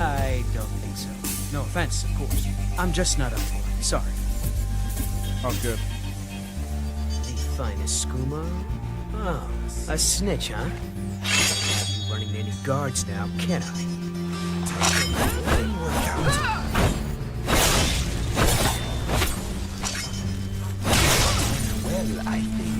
I don't think so. No offense, of course. I'm just not up for it. Sorry. Oh, good. The finest skooma? Oh, a snitch, huh? I can't have you running any guards now, can I? Didn't work out. Well, I think.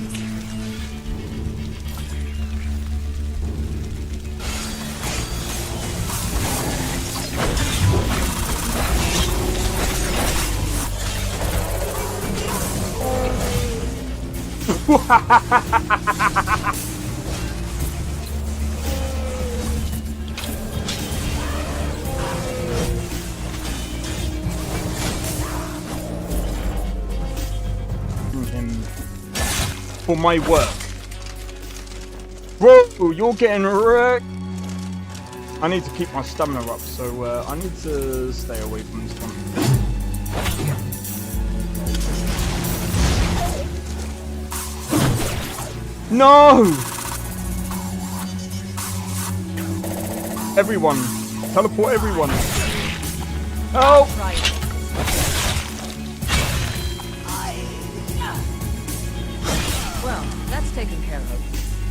Him for my work. Bro, you're getting wrecked. I need to keep my stamina up, so I need to stay away from this one. No! Everyone! Teleport everyone! Help! Well, that's taken care of.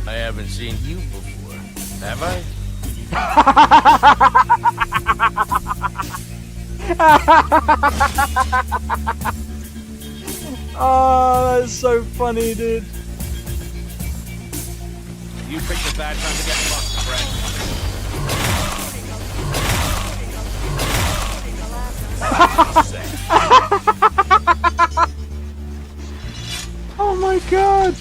I haven't seen you before, have I? Oh, that's so funny, dude. You picked a bad time to get fucked, friend. Oh my god!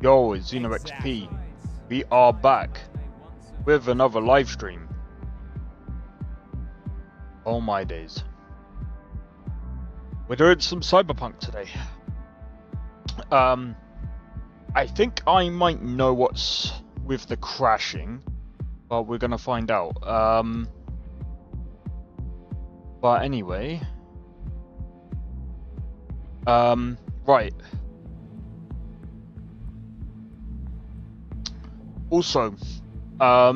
Yo, it's XP. We are back with another live stream. Oh my days. We're doing some Cyberpunk today. I think I might know what's with the crashing, but we're gonna find out. But anyway, right. Also, I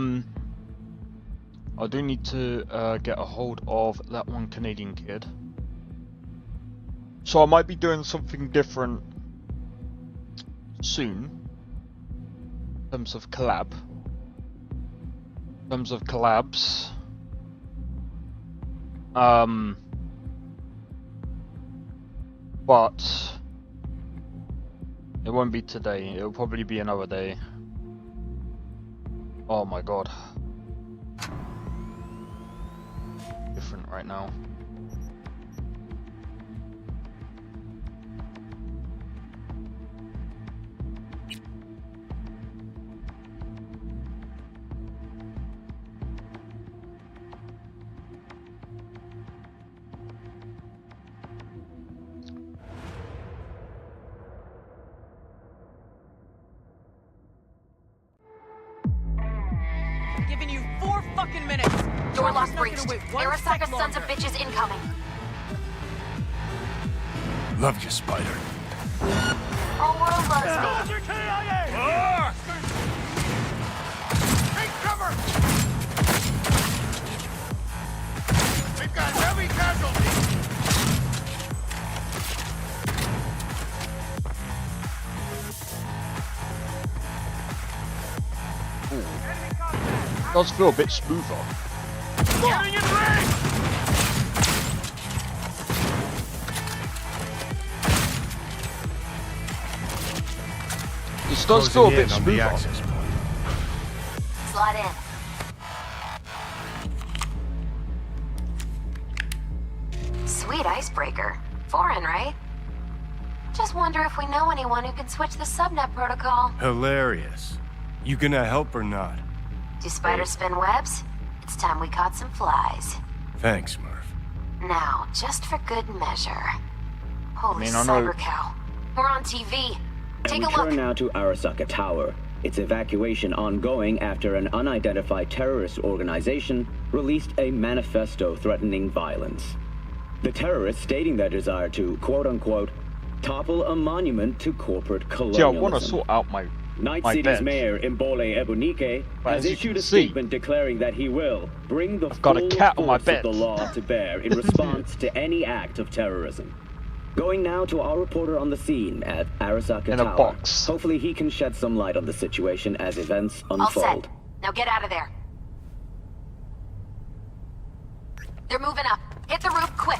do need to get a hold of that one Canadian kid. So I might be doing something different soon. In terms of collabs. But it won't be today. It'll probably be another day. Oh my god. Different right now. giving you 4 fucking minutes. Door lock Chopper's not gonna breached. wait 1 Arasaka second sons of longer. bitches incoming. Love you, Spider. All world loves me. Take cover! We've got heavy casualties! Does feel a bit smoother. Getting in range! This does feel a bit on the smoother. access point. Slide in. Sweet icebreaker. Foreign, right? Just wonder if we know anyone who can switch the subnet protocol. Hilarious. You gonna help or not? Do spiders spin webs? It's time we caught some flies. Thanks, Murph. Now, just for good measure. Holy I know- cyber cow. We're on TV. Take And a we turn look. now to Arasaka Tower. Its evacuation ongoing after an unidentified terrorist organization released a manifesto threatening violence. The terrorists stating their desire to, quote-unquote, topple a monument to corporate See, I colonialism. want to sort out my Night my City's bed. mayor, Imbole Ebunike, But has as you issued can a see, statement declaring that he will bring the I've got a full cat on my force bed. of the law to bear in response to any act of terrorism. Going now to our reporter on the scene at Arasaka In a Tower. box. Hopefully he can shed some light on the situation as events All unfold. set. Now get out of there. They're moving up. Hit the roof quick.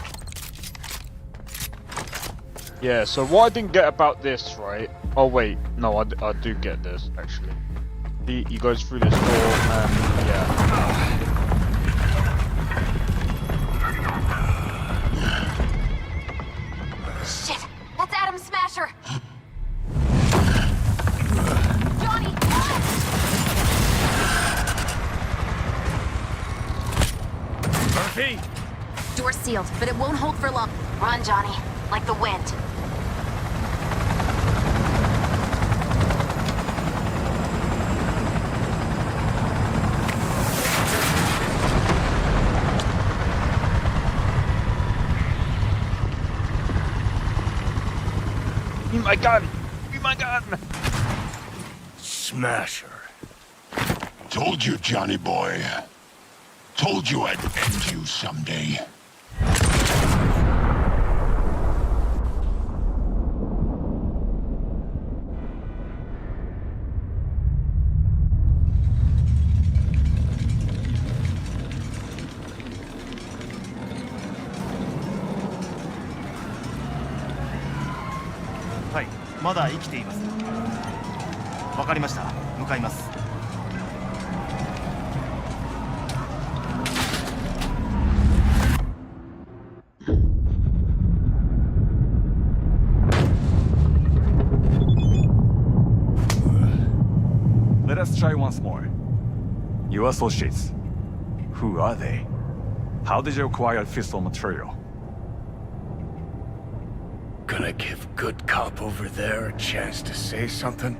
Yeah, so what I didn't get about this, right? Oh wait, no, I do get this actually. He goes through this door and yeah. Shit, that's Adam Smasher. Johnny, run! Murphy! Door sealed, but it won't hold for long. Run, Johnny, like the wind. Be my gun! Be my gun! Smasher. Told you, Johnny boy. Told you I'd end you someday. Let us try once more. Your associates. Who are they? How did you acquire fissile material? Gonna give good cop over there a chance to say something?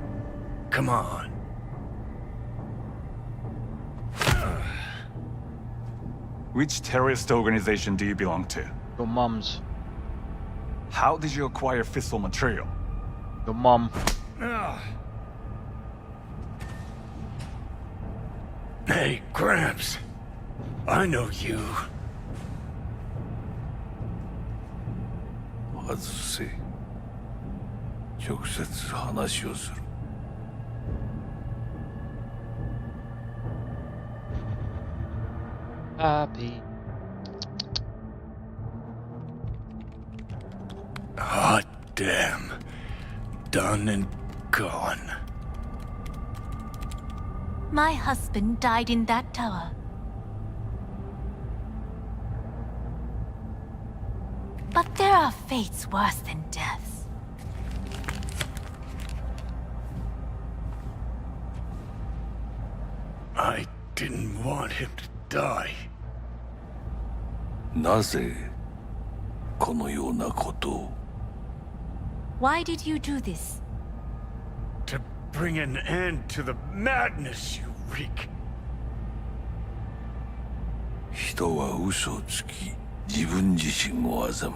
Come on. Which terrorist organization do you belong to? Your mum's. How did you acquire fissile material? Your mum. Hey, Gramps. I know you. 外せ。直接話をする。Happy. Hot damn. Done and gone. My husband died in that tower. But there are fates worse than death. I didn't want him to die. なぜこのようなことを Why did you do this? To bring an end to the madness you wreak. 人は嘘をつき自分自身を欺く。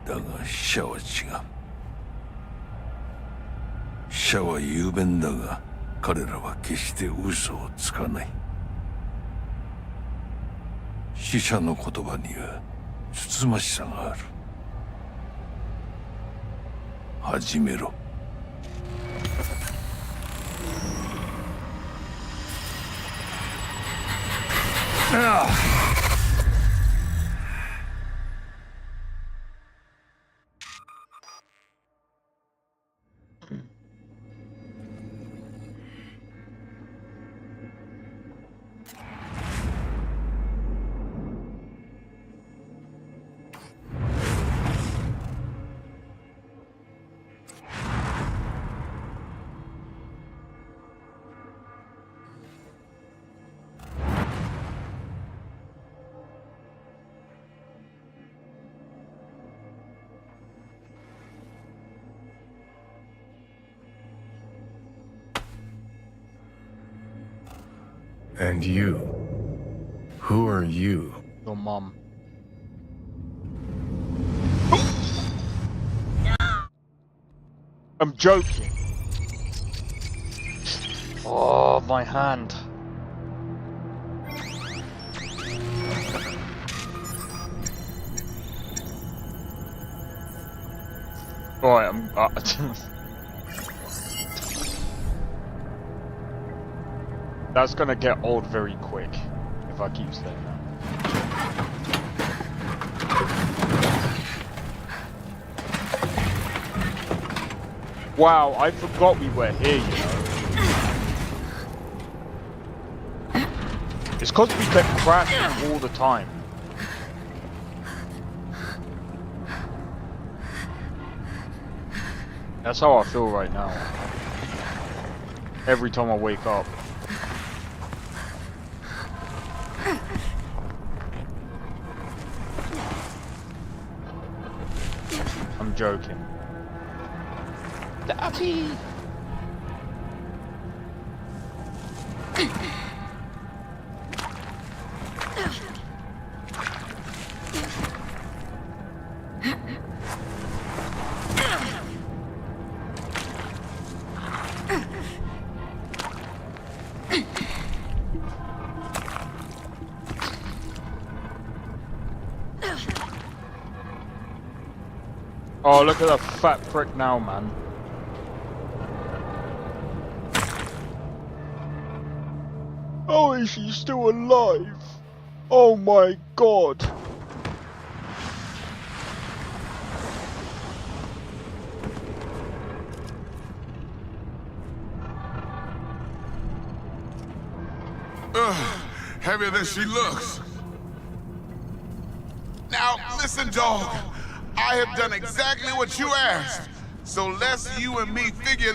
だが死者は違う。死者は雄弁だが彼らは決して嘘をつかない。死者の言葉にはつつましさがある。始めろ。And you? Who are you? Your mom. I'm joking. Oh, my hand. Right, I'm. That's gonna get old very quick if I keep staying there. Wow, I forgot we were here, you know. It's because we kept crashing all the time. That's how I feel right now. Every time I wake up. I'm joking. Daddy! Oh, look at that fat prick now, man. Oh, is she still alive? Oh my god. Heavier than she looks. Now, listen, dog. I have done exactly what you asked. So let's you and me figure...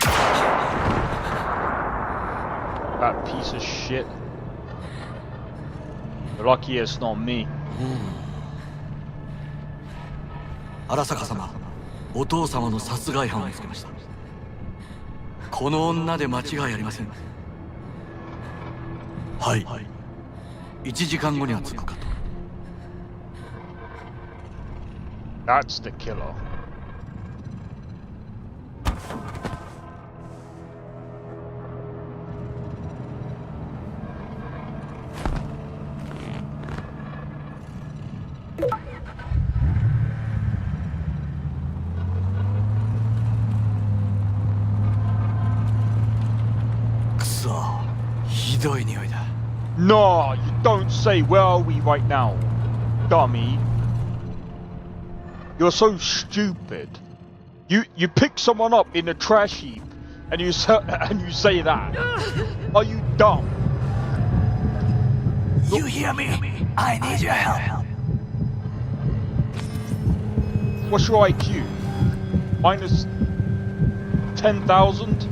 That piece of shit. You're lucky it's not me. 荒坂様、お父様の殺害犯を見つけました。この女で間違いありません。はい。1時間後には着くかと。That's the killer. No, you don't say. Where are we right now, dummy? You're so stupid. You pick someone up in a trash heap and you say that. Are you dumb? You hear me? I need your help. What's your IQ? Minus 10,000?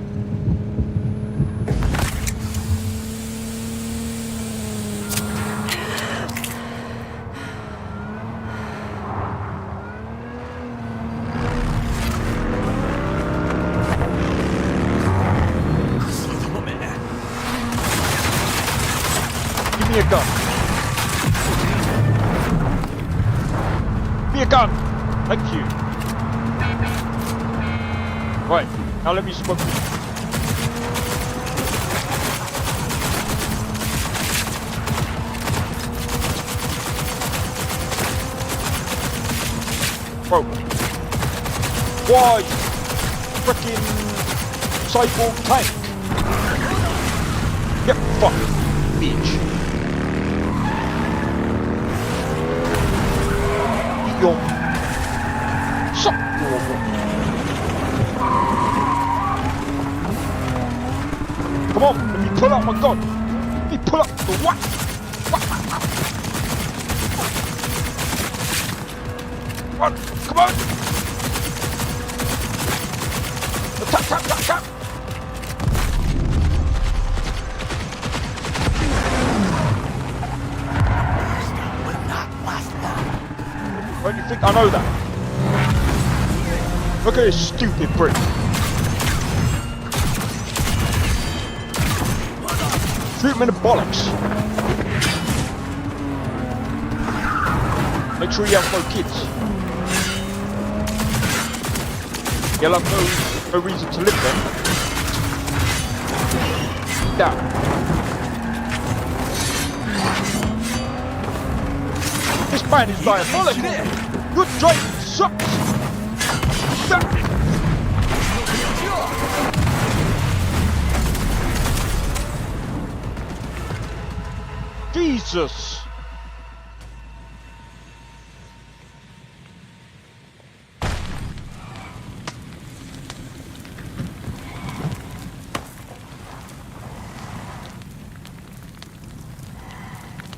gun. Give me a gun. Thank you. Right, now let me smoke this. Bro. Why? Frickin' cyborg tank. Get fucked, bitch. Yo. Suck your. Come on, let me pull out my gun. Let me pull out the what? What? Come on! Tap, tap, tap, tap! Will not last long. Why do you think I know that? Look at this stupid brick. Shoot him in the bollocks. Make sure you have no kids. You'll have no reason to live then. Down. This man is diabolical. Your driving sucks. Down. Jesus.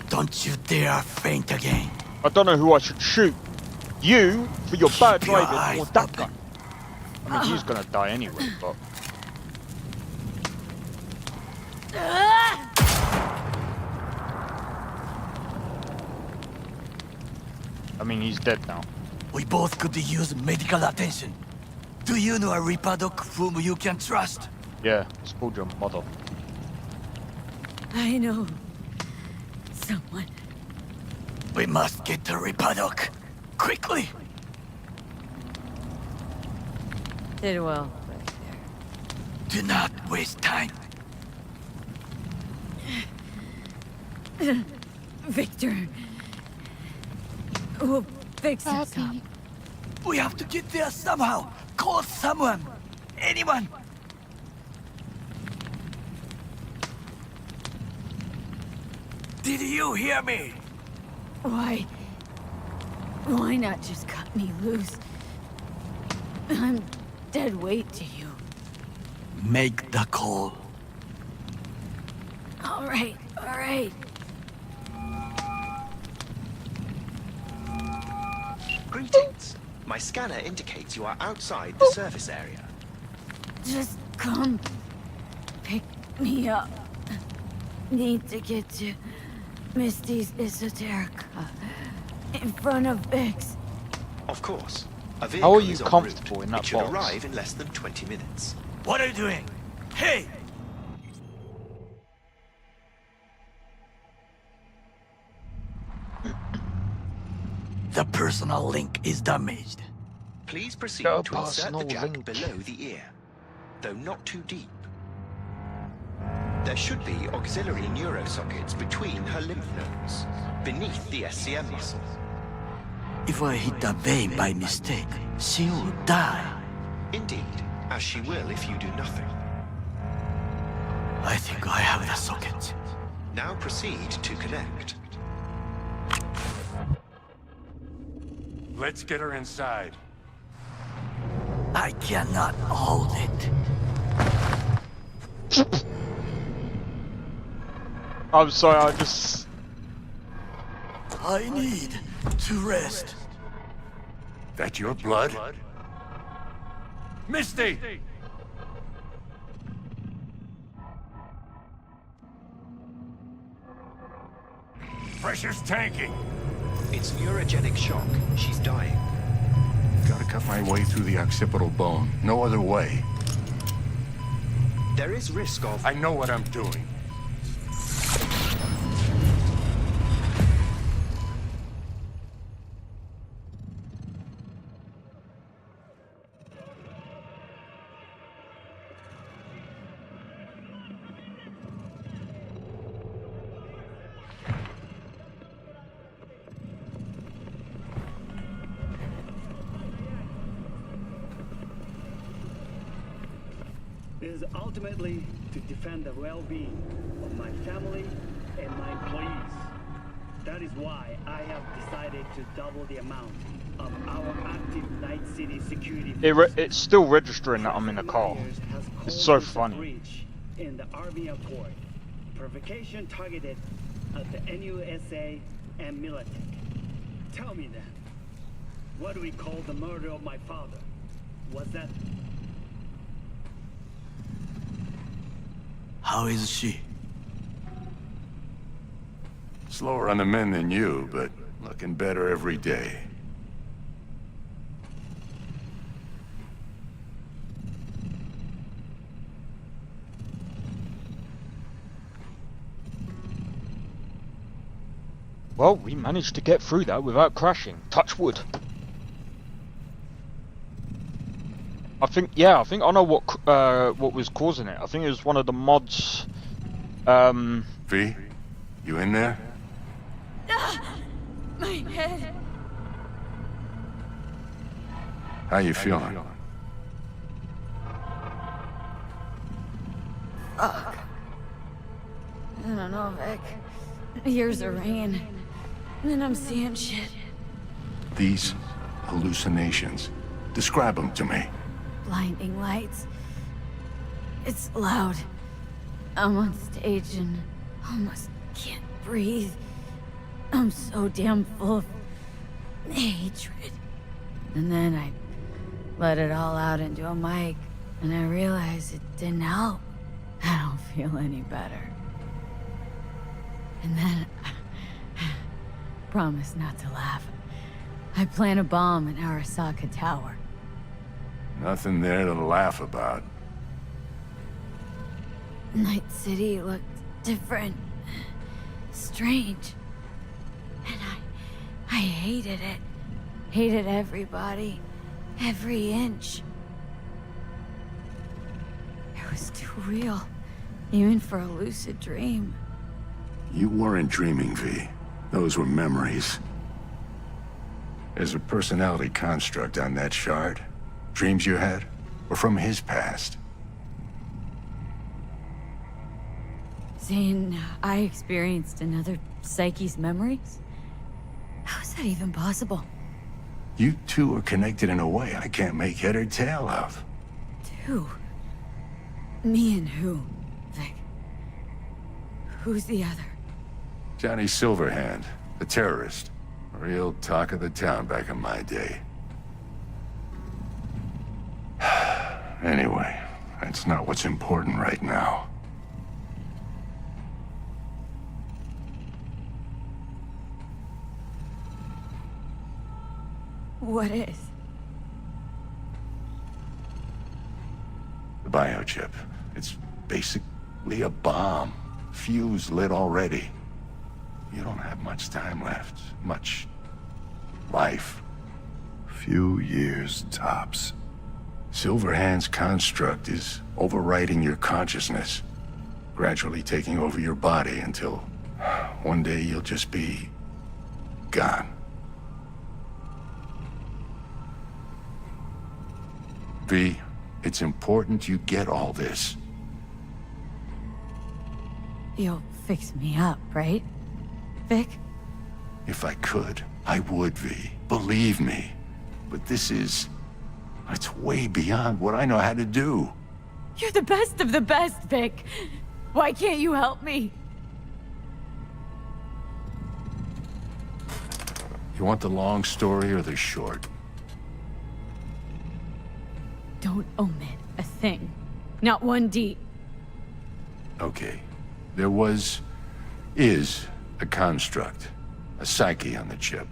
Don't you dare faint again. I don't know who I should shoot. You for your bad Keep your driving, or eyes that open. guy. I mean, he's gonna die anyway, but. I mean, he's dead now. We both could use medical attention. Do you know a Reaper Doc whom you can trust? Yeah, it's called your mother. I know. Someone. We must get to Reaper Doc. Quickly! Did well right Do not waste time. there. Victor. We'll fix this up. We have to get there somehow. Call someone. Anyone. Did you hear me? Why not just cut me loose? I'm dead weight to you. Make the call. All right. Greetings. My scanner indicates you are outside the service area. Just come pick me up. Need to get to Misty's Esoterica in front of Bix. Of course. A How vehicle are you is en comfortable route. in that It should box? arrive in less than 20 minutes. What are you doing? Hey! The personal link is damaged. Please proceed Got a to insert the personal jack link. below the ear, though not too deep. There should be auxiliary neurosockets between her lymph nodes, beneath the SCM muscle. If I hit the vein by mistake, she will die. Indeed, as she will if you do nothing. I think I have the socket. Now proceed to connect. Let's get her inside. I cannot hold it. I'm sorry, I just. I need to rest. That your blood? Misty! Pressure's tanking. It's neurogenic shock. She's dying. Gotta cut my way through the occipital bone. No other way. There is risk of... I know what I'm doing. is ultimately to defend the well-being of my family and my employees. That is why I have decided to double the amount of our active Night City security forces. It's still registering that I'm in a car. It's so funny. In the Army Accord, provocation targeted at the NUSA and Militech. Tell me then, what do we call the murder of my father? Was that... How is she? Slower on the men than you, but looking better every day. Well, we managed to get through that without crashing. Touch wood. I think I know what was causing it. I think it was one of the mods. V, you in there? My head. How you feeling? Fuck. I don't know, Vic. Years of rain. And then I'm seeing shit. These hallucinations. Describe them to me. Blinding lights. It's loud. I'm on stage and almost can't breathe. I'm so damn full of hatred. And then I let it all out into a mic, and I realized it didn't help. I don't feel any better. And then promise not to laugh. I plant a bomb in Arasaka Tower. Nothing there to laugh about. Night City looked different. Strange. And I hated it. Hated everybody. Every inch. It was too real. Even for a lucid dream. You weren't dreaming, V. Those were memories. There's a personality construct on that shard. Dreams you had were from his past. Saying I experienced another Psyche's memories? How is that even possible? You two are connected in a way I can't make head or tail of. Two? Me and who, Vic? Who's the other? Johnny Silverhand, the terrorist. Real talk of the town back in my day. Anyway, that's not what's important right now. What is? The biochip. It's basically a bomb. Fuse lit already. You don't have much time left. Much life. Few years tops. Silverhand's construct is overriding your consciousness, gradually taking over your body until one day you'll just be gone. V, it's important you get all this. You'll fix me up, right, Vic? If I could, I would, V. Believe me. But it's way beyond what I know how to do. You're the best of the best, Vic. Why can't you help me? You want the long story or the short? Don't omit a thing. Not one D. Okay. There is a construct. A psyche on the chip.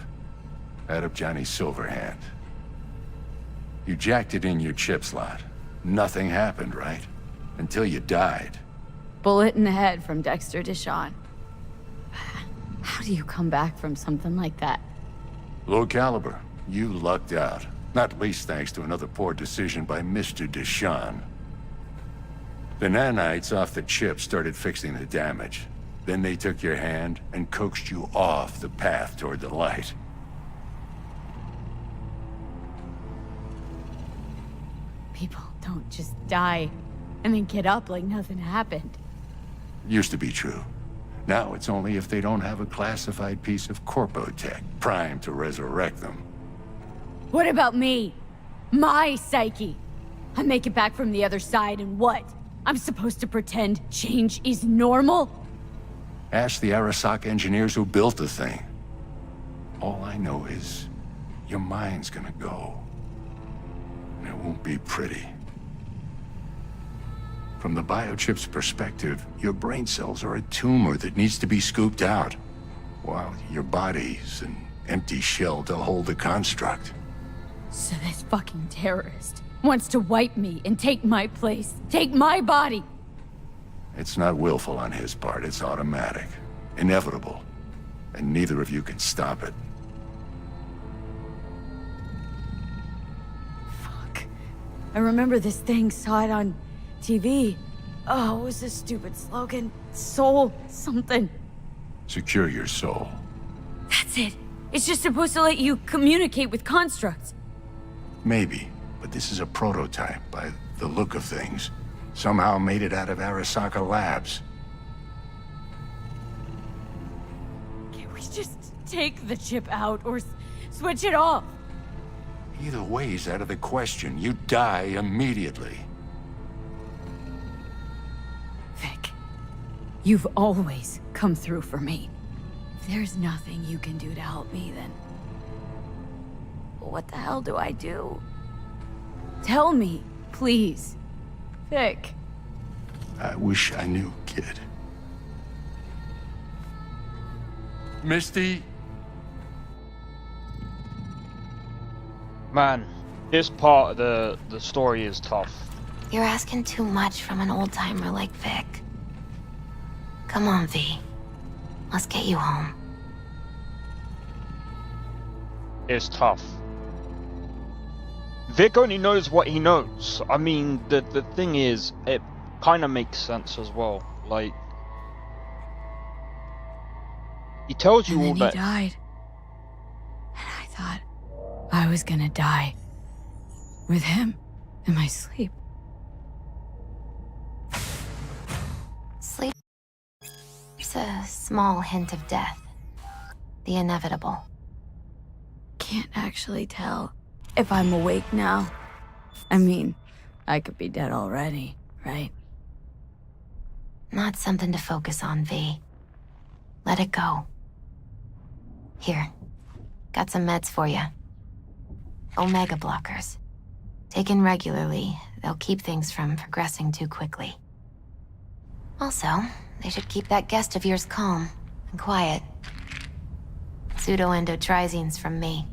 That of Johnny Silverhand. You jacked it in your chip slot. Nothing happened, right? Until you died. Bullet in the head from Dexter Deshawn. How do you come back from something like that? Low caliber. You lucked out. Not least thanks to another poor decision by Mr. Deshawn. The nanites off the chip started fixing the damage. Then they took your hand and coaxed you off the path toward the light. People don't just die and then get up like nothing happened. Used to be true. Now it's only if they don't have a classified piece of corpo tech primed to resurrect them. What about me? My psyche? I make it back from the other side and what? I'm supposed to pretend change is normal? Ask the Arasaka engineers who built the thing. All I know is your mind's gonna go. And it won't be pretty. From the biochip's perspective, your brain cells are a tumor that needs to be scooped out, while your body's an empty shell to hold the construct. So this fucking terrorist wants to wipe me and take my place, take my body. It's not willful on his part, it's automatic. Inevitable. And neither of you can stop it. Fuck. I remember this thing, saw it on TV. Oh, what was this stupid slogan? Soul something. Secure your soul. That's it. It's just supposed to let you communicate with constructs. Maybe, but this is a prototype by the look of things. Somehow made it out of Arasaka Labs. Can't we just take the chip out or switch it off? Either way's out of the question. You die immediately. Vic, you've always come through for me. If there's nothing you can do to help me, then what the hell do I do? Tell me, please. Vic. I wish I knew, kid. Misty? Man, this part of the story is tough. You're asking too much from an old-timer like Vic. Come on, V. Let's get you home. It's tough. Vic only knows what he knows. I mean, the thing is, it kind of makes sense as well. Like, he tells you all that. He died. And I thought I was gonna die. With him in my sleep. Sleep. It's a small hint of death. The inevitable. Can't actually tell if I'm awake now. I mean, I could be dead already, right? Not something to focus on, V. Let it go. Here. Got some meds for you. Omega blockers. Taken regularly, they'll keep things from progressing too quickly. Also, they should keep that guest of yours calm and quiet. Pseudoendotrizine's from me.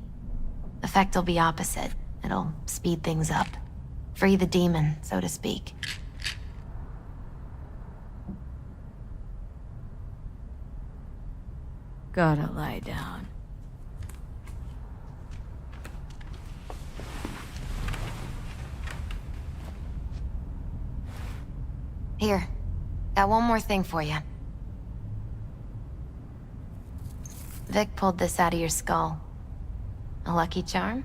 Effect will be opposite. It'll speed things up. Free the demon, so to speak. Gotta lie down. Here. Got one more thing for you. Vic pulled this out of your skull. A lucky charm?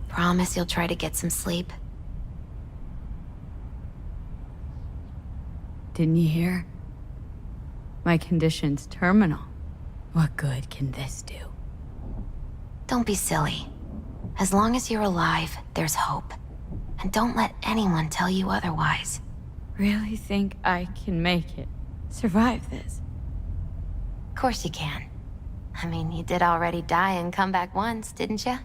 Promise you'll try to get some sleep. Didn't you hear? My condition's terminal. What good can this do? Don't be silly. As long as you're alive, there's hope. And don't let anyone tell you otherwise. Really think I can make it? Survive this? Of course you can. I mean, you did already die and come back once, didn't you?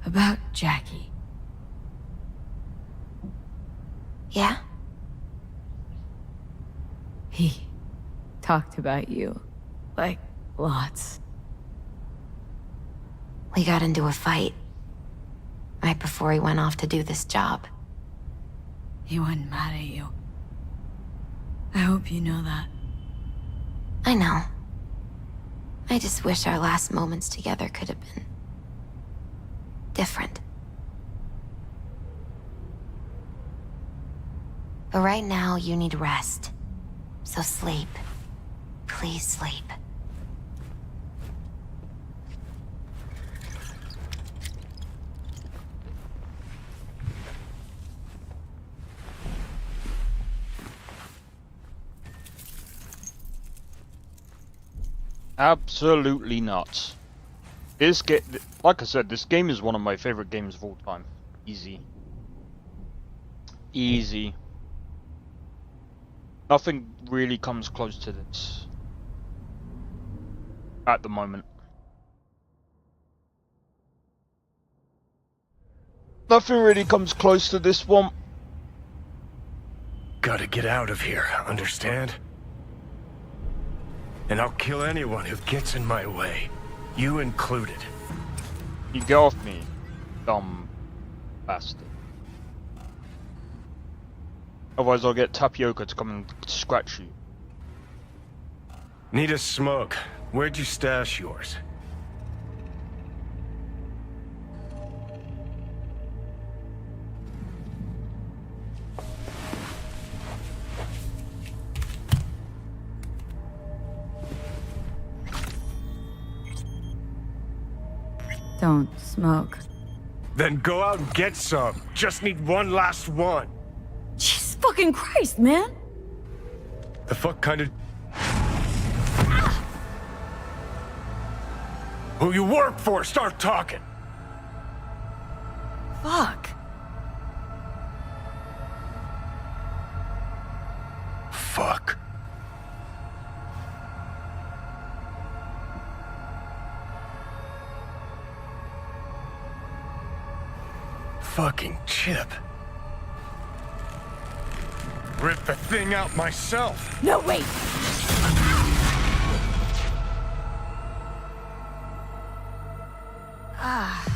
About Jackie. Yeah? He talked about you. Like, lots. We got into a fight. Right before he went off to do this job. He wasn't mad at you. I hope you know that. I know. I just wish our last moments together could have been different. But right now, you need rest. So sleep. Please sleep. Absolutely not. This game, like I said, this game is one of my favorite games of all time. Easy. Easy. Nothing really comes close to this. At the moment. Nothing really comes close to this one. Gotta get out of here, understand? And I'll kill anyone who gets in my way. You included. You get off me, dumb bastard. Otherwise I'll get Tapioca to come and scratch you. Need a smoke. Where'd you stash yours? Don't smoke. Then go out and get some. Just need one last one. Jesus fucking Christ, man! The fuck kind of... Who you work for, start talking. Fuck. Fuck. Fucking Chip. Rip the thing out myself. No, wait! Ah.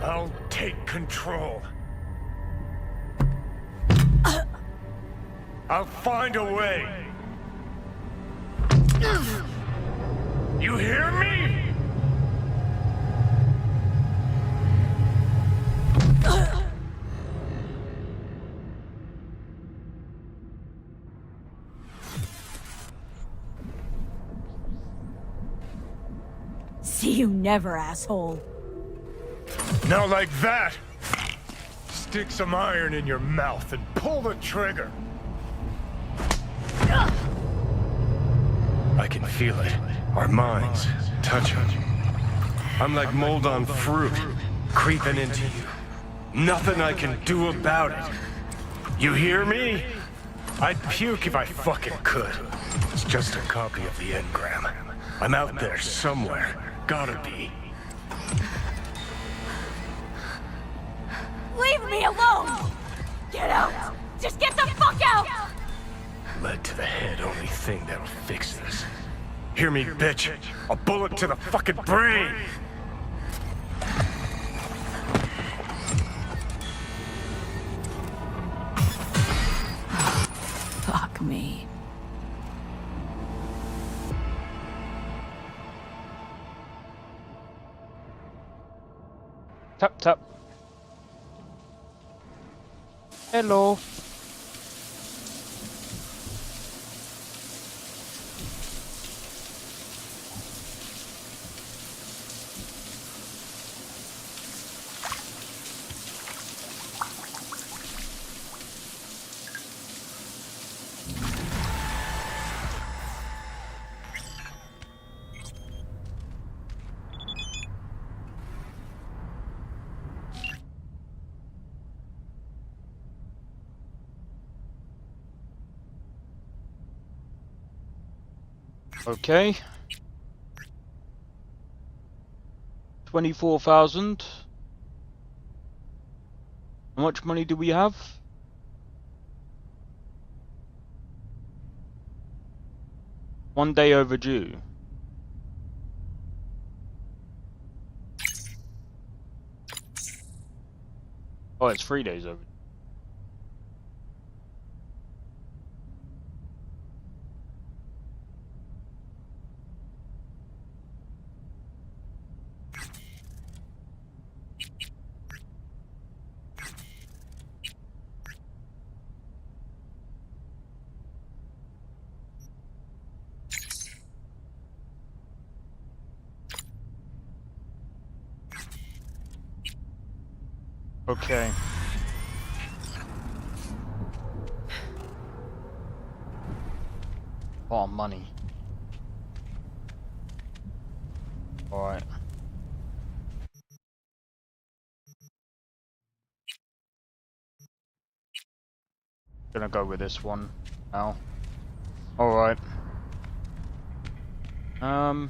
I'll take control. I'll find a way. You hear me? See you never, asshole. Now like that. Stick some iron in your mouth and pull the trigger. I can feel it. Our minds touching. I'm like mold on fruit, creeping into you. Nothing I can do about it. You hear me? I'd puke if I fucking could. It's just a copy of the engram. I'm out there somewhere. Gotta be. Leave me alone! Get out! Just get the fuck out! Lead to the head, only thing that'll fix this. Hear me, bitch? A bullet to the fucking brain! Fuck me. Tap tap. Hello. Okay. 24,000. How much money do we have? One day overdue. Oh, it's 3 days overdue. Okay. A lot of money. Alright. Gonna go with this one now. Alright. Don't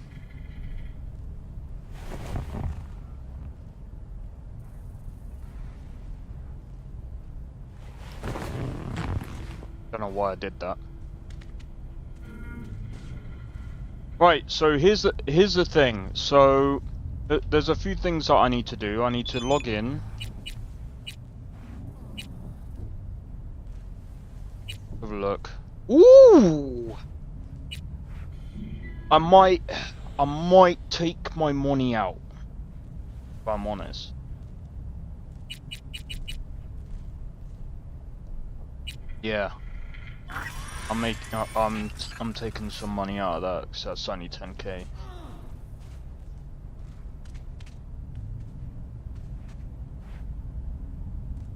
know why I did that. Right, so here's the thing. So there's a few things that I need to do. I need to log in. Have a look. Ooh! I might take my money out, if I'm honest. Yeah. I'm taking some money out of that because that's only 10k.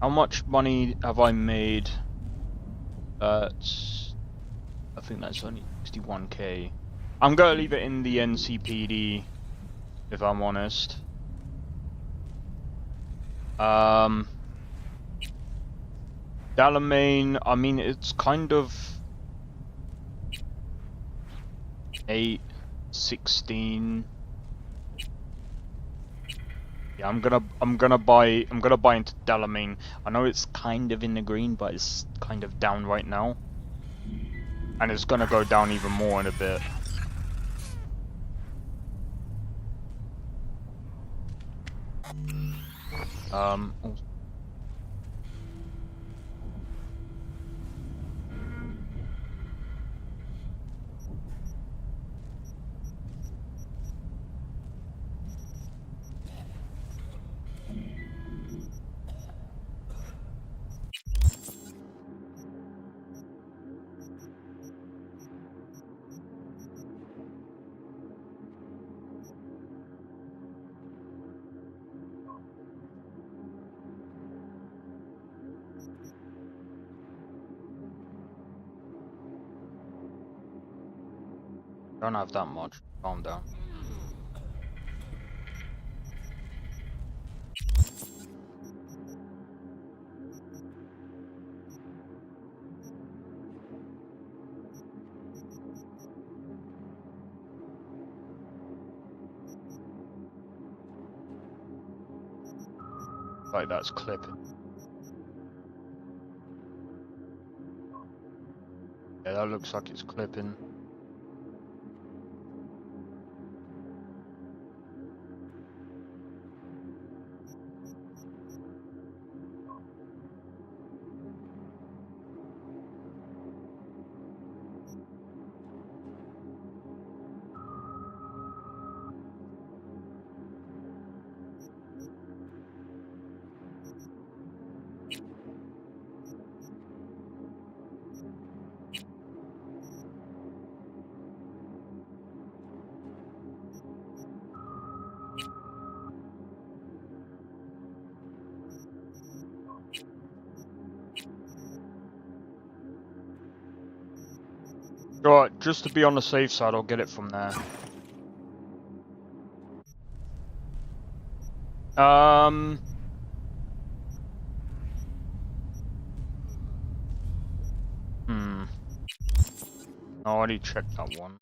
How much money have I made? I think that's only 61k. I'm gonna leave it in the NCPD, if I'm honest. Dalamain, I mean, it's kind of 8, 16. Yeah, I'm gonna buy into Dalamain. I know it's kind of in the green, but it's kind of down right now. And it's gonna go down even more in a bit. Don't have that much. Calm down. Like that's clipping. Yeah, that looks like it's clipping. Alright, just to be on the safe side, I'll get it from there. I already checked that one.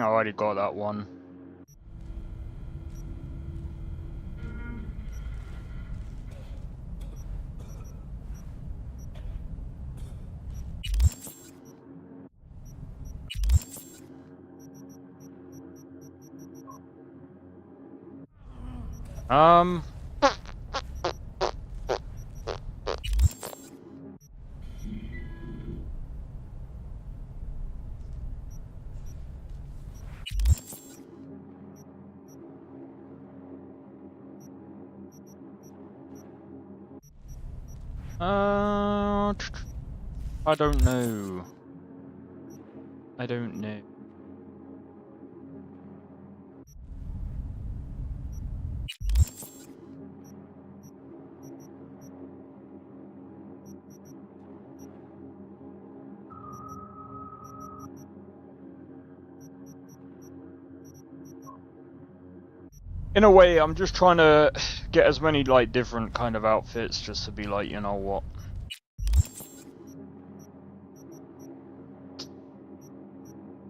I already got that one. Um. I don't know. I don't know. In a way, I'm just trying to get as many like different kind of outfits just to be like, you know what?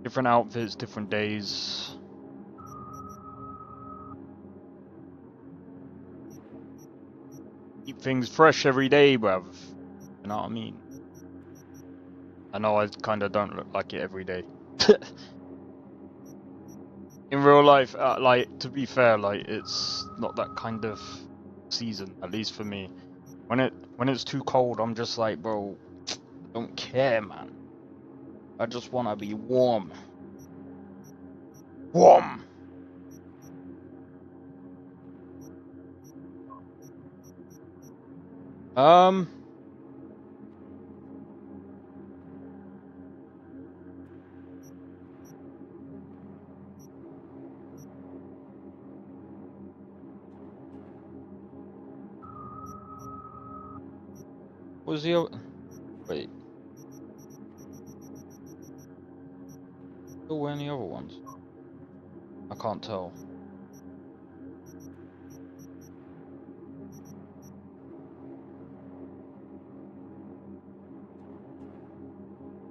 Different outfits, different days. Keep things fresh every day, bruv. You know what I mean? I know I kind of don't look like it every day. In real life, like, to be fair, like, it's not that kind of season, at least for me. When it's too cold, I'm just like, bro, I don't care, man. I just want to be warm. Warm! Was the other... Wait. Still wearing the other ones? I can't tell.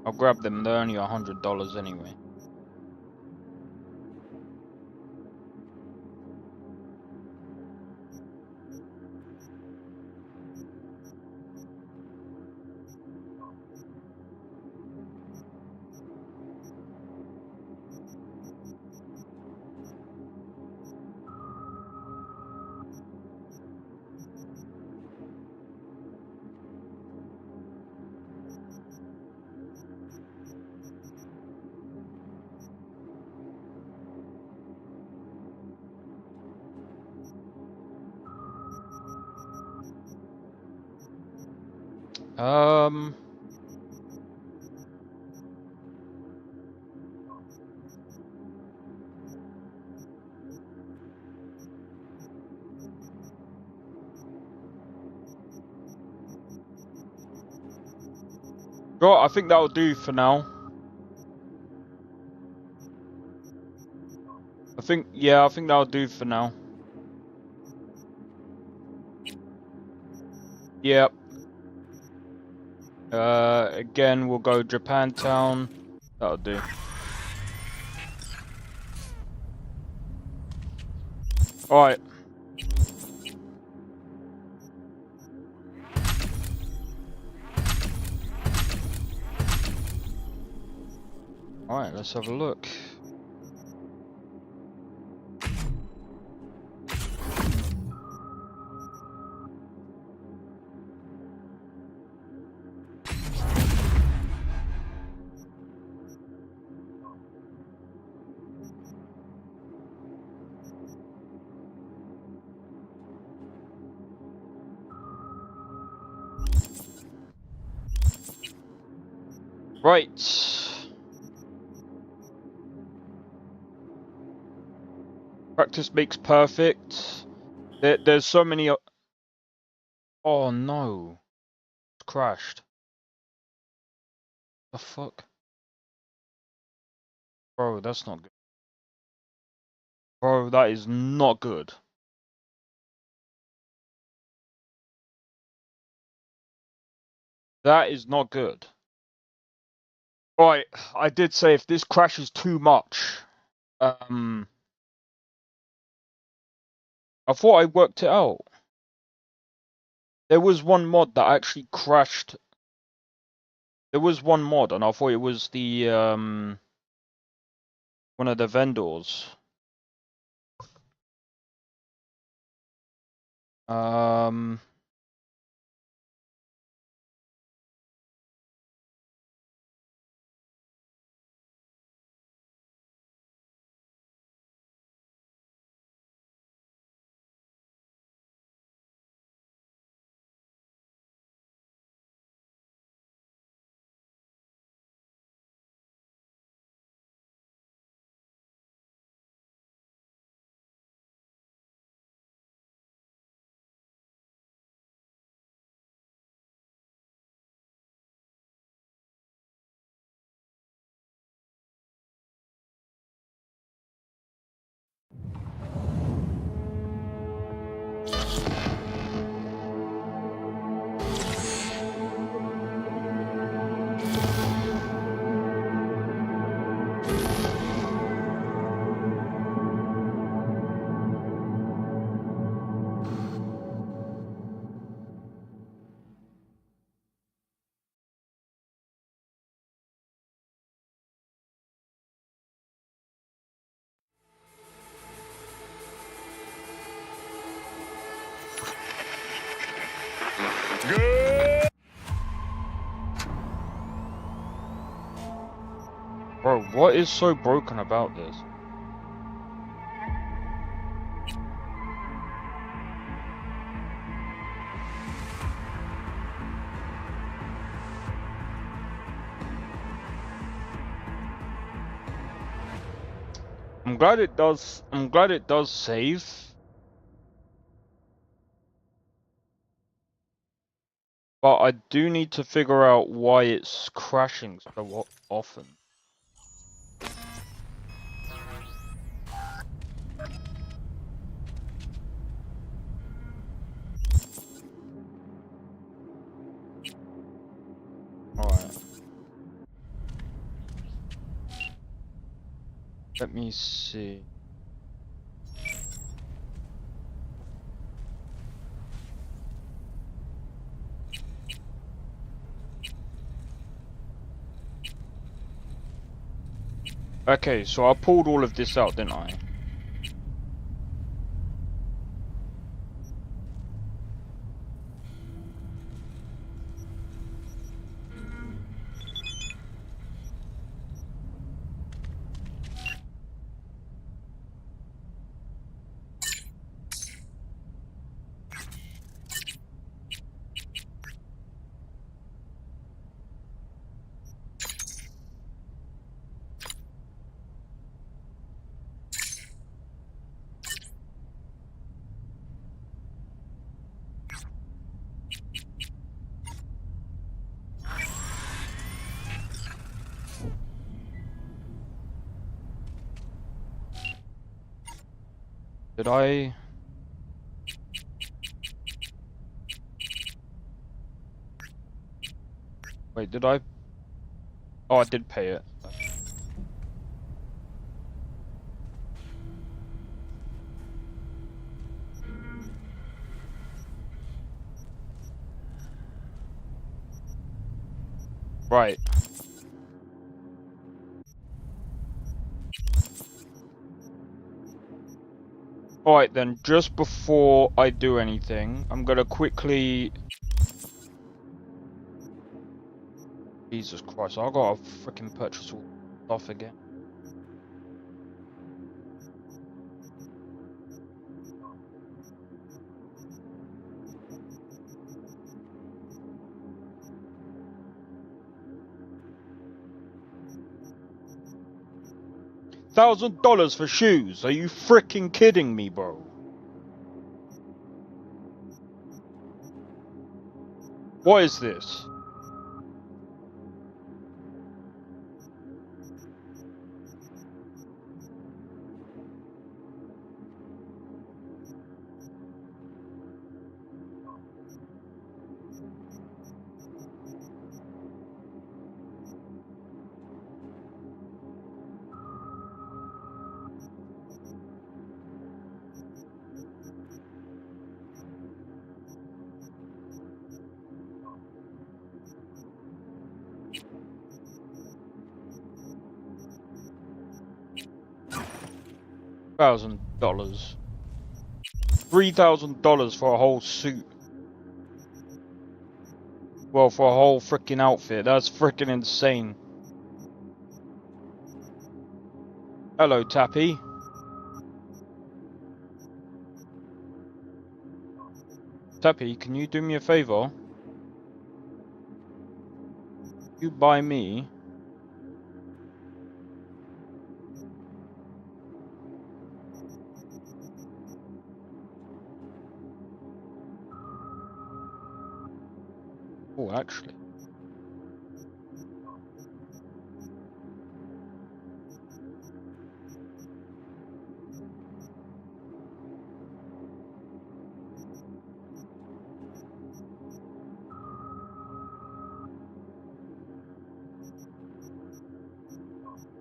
I'll grab them, they're only $100 anyway. Right, I think that'll do for now. I think that'll do for now. Yep. Again, we'll go Japantown. That'll do. Alright. Alright, let's have a look. Right. Practice makes perfect. There's so many... Oh no. It's crashed. The fuck? Bro, that's not good. Bro, that is not good. That is not good. Right, I did say if this crashes too much, I thought I worked it out. There was one mod that actually crashed. There was one mod, and I thought it was the one of the vendors. Bro, what is so broken about this? I'm glad it does save. But I do need to figure out why it's crashing so often. Alright. Let me see. Okay, so I pulled all of this out, didn't I? Did I? Wait, did I? Oh, I did pay it. Right. Alright then, just before I do anything, I'm gonna quickly... Jesus Christ, I gotta freaking purchase all stuff again. $1,000 for shoes? Are you freaking kidding me, bro? What is this? $1,000. $3,000 for a whole suit. Well, for a whole freaking outfit. That's freaking insane. Hello, Tappy. Tappy, can you do me a favor? You buy me oh, actually.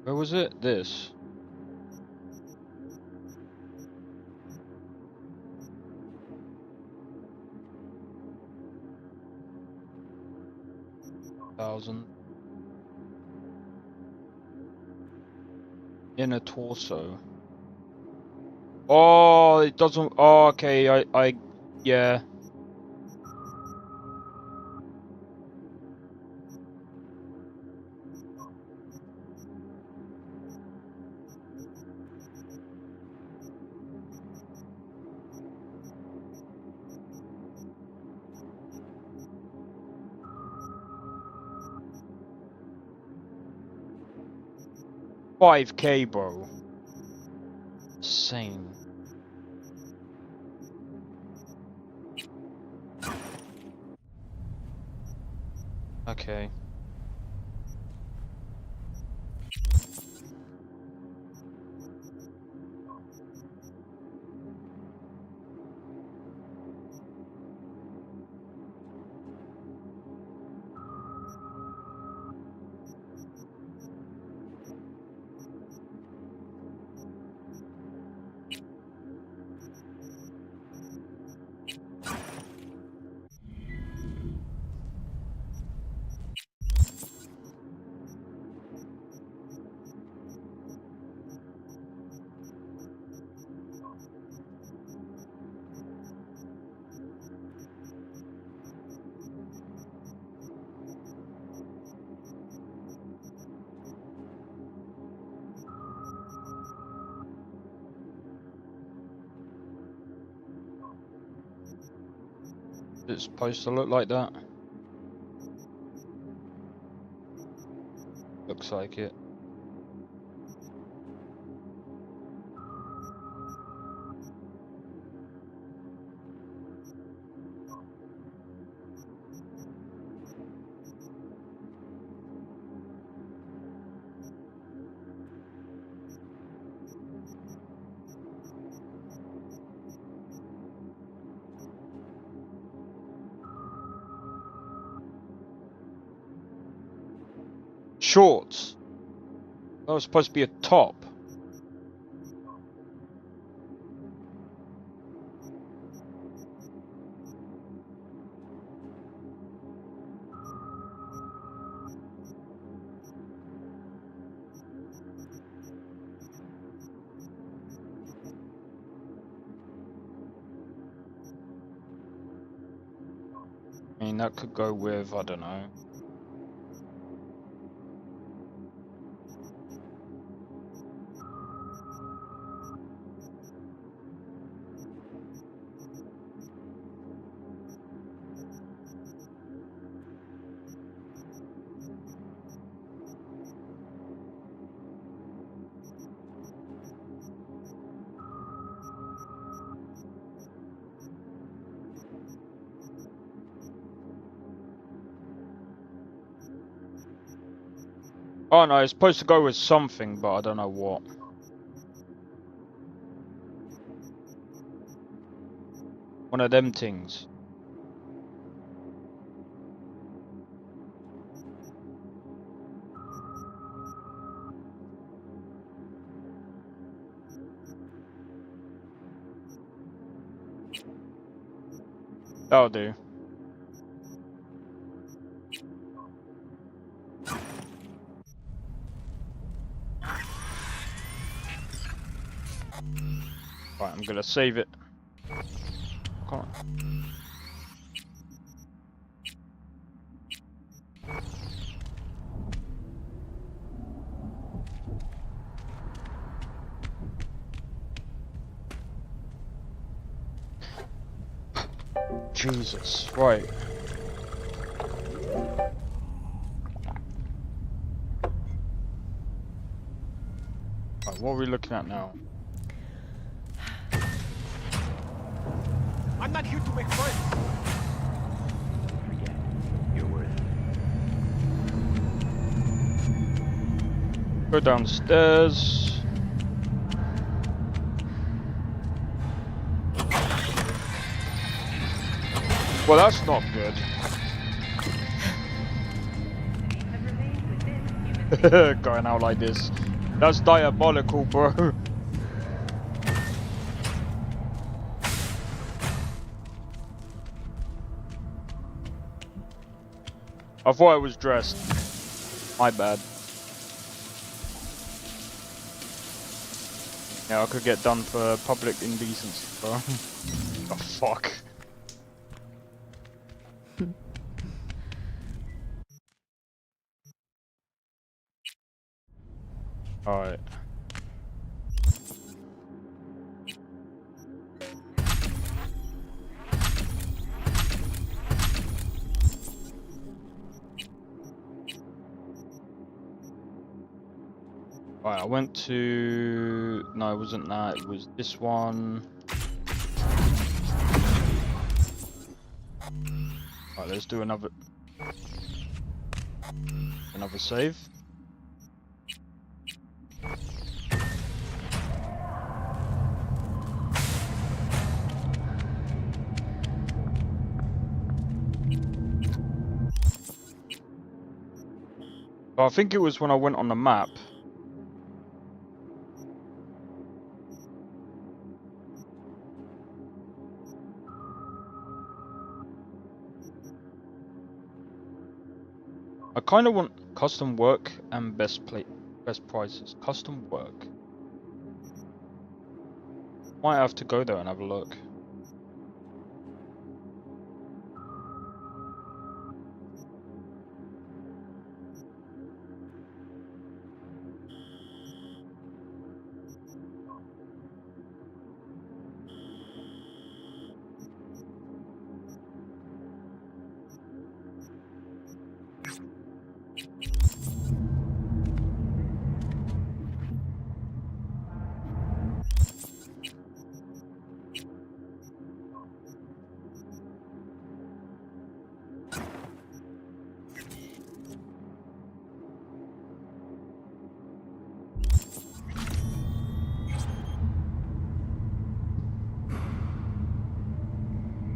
Where was it? This. $1,000. Inner torso. Oh, it doesn't. Oh, okay. Yeah. $5K, bro. Insane. Okay. It's supposed to look like that. Looks like it. Shorts. That was supposed to be a top. I mean, that could go with, I don't know. Oh no, it's supposed to go with something, but I don't know what. One of them things. That'll do. I'm gonna save it. Can't. Jesus, right. Right, what are we looking at now? I'm not here to make friends. Forget it. You're worth it. Go downstairs. Well, that's not good. Going out like this. That's diabolical, bro. I thought I was dressed. My bad. Yeah, I could get done for public indecency, bro. Oh, fuck. Alright. Right, I went to... No, it wasn't that. It was this one. Right, let's do another save. I think it was when I went on the map. I kind of want custom work and best prices. Custom work. Might have to go there and have a look.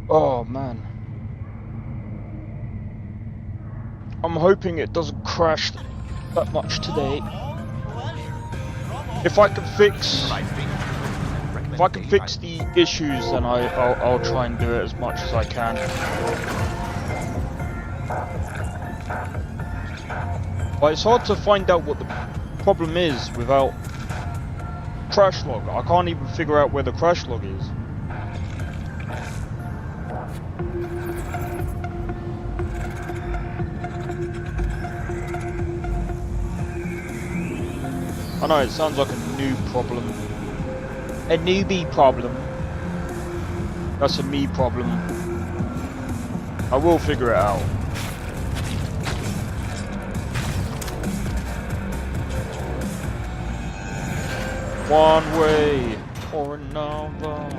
Oh man. I'm hoping it doesn't crash that much today. If I can fix the issues, then I'll try and do it as much as I can. But it's hard to find out what the problem is without crash log. I can't even figure out where the crash log is. I know it sounds like a noob problem. A newbie problem. That's a me problem. I will figure it out. One way or another.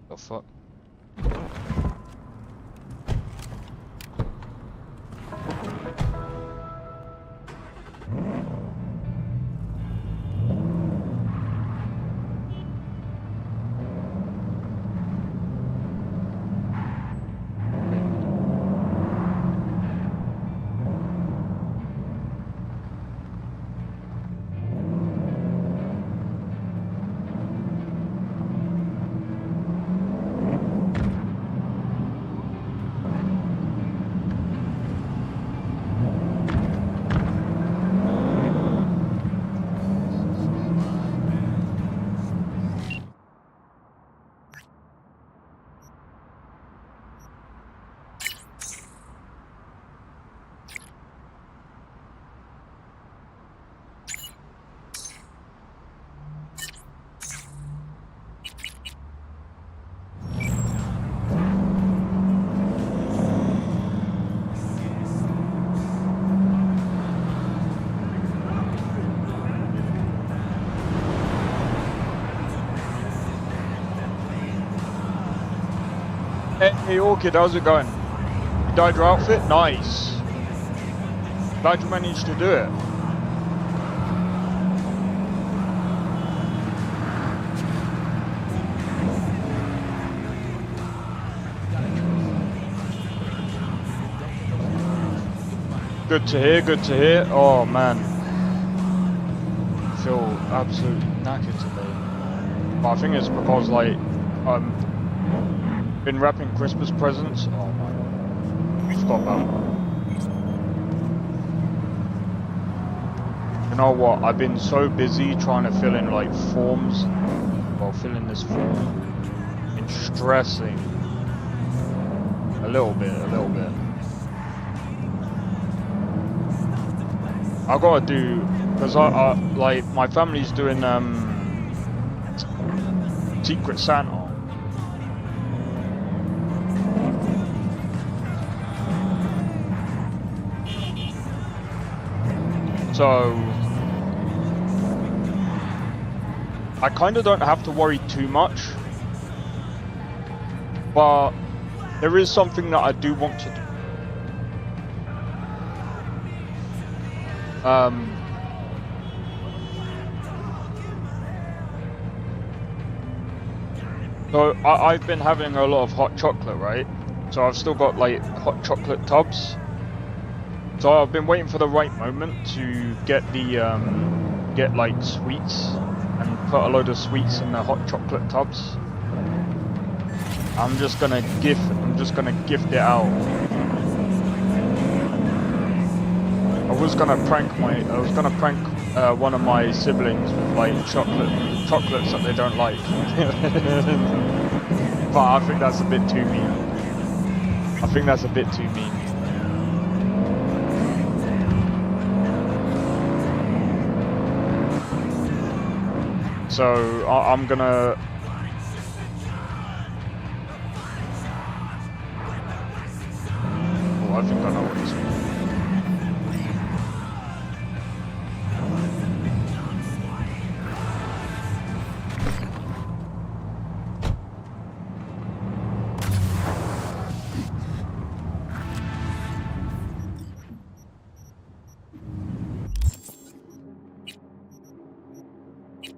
The fuck? Hey Orchid, how's it going? You dyed your outfit? Nice. Glad you managed to do it. Good to hear, good to hear. Oh man. I feel absolutely knackered today. But I think it's because like been wrapping Christmas presents. Oh my god. I forgot about that. You know what? I've been so busy trying to fill in like forms. Well, fill in this form. And stressing. A little bit. I gotta do, because I like my family's doing Secret Santa. So I kind of don't have to worry too much, but there is something that I do want to do. So I've been having a lot of hot chocolate, right? So I've still got like hot chocolate tubs. So I've been waiting for the right moment to get the get like sweets and put a load of sweets in the hot chocolate tubs. I'm just gonna gift it out. I was gonna prank one of my siblings with like chocolates that they don't like. But I think that's a bit too mean. So I'm gonna. Oh, I think I know what this means.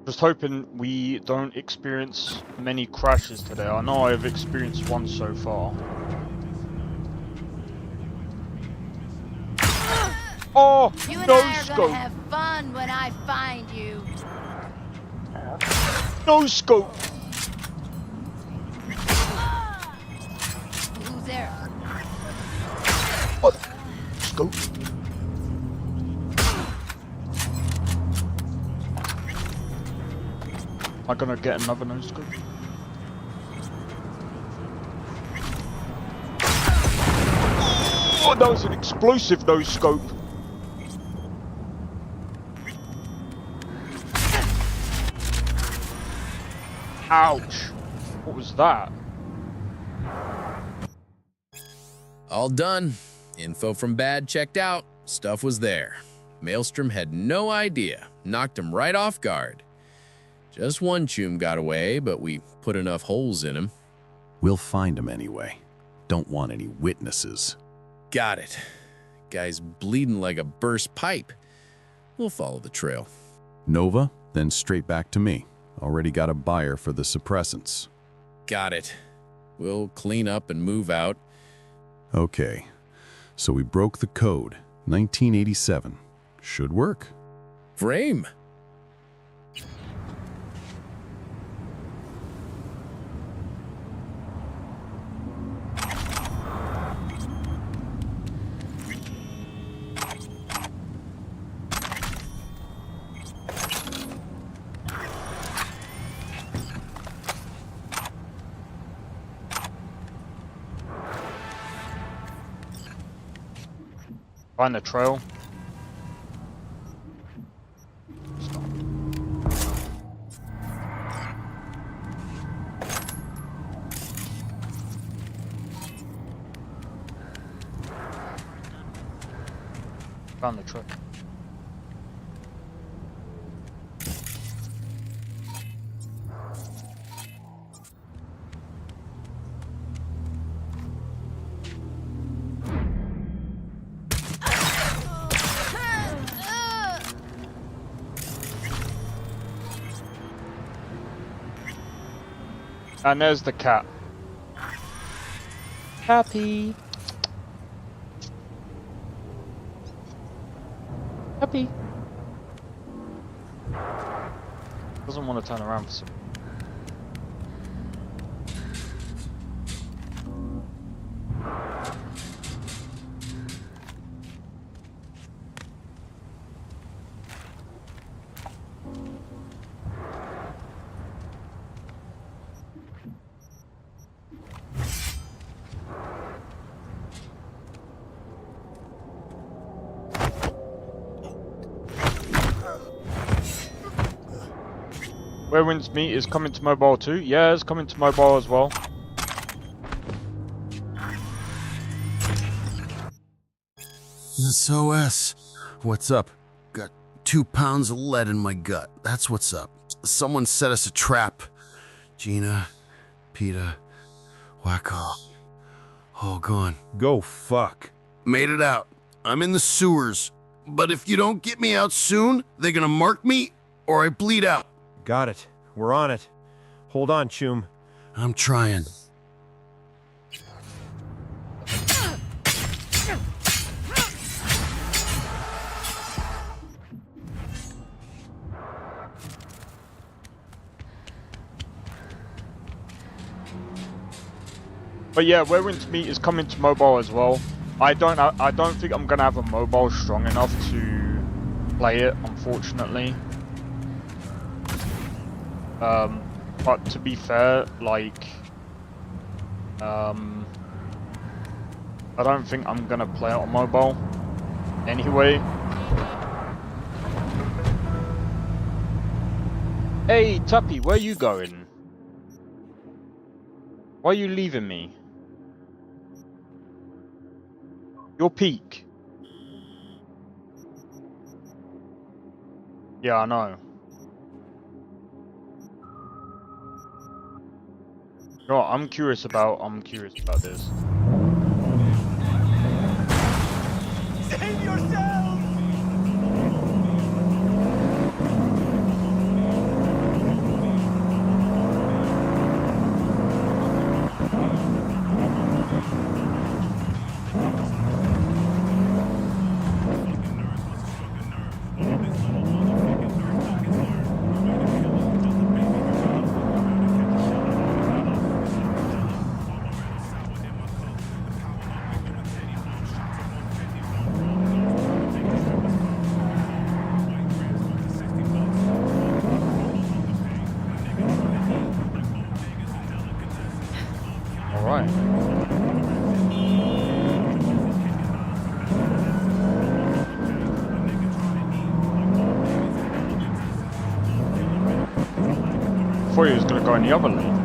Just hoping we don't experience many crashes today. I know I've experienced one so far. Oh, You and no I are scope. gonna have fun when I find you. No scope. Who's there? What? Scope. Am I gonna get another no scope? Oh, that was an explosive no scope. Ouch. What was that? All done. Info from Bad checked out. Stuff was there. Maelstrom had no idea. Knocked him right off guard. Just one choom got away, but we put enough holes in him. We'll find him anyway. Don't want any witnesses. Got it. Guy's bleeding like a burst pipe. We'll follow the trail. Nova, then straight back to me. Already got a buyer for the suppressants. Got it. We'll clean up and move out. Okay. So we broke the code. 1987. Should work. Frame. Find the trail. Found the trail. And there's the cat. Happy. Happy. Doesn't want to turn around for some. Where Winds Meet is coming to mobile too? Yeah, it's coming to mobile as well. SOS. What's up? Got 2 pounds of lead in my gut. That's what's up. Someone set us a trap. Gina, Peta, Wacko. All gone. Go fuck. Made it out. I'm in the sewers. But if you don't get me out soon, they're gonna mark me or I bleed out. Got it. We're on it. Hold on, Choom. I'm trying. But yeah, Where Winds Meet is coming to mobile as well. I don't think I'm gonna have a mobile strong enough to play it, unfortunately. But to be fair, like, I don't think I'm gonna play it on mobile anyway. Hey, Tuppy, where you going? Why are you leaving me? Your peak. Yeah, I know. No, I'm curious about this. Save yourself! I thought he was going to go in the other lane.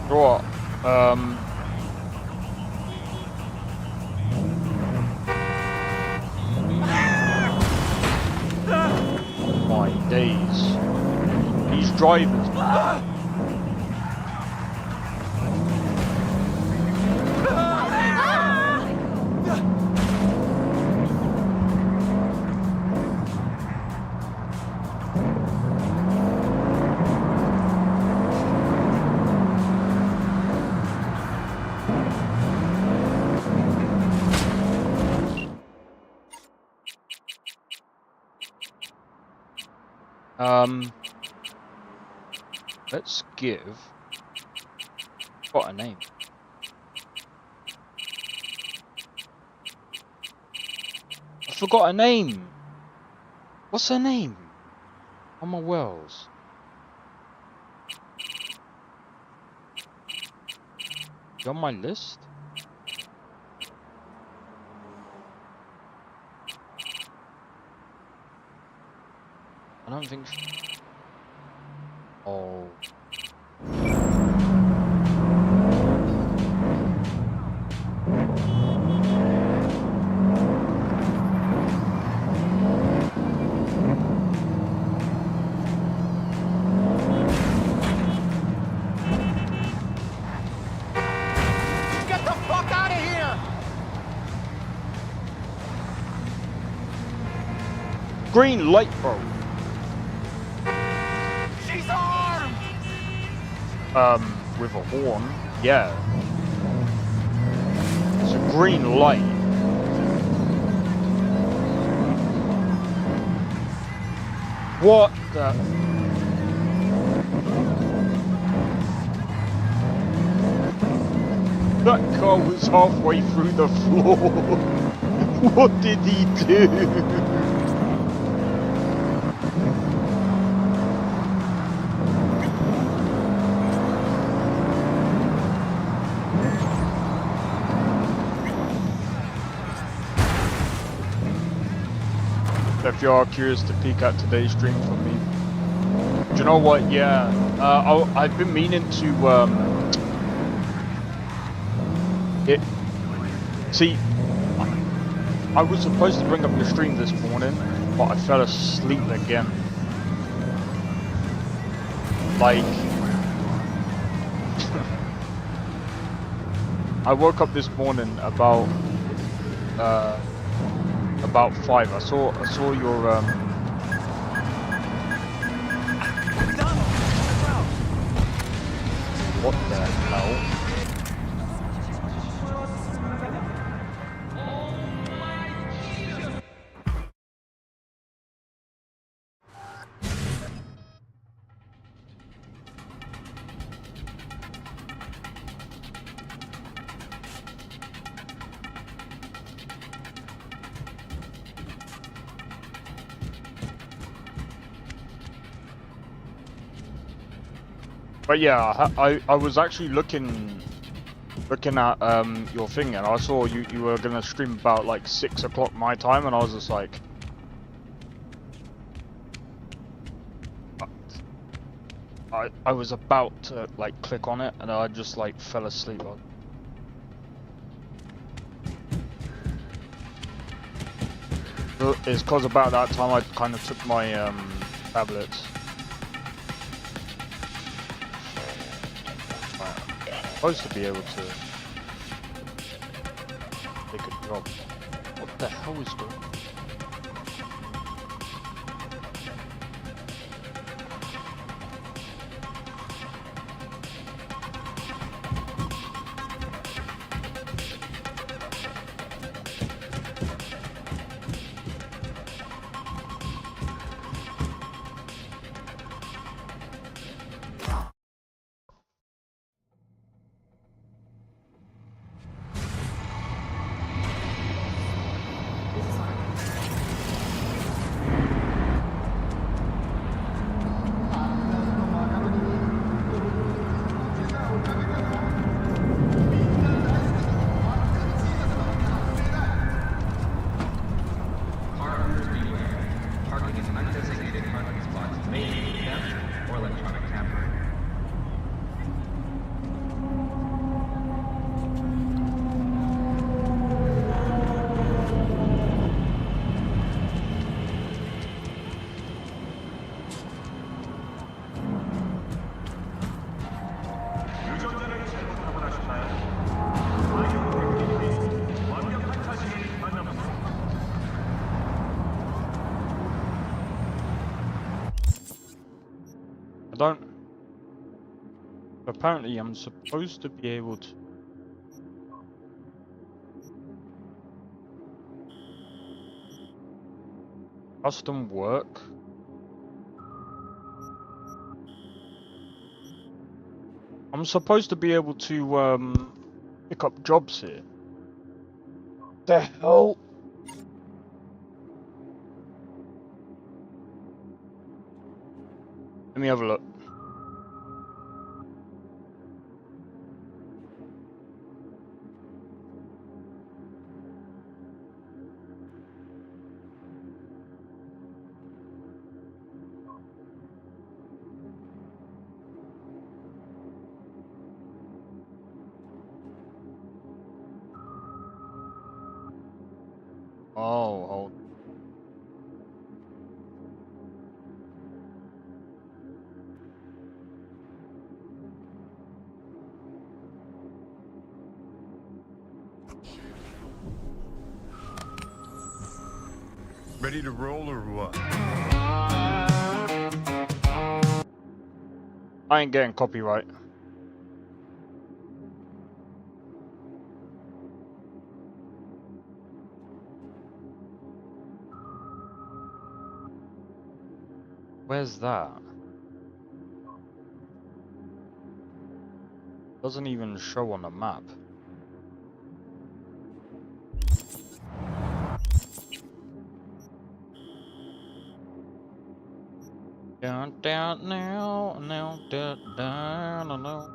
What? My days. These drivers, man. Let's give. What a name. I forgot a name. What's her name? On my wells. You on my list? I don't think. Oh. Get the fuck out of here! Green light, bro. With a horn, yeah. It's a green light. What the? That car was halfway through the floor. What did he do? If you are curious to peek at today's stream from me, do you know what? Yeah, I've been meaning to see, I was supposed to bring up the stream this morning, but I fell asleep again. Like, I woke up this morning about 5. I saw your what the hell? But yeah, I was actually looking at your thing, and I saw you were gonna stream about like 6 o'clock my time, and I was just like, I was about to like click on it, and I just like fell asleep. It's cause about that time I kind of took my tablets. Supposed to be able to take a drop. What the hell is going on? Apparently I'm supposed to be able to custom work. I'm supposed to be able to pick up jobs here. The hell? Let me have a look. Oh, hold. Ready to roll or what? I ain't getting copyright. Where's that? Doesn't even show on the map. Down, down, now, down, down, now.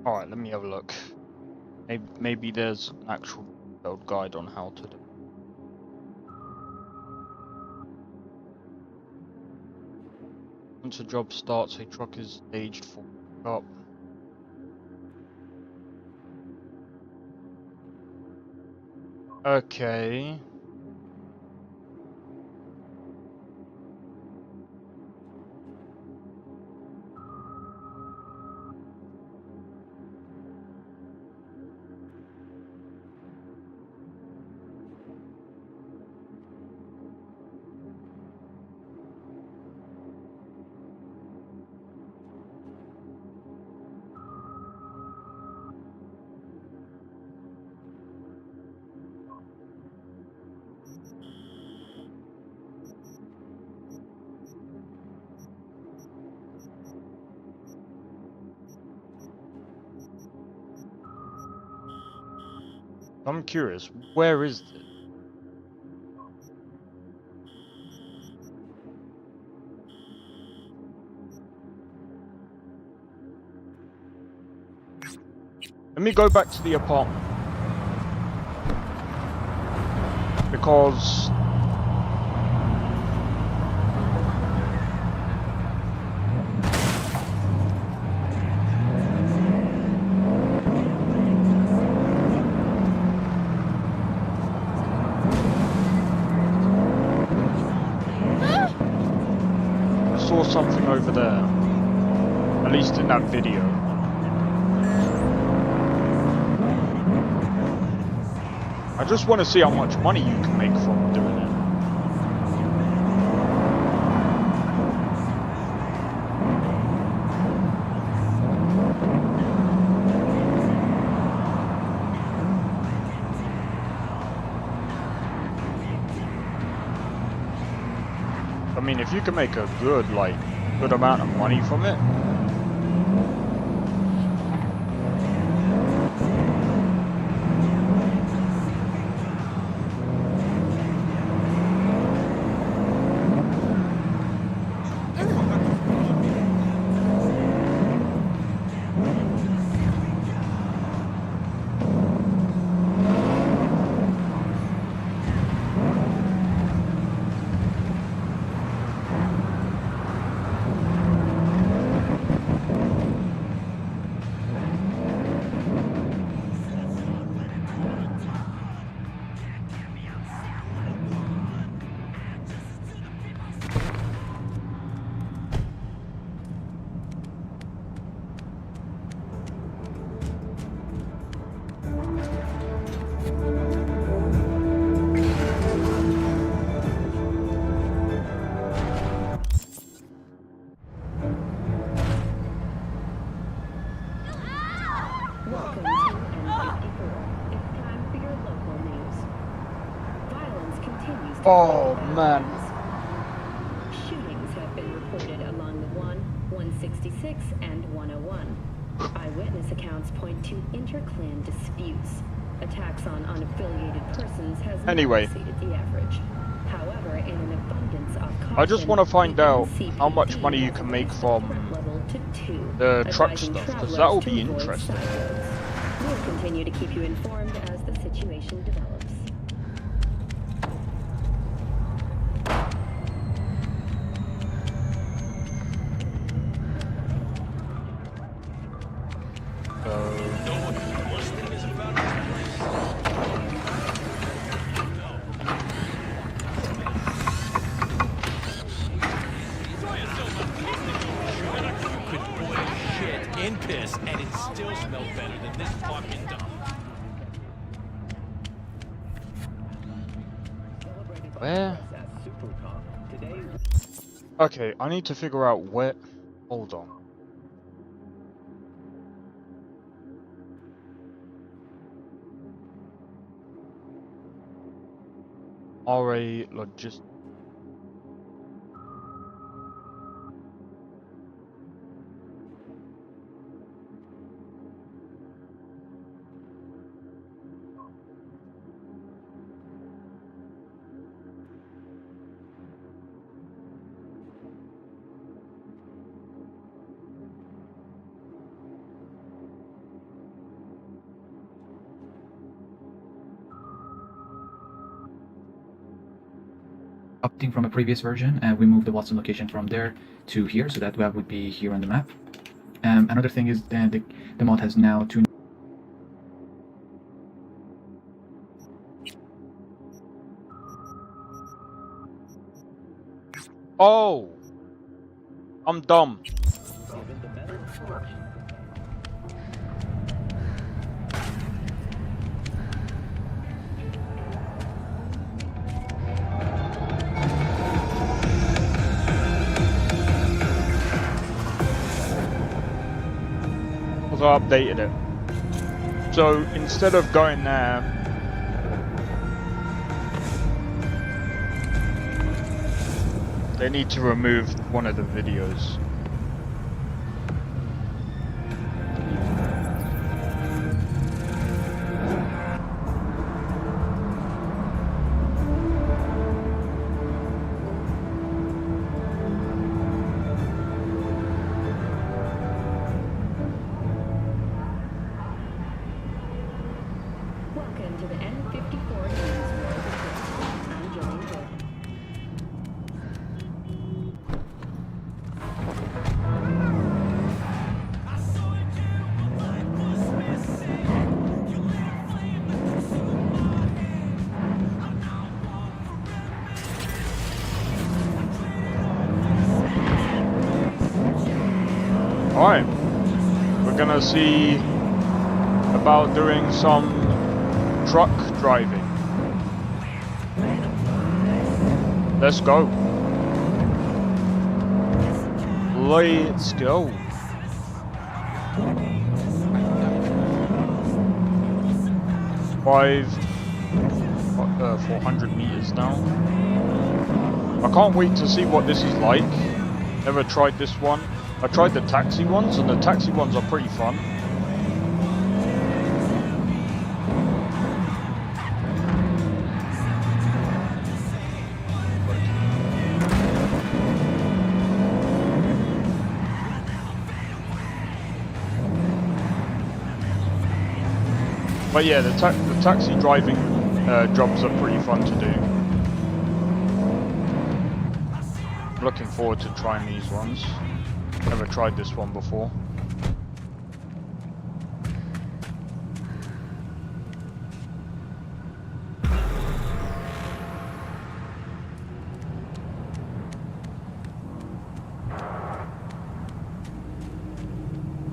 Alright, let me have a look. Maybe there's an actual detailed guide on how to do it. Once a job starts, a truck is staged for pickup. Okay. I'm curious, where is it? Let me go back to the apartment. Because I saw something over there. At least in that video. I just want to see how much money you can make from doing it. I mean, if you can make a good amount of money from it. Oh man. Shootings have been reported along the 166, and 101. Eyewitness accounts point to inter-clan disputes. Attacks on unaffiliated persons has not exceeded the average. However, in an abundance of caution, I just want to find out how much money you can make from the truck stuff, because that will be interesting. We'll continue to keep you informed as the situation develops. Where? Okay, I need to figure out where. Hold on. RA Logistics. Updating from a previous version, and we moved the Watson location from there to here, so that would be here on the map. Another thing is that the mod has now two. Oh, I'm dumb. I updated it. So instead of going there, they need to remove one of the videos. Welcome to the N54 News World Report. I'm Jillian Jordan. Alright, we're gonna see about doing some truck driving. Let's go. Let's go. Five, 400 meters now. I can't wait to see what this is like. Never tried this one. I tried the taxi ones, and the taxi ones are pretty fun. But yeah, the taxi driving jobs are pretty fun to do. I'm looking forward to trying these ones. Never tried this one before.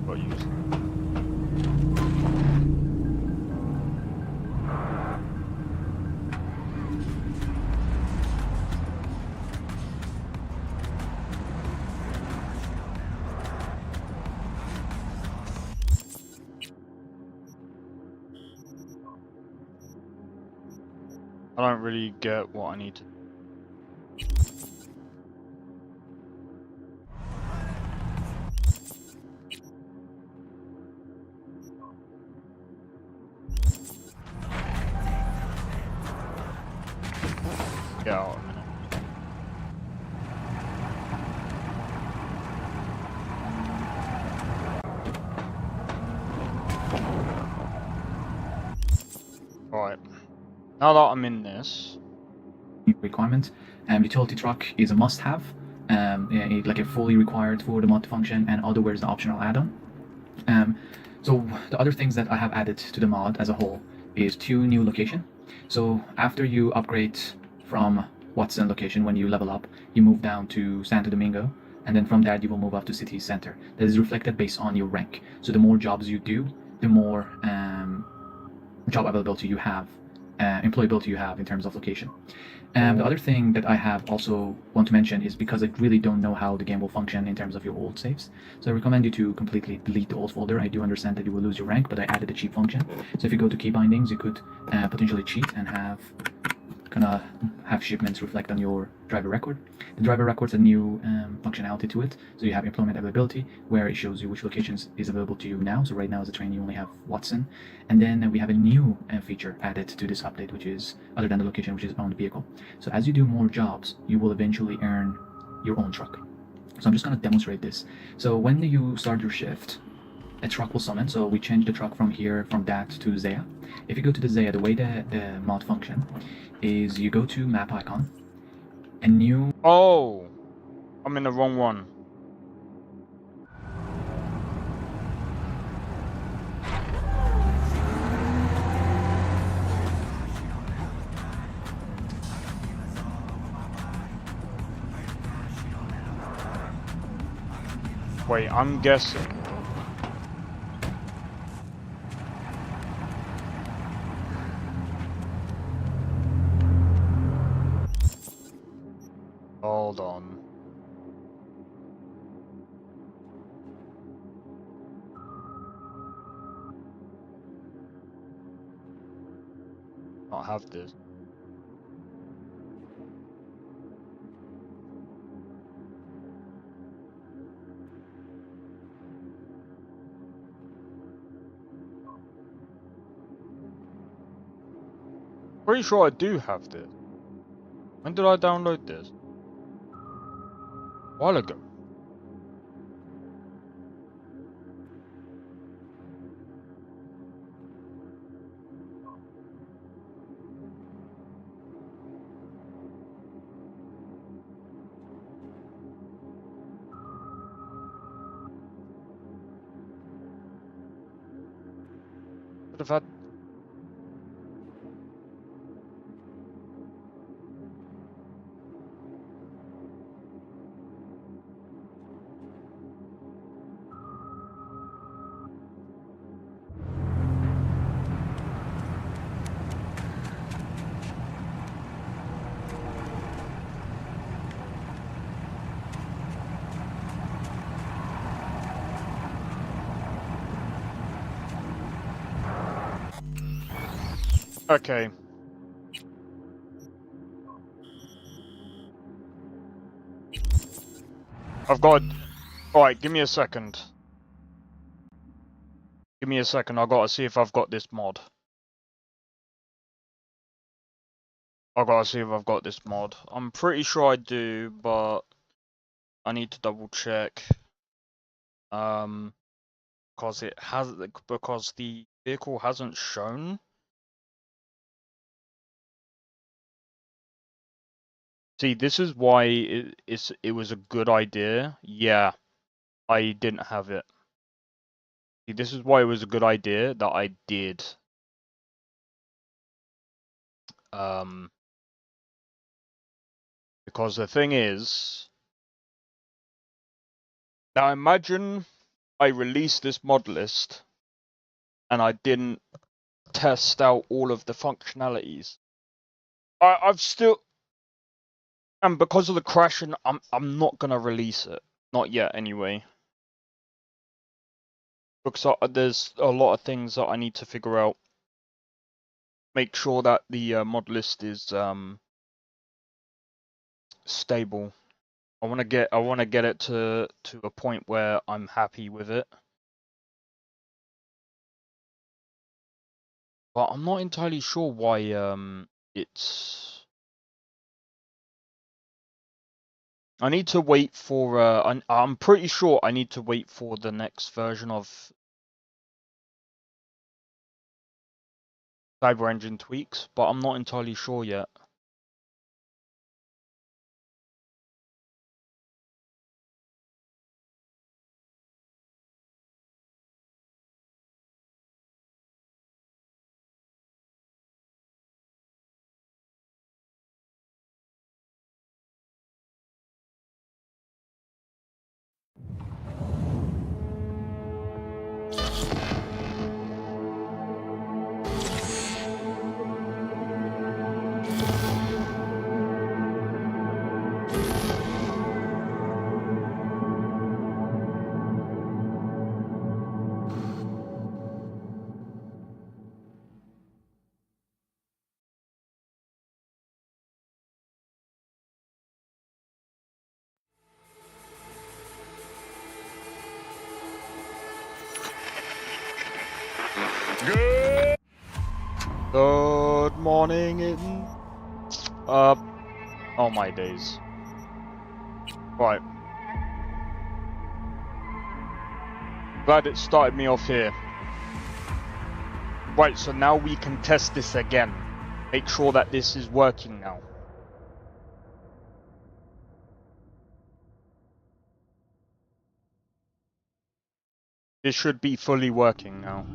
Got used. I don't really get what I need to. Get out a minute. Alright. Now that I'm in this requirement, utility truck is a must-have, like a fully required for the mod to function, and otherwhere is the optional add-on. So the other things that I have added to the mod as a whole is 2 new location. So after you upgrade from Watson location, when you level up, you move down to Santo Domingo, and then from that you will move up to city center. That is reflected based on your rank. So the more jobs you do, the more job availability you have, employability you have in terms of location. The other thing that I have also want to mention is because I really don't know how the game will function in terms of your old saves. So I recommend you to completely delete the old folder. I do understand that you will lose your rank, but I added a cheat function. So if you go to key bindings, you could potentially cheat and have gonna have shipments reflect on your driver record. The driver record's a new functionality to it. So you have employment availability, where it shows you which locations is available to you now. So right now as a train you only have Watson, and then we have a new feature added to this update, which is other than the location, which is owned vehicle. So as you do more jobs, you will eventually earn your own truck. So I'm just gonna demonstrate this. So when you start your shift, a truck will summon. So we change the truck from here, from that to Zaya. If you go to the Zaya, the way the mod function is you go to map icon, and new... Oh! I'm in the wrong one. Wait, I'm guessing. Hold on. Not have this. Pretty sure I do have this. When did I download this? A while ago. Could have had. Okay. I've got... Alright, give me a second. Give me a second, I gotta see if I've got this mod. I gotta see if I've got this mod. I'm pretty sure I do, but I need to double check. Because the vehicle hasn't shown. See, this is why it was a good idea. Yeah, I didn't have it. See, this is why it was a good idea that I did. Because the thing is, now imagine I released this mod list and I didn't test out all of the functionalities. I've still, and because of the crashing, I'm not gonna release it. Not yet, anyway. Because there's a lot of things that I need to figure out. Make sure that the mod list is stable. I want to get it to a point where I'm happy with it. But I'm not entirely sure why it's. I need to wait for. I'm pretty sure I need to wait for the next version of Cyber Engine tweaks, but I'm not entirely sure yet. Good morning in... oh my days. Right. Glad it started me off here. Right, so now we can test this again. Make sure that this is working now. This should be fully working now.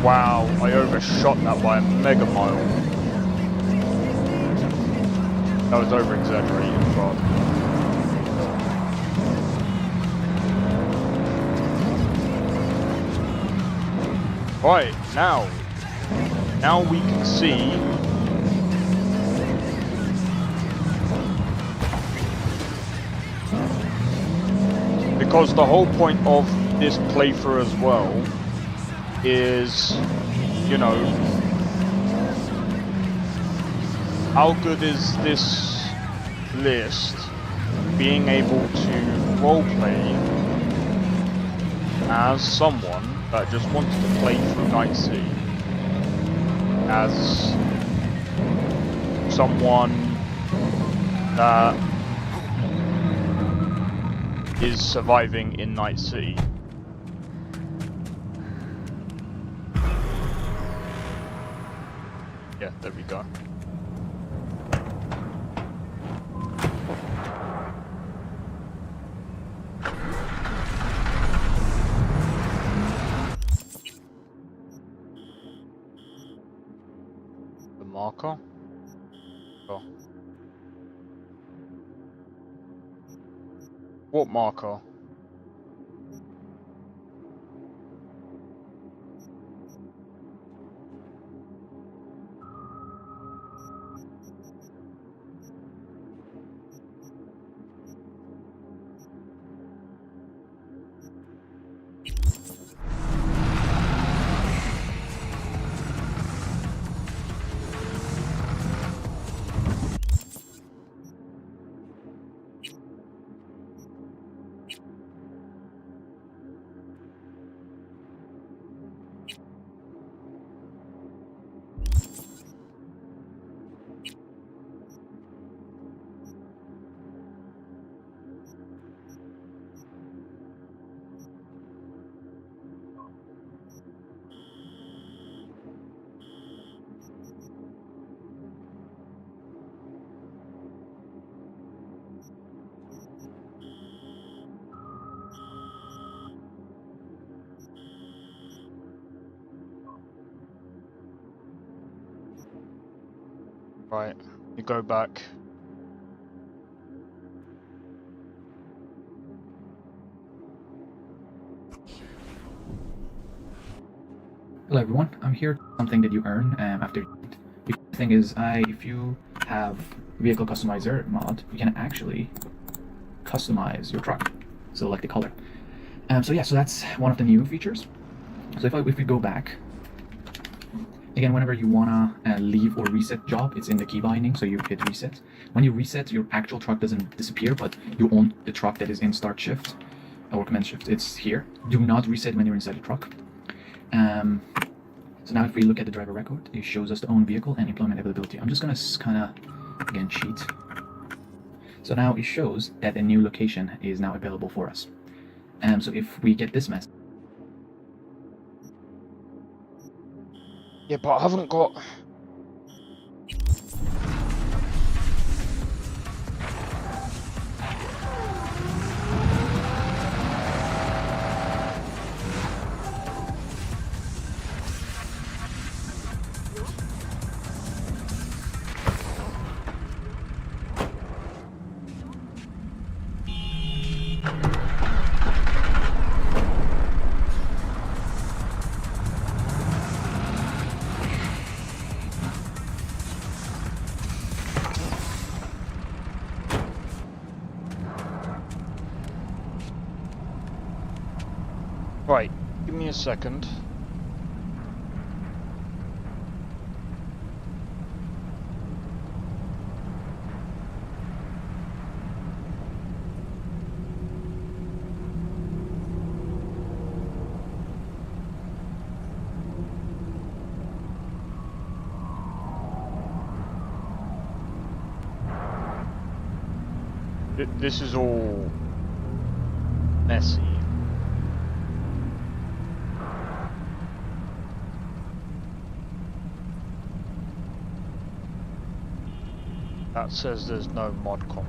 Wow, I overshot that by a mega mile. That was over-exaggerated, but... Right, now we can see because the whole point of this playthrough as well is, you know, how good is this list being able to roleplay as someone that just wants to play through Night City, as someone that is surviving in Night City. Yeah, there we go. The marker? Oh. What marker? Right, you go back. Hello everyone, I'm here. Something that you earn after. The thing is, if you have vehicle customizer mod, you can actually customize your truck. So like the color. So yeah, so that's one of the new features. So if we go back, again, whenever you wanna leave or reset job, it's in the key binding, so you hit reset. When you reset, your actual truck doesn't disappear, but you own the truck that is in start shift or command shift. It's here. Do not reset when you're inside the truck. So now if we look at the driver record, it shows us the own vehicle and employment availability. I'm just gonna kind of, again, cheat. So now it shows that a new location is now available for us. So if we get this message. Yeah, but I haven't got... Right, give me a second. This is all messy. That says there's no mod comp.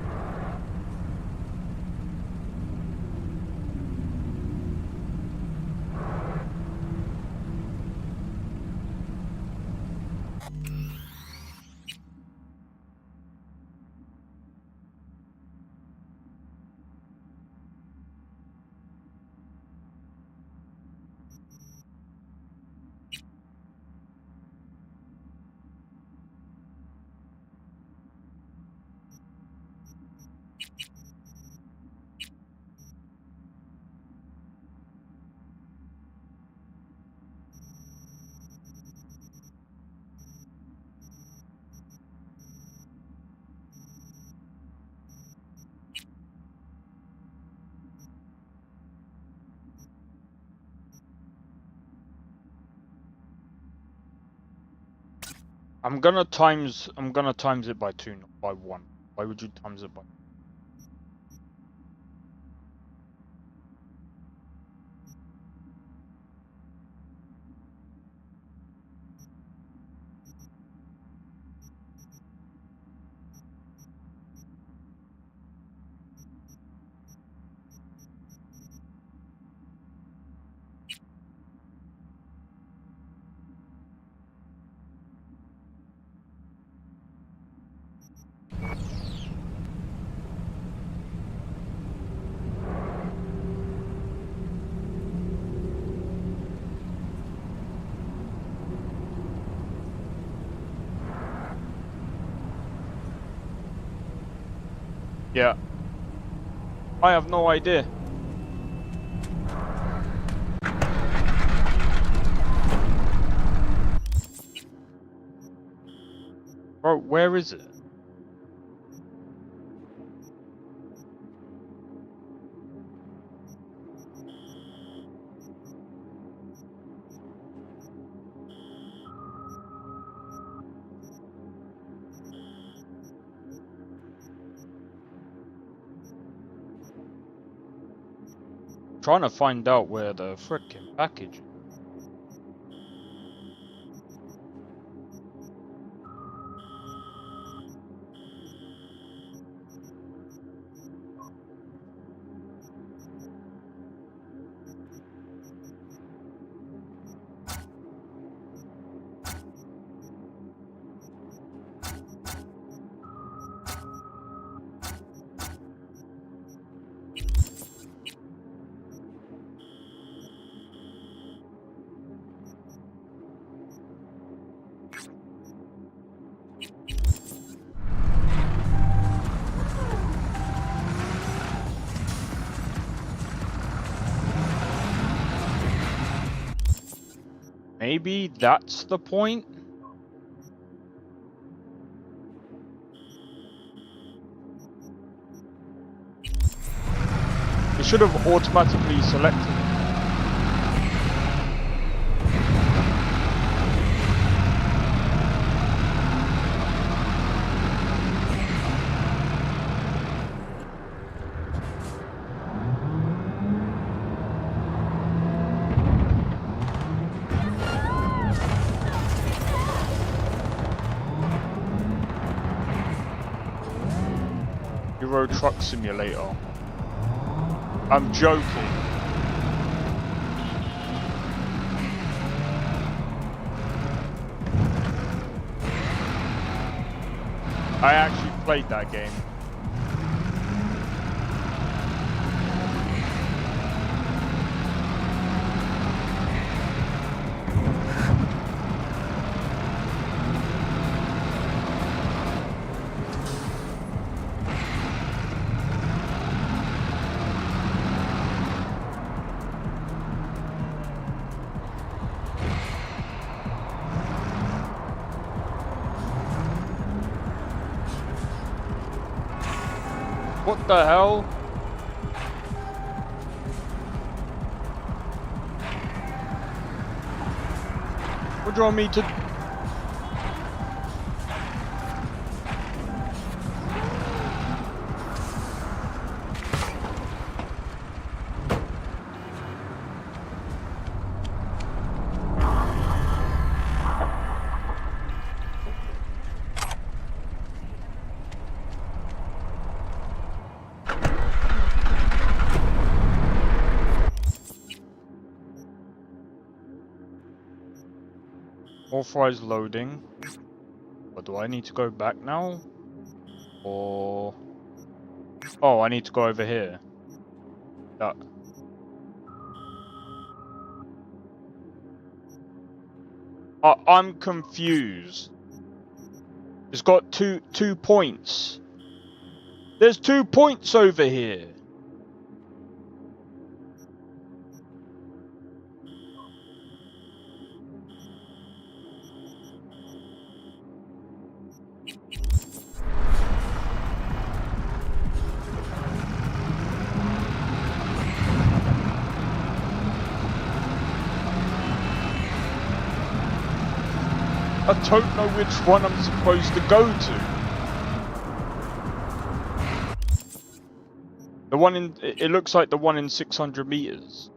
I'm gonna times it by 2, not by 1. Why would you times it by? Yeah. I have no idea. Bro, where is it? Trying to find out where the frickin' package is. Maybe that's the point? It should have automatically selected it. Euro Truck Simulator. I'm joking. I actually played that game. What the hell? What do you want me to... Authorized loading. But do I need to go back now? Or... Oh, I need to go over here. That... I'm confused. It's got two points. There's 2 points over here. I don't know which one I'm supposed to go to. The one in... It looks like the one in 600 meters.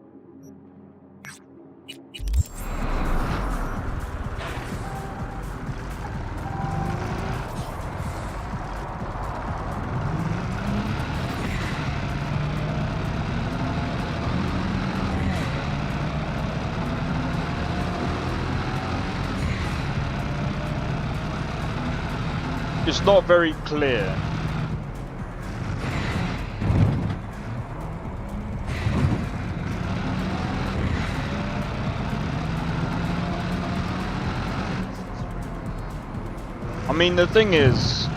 It's not very clear. I mean, the thing is,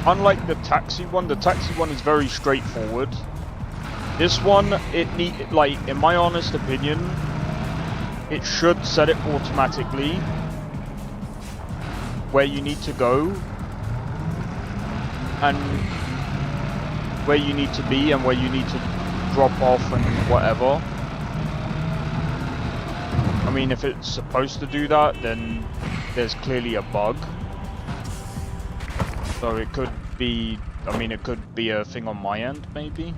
unlike the taxi one is very straightforward. This one, like, in my honest opinion, it should set it automatically where you need to go and where you need to be and where you need to drop off and whatever. I mean, if it's supposed to do that, then there's clearly a bug. So it could be, I mean, it could be a thing on my end, maybe.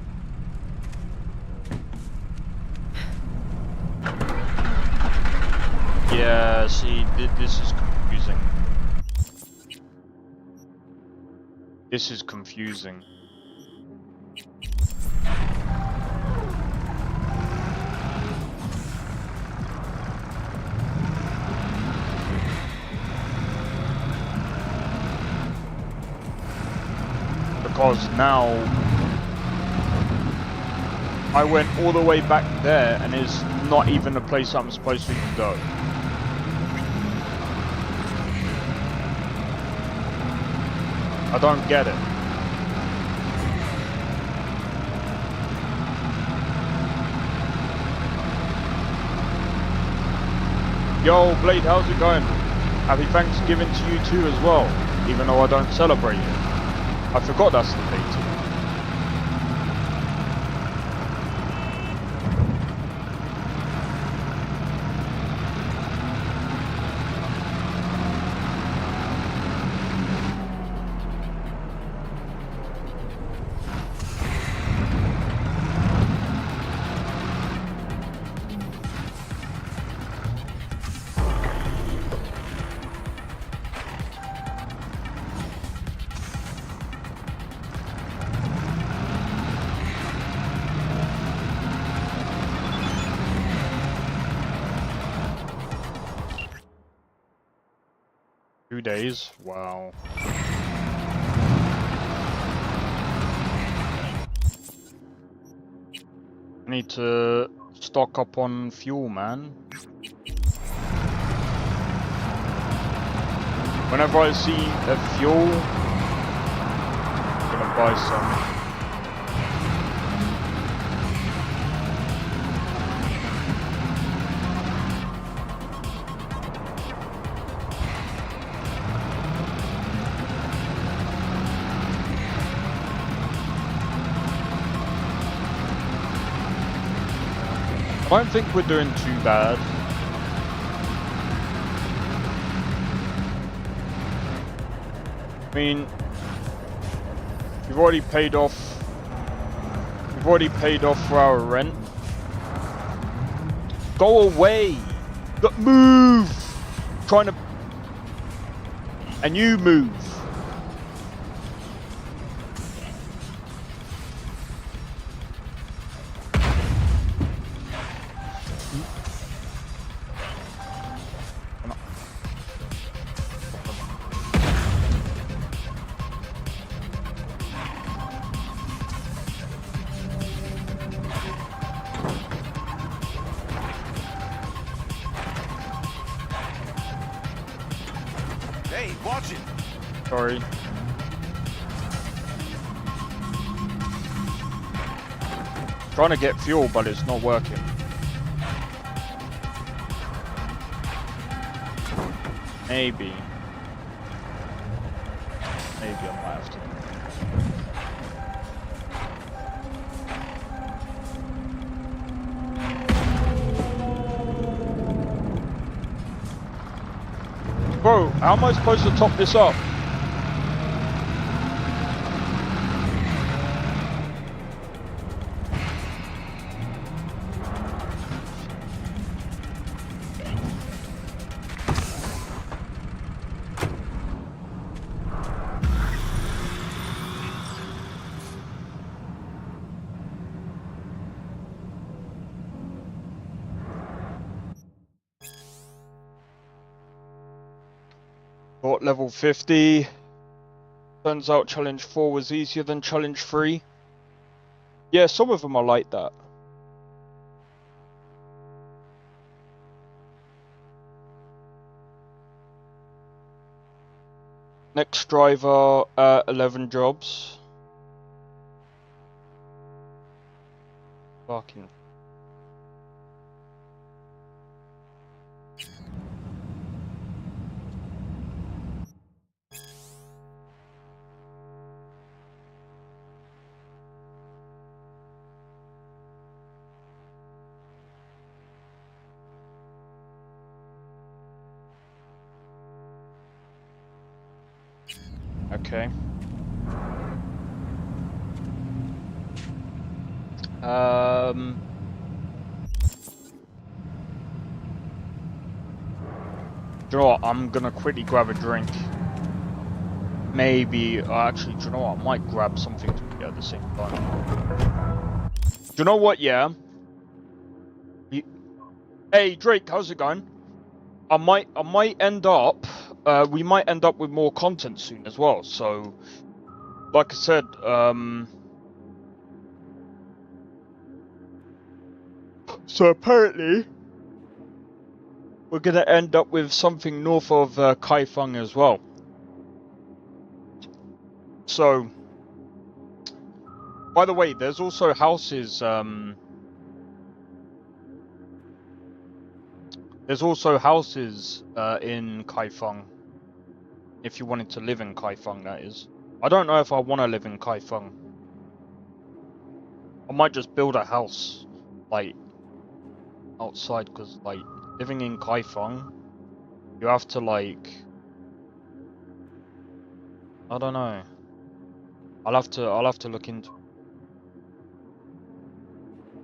Yeah, see, this is confusing. This is confusing. Because now I went all the way back there and it's not even the place I'm supposed to go. I don't get it. Yo, Blade, how's it going? Happy Thanksgiving to you too as well, even though I don't celebrate it. I forgot that's the day too. 2 days? Wow. I need to stock up on fuel, man. Whenever I see a fuel, I'm gonna buy some. I don't think we're doing too bad. I mean, we've already paid off for our rent. Go away! Move! Trying to... And you move! Hey, watch it! Sorry. Trying to get fuel, but it's not working. Maybe I might have to. Bro, how am I supposed to top this up? Got level 50. Turns out challenge 4 was easier than challenge 3. Yeah, some of them are like that. Next driver, 11 jobs. Fucking. Okay. Do you know what? I'm gonna quickly grab a drink. Maybe, actually, do you know what? I might grab something to eat at the same time. Do you know what? Yeah. Hey Drake, how's it going? I might end up. We might end up with more content soon as well. So, like I said, so apparently, we're gonna end up with something north of Kaifeng as well. So, by the way, there's also houses. There's also houses in Kaifeng. If you wanted to live in Kaifeng, that is. I don't know if I want to live in Kaifeng. I might just build a house, like, outside, because, like, living in Kaifeng, you have to, like, I don't know. I'll have to look into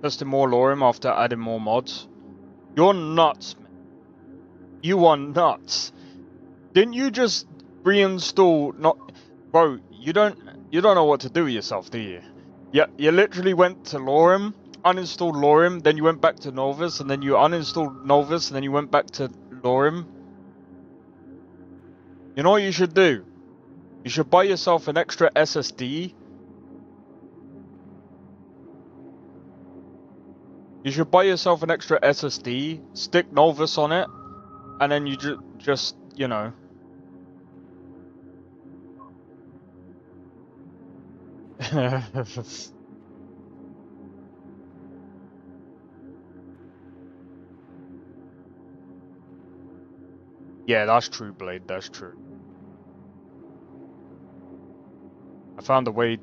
testing more lorem after adding more mods. You're nuts, man. You are nuts. Didn't you just reinstall? Not, bro. You don't know what to do with yourself, do you? Yeah, you literally went to lorem, uninstalled lorem, then you went back to Novus, and then you uninstalled Novus, and then you went back to lorem. You know what you should do? You should buy yourself an extra SSD. You should buy yourself an extra SSD, stick Novus on it, and then you just, you know. Yeah, that's true, Blade, that's true. I found a way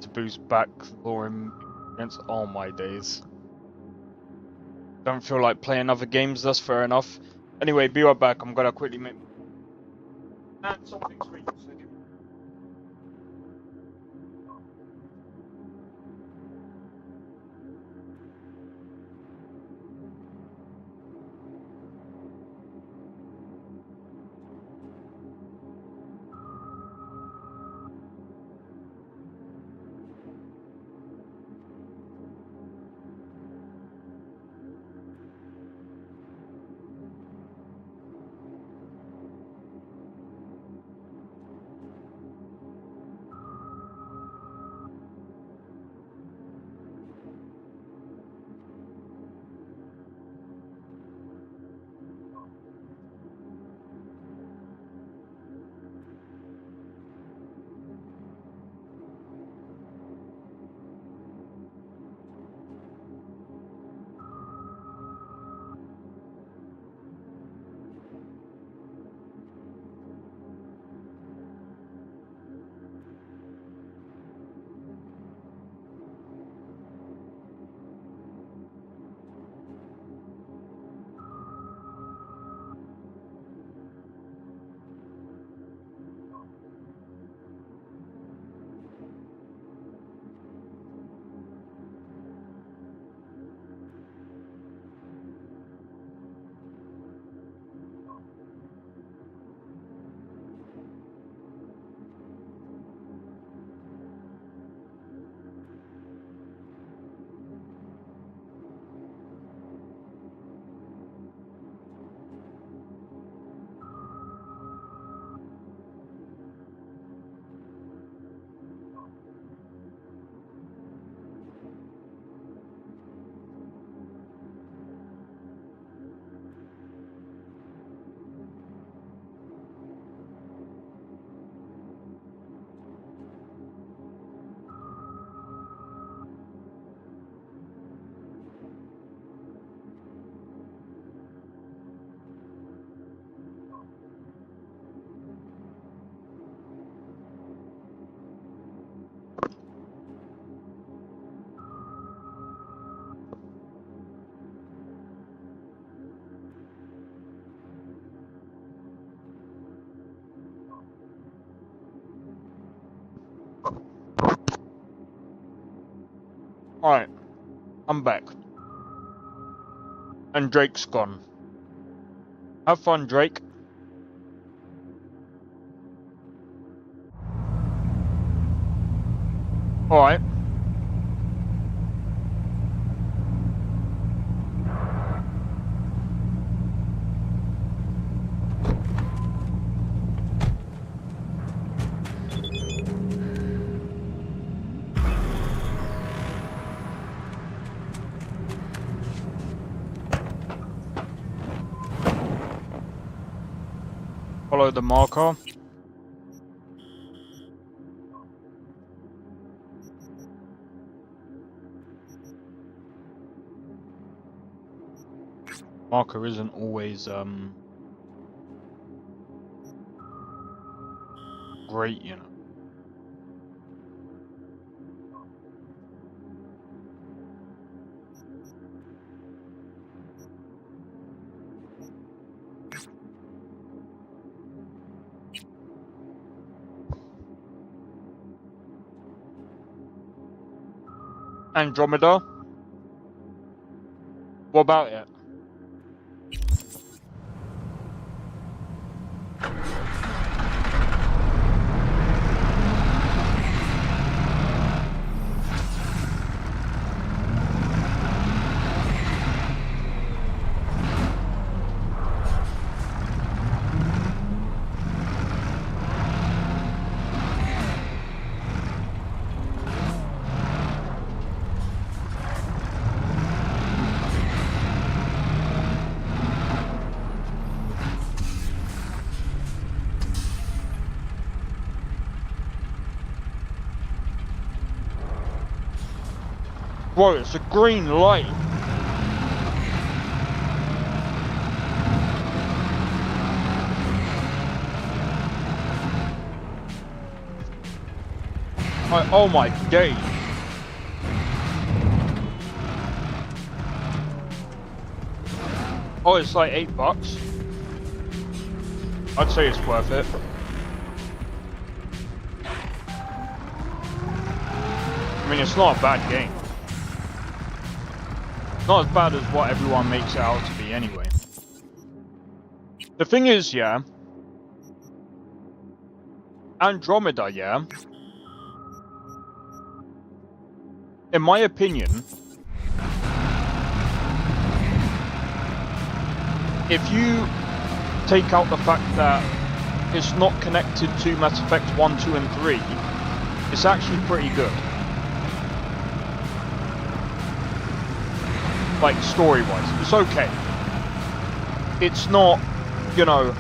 to boost back lorem against all my days. Don't feel like playing other games, that's fair enough. Anyway, be right back, I'm gonna quickly make... something's ready. Alright, I'm back. And Drake's gone. Have fun, Drake. Alright. Follow the marker. Marker isn't always great, you know. Andromeda? What about it? Whoa, it's a green light. Oh my days. Oh, it's like $8. I'd say it's worth it. I mean, it's not a bad game. Not as bad as what everyone makes it out to be anyway. The thing is, yeah, Andromeda, yeah, in my opinion, if you take out the fact that it's not connected to Mass Effect 1, 2 and 3, it's actually pretty good. Like, story-wise, it's okay. It's not, you know...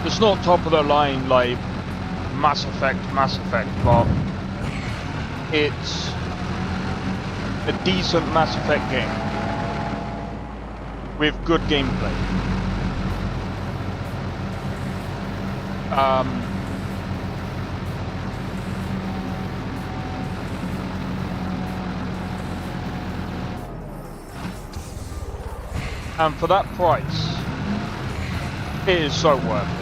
It's not top of the line, like... Mass Effect, but it's a decent Mass Effect game with good gameplay. And for that price, it is so worth it.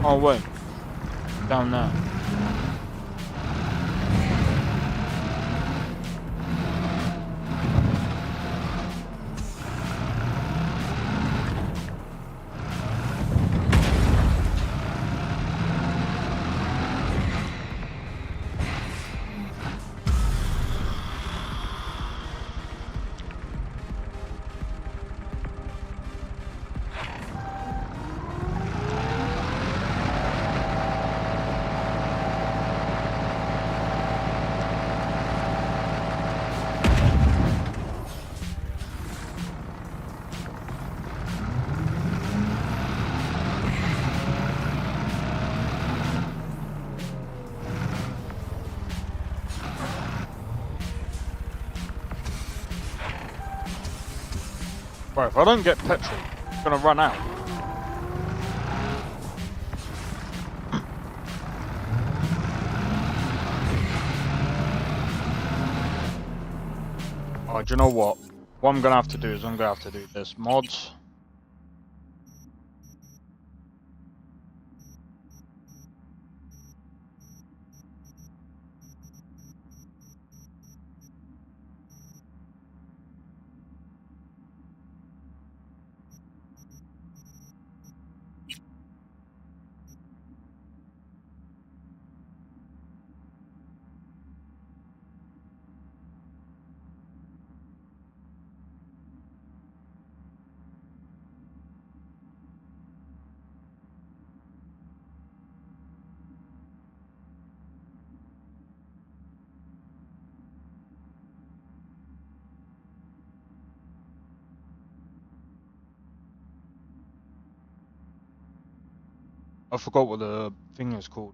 Oh wait, down there. Right, if I don't get petrol, it's gonna run out. Oh, do you know what? What I'm gonna have to do is I'm gonna have to do this. Mods. I forgot what the thing is called.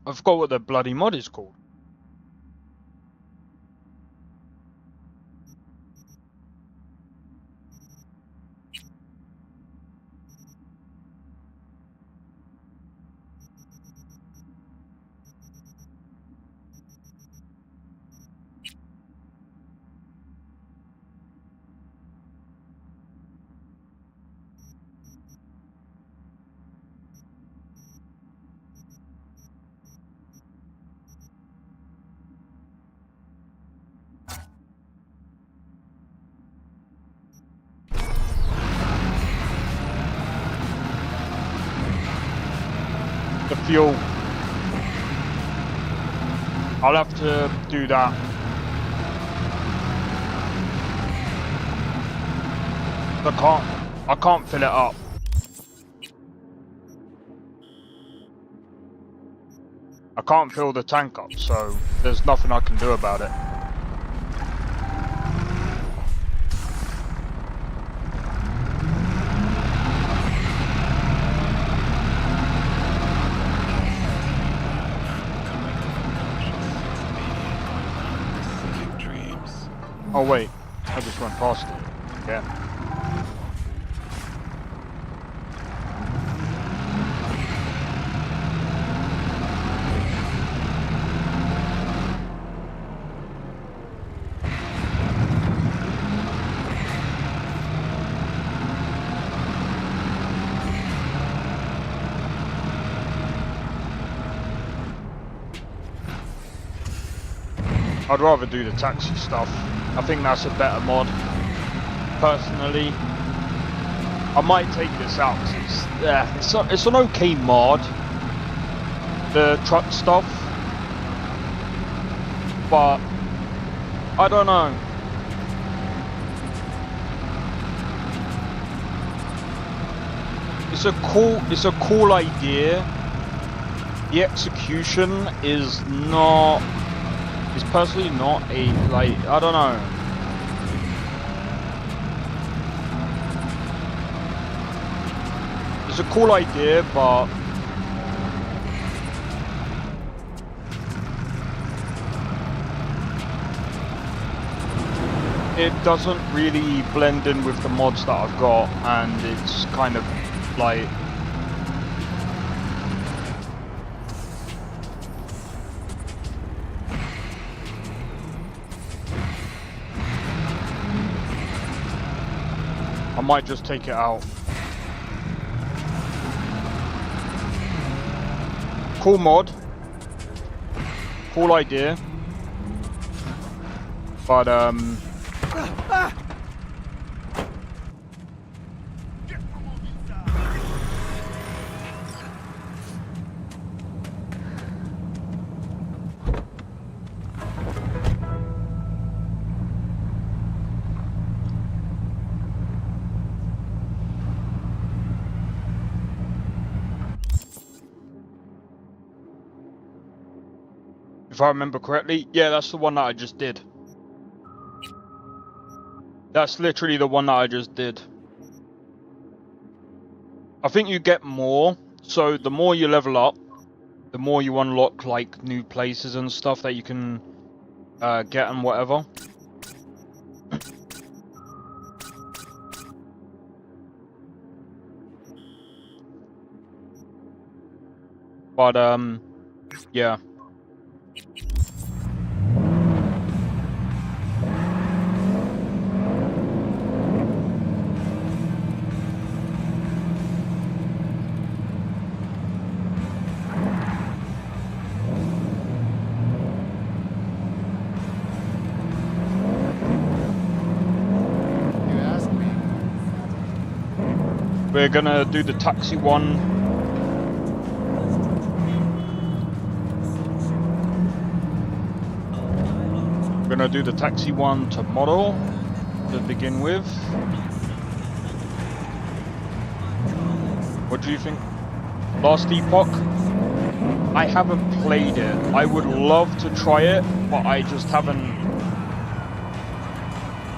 I forgot what the bloody mod is called. The fuel. I'll have to do that. I can't fill it up. I can't fill the tank up, so there's nothing I can do about it. Oh wait, I just went past it again. I'd rather do the taxi stuff. I think that's a better mod. Personally, I might take this out because it's an okay mod. The truck stuff, but I don't know. It's a cool idea. The execution is not. It's personally not a, like, I don't know. It's a cool idea, but it doesn't really blend in with the mods that I've got, and it's kind of like I might just take it out. Cool mod. Cool idea. But if I remember correctly, yeah, that's the one that I just did. That's literally the one that I just did. I think you get more, so the more you level up, the more you unlock like new places and stuff that you can get and whatever. But yeah. We're gonna do the taxi one. We're gonna do the taxi one tomorrow to begin with. What do you think? Last Epoch? I haven't played it. I would love to try it, but I just haven't.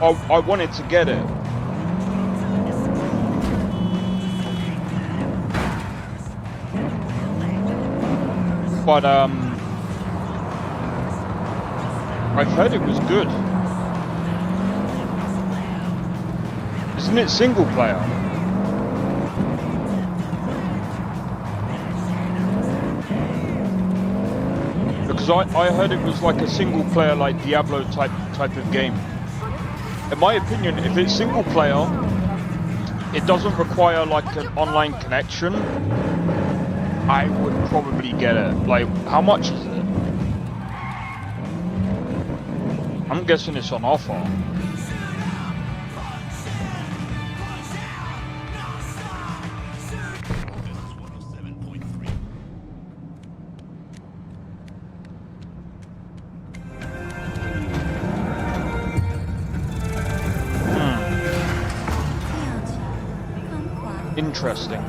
I wanted to get it. But I've heard it was good. Isn't it single player? Because I heard it was like a single player, like Diablo type of game. In my opinion, if it's single player, it doesn't require like an online connection. I would probably get it. Like, how much is it? I'm guessing it's on offer. Interesting.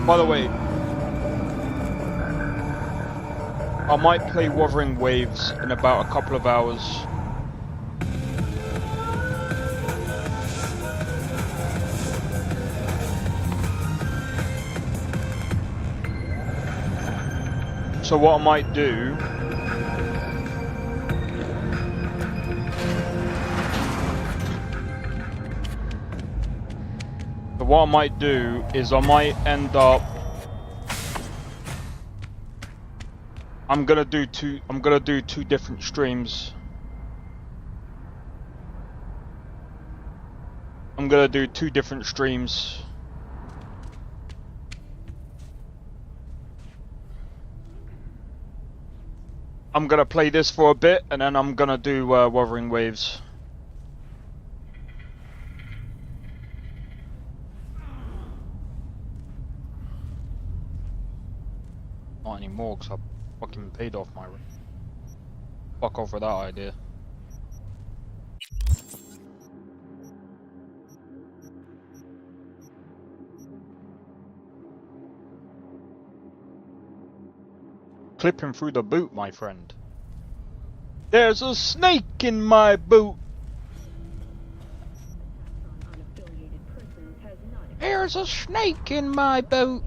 By the way, I might play Wuthering Waves in about a couple of hours. So what I might do is I might end up I'm gonna do two different streams. I'm gonna do 2 different streams. I'm gonna play this for a bit and then I'm gonna do Wuthering Waves. Not anymore because I fucking paid off my rent. Fuck off with that idea. Clipping through the boot, my friend. There's a snake in my boot. There's a snake in my boot.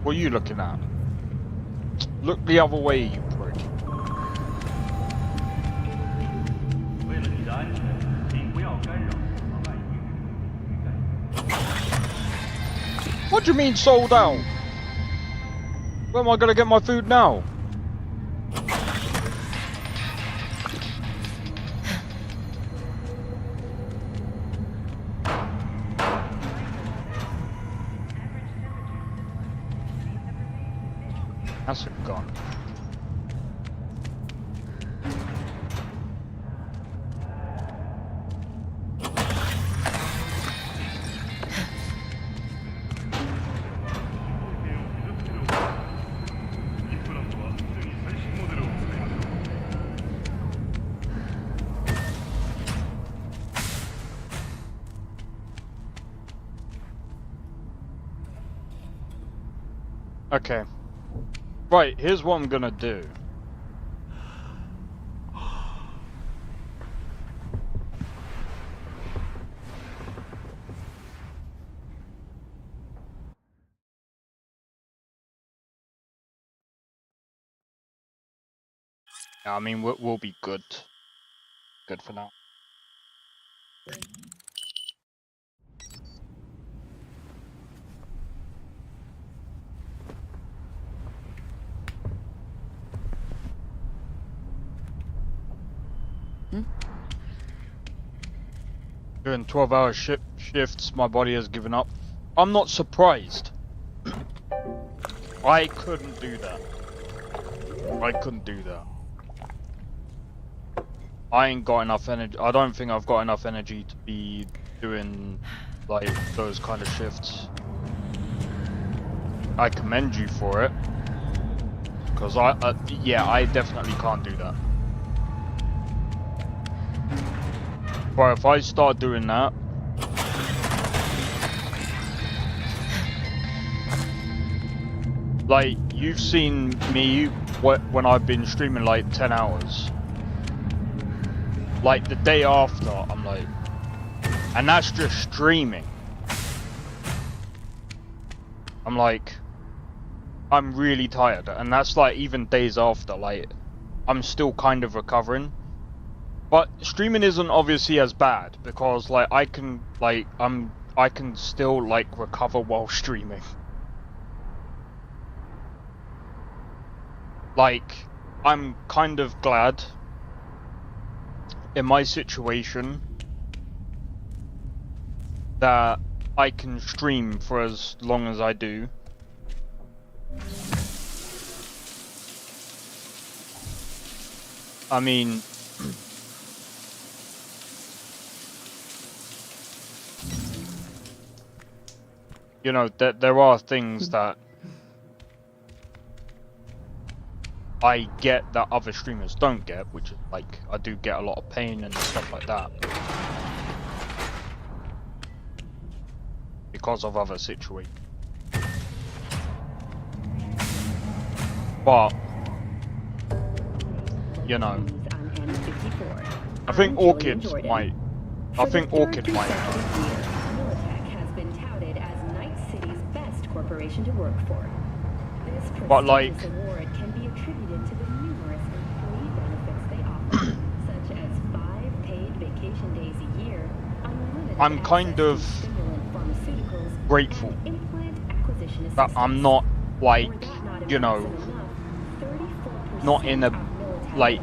What are you looking at? Look the other way, you prick. What do you mean sold out? Where am I gonna get my food now? That's a gun. Okay. Right, here's what I'm gonna do. Yeah, I mean, we'll be good. Good for now. Doing 12-hour shifts, my body has given up. I'm not surprised. I couldn't do that. I couldn't do that. I ain't got enough energy. I don't think I've got enough energy to be doing like those kind of shifts. I commend you for it, because yeah, I definitely can't do that. But if I start doing that, like you've seen me when I've been streaming like 10 hours. Like the day after, I'm like, and that's just streaming. I'm like, I'm really tired, and that's like even days after, like, I'm still kind of recovering. But streaming isn't obviously as bad because like I can still like recover while streaming. Like, I'm kind of glad in my situation that I can stream for as long as I do. I mean, you know, there are things that I get that other streamers don't get, which is like, I do get a lot of pain and stuff like that. Because of other situations. But, you know, I think Orchid might. I think Orchid might. Militech has been touted as Night City's best corporation to work for. This But like, prestigious award can be attributed to the numerous employee benefits they offer, such as 5 paid vacation days a year, unlimited I'm kind of grateful that I'm not like, you know, not in a like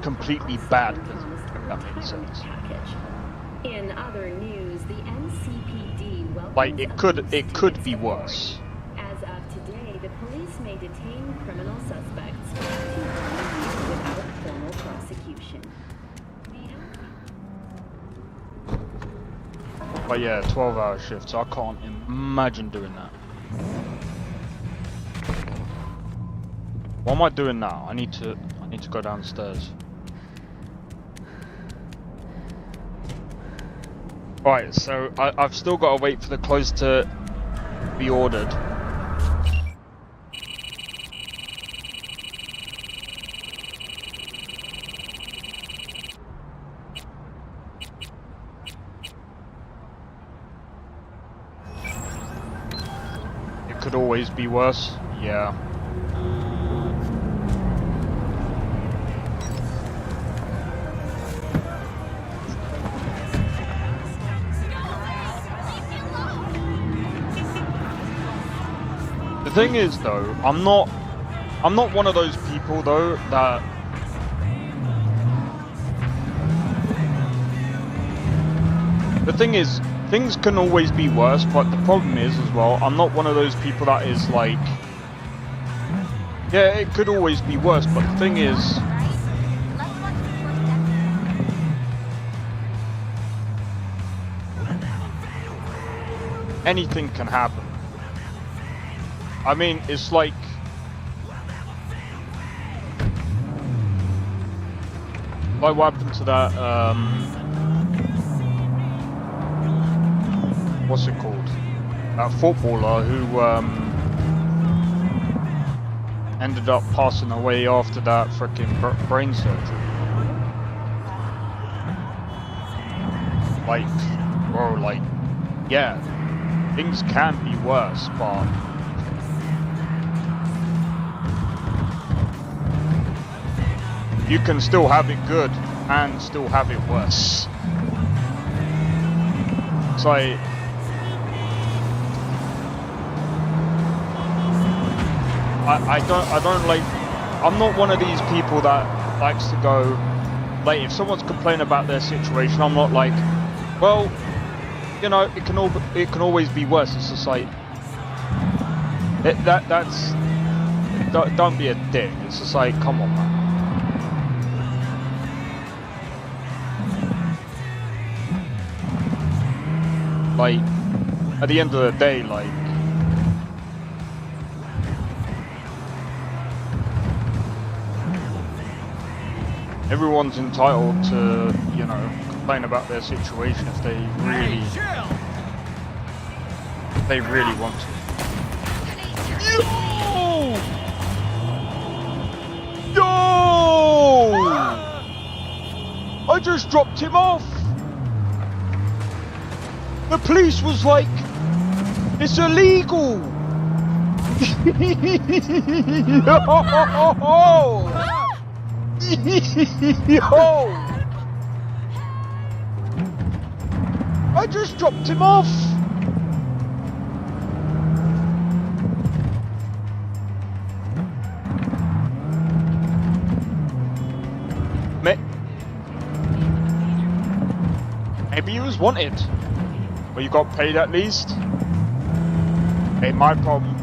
completely bad position, if that makes sense. In other news, the NCPD welcomes like it could be worse. As of today, the police may detain criminal suspects without formal prosecution. But yeah, 12-hour shifts. I can't imagine doing that. What am I doing now? I need to go downstairs. Right, so I've still got to wait for the clothes to be ordered. It could always be worse. Yeah. The thing is though, I'm not one of those people though that the thing is, things can always be worse, but the problem is as well, I'm not one of those people that is like, yeah, it could always be worse, but the thing is, anything can happen. I mean, it's like, what happened to that, what's it called? That footballer who, ended up passing away after that freaking brain surgery. Like, bro, like, yeah, things can be worse, but you can still have it good and still have it worse. It's like, I don't like, I'm not one of these people that likes to go, like, if someone's complaining about their situation, I'm not like, well, you know, it can always be worse. It's just like, don't be a dick. It's just like, come on, man. Like, at the end of the day, like, everyone's entitled to, you know, complain about their situation if they really want to. Yo! I just dropped him off. The police was like, it's illegal. Yo! I just dropped him off. Maybe he was wanted. Well, you got paid at least. Ain't my problem.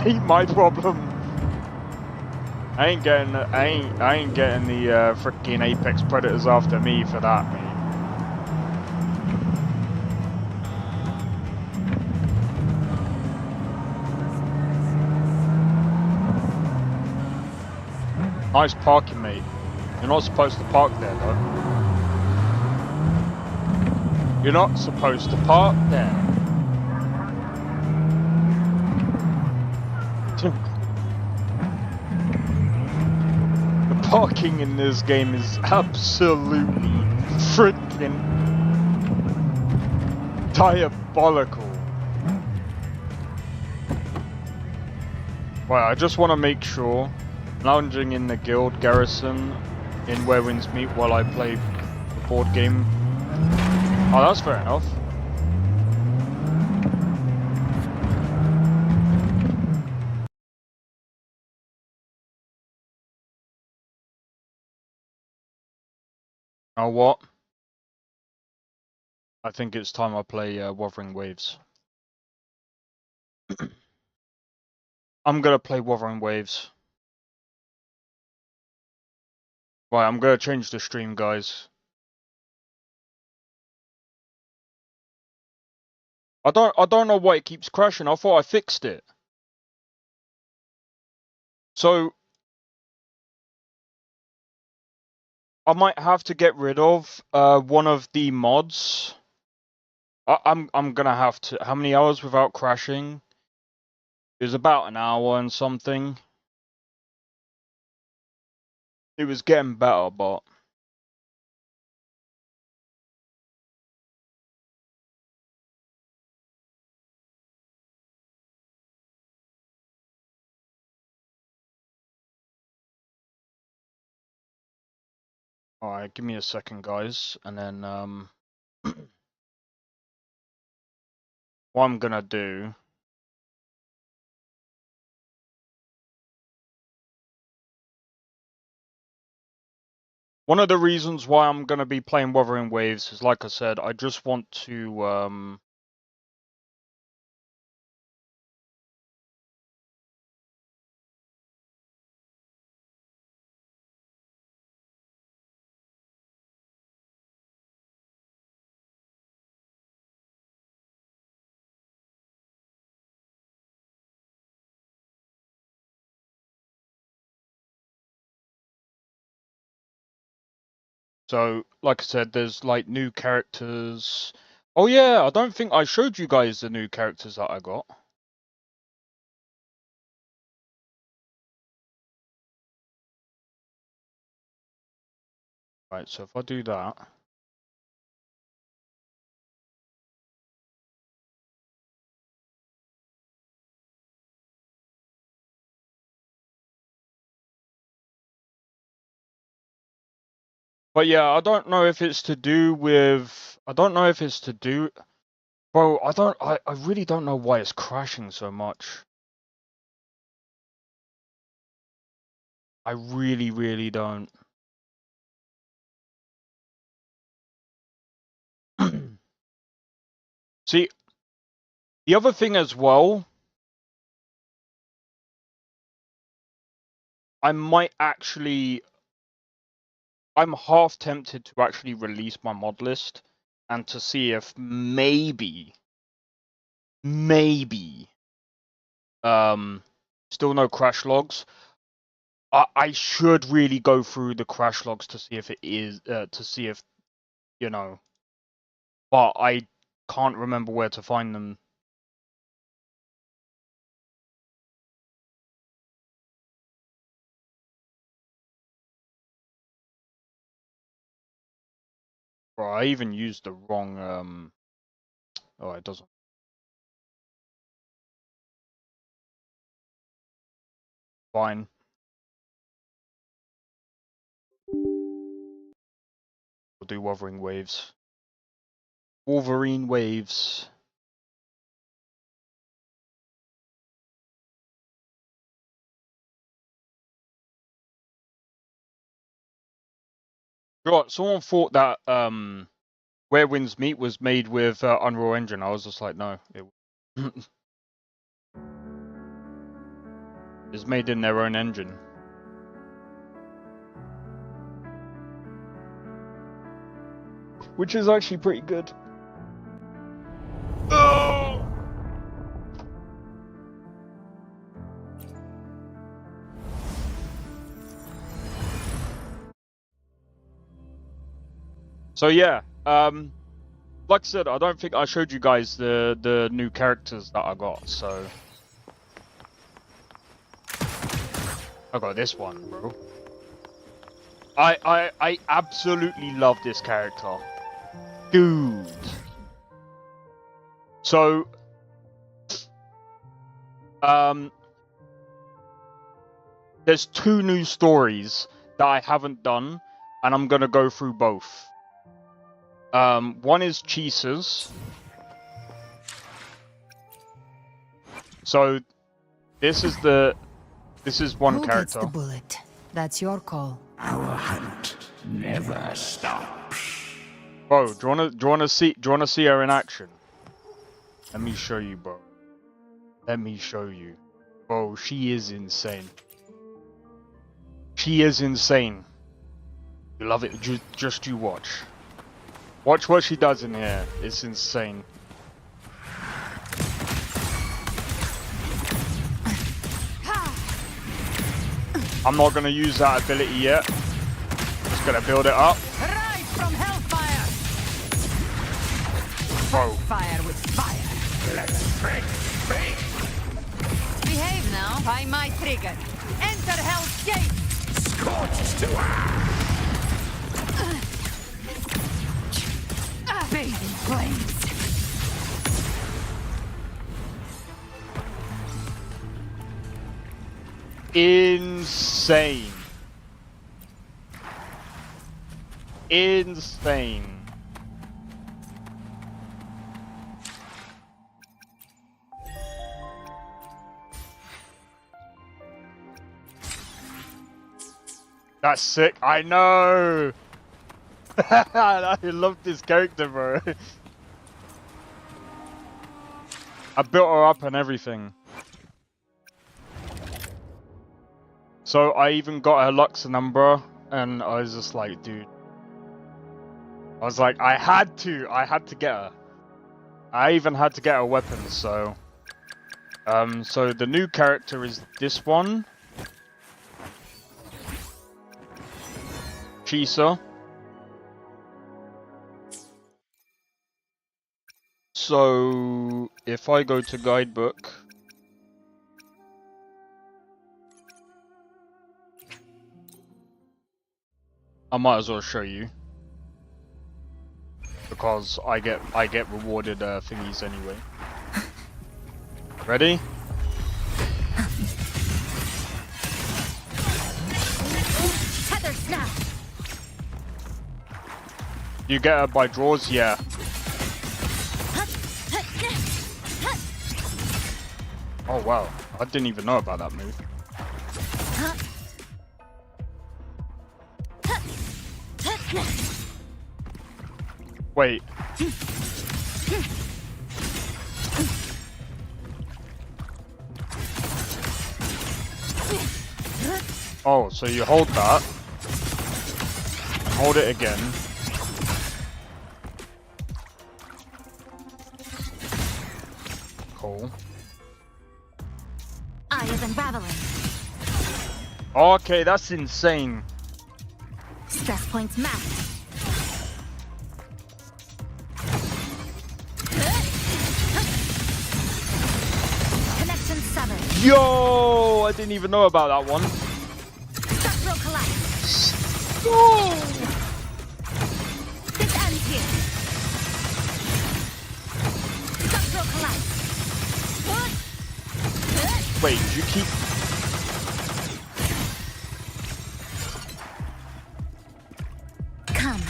Ain't my problem. I ain't getting the freaking apex predators after me for that, mate. Nice parking, mate. You're not supposed to park there, though. You're not supposed to park there. The parking in this game is absolutely freaking diabolical. Right, I just want to make sure. Lounging in the guild garrison in Where Winds Meet while I play the board game. Oh, that's fair enough. You know what? I think it's time I play Wuthering Waves. I'm gonna play Wuthering Waves. Right, I'm gonna change the stream, guys. I don't know why it keeps crashing. I thought I fixed it. So I might have to get rid of one of the mods. I'm gonna have to. How many hours without crashing? It was about an hour and something. It was getting better, but alright, give me a second, guys, and then what I'm gonna do. One of the reasons why I'm gonna be playing Wuthering Waves is, like I said, I just want to so, like I said, there's like new characters. Oh yeah, I don't think I showed you guys the new characters that I got. Right, so if I do that. But yeah, I don't know if it's to do with... I don't know if it's to do... Bro, I really don't know why it's crashing so much. I really, really don't. See, the other thing as well, I might actually... I'm half tempted to actually release my mod list and to see if maybe, still no crash logs. I should really go through the crash logs to see if it is, to see if, you know, but I can't remember where to find them. Bro, I even used the wrong, oh, it doesn't. Fine. We'll do Wuthering Waves. Wolverine Waves. Right, someone thought that Where Winds Meet was made with Unreal Engine. I was just like, no, it it's made in their own engine. Which is actually pretty good. Oh! So yeah, like I said, I don't think I showed you guys the new characters that I got, so I got this one, bro. I absolutely love this character. Dude. So there's 2 new stories that I haven't done, and I'm gonna go through both. One is Cheese's. So this is one Who character. gets the bullet? That's your call. Our hunt never stops. Bro, do you wanna see her in action? Let me show you, bro. Let me show you. Bro, she is insane. She is insane. You love it. Just you watch. Watch what she does in here. It's insane. I'm not gonna use that ability yet. Just gonna build it up. Rise from hellfire! Bro. Fire with fire. Let's break. Behave now by my trigger. Enter Hell's Gate! Scorched to Bathe in flames. Insane. Insane. That's sick. I know. I love this character, bro. I built her up and everything. So I even got her Lux number, and I was just like, dude. I was like, I had to get her. I even had to get her weapons, so. So the new character is this one. Chisa. So if I go to guidebook. I might as well show you. Because I get rewarded thingies anyway. Ready? Tether snap. You get her by draws, yeah. Oh wow, I didn't even know about that move. Wait. Oh, so you hold that. And hold it again. Cool. Eye is unraveling. Okay, that's insane. Stress points mapped. Connection severed. Yo, I didn't even know about that one. Structural collapse. Oh. This ends here. Structural collapse. Wait, you keep... Come,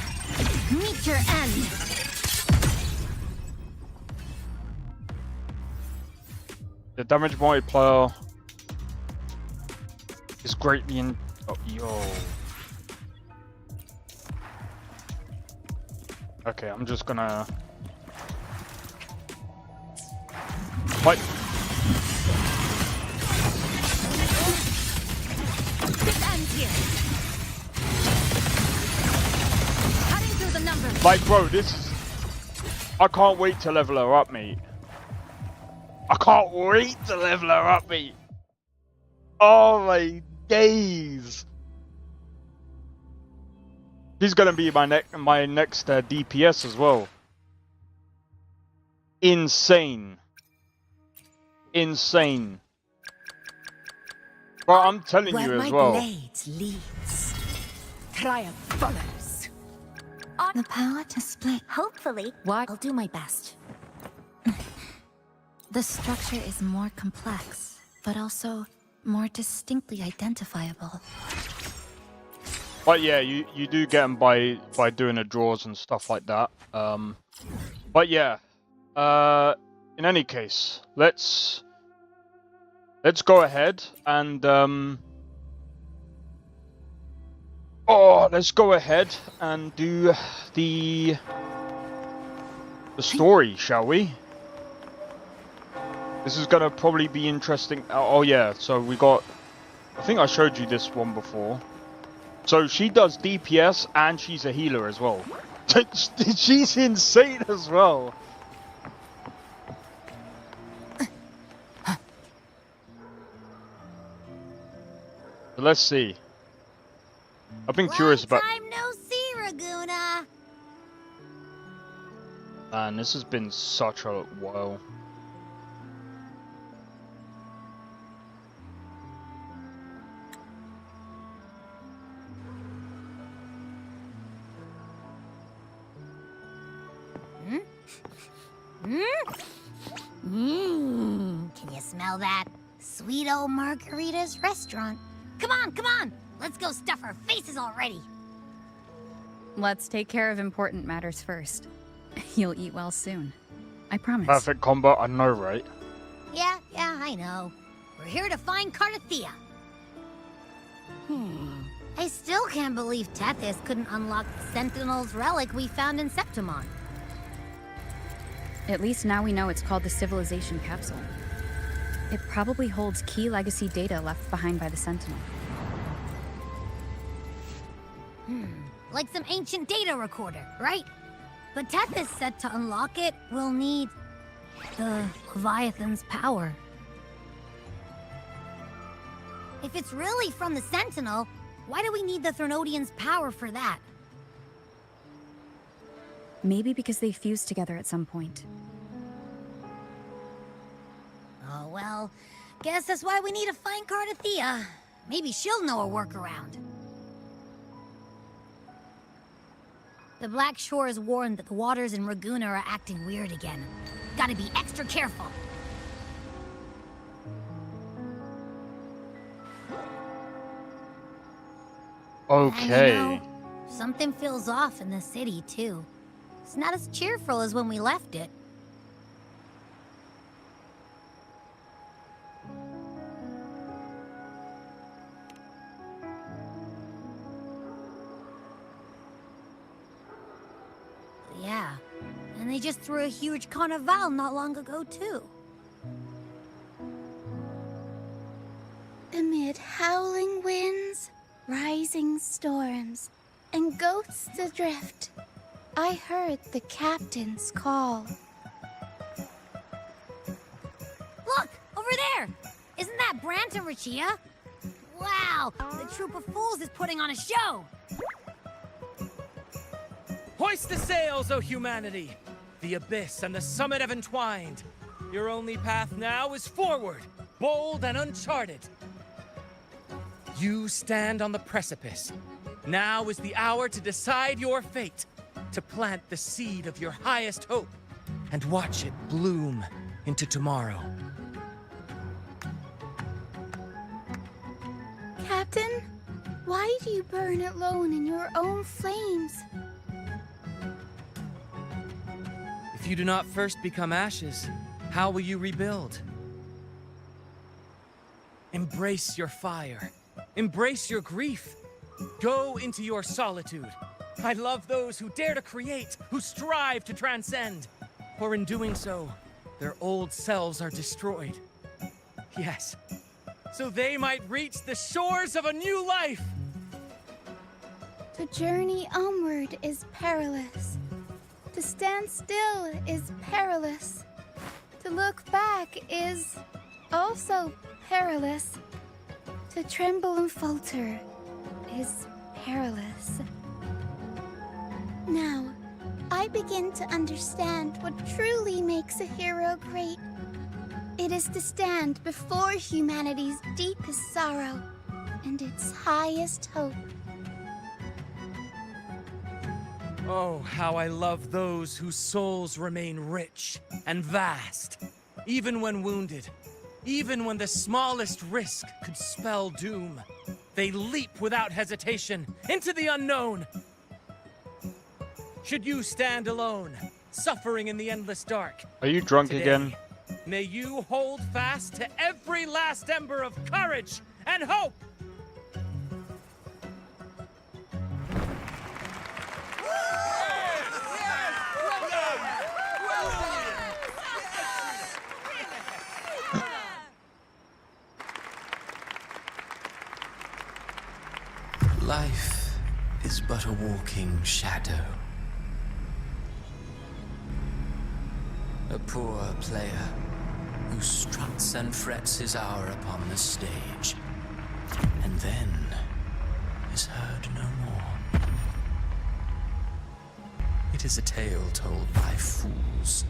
meet your end. The damage multiplier is greatly in... Oh, yo. Okay, I'm just gonna... Fight. This ends here. Cutting through the numbers. Like, bro, this is... I can't wait to level her up, mate. I can't wait to level her up, mate. Oh my days. She's gonna be my next DPS as well. Insane. Insane. Bro, I'm telling you as well. Where my blade leads, triumph follows. The power to split. Hopefully, What? I'll do my best. The structure is more complex, but also more distinctly identifiable. But yeah, you do get them by doing the draws and stuff like that. But yeah, in any case, let's go ahead and let's go ahead and do the story, shall we? This is gonna probably be interesting. Oh yeah, so we got... I think I showed you this one before. So she does DPS and she's a healer as well. She's insane as well. So let's see. I've been curious about... Long time no see, Raguna. Man, this has been such a while. Can you smell that? Sweet old Margarita's restaurant. Come on, come on! Let's go stuff our faces already! Let's take care of important matters first. You'll eat well soon. I promise. Perfect combo, I know, right? Yeah, I know. We're here to find Cardathea. I still can't believe Tethys couldn't unlock the Sentinel's relic we found in Septimon. At least now we know it's called the Civilization Capsule. It probably holds key legacy data left behind by the Sentinel. Like some ancient data recorder, right? But Tethys said to unlock it, we'll need the Leviathan's power. If it's really from the Sentinel, why do we need the Threnodian's power for that? Maybe because they fused together at some point. Oh well, guess that's why we need to find Cardathea. Maybe she'll know a workaround. The Black Shore is warned that the waters in Raguna are acting weird again. Gotta be extra careful. Okay. And you know, something feels off in the city, too. It's not as cheerful as when we left it. Yeah, and they just threw a huge carnival not long ago, too. Amid howling winds, rising storms, and ghosts adrift, I heard the captain's call. Look! Over there! Isn't that Brant and Rachia? Wow! The troop of fools is putting on a show! Hoist the sails, O humanity! The abyss and the summit have entwined. Your only path now is forward, bold and uncharted. You stand on the precipice. Now is the hour to decide your fate, to plant the seed of your highest hope, and watch it bloom into tomorrow. Captain, why do you burn alone in your own flames? If you do not first become ashes, how will you rebuild? Embrace your fire. Embrace your grief. Go into your solitude. I love those who dare to create, who strive to transcend. For in doing so, their old selves are destroyed. Yes, so they might reach the shores of a new life. To journey onward is perilous. To stand still is perilous. To look back is also perilous. To tremble and falter is perilous. Now, I begin to understand what truly makes a hero great. It is to stand before humanity's deepest sorrow and its highest hope. Oh, how I love those whose souls remain rich and vast, even when wounded, even when the smallest risk could spell doom. They leap without hesitation into the unknown. Should you stand alone, suffering in the endless dark? Are you drunk today, again? May you hold fast to every last ember of courage and hope! Life is but a walking shadow. A poor player who struts and frets his hour upon the stage, and then is heard no more. It is a tale told by fools,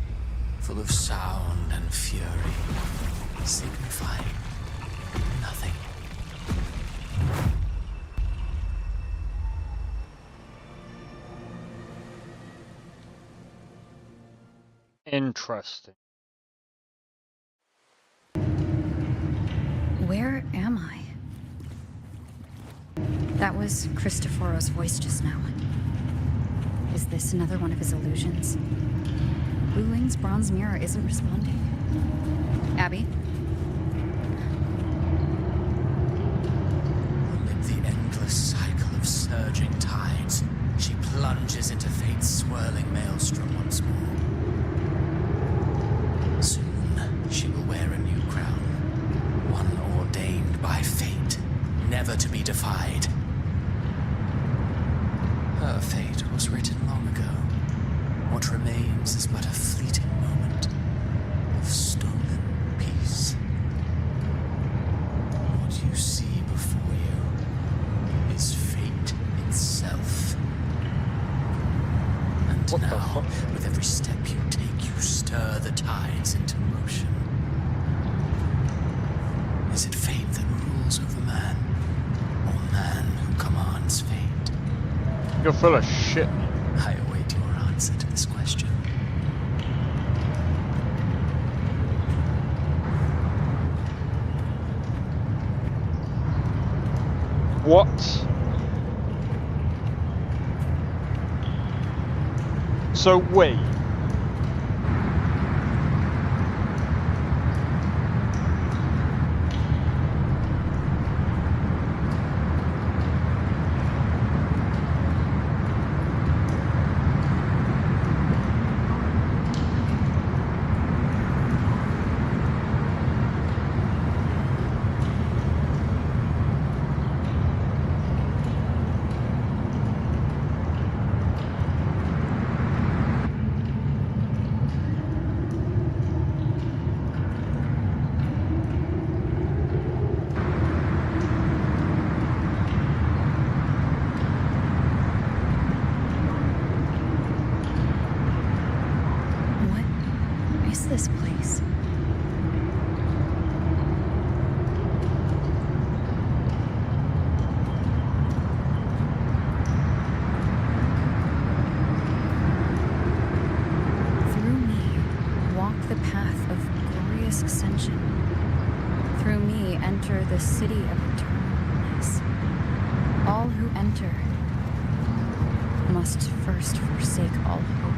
full of sound and fury, signifying nothing. Interesting. Where am I? That was Cristoforo's voice just now. Is this another one of his illusions? Wuling's bronze mirror isn't responding. Abby? Amid the endless cycle of surging tides, she plunges into fate's swirling maelstrom once more. Soon, she will wear a new crown, one ordained by fate, never to be defied. Her fate was written long ago. What remains is but a fleeting moment of stolen peace. What you see before you is fate itself. And now, with every step you take, you stir the tides into motion. Is it fate that rules over man, or man who commands fate? You're full of shit. I await your answer to this question. What? So wait. What is this place? Through me, walk the path of glorious ascension. Through me, enter the city of eternalness. All who enter must first forsake all hope.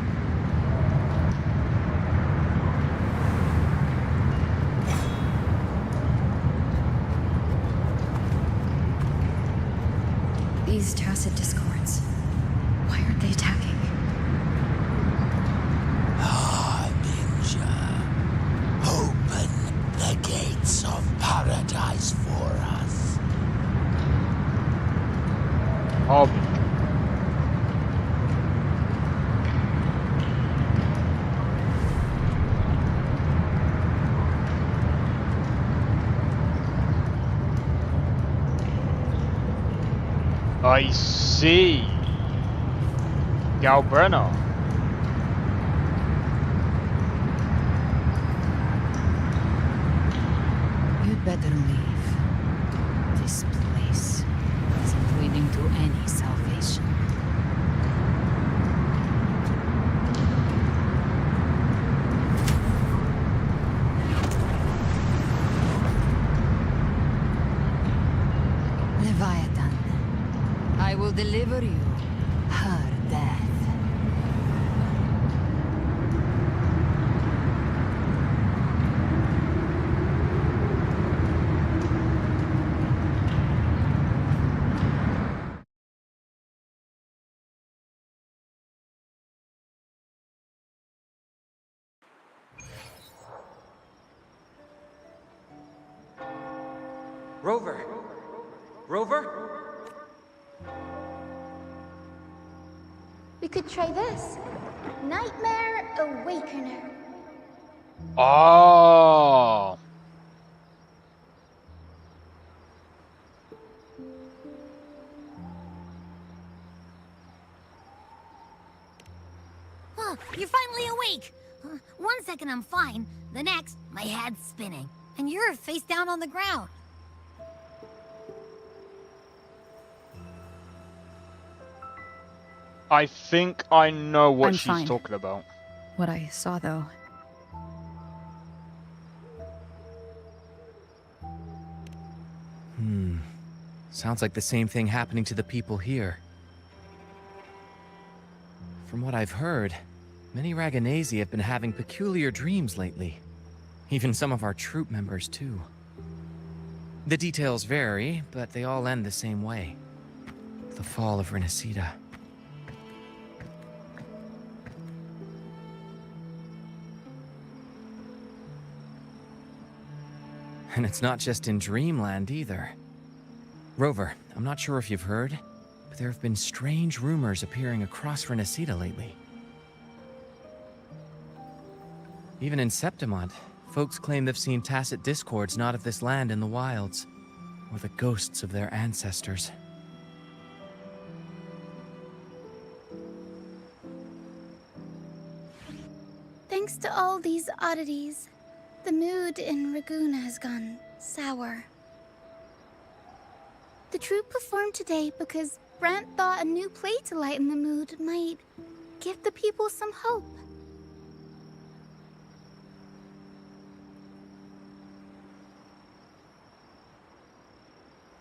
These tacit discords, why aren't they attacking? Harbinger, open the gates of paradise for us. Harbinger. I see. Galbrenner. You'd better leave. This place isn't leading to any salvation. Leviathan, I will deliver you her death. Rover! Rover? We could try this. Nightmare Awakener. Oh. Huh, you're finally awake. 1 second I'm fine. The next, my head's spinning. And you're face down on the ground. I think I know what I'm she's fine. talking about. What I saw, though. Sounds like the same thing happening to the people here. From what I've heard, many Raganesi have been having peculiar dreams lately. Even some of our troop members, too. The details vary, but they all end the same way. The fall of Renacida. And it's not just in Dreamland either. Rover, I'm not sure if you've heard, but there have been strange rumors appearing across Renacida lately. Even in Septimont, folks claim they've seen tacit discords not of this land in the wilds, or the ghosts of their ancestors. Thanks to all these oddities, the mood in Raguna has gone sour. The troop performed today because Brant thought a new play to lighten the mood might give the people some hope.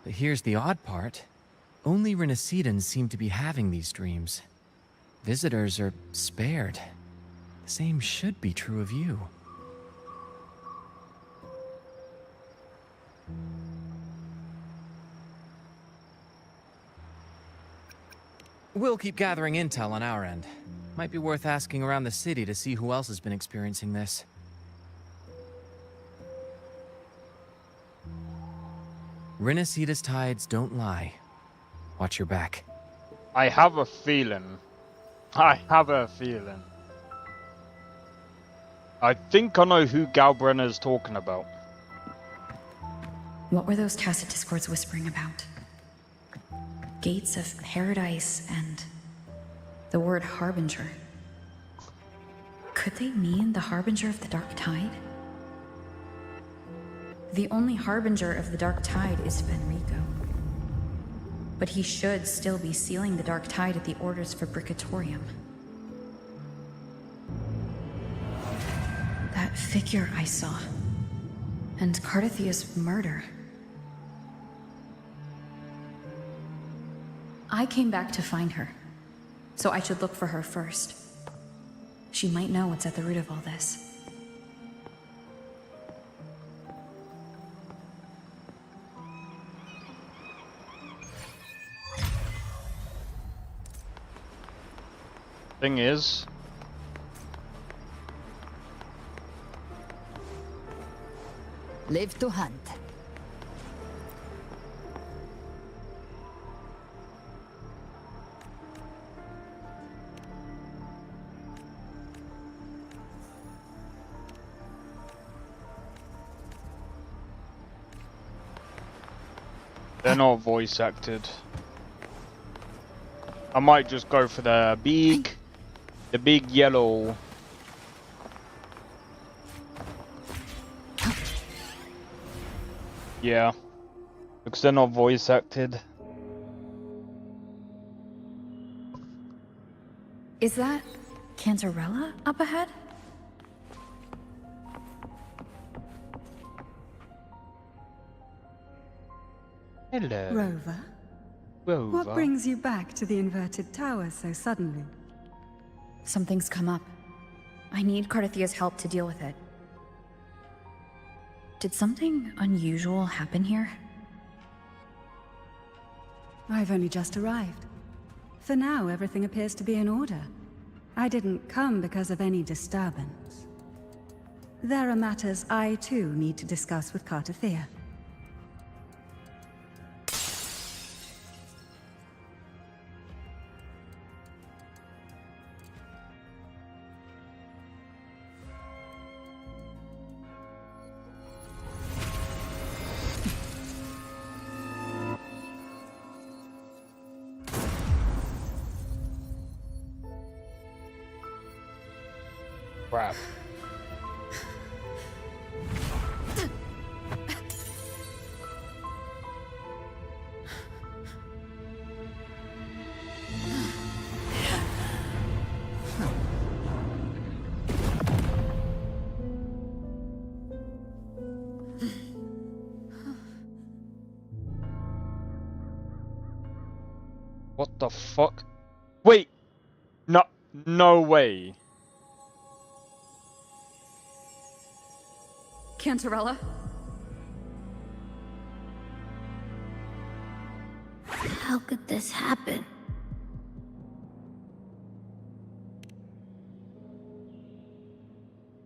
But here's the odd part. Only Renacidans seem to be having these dreams. Visitors are spared. The same should be true of you. We'll keep gathering intel on our end. Might be worth asking around the city to see who else has been experiencing this. Renacida's tides don't lie. Watch your back. I have a feeling. I think I know who Galbrenner's talking about. What were those tacit discords whispering about? Gates of paradise and the word harbinger. Could they mean the harbinger of the dark tide? The only harbinger of the dark tide is Fenrico. But he should still be sealing the dark tide at the orders for Bricatorium. That figure I saw. And Cardathia's murder. I came back to find her, so I should look for her first. She might know what's at the root of all this. Thing is, Live to hunt. they're not voice acted. I might just go for the big yellow. Yeah, because they're not voice acted. Is that Cantarella up ahead? Hello. Rover? Rover. What brings you back to the inverted tower so suddenly? Something's come up. I need Cardathia's help to deal with it. Did something unusual happen here? I've only just arrived. For now, everything appears to be in order. I didn't come because of any disturbance. There are matters I, too, need to discuss with Cardathia. Crap. What the fuck? Wait! No way. Cantarella? How could this happen?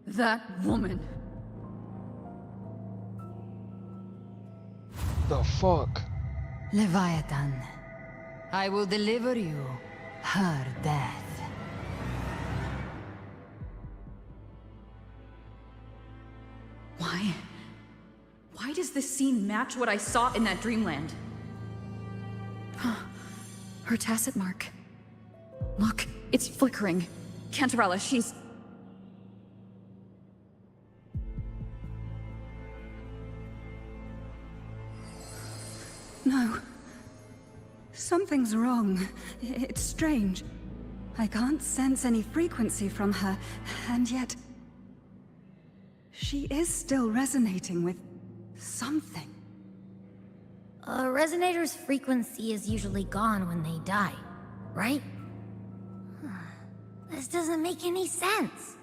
That woman. The fuck? Leviathan, I will deliver you her death. Why does this scene match what I saw in that dreamland? Her tacit mark. Look, it's flickering. Cantarella, she's... No. Something's Something's wrong. It's strange. I can't sense any frequency from her, and yet... she is still resonating with something. A resonator's frequency is usually gone when they die, right? This doesn't make any sense.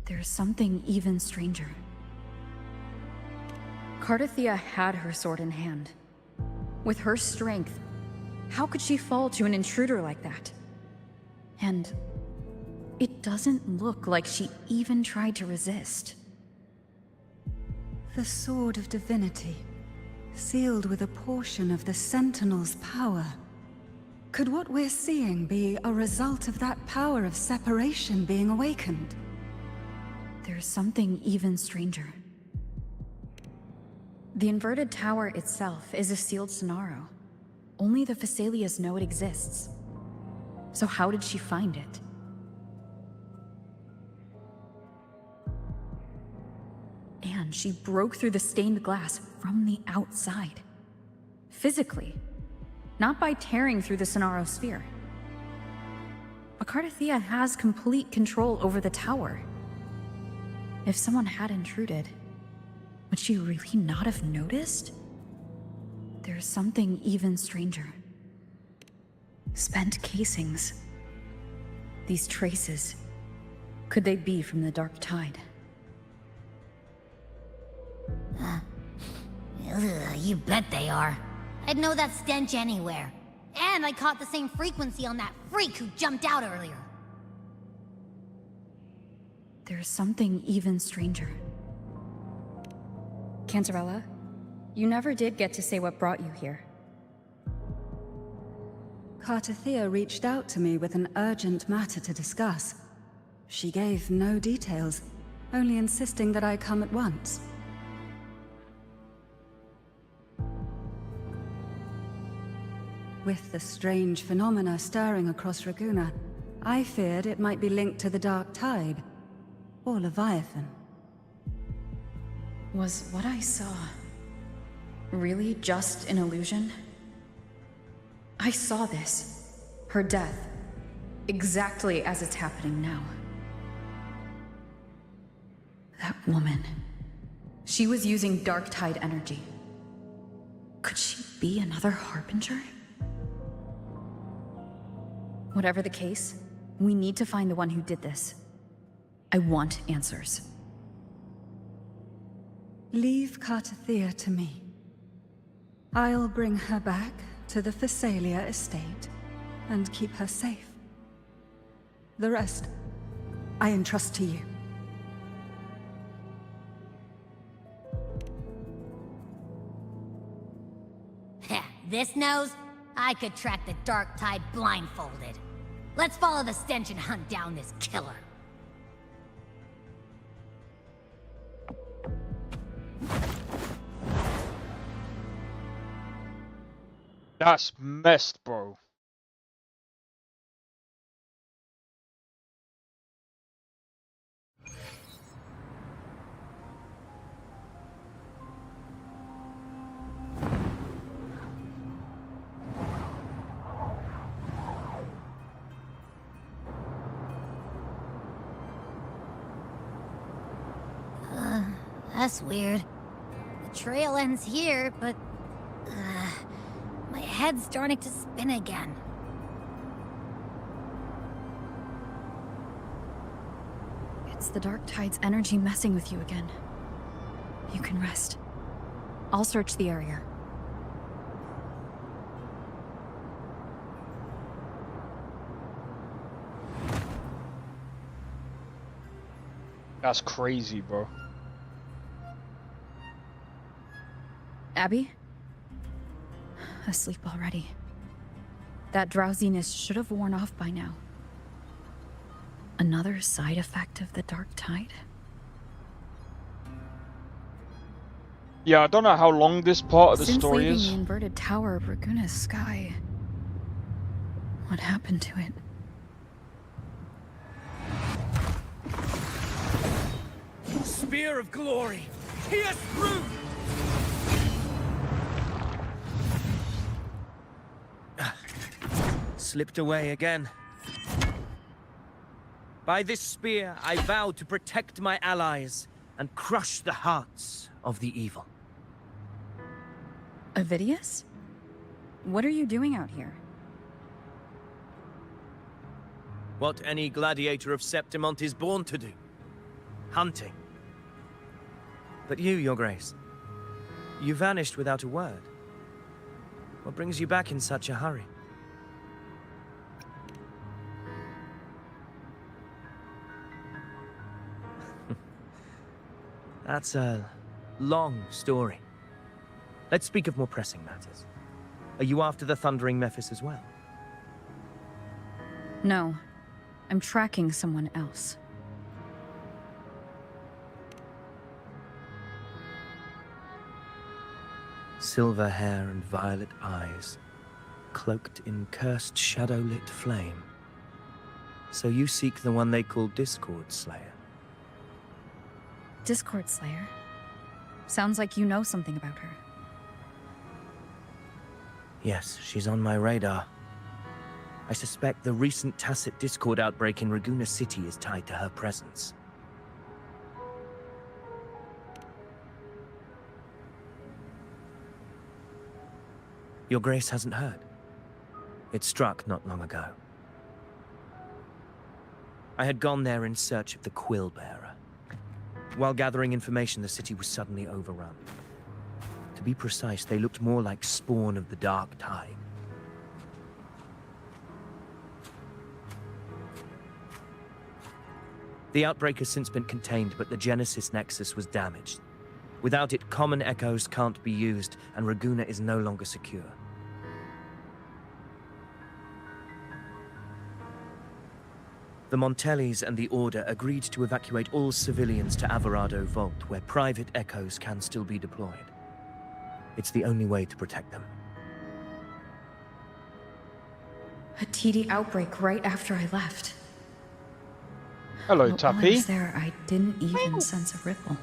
There's something even stranger. Cardathia had her sword in hand. With her strength, how could she fall to an intruder like that? And it doesn't look like she even tried to resist. The Sword of Divinity, sealed with a portion of the Sentinel's power. Could what we're seeing be a result of that power of separation being awakened? There's something even stranger. The inverted tower itself is a sealed scenario. Only the Phasalias know it exists. So how did she find it? And she broke through the stained glass from the outside. Physically. Not by tearing through the Sonaro sphere. But Cardathia has complete control over the tower. If someone had intruded, would she really not have noticed? There's something even stranger. Spent casings. These traces. Could they be from the Dark Tide? You bet they are. I'd know that stench anywhere. And I caught the same frequency on that freak who jumped out earlier. There's something even stranger. Cantarella, you never did get to say what brought you here. Cardathia reached out to me with an urgent matter to discuss. She gave no details, only insisting that I come at once. With the strange phenomena stirring across Raguna, I feared it might be linked to the Dark Tide, or Leviathan. Was what I saw really just an illusion? I saw this, her death, exactly as it's happening now. That woman, she was using Dark Tide energy. Could she be another Harbinger? Whatever the case, we need to find the one who did this. I want answers. Leave Cardathia to me. I'll bring her back to the Phasalia estate and keep her safe. The rest, I entrust to you. This nose? I could track the Dark Tide blindfolded. Let's follow the stench and hunt down this killer. That's messed, bro. That's weird. The trail ends here, but... my head's starting to spin again. It's the Dark Tide's energy messing with you again. You can rest. I'll search the area. That's crazy, bro. Abby? Asleep already. That drowsiness should have worn off by now. Another side effect of the Dark Tide? Yeah, I don't know how long this part of the Since story leaving is. the inverted tower of Raguna's sky, what happened to it? Spear of glory! Pierce through! Slipped away again. By this spear, I vow to protect my allies and crush the hearts of the evil. Avidius? What are you doing out here? What any gladiator of Septimont is born to do. Hunting. But you, Your Grace, you vanished without a word. What brings you back in such a hurry? That's a long story. Let's speak of more pressing matters. Are you after the Thundering Mephis as well? No. I'm tracking someone else. Silver hair and violet eyes, cloaked in cursed shadow-lit flame. So you seek the one they call Discord Slayer. Discord Slayer? Sounds like you know something about her. Yes, she's on my radar. I suspect the recent Tacet Discord outbreak in Raguna City is tied to her presence. Your Grace hasn't heard. It struck not long ago. I had gone there in search of the Quill Bearer. While gathering information, the city was suddenly overrun. To be precise, they looked more like spawn of the Dark Tide. The outbreak has since been contained, but the Genesis Nexus was damaged. Without it, common echoes can't be used, and Raguna is no longer secure. The Montellis and the Order agreed to evacuate all civilians to Alvarado Vault, where private echoes can still be deployed. It's the only way to protect them. A TD outbreak right after I left. Hello, While I Tuppy. was there, I didn't even sense a ripple.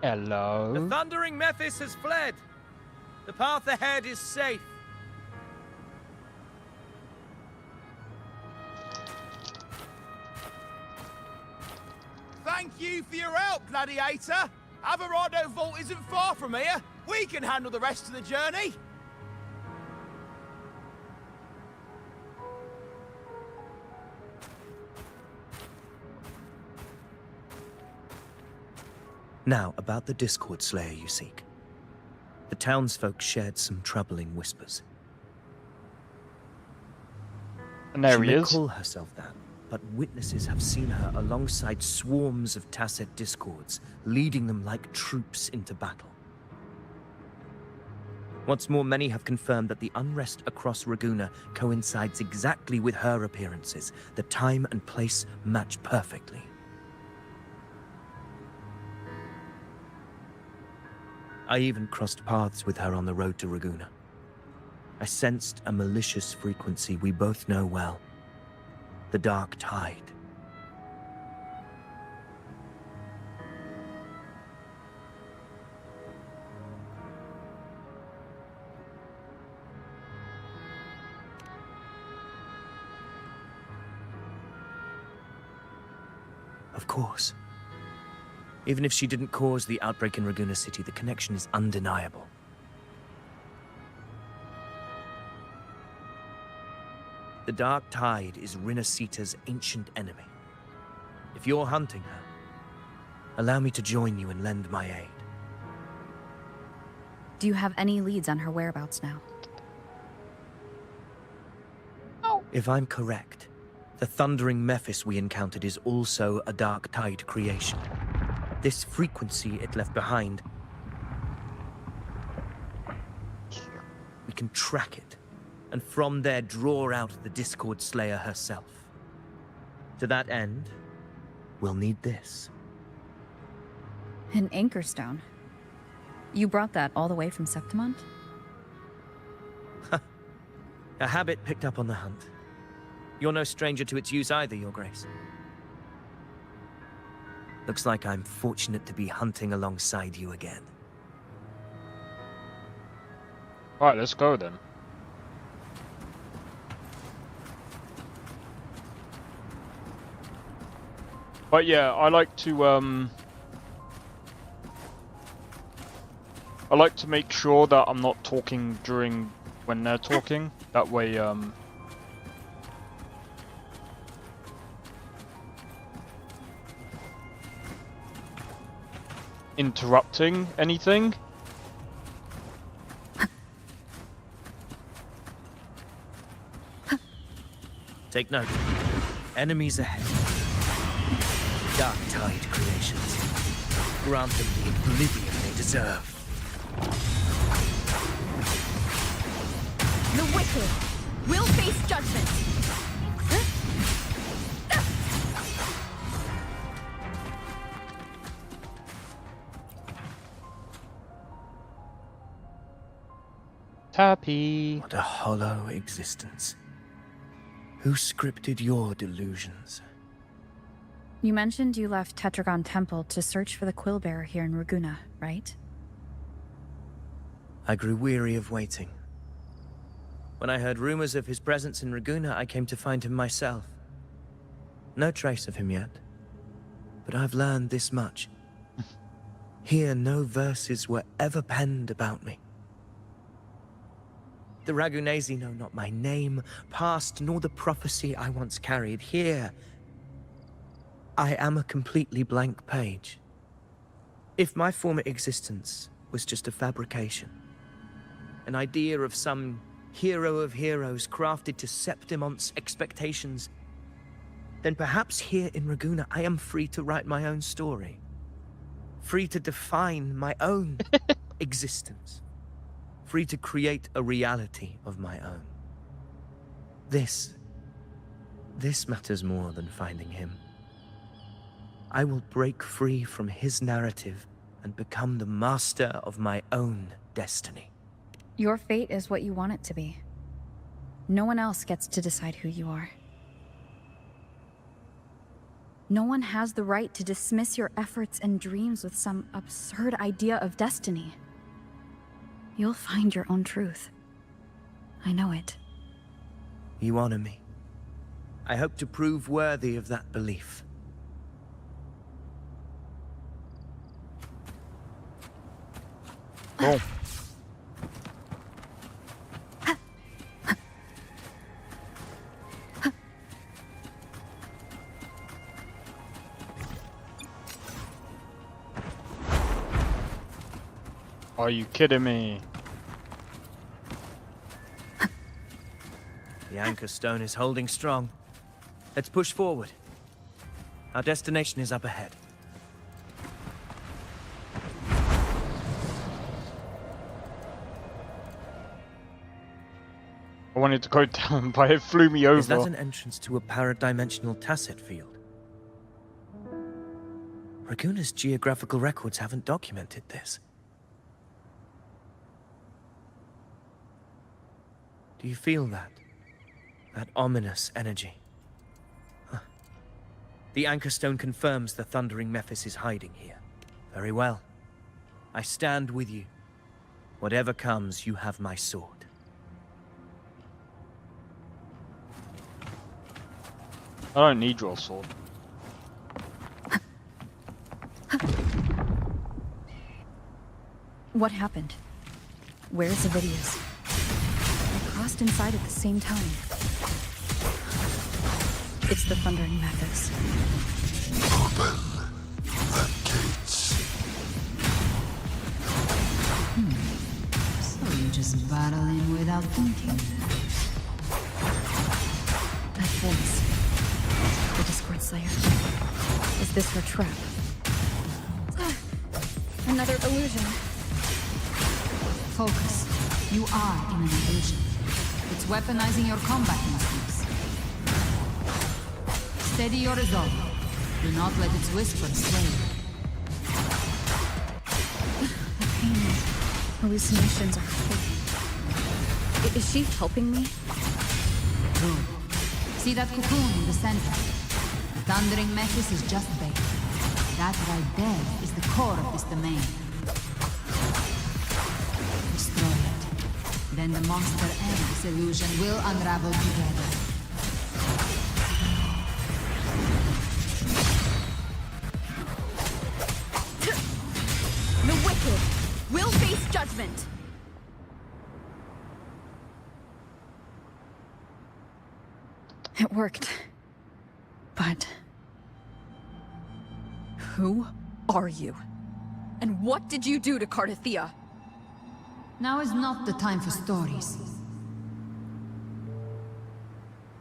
Hello. The Thundering Mephis has fled. The path ahead is safe. Thank you for your help, Gladiator. Alvarado Vault isn't far from here. We can handle the rest of the journey. Now, about the Discord Slayer you seek. The townsfolk shared some troubling whispers. And there she he may is. call herself that, but witnesses have seen her alongside swarms of Tacet Discords, leading them like troops into battle. What's more, many have confirmed that the unrest across Raguna coincides exactly with her appearances. The time and place match perfectly. I even crossed paths with her on the road to Raguna. I sensed a malicious frequency we both know well. The Dark Tide. Of course. Even if she didn't cause the outbreak in Raguna City, the connection is undeniable. The Dark Tide is Rinasita's ancient enemy. If you're hunting her, allow me to join you and lend my aid. Do you have any leads on her whereabouts now? If I'm correct, the Thundering Mephis we encountered is also a Dark Tide creation. This frequency it left behind, we can track it, and from there draw out the Discord Slayer herself. To that end, we'll need this. An anchor stone. You brought that all the way from Septimont? A habit picked up on the hunt. You're no stranger to its use either, Your Grace. Looks like I'm fortunate to be hunting alongside you again. Alright, let's go then. But yeah, I like to make sure that I'm not talking when they're talking. That way, interrupting anything. Take note. Enemies ahead. Dark Tide creations. Grant them the oblivion they deserve. The wicked will face judgment. Tappy. What a hollow existence. Who scripted your delusions? You mentioned you left Tetragon Temple to search for the Quillbearer here in Raguna, right? I grew weary of waiting. When I heard rumors of his presence in Raguna, I came to find him myself. No trace of him yet, but I've learned this much. Here, no verses were ever penned about me. The Ragunesi know not my name, past, nor the prophecy I once carried. Here, I am a completely blank page. If my former existence was just a fabrication, an idea of some hero of heroes crafted to Septimon's expectations, then perhaps here in Raguna I am free to write my own story. Free to define my own existence. Free to create a reality of my own. This matters more than finding him. I will break free from his narrative and become the master of my own destiny. Your fate is what you want it to be. No one else gets to decide who you are. No one has the right to dismiss your efforts and dreams with some absurd idea of destiny. You'll find your own truth. I know it. You honor me. I hope to prove worthy of that belief. Cool. Are you kidding me? The anchor stone is holding strong. Let's push forward. Our destination is up ahead. I wanted to go down, but it flew me over. Is that an entrance to a paradimensional tacit field? Raguna's geographical records haven't documented this. Do you feel that? That ominous energy? Huh. The anchor stone confirms the thundering Mephis is hiding here. Very well. I stand with you. Whatever comes, you have my sword. I don't need your sword. What happened? Where's Avidius? I crossed inside at the same time. It's the Thundering Mephis. Open the gates. So you just battle in without thinking. That voice. The Discord Slayer. Is this her trap? Another illusion. Focus. You are in an illusion. It's weaponizing your combat instincts. Steady your resolve. Do not let its whisper slay you. The pain hallucinations are fake. Is she helping me? Good. See that cocoon in the center? The Thundering Mephis is just bait. That right there is the core of this domain. Destroy it. Then the monster and this illusion will unravel together. The wicked will face judgment. It worked. But who are you? And what did you do to Cardathia? Now is not the time for stories.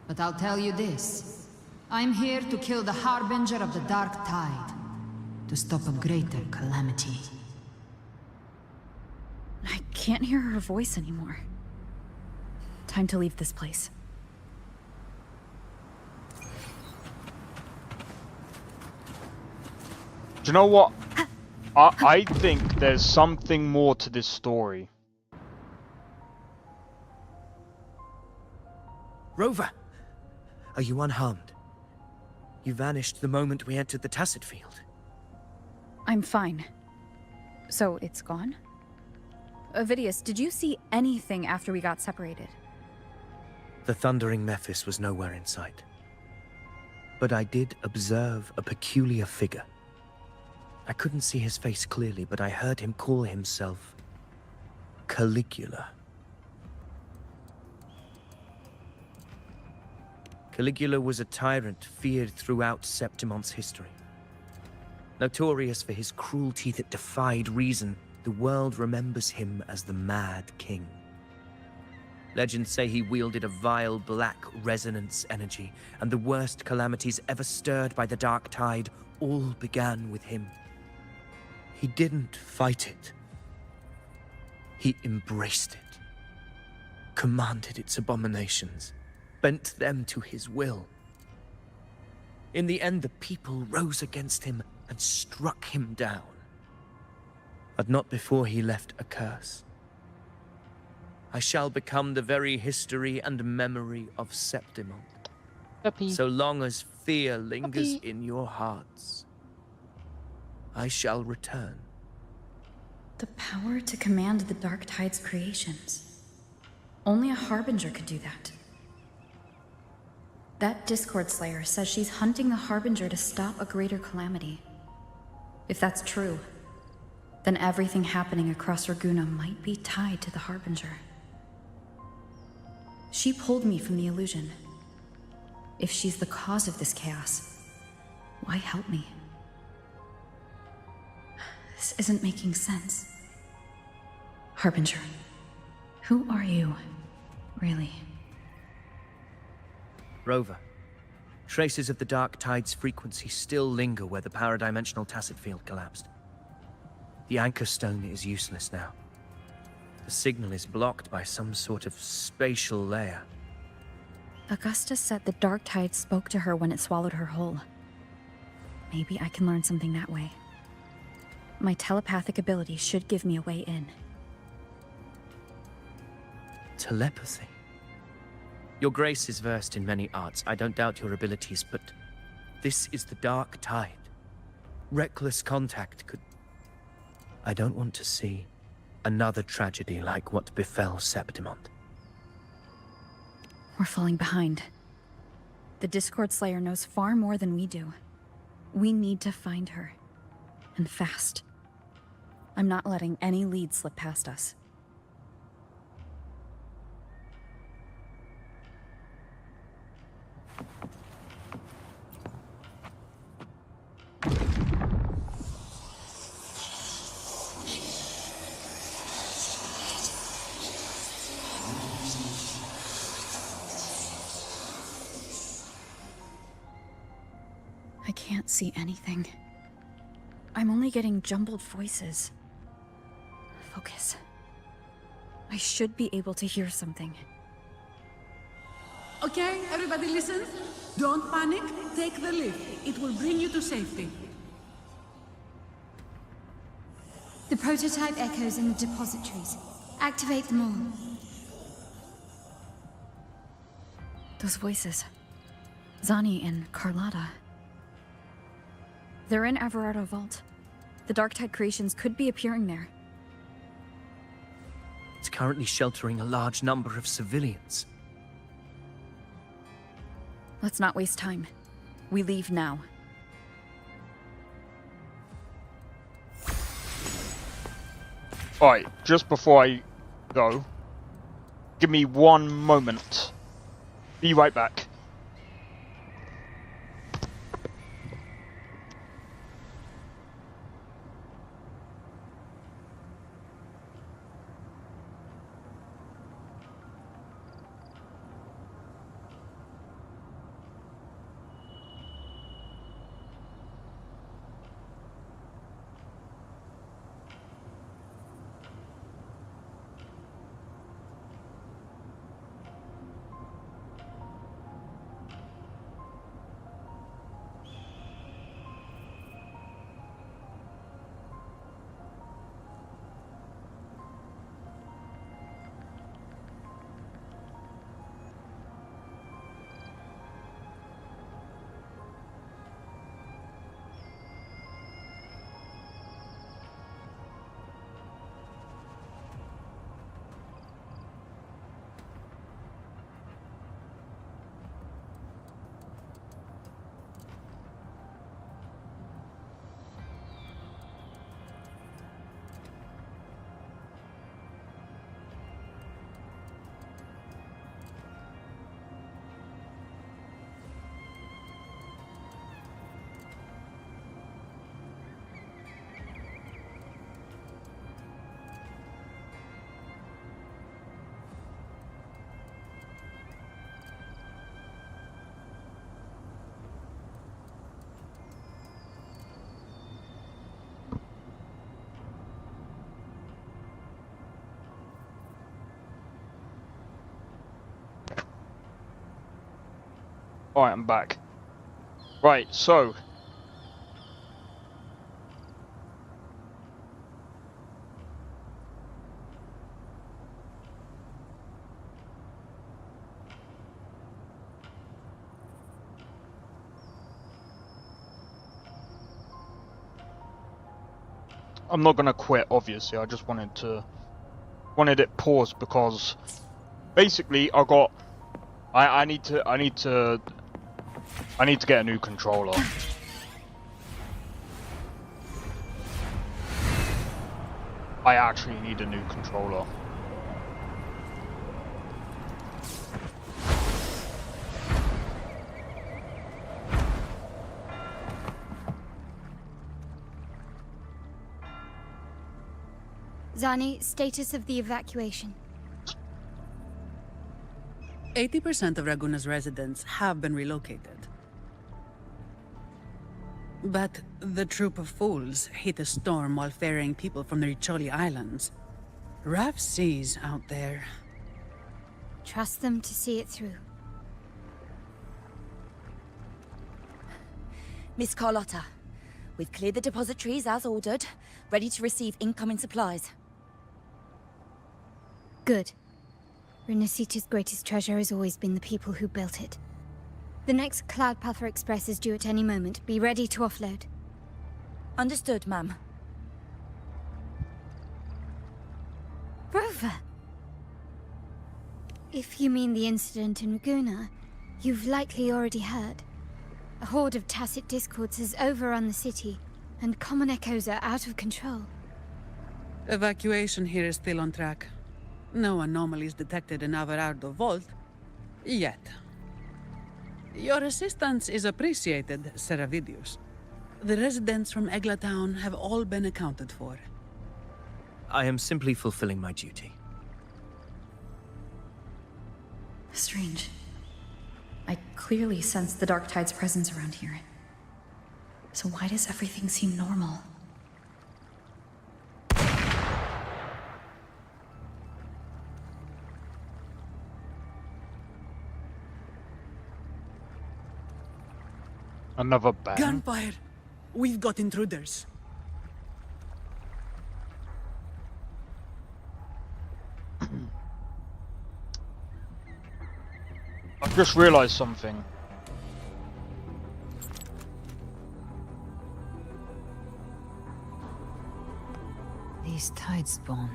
But I'll tell you this. I'm here to kill the Harbinger of the Dark Tide. To stop a greater calamity. I can't hear her voice anymore. Time to leave this place. Do you know what? I think there's something more to this story. Rover! Are you unharmed? You vanished the moment we entered the Tacit Field. I'm fine. So it's gone? Ovidius, did you see anything after we got separated? The thundering Mephis was nowhere in sight. But I did observe a peculiar figure. I couldn't see his face clearly, but I heard him call himself Caligula. Caligula was a tyrant feared throughout Septimon's history. Notorious for his cruelty that defied reason, the world remembers him as the Mad King. Legends say he wielded a vile black resonance energy, and the worst calamities ever stirred by the Dark Tide all began with him. He didn't fight it. He embraced it, commanded its abominations, bent them to his will. In the end, the people rose against him and struck him down. But not before he left a curse. I shall become the very history and memory of Septimon. So long as fear lingers in your hearts, I shall return. The power to command the Dark Tide's creations. Only a Harbinger could do that. That Discord Slayer says she's hunting the Harbinger to stop a greater calamity. If that's true, then everything happening across Raguna might be tied to the Harbinger. She pulled me from the illusion. If she's the cause of this chaos, why help me? This isn't making sense. Harbinger, who are you, really? Rover, traces of the Dark Tide's frequency still linger where the paradimensional Tacit Field collapsed. The anchor stone is useless now. The signal is blocked by some sort of spatial layer. Augusta said the Dark Tide spoke to her when it swallowed her whole. Maybe I can learn something that way. My telepathic ability should give me a way in. Telepathy? Your Grace is versed in many arts. I don't doubt your abilities, but this is the Dark Tide. Reckless contact could... I don't want to see another tragedy like what befell Septimon. We're falling behind. The Discord Slayer knows far more than we do. We need to find her. And fast. I'm not letting any lead slip past us. I can't see anything. I'm only getting jumbled voices. Focus. I should be able to hear something. Okay, everybody listen. Don't panic. Take the lift. It will bring you to safety. The prototype echoes in the depositories. Activate them all. Those voices. Zani and Carlotta. They're in Everardo Vault. The Darktide creations could be appearing there. It's currently sheltering a large number of civilians. Let's not waste time. We leave now. Alright, just before I go, give me 1 moment. Be right back. Alright, I'm back. Right, so... I'm not gonna quit, obviously. I just wanted it paused because basically I need to get a new controller. I actually need a new controller. Zani, status of the evacuation. 80% of Raguna's residents have been relocated. But the troop of fools hit a storm while ferrying people from the Riccioli Islands. Rough seas out there. Trust them to see it through. Miss Carlotta, we've cleared the depositories as ordered, ready to receive incoming supplies. Good. Renacita's greatest treasure has always been the people who built it. The next Cloudpather Express is due at any moment. Be ready to offload. Understood, ma'am. Rover! If you mean the incident in Raguna, you've likely already heard. A horde of tacit discords has overrun the city, and common echoes are out of control. Evacuation here is still on track. No anomalies detected in Everardo Vault. Yet. Your assistance is appreciated, Seravidius. The residents from Egla Town have all been accounted for. I am simply fulfilling my duty. Strange. I clearly sense the Darktide's presence around here. So why does everything seem normal? Another bang. Gunfire! We've got intruders. I've just realised something. These Tidespawn,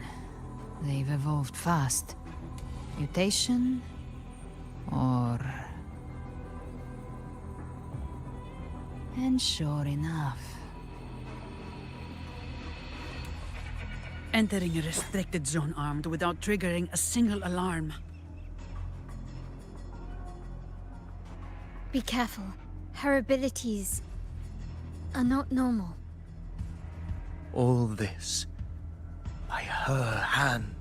they've evolved fast. Mutation? Or... And sure enough... Entering a restricted zone armed without triggering a single alarm. Be careful. Her abilities are not normal. All this by her hand.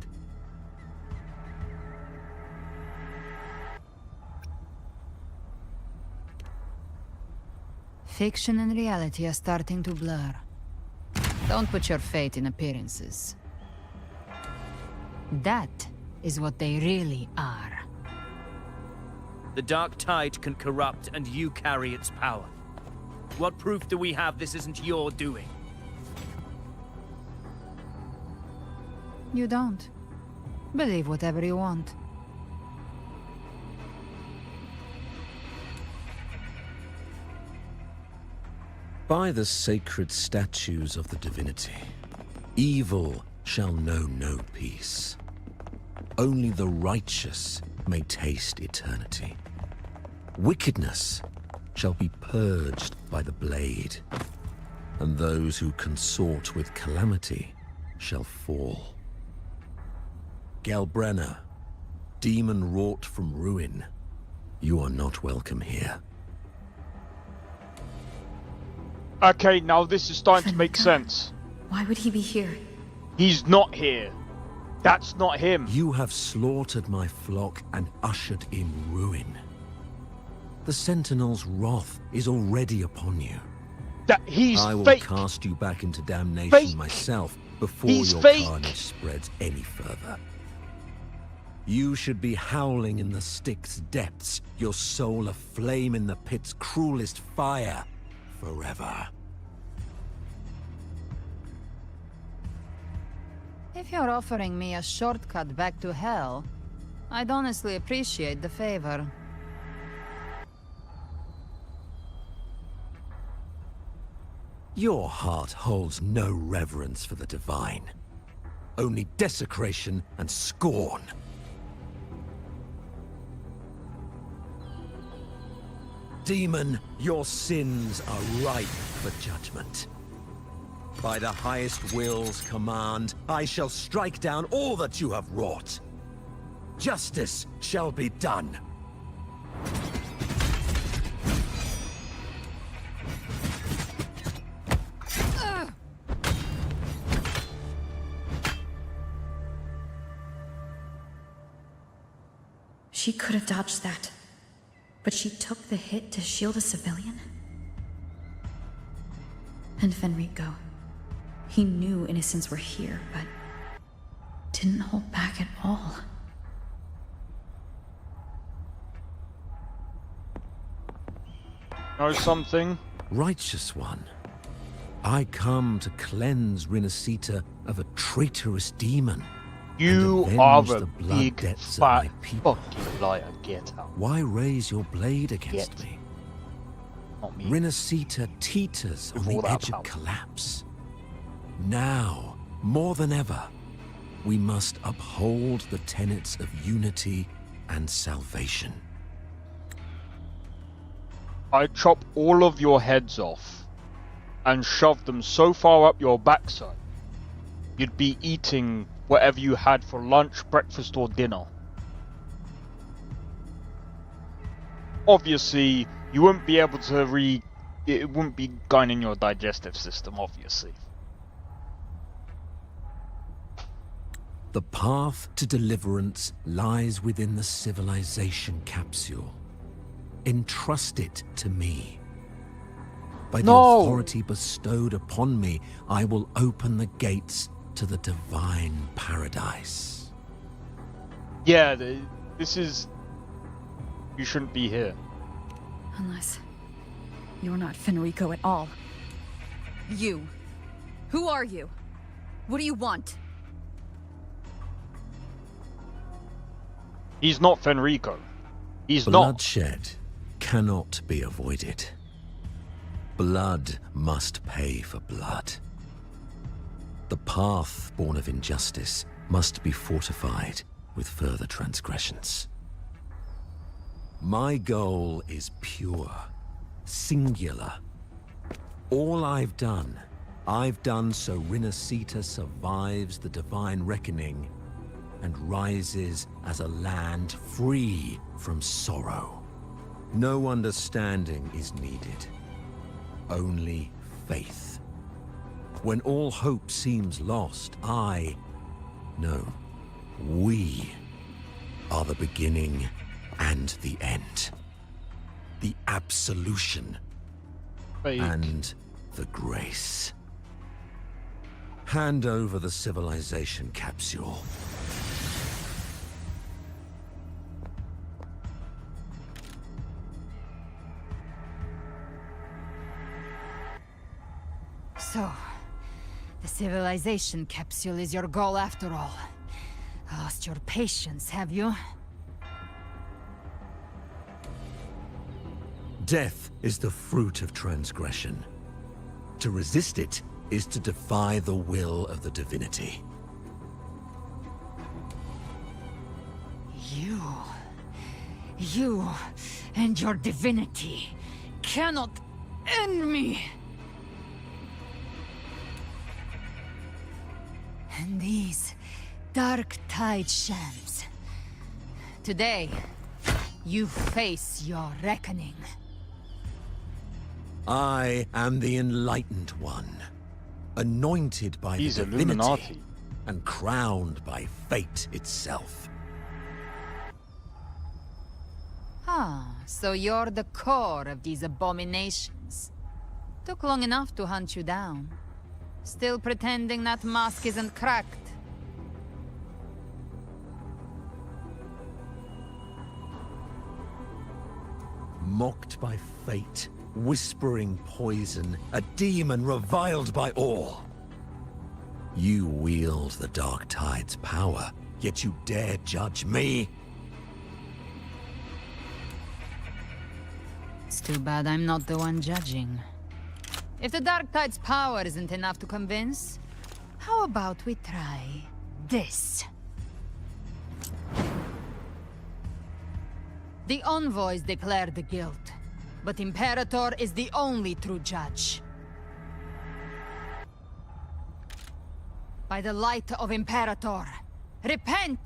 Fiction and reality are starting to blur. Don't put your faith in appearances. That is what they really are. The Dark Tide can corrupt, and you carry its power. What proof do we have this isn't your doing? You don't. Believe whatever you want. By the sacred statues of the divinity, evil shall know no peace. Only the righteous may taste eternity. Wickedness shall be purged by the blade, and those who consort with calamity shall fall. Gelbrenna, demon wrought from ruin, you are not welcome here. Okay, now this is starting to make sense. Why would he be here? He's not here. That's not him. You have slaughtered my flock and ushered in ruin. The Sentinel's wrath is already upon you. He's I will fake. cast you back into damnation Fake. myself before He's your fake. carnage spreads any further. You should be howling in the Styx's depths, your soul aflame in the pit's cruelest fire, forever. If you're offering me a shortcut back to hell, I'd honestly appreciate the favor. Your heart holds no reverence for the divine. Only desecration and scorn. Demon, your sins are ripe for judgment. By the highest will's command, I shall strike down all that you have wrought. Justice shall be done. She could have dodged that. But she took the hit to shield a civilian? And Fenrico. He knew innocents were here, but didn't hold back at all. Know something? Righteous one, I come to cleanse Rinascita of a traitorous demon. You and are avenge a the blood big debts of fat my people. fucking liar. Get out. Why raise your blade against Get. me? Not me. Rinascita teeters on the All that edge power. of collapse. Now, more than ever, we must uphold the tenets of unity and salvation. I chop all of your heads off and shove them so far up your backside, you'd be eating whatever you had for lunch, breakfast, or dinner. Obviously, you wouldn't be able to it wouldn't be going in your digestive system, obviously. The path to deliverance lies within the civilization capsule. Entrust it to me. By the authority bestowed upon me, I will open the gates to the divine paradise. Yeah, this is... You shouldn't be here. Unless you're not Fenrico at all. You. Who are you? What do you want? He's not Fenrico. He's not. Bloodshed cannot be avoided. Blood must pay for blood. The path born of injustice must be fortified with further transgressions. My goal is pure, singular. All I've done so Rinascita survives the divine reckoning and rises as a land free from sorrow. No understanding is needed, only faith. When all hope seems lost, we are the beginning and the end. The absolution and the grace. Hand over the civilization capsule. So, the civilization capsule is your goal after all. Lost your patience, have you? Death is the fruit of transgression. To resist it is to defy the will of the divinity. You and your divinity cannot end me! And these Dark Tide shams. Today, you face your reckoning. I am the Enlightened One, anointed by the divinity Illuminati. and crowned by fate itself. Ah, so you're the core of these abominations. Took long enough to hunt you down. Still pretending that mask isn't cracked. Mocked by fate, whispering poison, a demon reviled by all. You wield the Dark Tide's power, yet you dare judge me? It's too bad I'm not the one judging. If the Dark Tide's power isn't enough to convince, how about we try this? The envoys declared the guilt, but Imperator is the only true judge. By the light of Imperator, repent!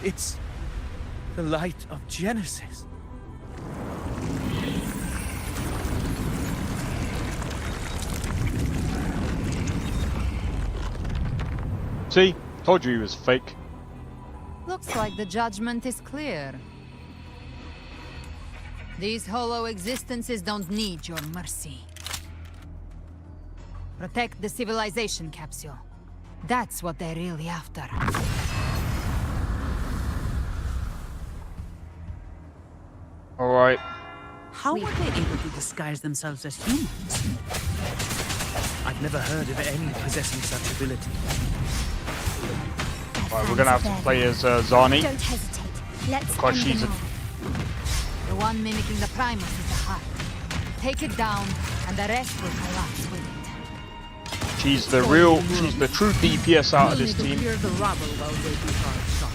It's the light of Genesis. See? Told you he was fake. Looks like the judgment is clear. These hollow existences don't need your mercy. Protect the civilization capsule. That's what they're really after. Alright. How were they able to disguise themselves as humans? I've never heard of any possessing such ability. Right, we're gonna have to play as Zani. Don't hesitate. Let's Because end she's them a... all. The one mimicking the Primus is the heart. Take it down, and the rest will collapse with it. She's the true DPS out of this team. The rubble while waiting for our shot.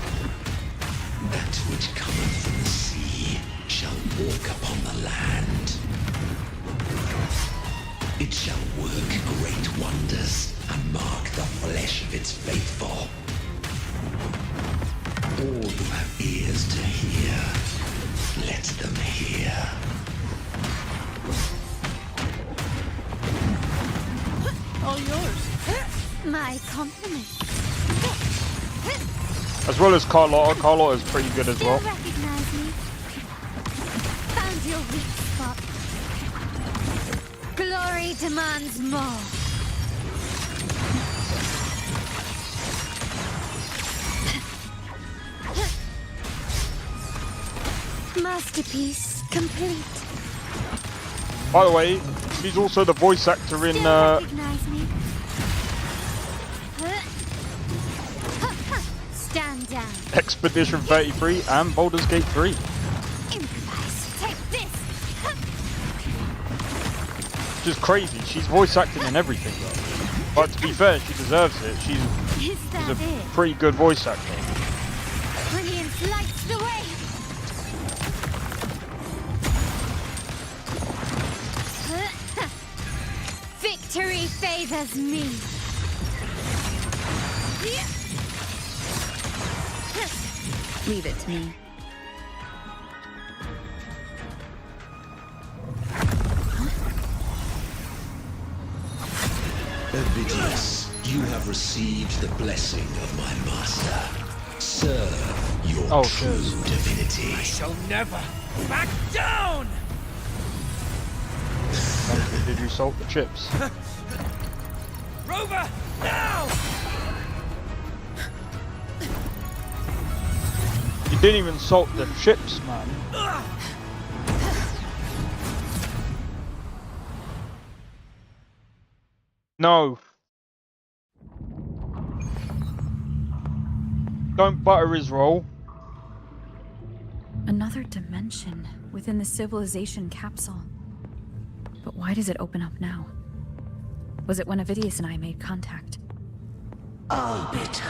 That which cometh from the sea shall walk upon the land. It shall work great wonders and mark the flesh of its faithful. All who have ears to hear, let them hear. All yours. My compliments. As well as Carlotta. Carlotta's pretty good as well. Still recognize me? Found your weak spot. Glory demands more. Masterpiece complete. By the way, she's also the voice actor in Recognize me? Stand down. Expedition 33 and Baldur's Gate 3. Impossible. just crazy. She's voice acting and everything, though. But to be fair, she deserves it. She's a pretty good voice actor. Brilliance lights the way. Victory favors me. Leave it to me. Ovidius, you have received the blessing of my master. Serve your true divinity. I shall never back down! Did you salt the chips? Rover, now! You didn't even salt the chips, man. No. Don't butter his roll. Another dimension within the civilization capsule. But why does it open up now? Was it when Ovidius and I made contact? Arbiter.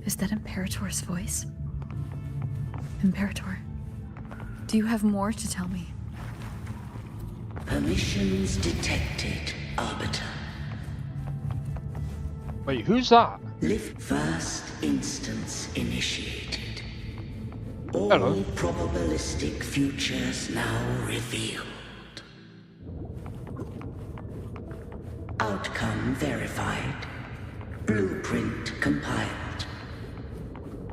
Is that Imperator's voice? Imperator, do you have more to tell me? Permissions detected, Arbiter. Wait, who's that? Lift first instance initiated. All Hello. probabilistic futures now revealed. Outcome verified. Blueprint compiled.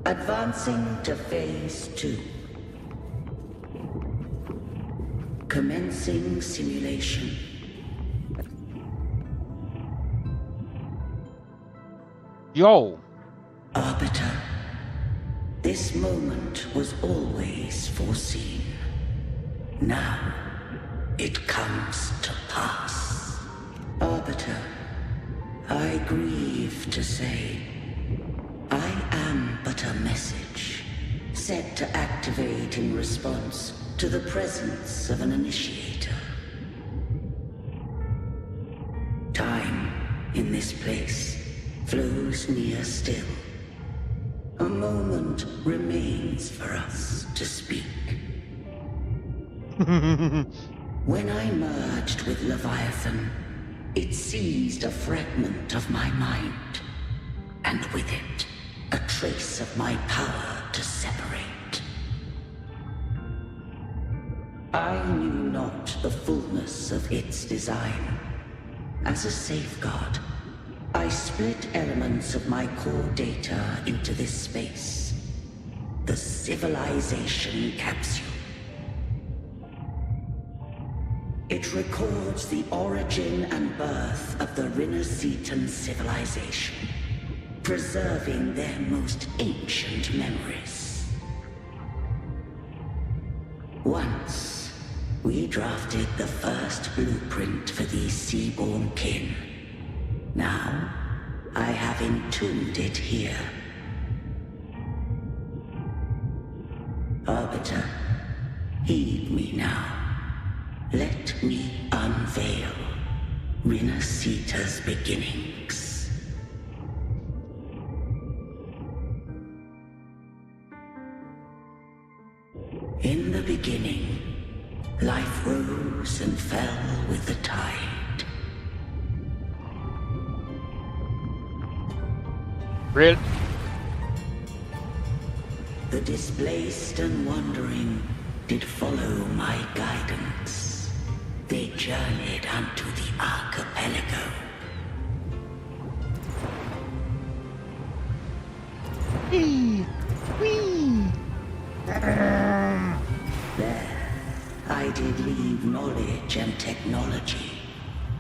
Advancing to phase 2. Commencing simulation. Yo. Arbiter, this moment was always foreseen. Now, it comes to pass. Arbiter, I grieve to say, I am but a message, set to activate in response to the presence of an initiator. Time, in this place, flows near still. A moment remains for us to speak. When I merged with Leviathan, it seized a fragment of my mind, and with it, a trace of my power to separate. I knew not the fullness of its design. As a safeguard, I split elements of my core data into this space. The civilization capsule. It records the origin and birth of the Rinnerseton civilization, preserving their most ancient memories. Once, we drafted the first blueprint for these seaborn kin. Now, I have entombed it here. Arbiter, heed me now. Let me unveil Rinnerseton's beginnings. In the beginning, life rose and fell with the tide. Real? The displaced and wandering did follow my guidance. They journeyed unto the archipelago. There, I did leave knowledge and technology,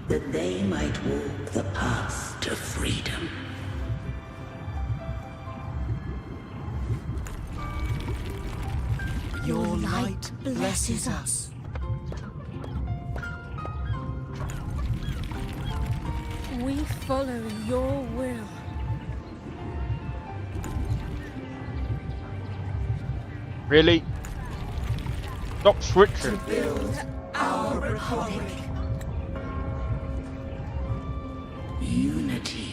that they might walk the path to freedom. Your light blesses us. We follow your will. Really? Stop switching. To build our republic. Unity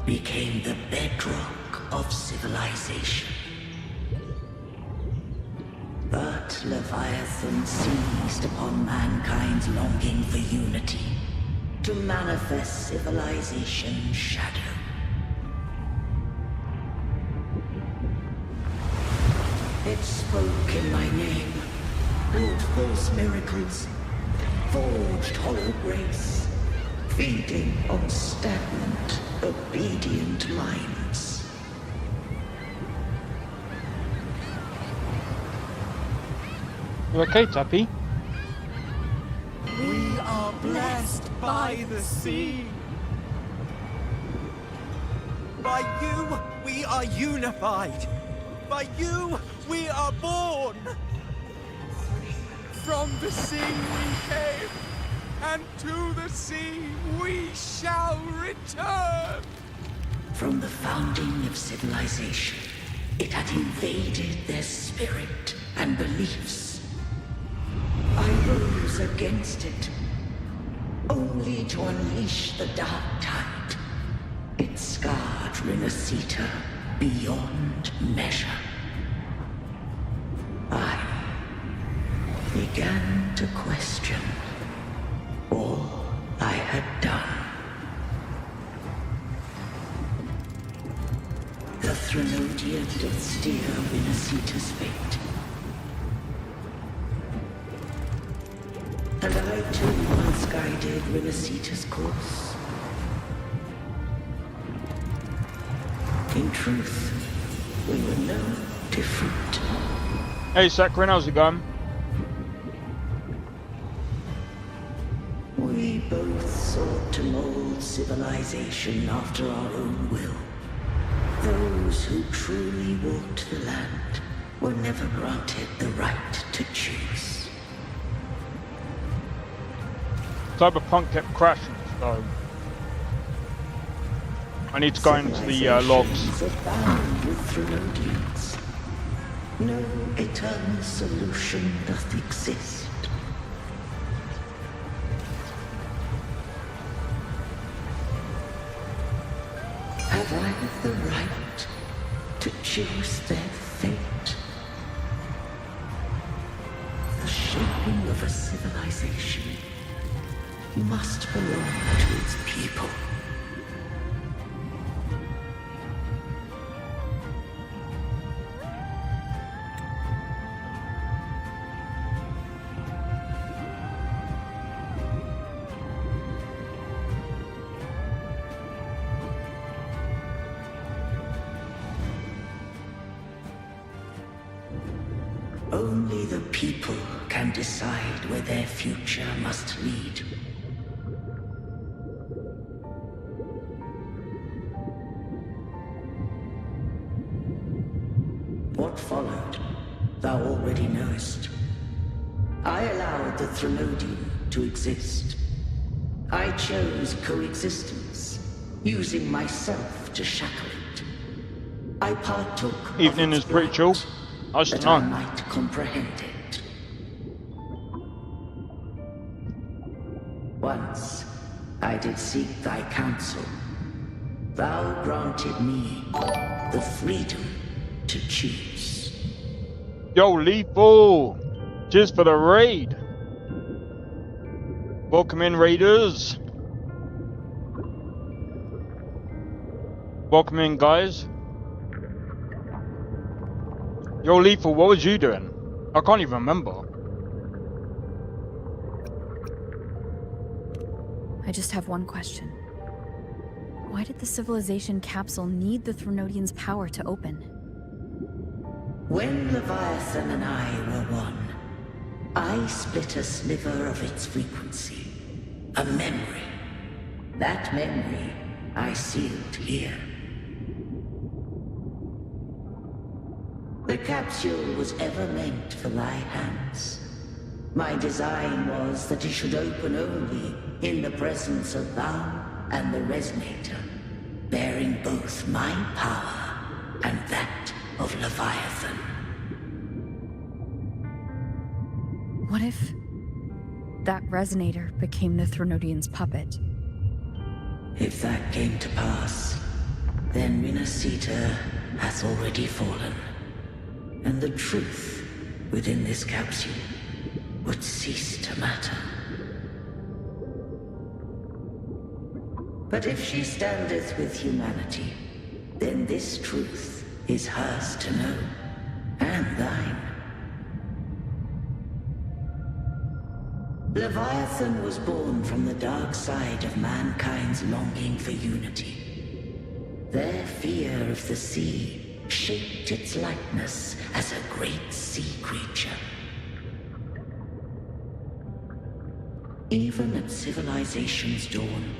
became the bedrock of civilization. But Leviathan seized upon mankind's longing for unity to manifest civilization's shadow. It spoke in my name, wrought false miracles, forged hollow grace, feeding on stagnant, obedient minds. You okay, Tappy? We are blessed by the sea. By you, we are unified. By you, we are born. From the sea we came, and to the sea we shall return. From the founding of civilization, it had invaded their spirit and beliefs. I rose against it, only to unleash the dark tide. It scarred Renacita beyond measure. I began to question all I had done. The Threnodian did steer Renacita's fate. And I too once guided Renacita's course. In truth, we were no different. Hey, Sakrin, how's it going? We both sought to mold civilization after our own will. Those who truly walked the land were never granted the right to choose. Cyberpunk kept crashing, so I need to go into the logs. Are bound with Threnodians. No eternal solution doth exist. Have I the right to choose their fate? The shaping of a civilization must belong to its people. Only the people can decide where their future must lead. What followed, thou already knowest. I allowed the Threnodian to exist. I chose coexistence, using myself to shackle it. I partook Evening is pretty chill. Nice to that I know. might comprehend it. Once I did seek thy counsel. Thou granted me the freedom to choose. Yo, Lethal! Cheers for the raid! Welcome in, raiders! Welcome in, guys. Yo, Lethal, what was you doing? I can't even remember. I just have one question. Why did the civilization capsule need the Threnodian's power to open? When Leviathan and I were one, I split a sliver of its frequency. A memory. That memory I sealed here. The capsule was ever meant for thy hands. My design was that it should open only in the presence of thou and the Resonator, bearing both my power and that of Leviathan. What if that resonator became the Threnodian's puppet? If that came to pass, then Minasita has already fallen, and the truth within this capsule would cease to matter. But if she standeth with humanity, then this truth is hers to know, and thine. Leviathan was born from the dark side of mankind's longing for unity. Their fear of the sea shaped its likeness as a great sea creature. Even at civilization's dawn,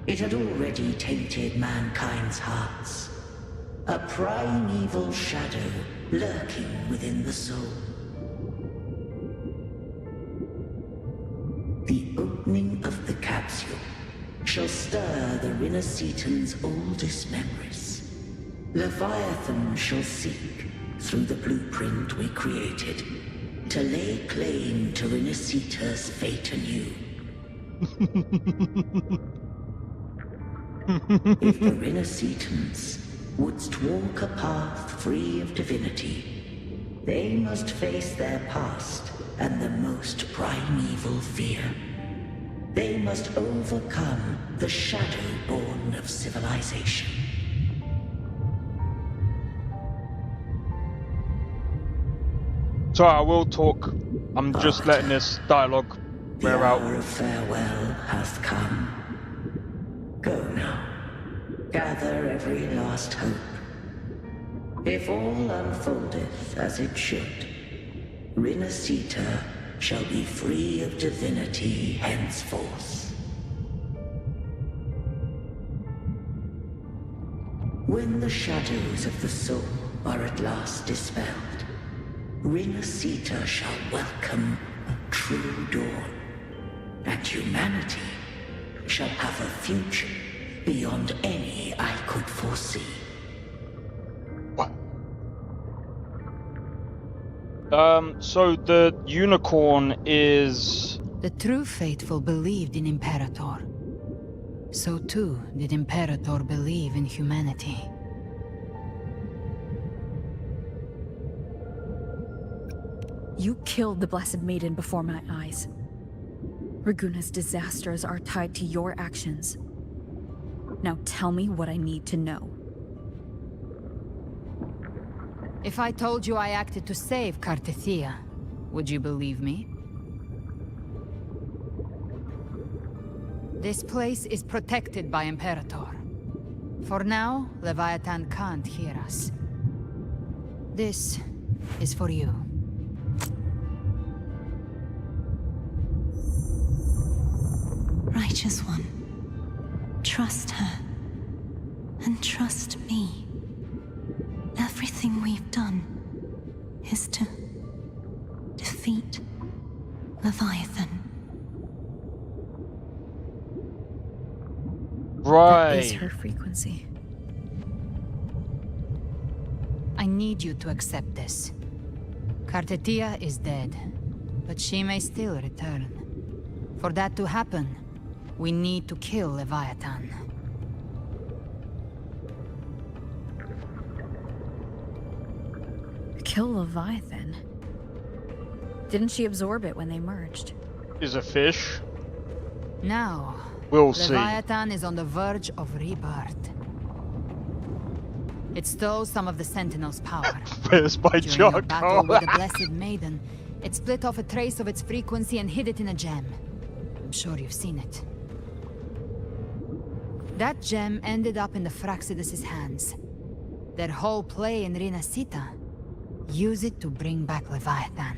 it had already tainted mankind's hearts. A primeval shadow lurking within the soul. The opening of the capsule shall stir the Rinascitan's oldest memories. Leviathan shall seek, through the blueprint we created, to lay claim to Rinascita's fate anew. If the Rinascitans wouldst walk a path free of divinity, they must face their past and the most primeval fear. They must overcome the shadow born of civilization. So I will talk. I'm just letting this dialogue wear out. The hour of farewell hath come. Go now. Gather every last hope. If all unfoldeth as it should, Rinascita shall be free of divinity henceforth. When the shadows of the soul are at last dispelled, Rinascita shall welcome a true dawn, and humanity shall have a future beyond any I could foresee. So the unicorn is... The true faithful believed in Imperator. So too did Imperator believe in humanity. You killed the Blessed Maiden before my eyes. Raguna's disasters are tied to your actions. Now tell me what I need to know. If I told you I acted to save Cartethia, would you believe me? This place is protected by Imperator. For now, Leviathan can't hear us. This is for you. Righteous One, trust her, and trust me. Everything we've done is to defeat Leviathan. Right. That is her frequency. I need you to accept this. Cartethia is dead, but she may still return. For that to happen, we need to kill Leviathan. Kill Leviathan? Didn't she absorb it when they merged? Is a fish. Now, We'll see. Leviathan is on the verge of rebirth. It stole some of the Sentinel's power. First by During your Jocko. battle with the Blessed Maiden, it split off a trace of its frequency and hid it in a gem. I'm sure you've seen it. That gem ended up in the Fraxidus' hands. Their whole play in Rinascita. Use it to bring back Leviathan.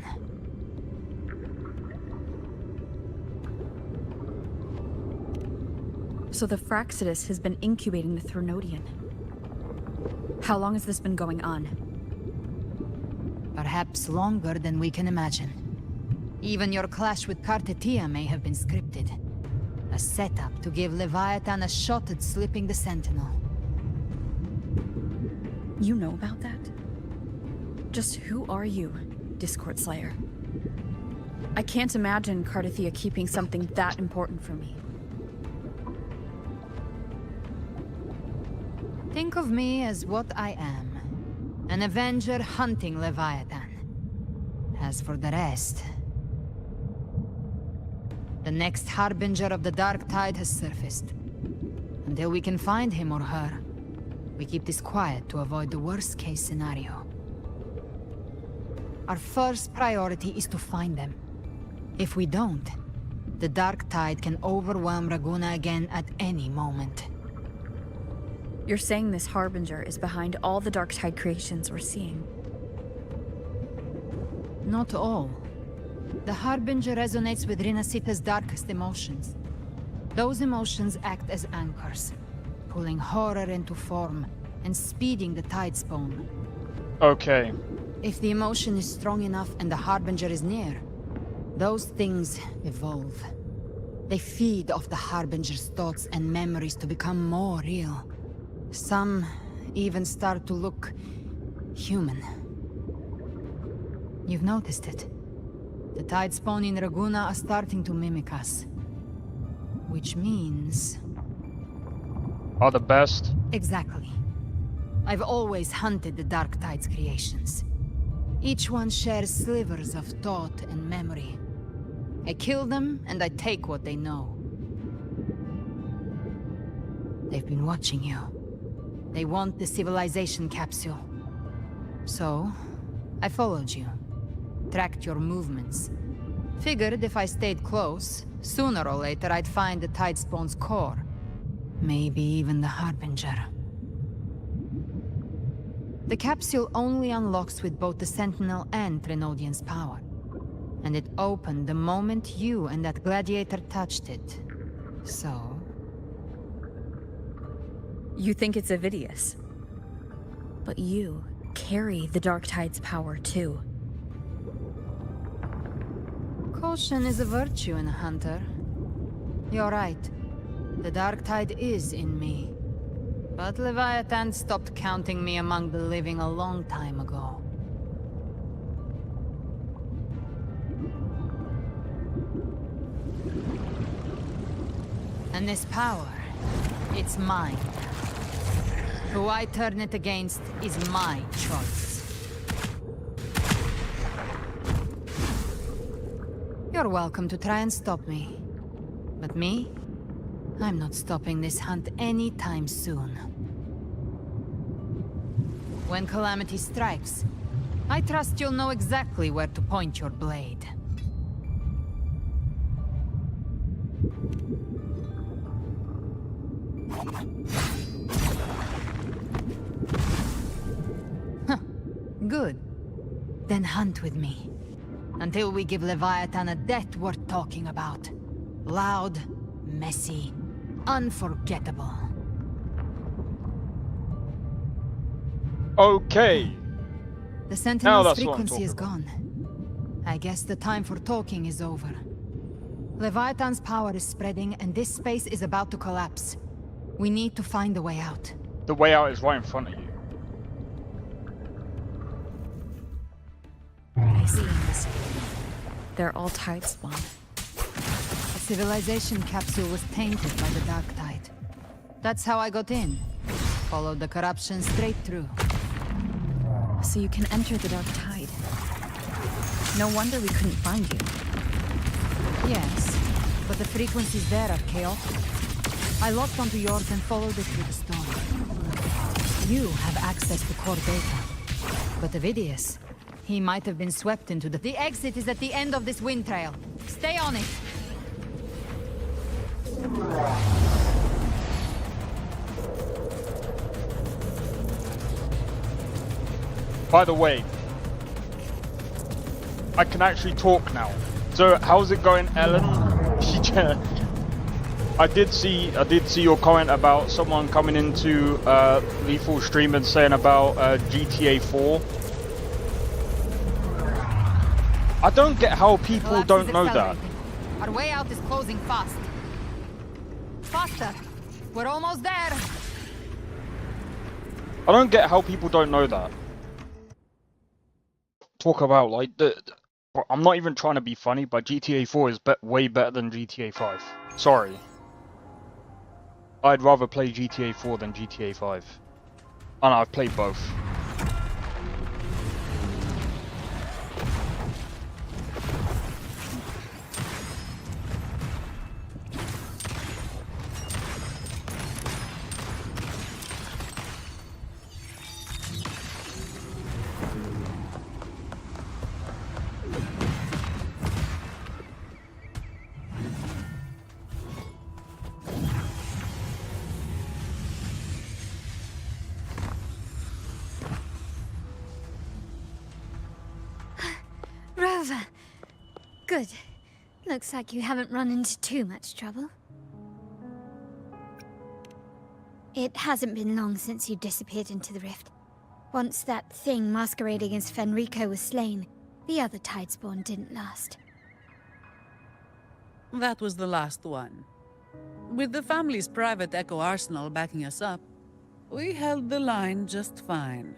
So the Fraxidus has been incubating the Threnodian. How long has this been going on? Perhaps longer than we can imagine. Even your clash with Cartethia may have been scripted. A setup to give Leviathan a shot at slipping the Sentinel. You know about that? Just who are you, Discord Slayer? I can't imagine Cardathia keeping something that important from me. Think of me as what I am. An Avenger hunting Leviathan. As for the rest... The next Harbinger of the Dark Tide has surfaced. Until we can find him or her, we keep this quiet to avoid the worst-case scenario. Our first priority is to find them. If we don't, the Dark Tide can overwhelm Raguna again at any moment. You're saying this Harbinger is behind all the Dark Tide creations we're seeing? Not all. The Harbinger resonates with Rinasita's darkest emotions. Those emotions act as anchors, pulling horror into form and speeding the tide spawn. Okay. If the emotion is strong enough and the Harbinger is near, those things evolve. They feed off the Harbinger's thoughts and memories to become more real. Some even start to look human. You've noticed it. The tide spawn in Raguna are starting to mimic us. Which means... Are the best? Exactly. I've always hunted the Dark Tide's creations. Each one shares slivers of thought and memory. I kill them, and I take what they know. They've been watching you. They want the civilization capsule. So, I followed you. Tracked your movements. Figured if I stayed close, sooner or later I'd find the Tidespawn's core. Maybe even the Harbinger. The capsule only unlocks with both the Sentinel and Trinodian's power. And it opened the moment you and that gladiator touched it. So... You think it's Avidius. But you carry the Dark Tide's power too. Caution is a virtue in a hunter. You're right. The Dark Tide is in me. But Leviathan stopped counting me among the living a long time ago. And this power, it's mine. Who I turn it against is my choice. You're welcome to try and stop me. But me? I'm not stopping this hunt anytime soon. When calamity strikes, I trust you'll know exactly where to point your blade. Huh. Good. Then hunt with me. Until we give Leviathan a death worth talking about. Loud, messy, unforgettable. Okay. The Sentinel's frequency is gone. I guess the time for talking is over. Leviathan's power is spreading and this space is about to collapse. We need to find a way out. The way out is right in front of you. I see this. They're all tide spawn. The civilization capsule was tainted by the Dark Tide. That's how I got in. Followed the corruption straight through. So you can enter the Dark Tide. No wonder we couldn't find you. Yes, but the frequencies there are chaotic. I locked onto yours and followed it through the storm. You have access to core data. But Avidius, he might have been swept into the... The exit is at the end of this wind trail. Stay on it! By the way, I can actually talk now. So how's it going, Ellen? I did see your comment about someone coming into Lethal Stream and saying about GTA 4. I don't get how people don't know that. Our way out is closing fast. Faster! We're almost there! I don't get how people don't know that. Talk about like Bro, I'm not even trying to be funny, but GTA 4 is way better than GTA 5. Sorry. I'd rather play GTA 4 than GTA 5. And I've played both. Rover. Good. Looks like you haven't run into too much trouble. It hasn't been long since you disappeared into the rift. Once that thing masquerading as Fenrico was slain, the other Tidespawn didn't last. That was the last one. With the family's private Echo arsenal backing us up, we held the line just fine.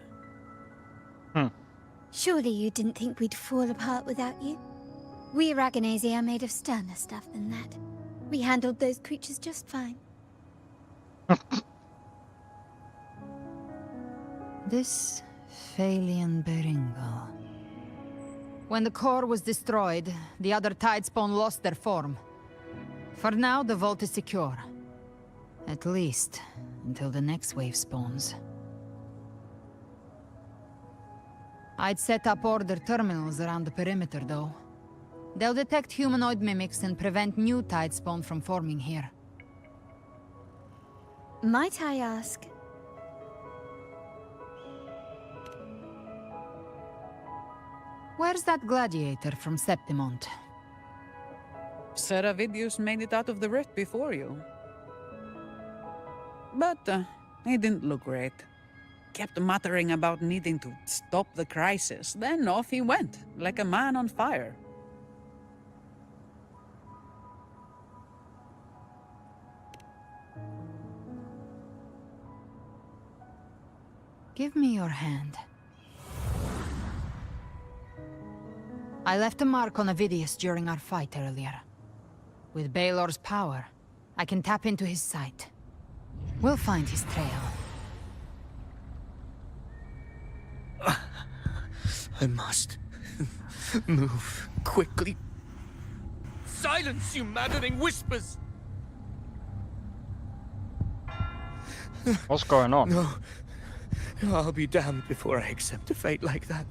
Surely you didn't think we'd fall apart without you? We Aragonese are made of sterner stuff than that. We handled those creatures just fine. This Phalian Beringal. When the core was destroyed, the other Tidespawn lost their form. For now, the vault is secure. At least, until the next wave spawns. I'd set up order terminals around the perimeter, though. They'll detect humanoid mimics and prevent new Tidespawn from forming here. Might I ask? Where's that gladiator from Septimont? Seravidius made it out of the rift before you. But he didn't look great. Kept muttering about needing to stop the crisis, then off he went, like a man on fire. Give me your hand. I left a mark on Avidius during our fight earlier. With Baelor's power, I can tap into his sight. We'll find his trail. I must move quickly. Silence, you maddening whispers! What's going on? No. I'll be damned before I accept a fate like that.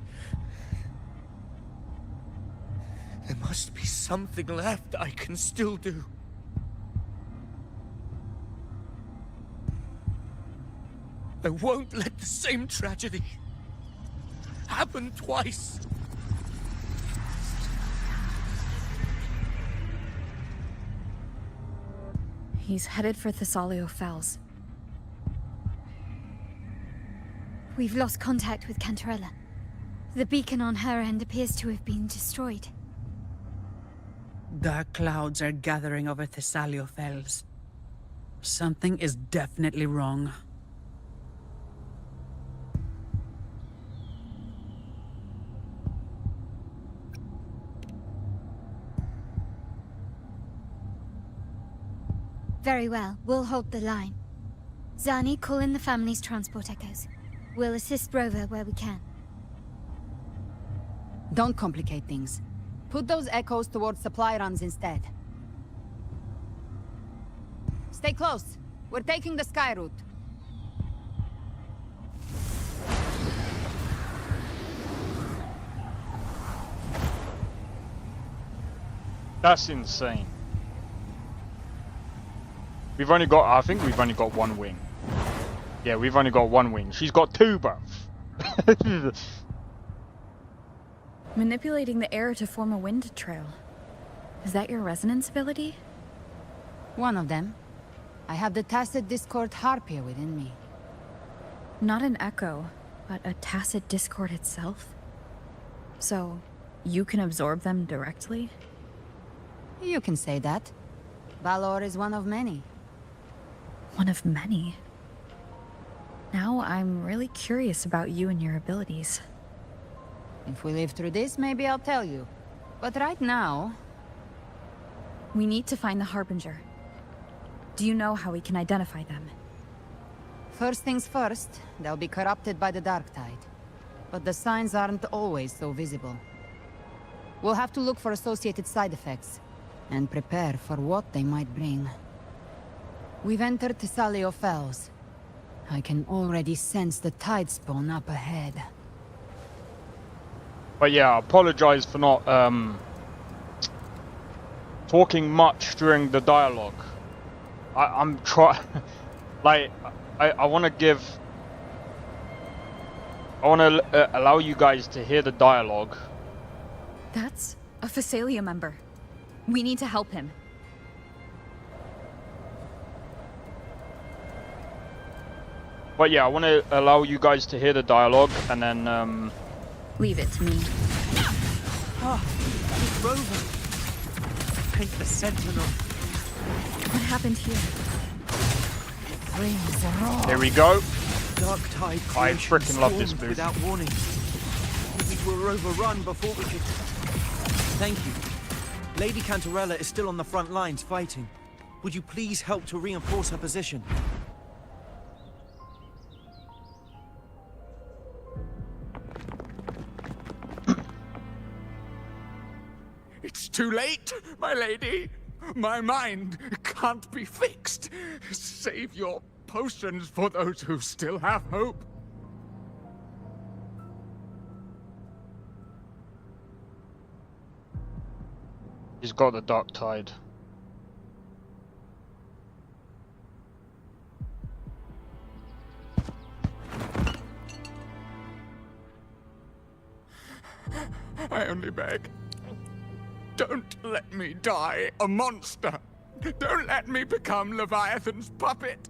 There must be something left I can still do. I won't let the same tragedy happen twice. He's headed for Thessalio Fells. We've lost contact with Cantarella. The beacon on her end appears to have been destroyed. Dark clouds are gathering over Thessalio Fells. Something is definitely wrong. Very well, we'll hold the line. Zani, call in the family's transport echoes. We'll assist Rover where we can. Don't complicate things. Put those echoes towards supply runs instead. Stay close. We're taking the sky route. That's insane. We've only got, I think we've only got one wing. Yeah, we've only got one wing. She's got two, bruv. Manipulating the air to form a wind trail. Is that your resonance ability? One of them. I have the Tacit Discord Harpia within me. Not an echo, but a Tacit Discord itself? So, you can absorb them directly? You can say that. Balor is one of many. One of many? Now I'm really curious about you and your abilities. If we live through this, maybe I'll tell you. But right now... We need to find the Harbinger. Do you know how we can identify them? First things first, they'll be corrupted by the Dark Tide. But the signs aren't always so visible. We'll have to look for associated side effects, and prepare for what they might bring. We've entered Thessalio Fells. I can already sense the tide spawn up ahead. But yeah, I apologize for not talking much during the dialogue. I'm trying, like, I want to give, I want to allow you guys to hear the dialogue. That's a Phasalia member. We need to help him. But yeah, I want to allow you guys to hear the dialogue, and then Leave it to me. Ah, it's Rover. Paint the Sentinel. What happened here? Here we go. Dark Tide I freaking love this stormed booth. without warning. We were overrun before we could... Thank you. Lady Cantarella is still on the front lines fighting. Would you please help to reinforce her position? It's too late, my lady. My mind can't be fixed. Save your potions for those who still have hope. He's got the Dark Tide. I only beg. Don't let me die a monster. Don't let me become Leviathan's puppet.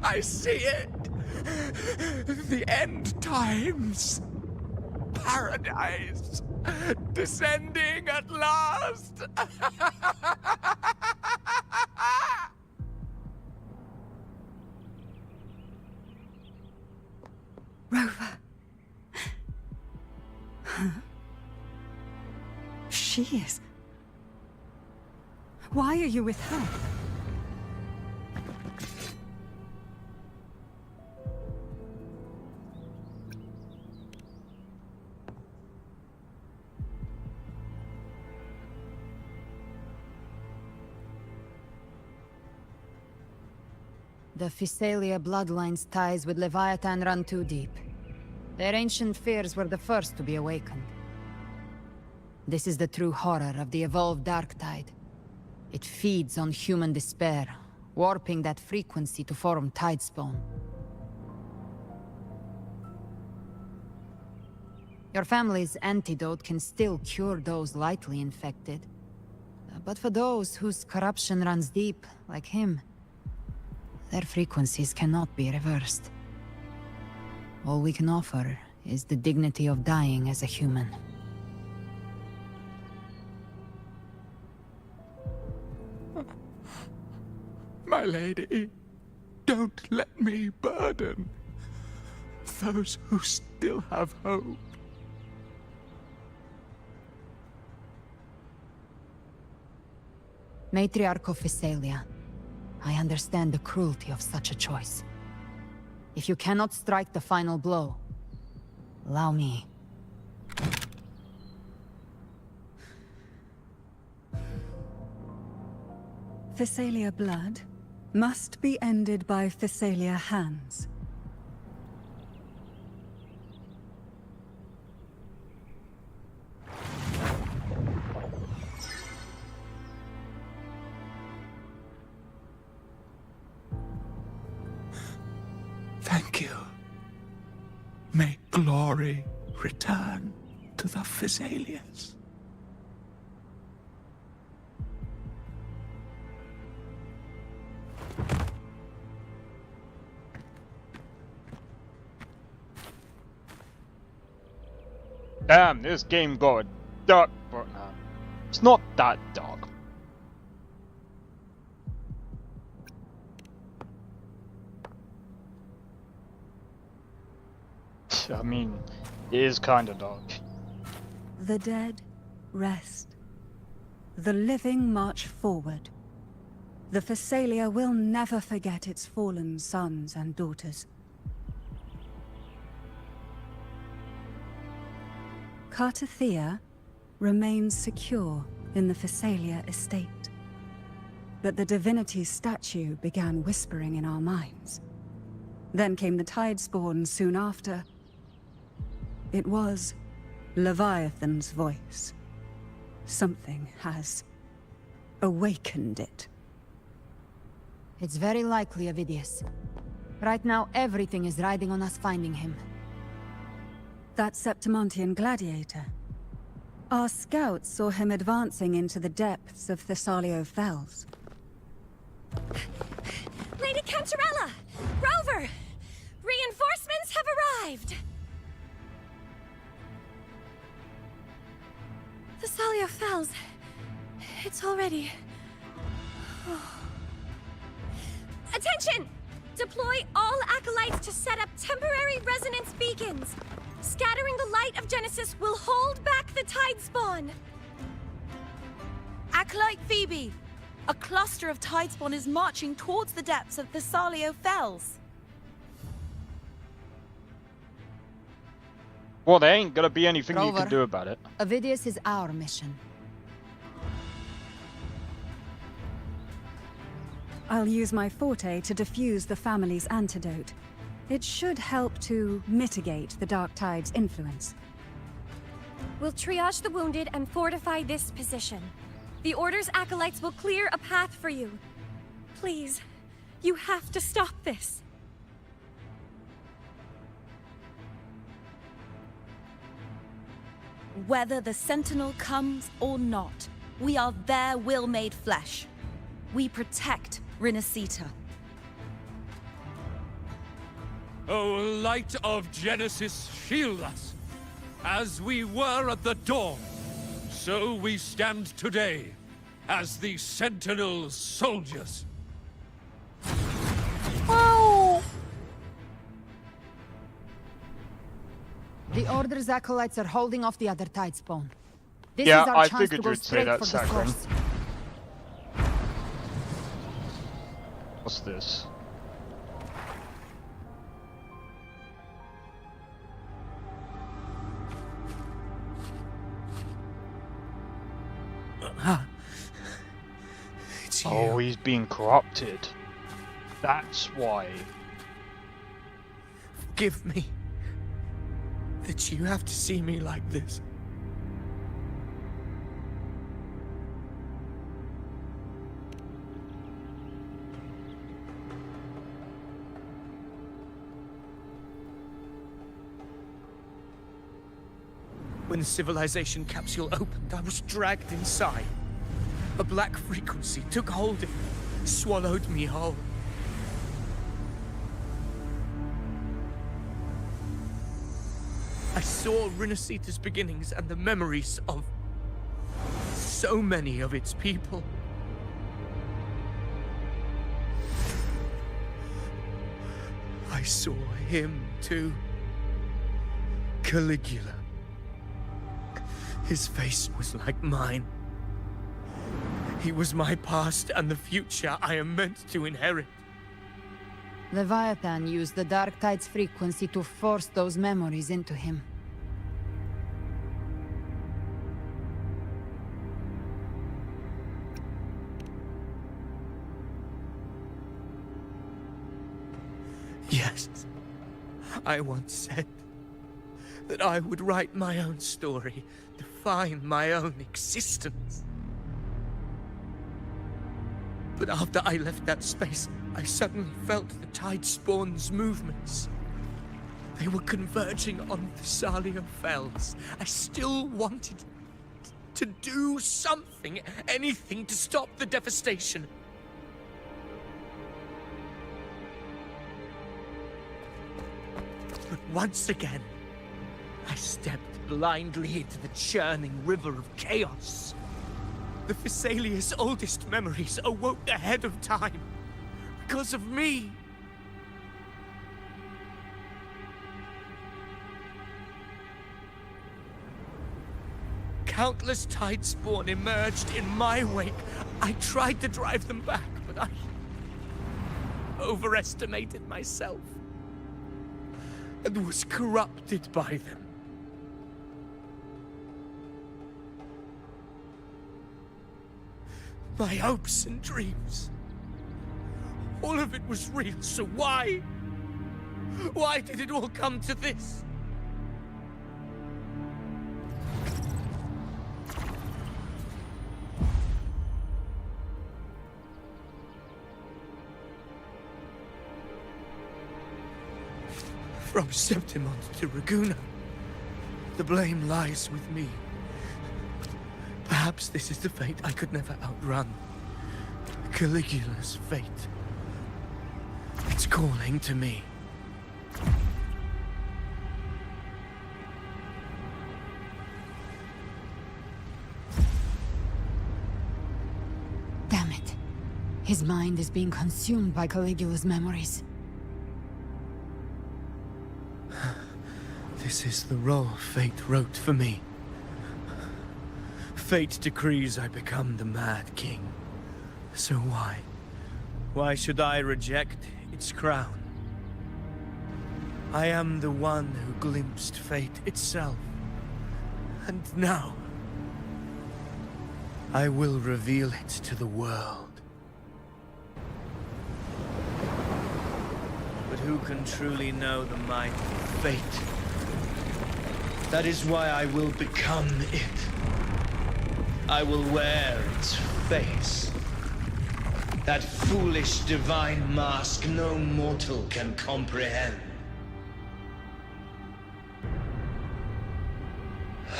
I see it. The end times. Paradise. Descending at last. Rover. Huh? She is. Why are you with her? The Phasalia bloodline's ties with Leviathan run too deep. Their ancient fears were the first to be awakened. This is the true horror of the evolved Dark Tide. It feeds on human despair, warping that frequency to form Tidespawn. Your family's antidote can still cure those lightly infected. But for those whose corruption runs deep, like him, their frequencies cannot be reversed. All we can offer is the dignity of dying as a human. My lady, don't let me burden those who still have hope. Matriarch of Phasalia, I understand the cruelty of such a choice. If you cannot strike the final blow, allow me. Phasalia blood must be ended by Phasalia hands. Thank you. May glory return to the Phasalias. Damn, this game got a dark but no. It's not that dark. I mean, it is kinda dark. The dead rest. The living march forward. The Phasalia will never forget its fallen sons and daughters. Cartathea remains secure in the Phasalia estate. But the divinity's statue began whispering in our minds. Then came the Tidespawn soon after. It was Leviathan's voice. Something has awakened it. It's very likely, Avidius. Right now, everything is riding on us finding him. That Septimontian gladiator. Our scouts saw him advancing into the depths of Thessalio Fells. Lady Cantarella! Rover! Reinforcements have arrived! Thessalio Fells. It's already... Attention! Deploy all acolytes to set up temporary resonance beacons. Scattering the light of Genesis will hold back the Tidespawn. Acolyte Phoebe! A cluster of Tidespawn is marching towards the depths of Thessalio Fells. Well, there ain't gonna be anything you Rover, can do about it. Avidius is our mission. I'll use my forte to defuse the family's antidote. It should help to mitigate the Dark Tide's influence. We'll triage the wounded and fortify this position. The Order's acolytes will clear a path for you. Please, you have to stop this. Whether the Sentinel comes or not, we are their will made flesh. We protect Rinasita. O light of Genesis, shield us! As we were at the dawn, so we stand today, as the Sentinel's soldiers. Oh! The Order's acolytes are holding off the other Tidespawn. This is our chance to go straight for the source. What's this? It's you. Oh, he's being corrupted. That's why. Forgive me that you have to see me like this. When the civilization capsule opened, I was dragged inside. A black frequency took hold of me, swallowed me whole. I saw Rinasita's beginnings and the memories of so many of its people. I saw him too. Caligula. His face was like mine. He was my past and the future I am meant to inherit. Leviathan used the Dark Tide's frequency to force those memories into him. Yes, I once said that I would write my own story, define my own existence. But after I left that space, I suddenly felt the Tidespawn's movements. They were converging on Thessalio Fells. I still wanted to do something, anything to stop the devastation. But once again, I stepped blindly into the churning river of chaos. The Thessalia's oldest memories awoke ahead of time because of me. Countless Tidespawn emerged in my wake. I tried to drive them back, but I overestimated myself and was corrupted by them. My hopes and dreams, all of it was real, so why? Why did it all come to this? From Septimont to Raguna, the blame lies with me. Perhaps this is the fate I could never outrun. Caligula's fate. It's calling to me. Damn it. His mind is being consumed by Caligula's memories. This is the role fate wrote for me. Fate decrees I become the Mad King. So why? Why should I reject its crown? I am the one who glimpsed fate itself. And now, I will reveal it to the world. But who can truly know the might of fate? That is why I will become it. I will wear its face. That foolish divine mask no mortal can comprehend.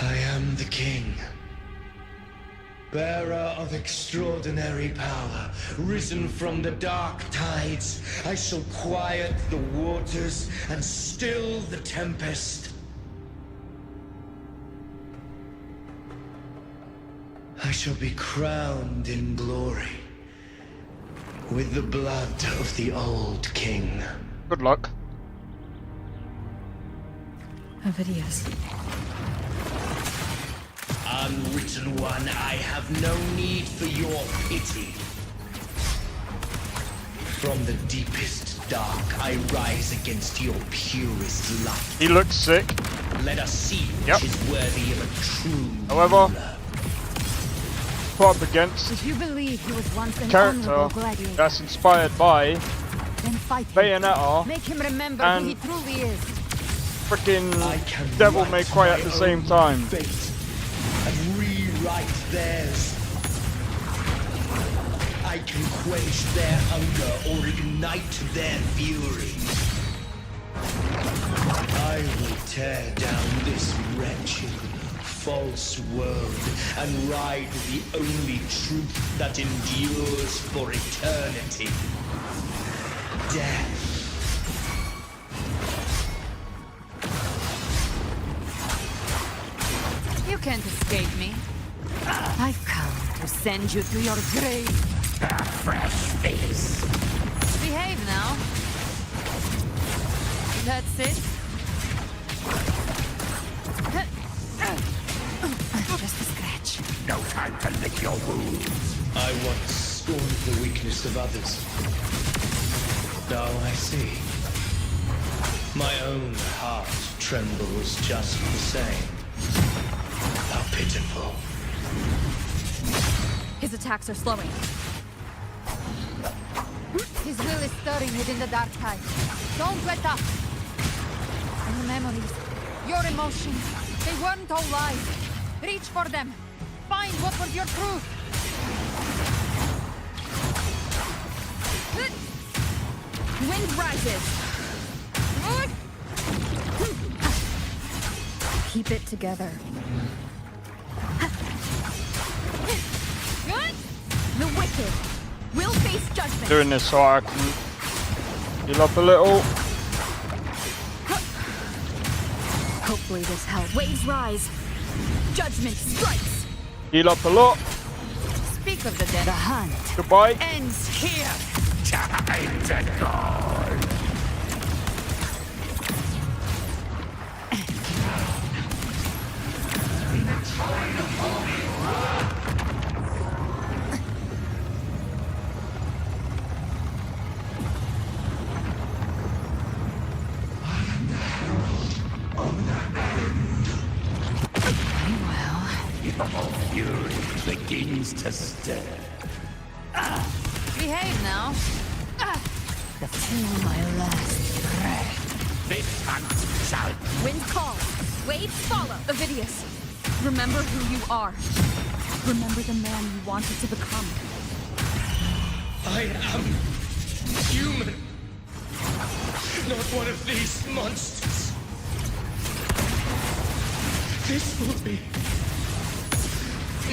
I am the king. Bearer of extraordinary power, risen from the dark tides, I shall quiet the waters and still the tempest. I shall be crowned in glory with the blood of the old king. Good luck. Avidius. Unwritten one, I have no need for your pity. From the deepest dark, I rise against your purest light. He looks sick. Let us see which is worthy of a true However, ruler. put up against If you believe he was once a an character honorable gladiator, that's inspired by then fight him. Bayonetta Make him remember and who he truly is. freaking Devil May Cry at the same time. And rewrite theirs. I can quench their hunger or ignite their fury. I will tear down this wretched, false world and ride the only truth that endures for eternity. Death. You can't escape me. I've come to send you to your grave. A fresh face. Behave now. That's it. Just a scratch. No time to lick your wounds. I once scorned the weakness of others. Now I see. My own heart trembles just the same. How pitiful. His attacks are slowing. His will is stirring within the dark tide. Don't let up. Your memories, your emotions, they weren't all lies. Reach for them. Find what was your truth. Wind rises. Keep it together. The wicked will face judgment. Doing this so I can heal up a little. Hopefully this helps. Waves rise. Judgment strikes. Heal up a lot. Speak of the dead, a hunt Goodbye. ends here. Time to go. Your fury begins to stir. Behave now. Feel my last breath. This hunt shall... Wind calls. Waves follow. Ovidius, remember who you are. Remember the man you wanted to become. I am human. Not one of these monsters. This will be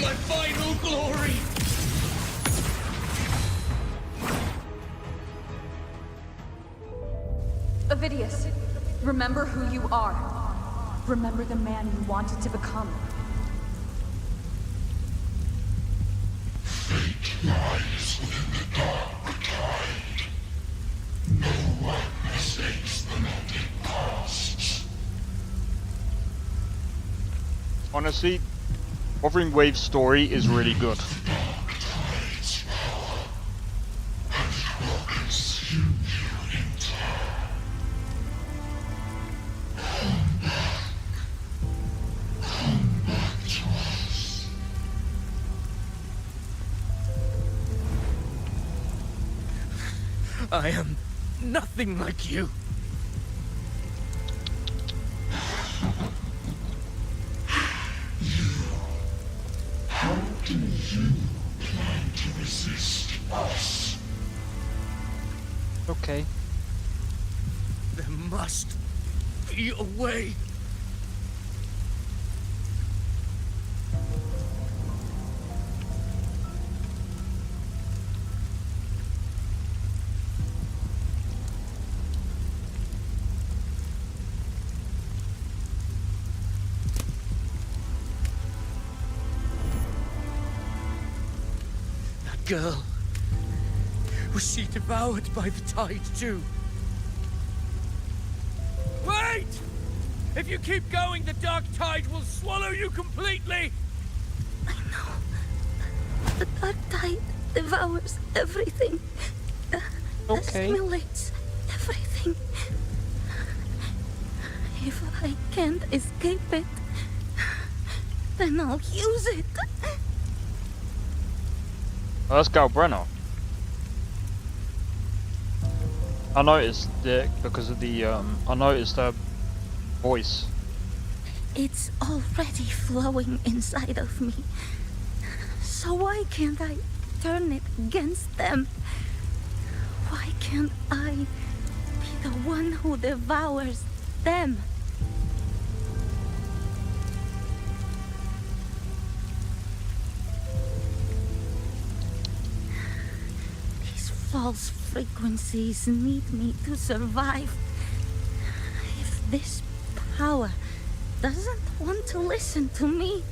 my final glory. Ovidius, remember who you are. Remember the man you wanted to become. Fate lies within the dark tide. No one mistakes the melting past. Honestly, Wuthering Waves' story is really good. I am nothing like you. How do you plan to resist us? Okay. There must be a way. Girl. Was she devoured by the tide too? Wait! If you keep going, the dark tide will swallow you completely! The dark tide devours everything. Assimilates everything. If I can't escape it, then I'll use it. Oh, that's Galbreno. I noticed it because of the I noticed her voice. It's already flowing inside of me. So why can't I turn it against them? Why can't I be the one who devours them? These false frequencies need me to survive. If this power doesn't want to listen to me,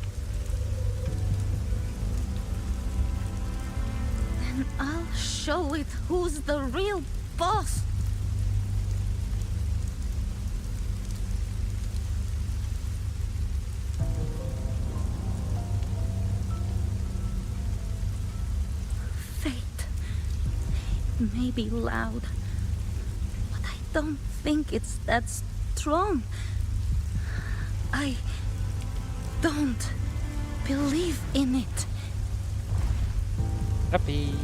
then I'll show it who's the real boss. Fate. It may be loud, but I don't think it's that strong. I don't believe in it. Happy.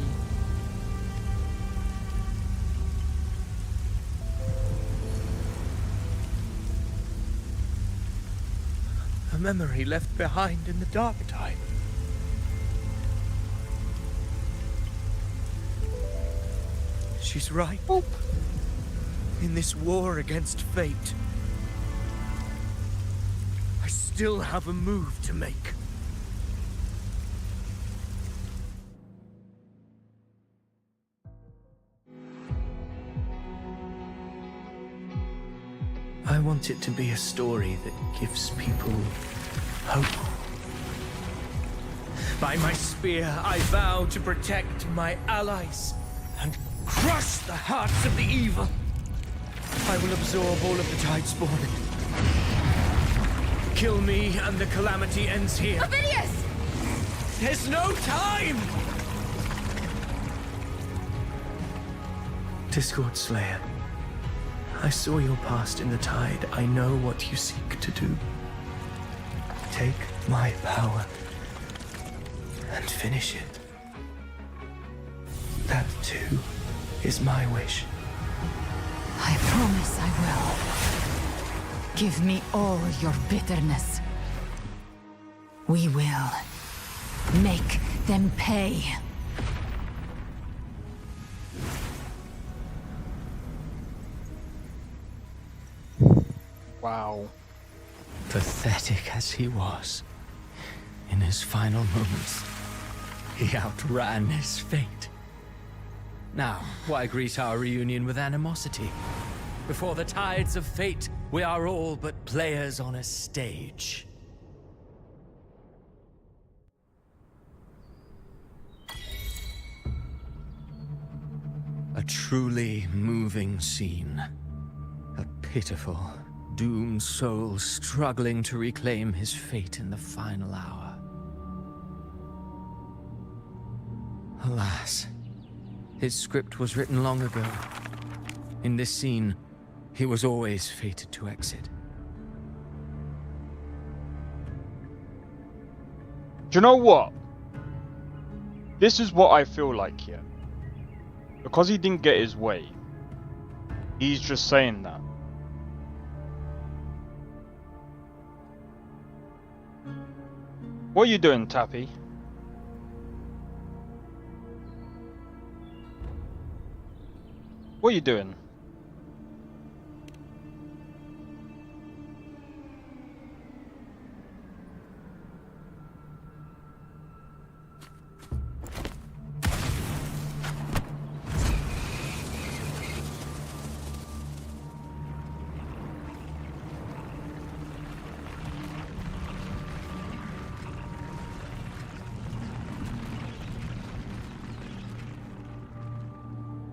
A memory left behind in the dark tide. She's right. In this war against fate, I still have a move to make. I want it to be a story that gives people hope. By my spear, I vow to protect my allies and crush the hearts of the evil. I will absorb all of the Tidespawn. Kill me and the calamity ends here. Ovidius! There's no time! Discord Slayer, I saw your past in the Tide. I know what you seek to do. Take my power and finish it. That too is my wish. I promise I will. Give me all your bitterness. We will make them pay. Wow. Pathetic as he was, in his final moments, he outran his fate. Now, why greet our reunion with animosity? Before the tides of fate, we are all but players on a stage. A truly moving scene. A pitiful, doomed soul struggling to reclaim his fate in the final hour. Alas, his script was written long ago. In this scene, he was always fated to exit. Do you know what? This is what I feel like here. Because he didn't get his way, he's just saying that. What are you doing, Tappy? What are you doing?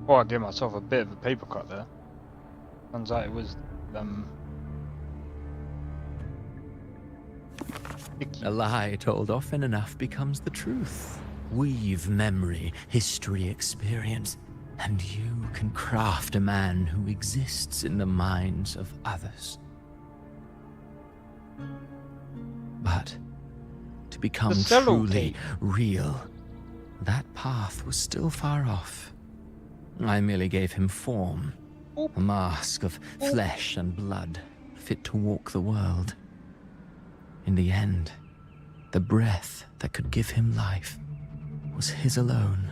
Oh, I gave myself a bit of a paper cut there. Turns out it was A lie told often enough becomes the truth. Weave memory, history, experience, and you can craft a man who exists in the minds of others. But to become truly real, that path was still far off. I merely gave him form, a mask of flesh and blood, fit to walk the world. In the end, the breath that could give him life was his alone.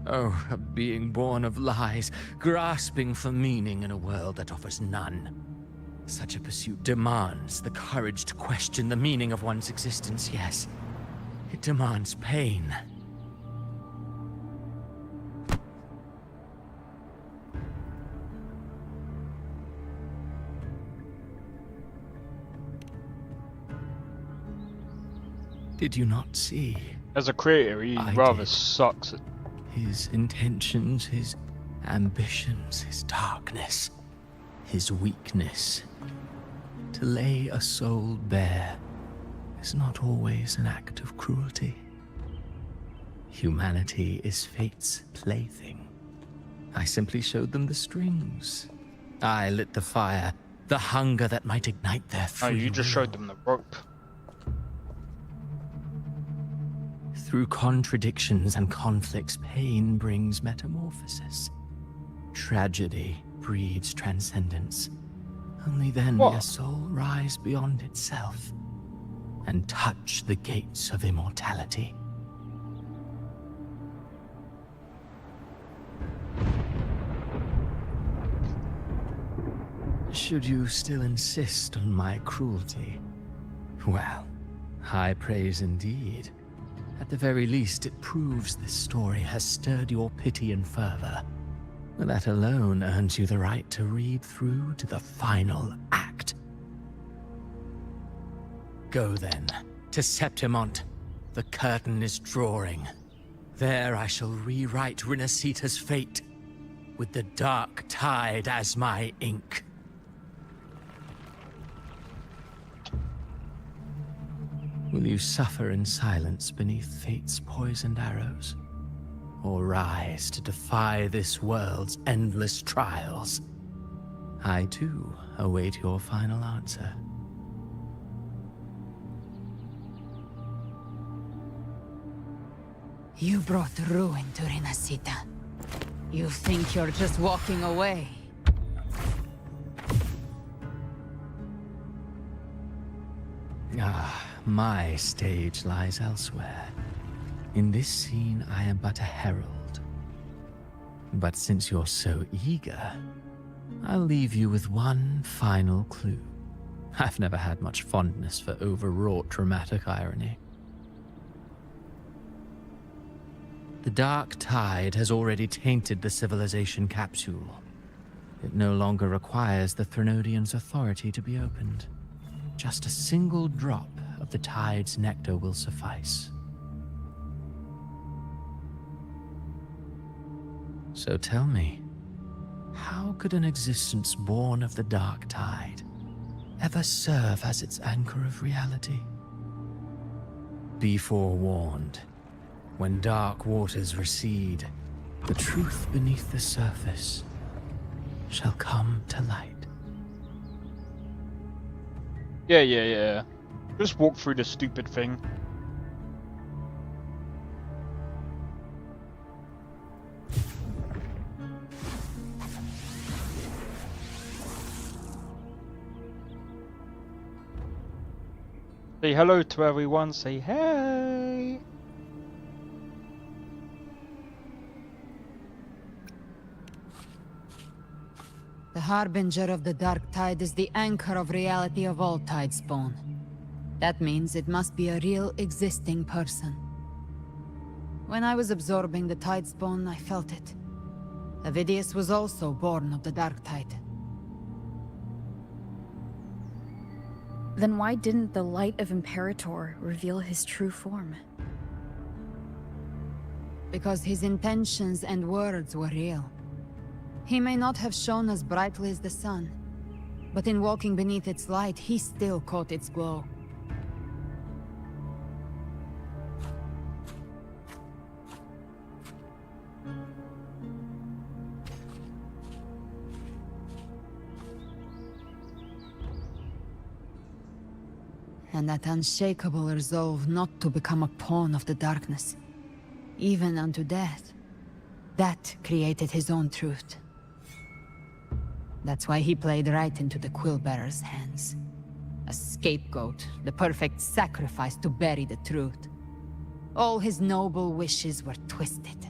Oh, a being born of lies, grasping for meaning in a world that offers none. Such a pursuit demands the courage to question the meaning of one's existence, yes. It demands pain. Did you not see? As a creator, he rather sucks at his intentions, his ambitions, his darkness, his weakness. To lay a soul bare is not always an act of cruelty. Humanity is fate's plaything. I simply showed them the strings. I lit the fire, the hunger that might ignite their free will. you just showed them the rope. Through contradictions and conflicts, pain brings metamorphosis. Tragedy breeds transcendence. Only then may a soul rise beyond itself and touch the gates of immortality. Should you still insist on my cruelty? Well, high praise indeed. At the very least, it proves this story has stirred your pity and fervor. That alone earns you the right to read through to the final act. Go then, to Septimont. The curtain is drawing. There I shall rewrite Rinasita's fate, with the dark tide as my ink. Will you suffer in silence beneath fate's poisoned arrows? Or rise to defy this world's endless trials? I too await your final answer. You brought ruin to Rinasita. You think you're just walking away? Ah, my stage lies elsewhere. In this scene, I am but a herald. But since you're so eager, I'll leave you with one final clue. I've never had much fondness for overwrought dramatic irony. The dark tide has already tainted the civilization capsule. It no longer requires the Threnodians' authority to be opened. Just a single drop of the tide's nectar will suffice. So tell me, how could an existence born of the dark tide ever serve as its anchor of reality? Be forewarned. When dark waters recede, the truth beneath the surface shall come to light. Yeah. Just walk through the stupid thing. Say hello to everyone, say hey! The Harbinger of the Dark Tide is the anchor of reality of all Tidespawn. That means it must be a real existing person. When I was absorbing the Tidespawn, I felt it. Avidius was also born of the Dark Tide. Then why didn't the light of Imperator reveal his true form? Because his intentions and words were real. He may not have shone as brightly as the sun, but in walking beneath its light, he still caught its glow. And that unshakable resolve not to become a pawn of the darkness, even unto death, that created his own truth. That's why he played right into the Quillbearer's hands. A scapegoat, the perfect sacrifice to bury the truth. All his noble wishes were twisted.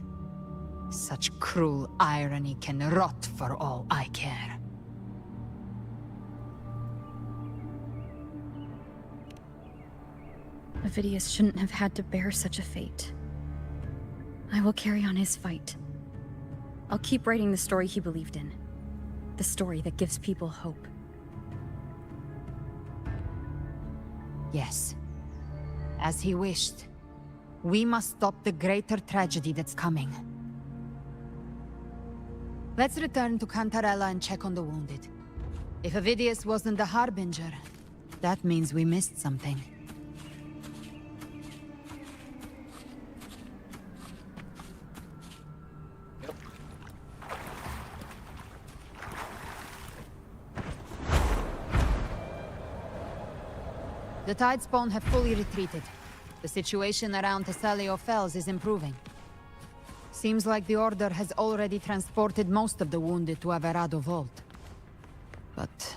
Such cruel irony can rot for all I care. Avidius shouldn't have had to bear such a fate. I will carry on his fight. I'll keep writing the story he believed in. The story that gives people hope. Yes. As he wished. We must stop the greater tragedy that's coming. Let's return to Cantarella and check on the wounded. If Avidius wasn't the Harbinger, that means we missed something. The Tidespawn have fully retreated. The situation around Thessalio Fells is improving. Seems like the Order has already transported most of the wounded to Averado Vault. But...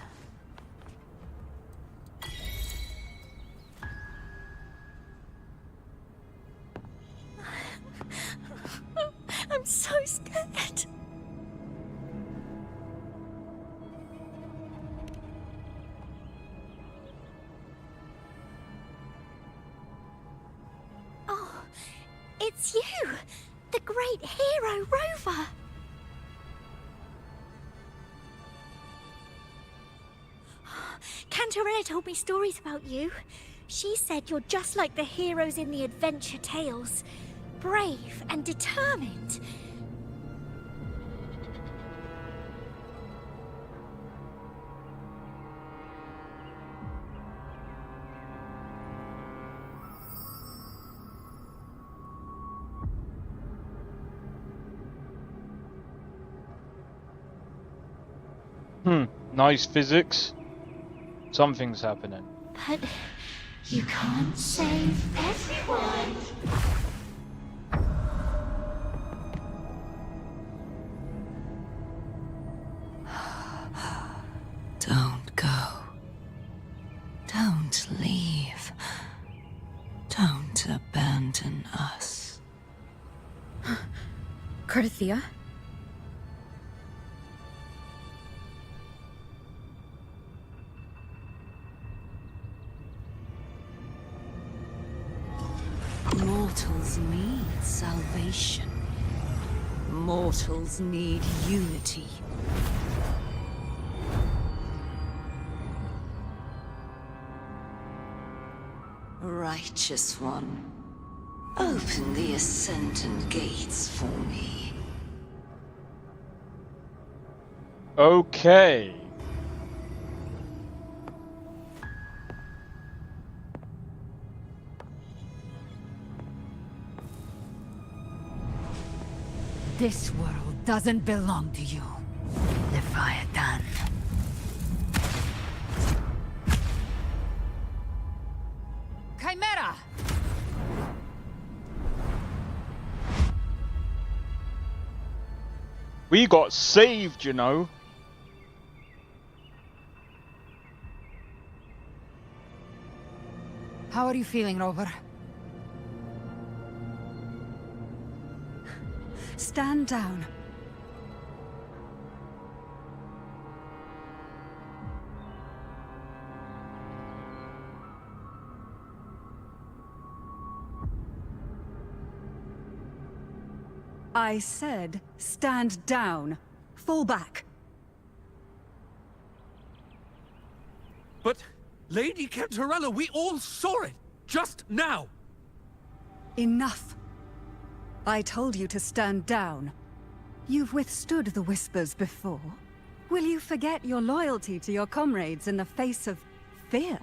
I'm so scared. It's you! The great hero, Rover! Cantarella told me stories about you. She said you're just like the heroes in the adventure tales. Brave and determined. Nice physics. Something's happening. But you can't save everyone. Don't go. Don't leave. Don't abandon us. Cartithia? Mortals need salvation. Mortals need unity. Righteous One, open the Ascendant gates for me. Okay. This world doesn't belong to you, Leviathan. Chimera! We got saved, you know. How are you feeling, Rover? Stand down. I said, stand down. Fall back. But, Lady Cantarella, we all saw it! Just now! Enough. I told you to stand down. You've withstood the whispers before. Will you forget your loyalty to your comrades in the face of fear?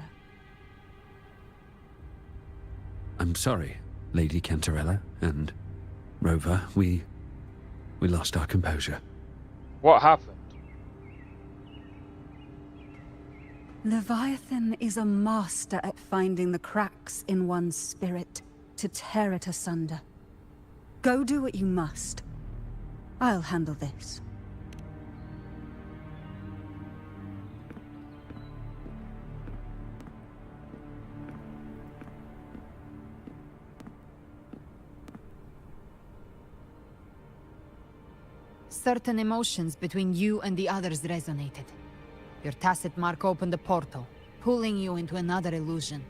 I'm sorry, Lady Cantarella and Rover. We lost our composure. What happened? Leviathan is a master at finding the cracks in one's spirit to tear it asunder. Go do what you must. I'll handle this. Certain emotions between you and the others resonated. Your tacit mark opened a portal, pulling you into another illusion.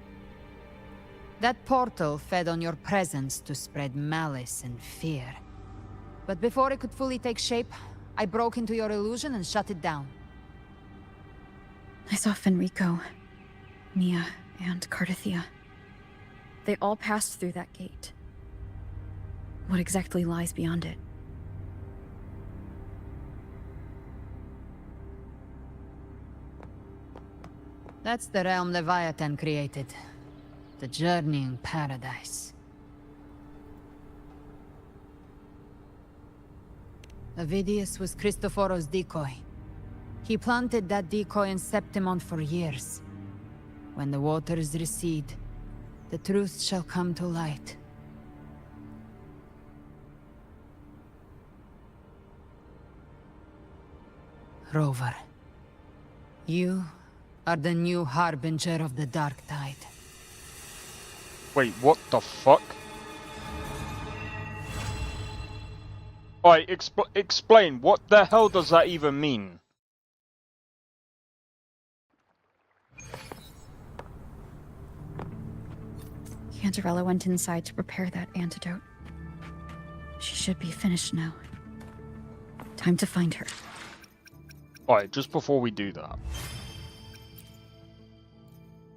That portal fed on your presence to spread malice and fear. But before it could fully take shape, I broke into your illusion and shut it down. I saw Fenrico, Mia, and Cartithia. They all passed through that gate. What exactly lies beyond it? That's the realm Leviathan created. The journeying paradise. Avidius was Cristoforo's decoy. He planted that decoy in Septimont for years. When the waters recede, the truth shall come to light. Rover, you are the new harbinger of the dark tide. Wait, what the fuck? Alright, explain. What the hell does that even mean? Cantarella went inside to prepare that antidote. She should be finished now. Time to find her. Alright, just before we do that.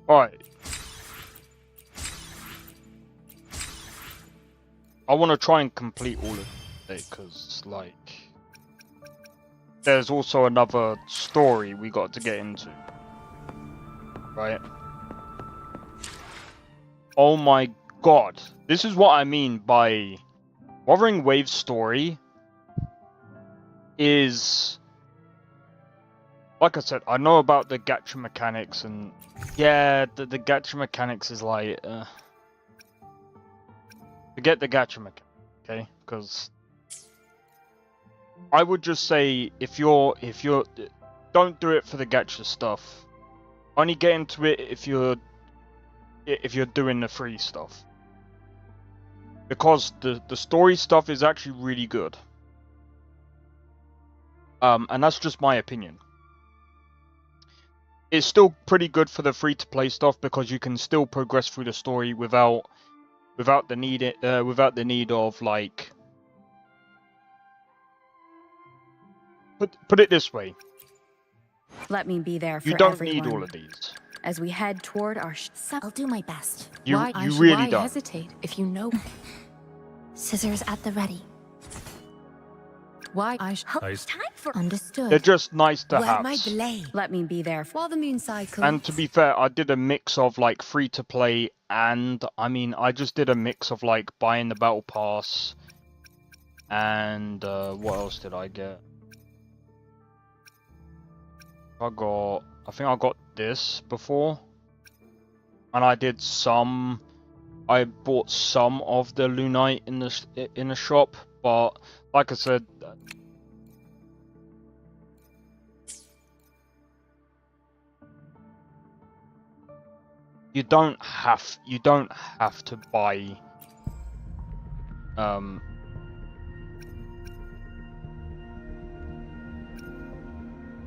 Alright. I want to try and complete all of it, because, like, there's also another story we got to get into. Right? Oh my god. This is what I mean by Wuthering Waves story is... Like I said, I know about the gacha mechanics, and yeah, the gacha mechanics is like... forget the gacha mechanics, okay? Because I would just say, if you're... don't do it for the gacha stuff. Only get into it if you're doing the free stuff. Because the story stuff is actually really good. And that's just my opinion. It's still pretty good for the free-to-play stuff because you can still progress through the story without the need of, like, put it this way. Let me be there for you don't everyone. need all of these. As we head toward our I'll do my best. You really don't. Hesitate if you know. Scissors at the ready. Why Time for understood. They're just nice to Where have. my delay? Let me be there while the moon cycles. And to be fair, I did a mix of, like, free to play, and I mean, I just did a mix of, like, buying the battle pass, and what else did I get? I think I got this before, and I did some. I bought some of the Lunite in the shop, but like I said, you don't have to buy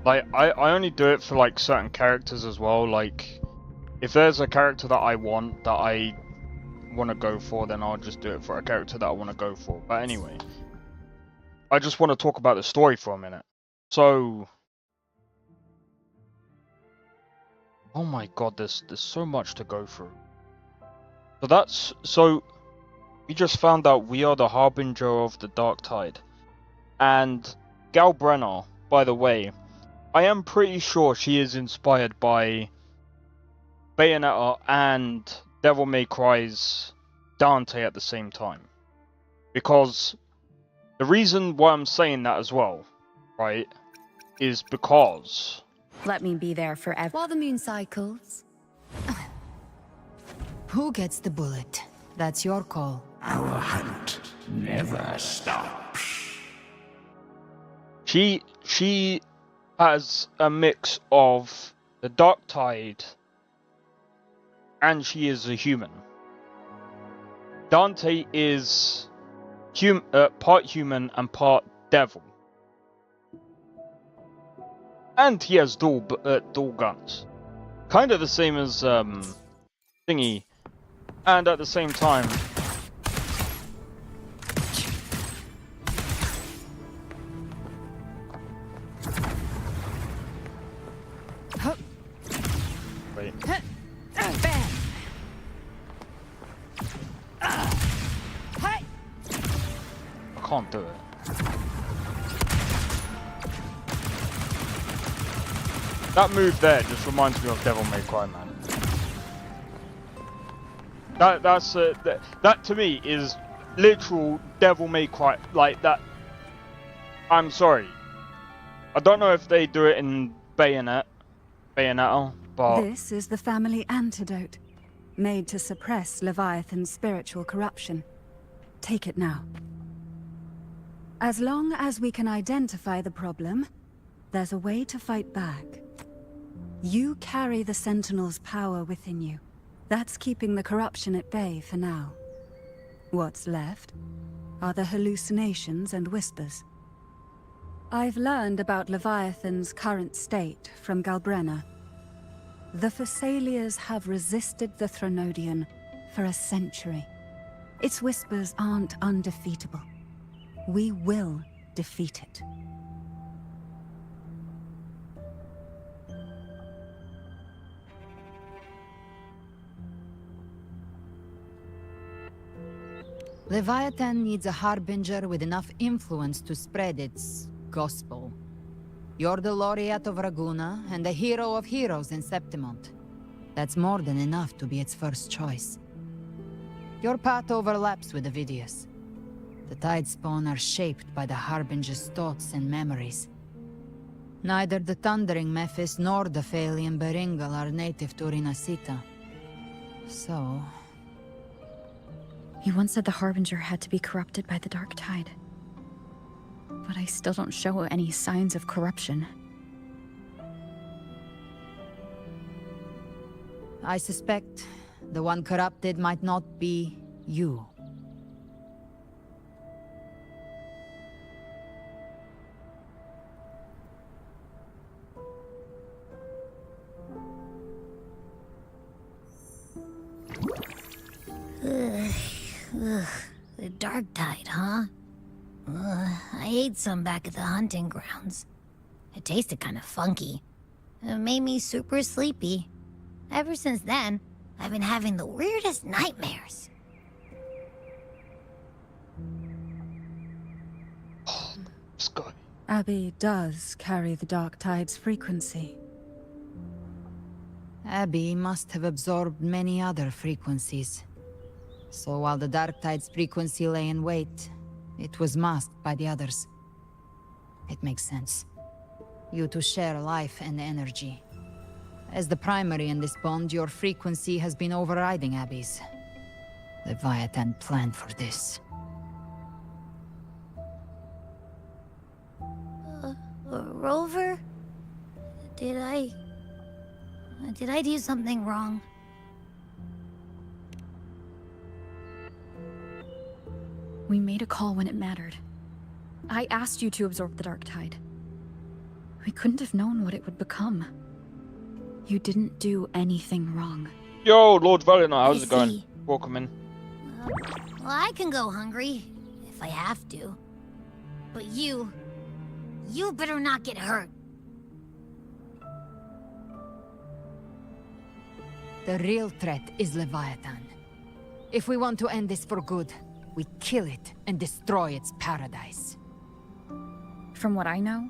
like I only do it for, like, certain characters as well. Like, if there's a character that I want to go for, then I'll just do it for a character that I want to go for. But anyway, I just want to talk about the story for a minute. So, oh my god, there's so much to go through. So we just found out we are the harbinger of the dark tide, and Galbrenna, by the way, I am pretty sure she is inspired by Bayonetta and Devil May Cry's Dante at the same time. Because the reason why I'm saying that as well, right, is because... Let me be there forever while the moon cycles. Who gets the bullet? That's your call. Our hunt never stops. She has a mix of the dark tide, and she is a human. Dante is part human and part devil, and he has dual guns, kind of the same as Thingy, and at the same time. Wait. I can't do it. That move there just reminds me of Devil May Cry, man. That to me is literal Devil May Cry, like that. I'm sorry. I don't know if they do it in Bayonetta, but This is the family antidote, made to suppress Leviathan's spiritual corruption. Take it now. As long as we can identify the problem, there's a way to fight back. You carry the Sentinel's power within you. That's keeping the corruption at bay for now. What's left are the hallucinations and whispers. I've learned about Leviathan's current state from Galbrenna. The Thessalians have resisted the Threnodian for a century. Its whispers aren't undefeatable. We will defeat it. Leviathan needs a harbinger with enough influence to spread its gospel. You're the laureate of Raguna and the hero of heroes in Septimont. That's more than enough to be its first choice. Your path overlaps with Ovidius. The Tidespawn are shaped by the Harbinger's thoughts and memories. Neither the Thundering Mephis nor the Phalian Beringal are native to Rinasita. So... You once said the Harbinger had to be corrupted by the Dark Tide. But I still don't show any signs of corruption. I suspect the one corrupted might not be you. Ugh, the Dark Tide, huh? I ate some back at the hunting grounds. It tasted kind of funky. It made me super sleepy. Ever since then, I've been having the weirdest nightmares. Scotty. Abby does carry the Dark Tide's frequency. Abby must have absorbed many other frequencies. So while the Dark Tide's frequency lay in wait, it was masked by the others. It makes sense. You two share life and energy. As the primary in this bond, your frequency has been overriding Abby's. Leviathan planned for this. Rover? Did I do something wrong? We made a call when it mattered. I asked you to absorb the Dark Tide. We couldn't have known what it would become. You didn't do anything wrong. Yo, Lord Valiant, how's it going? Welcome in. Well, I can go hungry, if I have to. But you better not get hurt. The real threat is Leviathan. If we want to end this for good, we kill it and destroy its paradise. From what I know,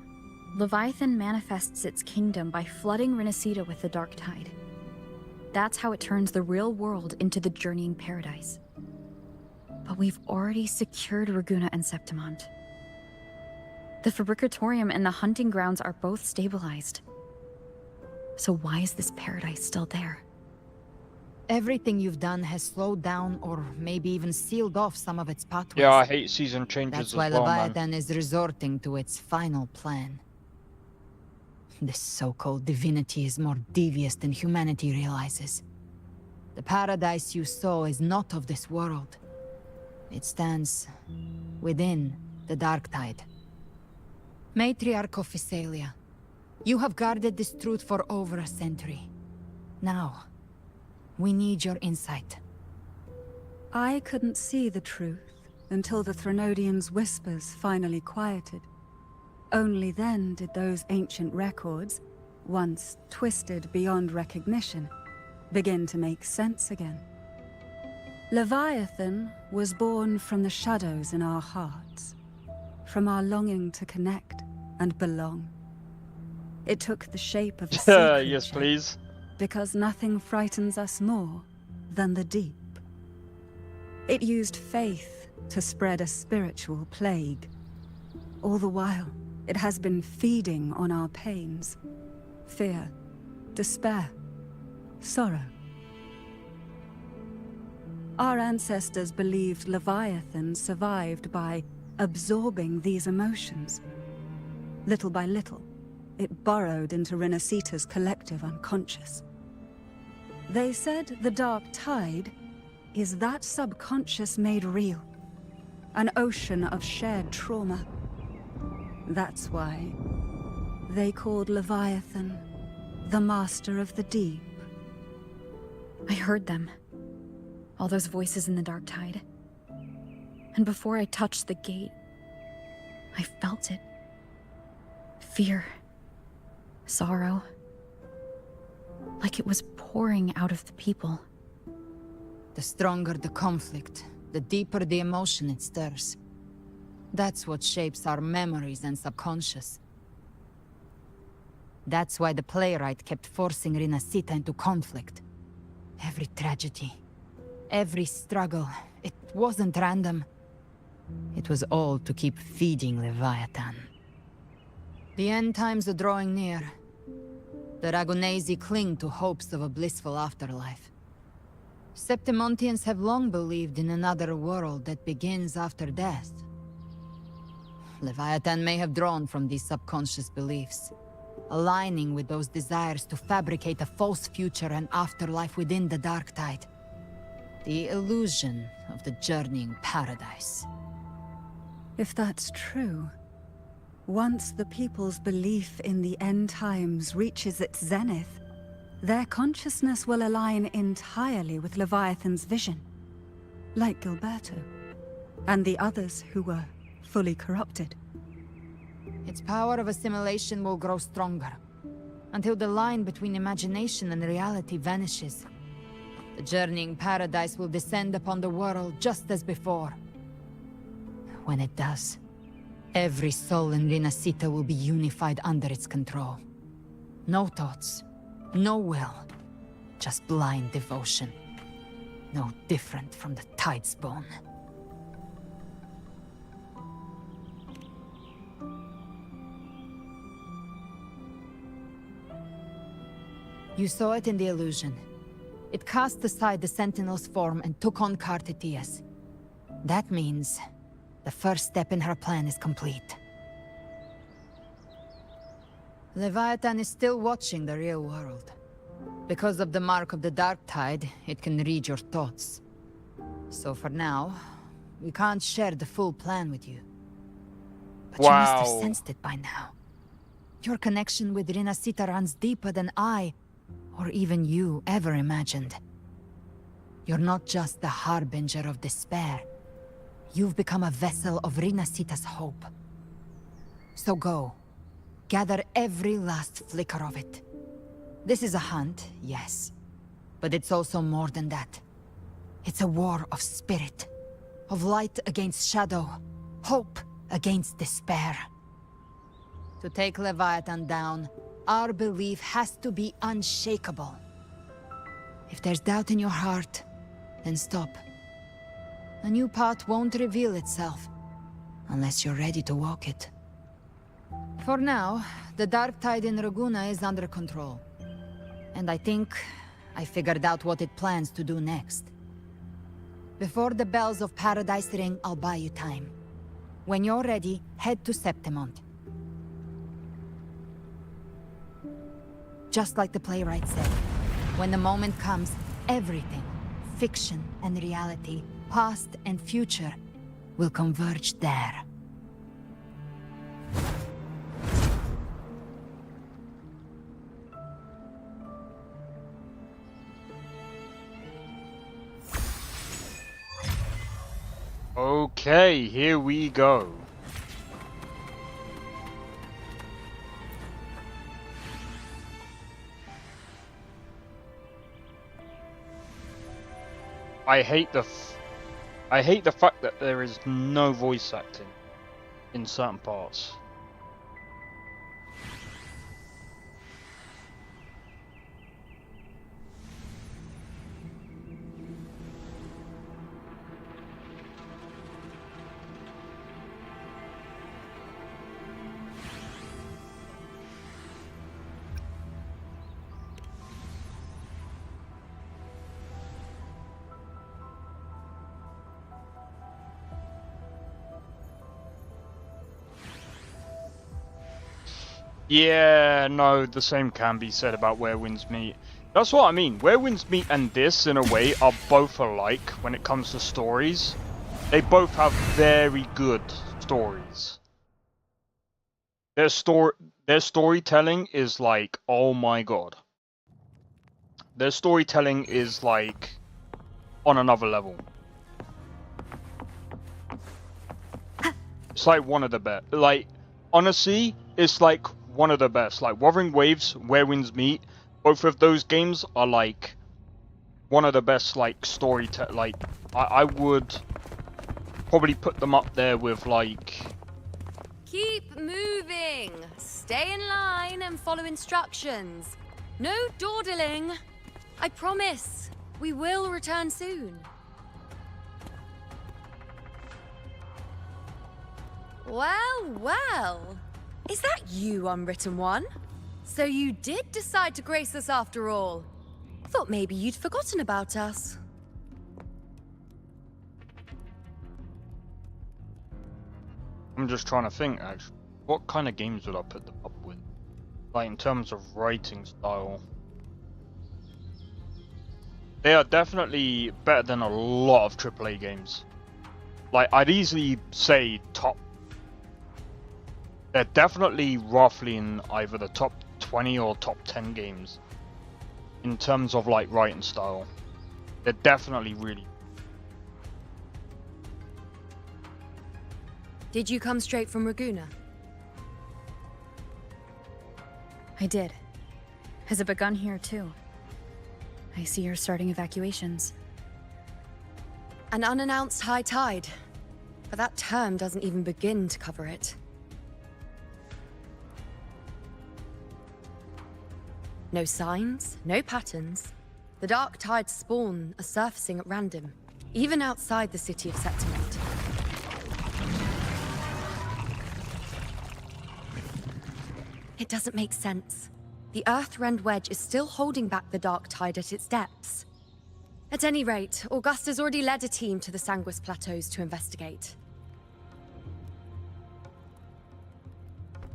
Leviathan manifests its kingdom by flooding Rinasita with the Dark Tide. That's how it turns the real world into the journeying paradise. But we've already secured Raguna and Septimont. The Fabricatorium and the hunting grounds are both stabilized. So why is this paradise still there? Everything you've done has slowed down or maybe even sealed off some of its pathways. Yeah, I hate season changes That's as why well, Leviathan man. is resorting to its final plan. This so-called divinity is more devious than humanity realizes. The paradise you saw is not of this world. It stands within the Dark Tide. Matriarch of Physalia, you have guarded this truth for over a century. Now, we need your insight. I couldn't see the truth until the Threnodians' whispers finally quieted. Only then did those ancient records, once twisted beyond recognition, begin to make sense again. Leviathan was born from the shadows in our hearts, from our longing to connect and belong. It took the shape of a sea Yes, please. because nothing frightens us more than the deep. It used faith to spread a spiritual plague. All the while, it has been feeding on our pains, fear, despair, sorrow. Our ancestors believed Leviathan survived by absorbing these emotions. Little by little, it burrowed into Rinasita's collective unconscious. They said the Dark Tide is that subconscious made real, an ocean of shared trauma. That's why they called Leviathan the Master of the Deep. I heard them. All those voices in the Dark Tide. And before I touched the gate, I felt it. Fear. Sorrow. Like it was pouring out of the people. The stronger the conflict, the deeper the emotion it stirs. That's what shapes our memories and subconscious. That's why the playwright kept forcing Rinascita into conflict. Every tragedy, every struggle, it wasn't random. It was all to keep feeding Leviathan. The end times are drawing near. The Ragunesi cling to hopes of a blissful afterlife. Septimontians have long believed in another world that begins after death. Leviathan may have drawn from these subconscious beliefs, aligning with those desires to fabricate a false future and afterlife within the Dark Tide. The illusion of the journeying paradise. If that's true, once the people's belief in the end times reaches its zenith, their consciousness will align entirely with Leviathan's vision, like Gilberto, and the others who were fully corrupted. Its power of assimilation will grow stronger, until the line between imagination and reality vanishes. The journeying paradise will descend upon the world just as before. When it does, every soul in Rinascita will be unified under its control. No thoughts, no will, just blind devotion. No different from the Tidespawn. You saw it in the illusion. It cast aside the Sentinel's form and took on Cartetia's. That means the first step in her plan is complete. Leviathan is still watching the real world. Because of the mark of the Dark Tide, it can read your thoughts. So for now, we can't share the full plan with you. But you must have sensed it by now. Your connection with Rinascita runs deeper than I, or even you, ever imagined. You're not just the harbinger of despair. You've become a vessel of Rinascita's hope. So go. Gather every last flicker of it. This is a hunt, yes. But it's also more than that. It's a war of spirit. Of light against shadow. Hope against despair. To take Leviathan down, our belief has to be unshakable. If there's doubt in your heart, then stop. A new path won't reveal itself, unless you're ready to walk it. For now, the Dark Tide in Raguna is under control. And I think I figured out what it plans to do next. Before the bells of Paradise ring, I'll buy you time. When you're ready, head to Septimont. Just like the playwright said, when the moment comes, everything, fiction and reality, past and future, will converge there. Okay, here we go. I hate the fact that there is no voice acting in certain parts. Yeah, no, the same can be said about Where Winds Meet. That's what I mean. Where Winds Meet and this, in a way, are both alike when it comes to stories. They both have very good stories. Their storytelling is like, oh my god. Their storytelling is like on another level. It's like one of the best. Like, honestly, it's like one of the best. Like Wuthering Waves, Where Winds Meet, both of those games are like one of the best like like I would probably put them up there with like. Keep moving. Stay in line and follow instructions. No dawdling. I promise. We will return soon. Well, well. Is that you, Unwritten One? So you did decide to grace us after all. Thought maybe you'd forgotten about us. I'm just trying to think, actually. What kind of games would I put them up with? Like, in terms of writing style. They are definitely better than a lot of AAA games. Like, I'd easily say top. They're definitely roughly in either the top 20 or top 10 games. In terms of, like, writing style. They're definitely really. Did you come straight from Raguna? I did. Has it begun here, too? I see you're starting evacuations. An unannounced high tide. But that term doesn't even begin to cover it. No signs, no patterns. The dark tide's spawn are surfacing at random, even outside the city of Septimont. It doesn't make sense. The Earthrend Wedge is still holding back the dark tide at its depths. At any rate, Augusta's already led a team to the Sanguis Plateaus to investigate.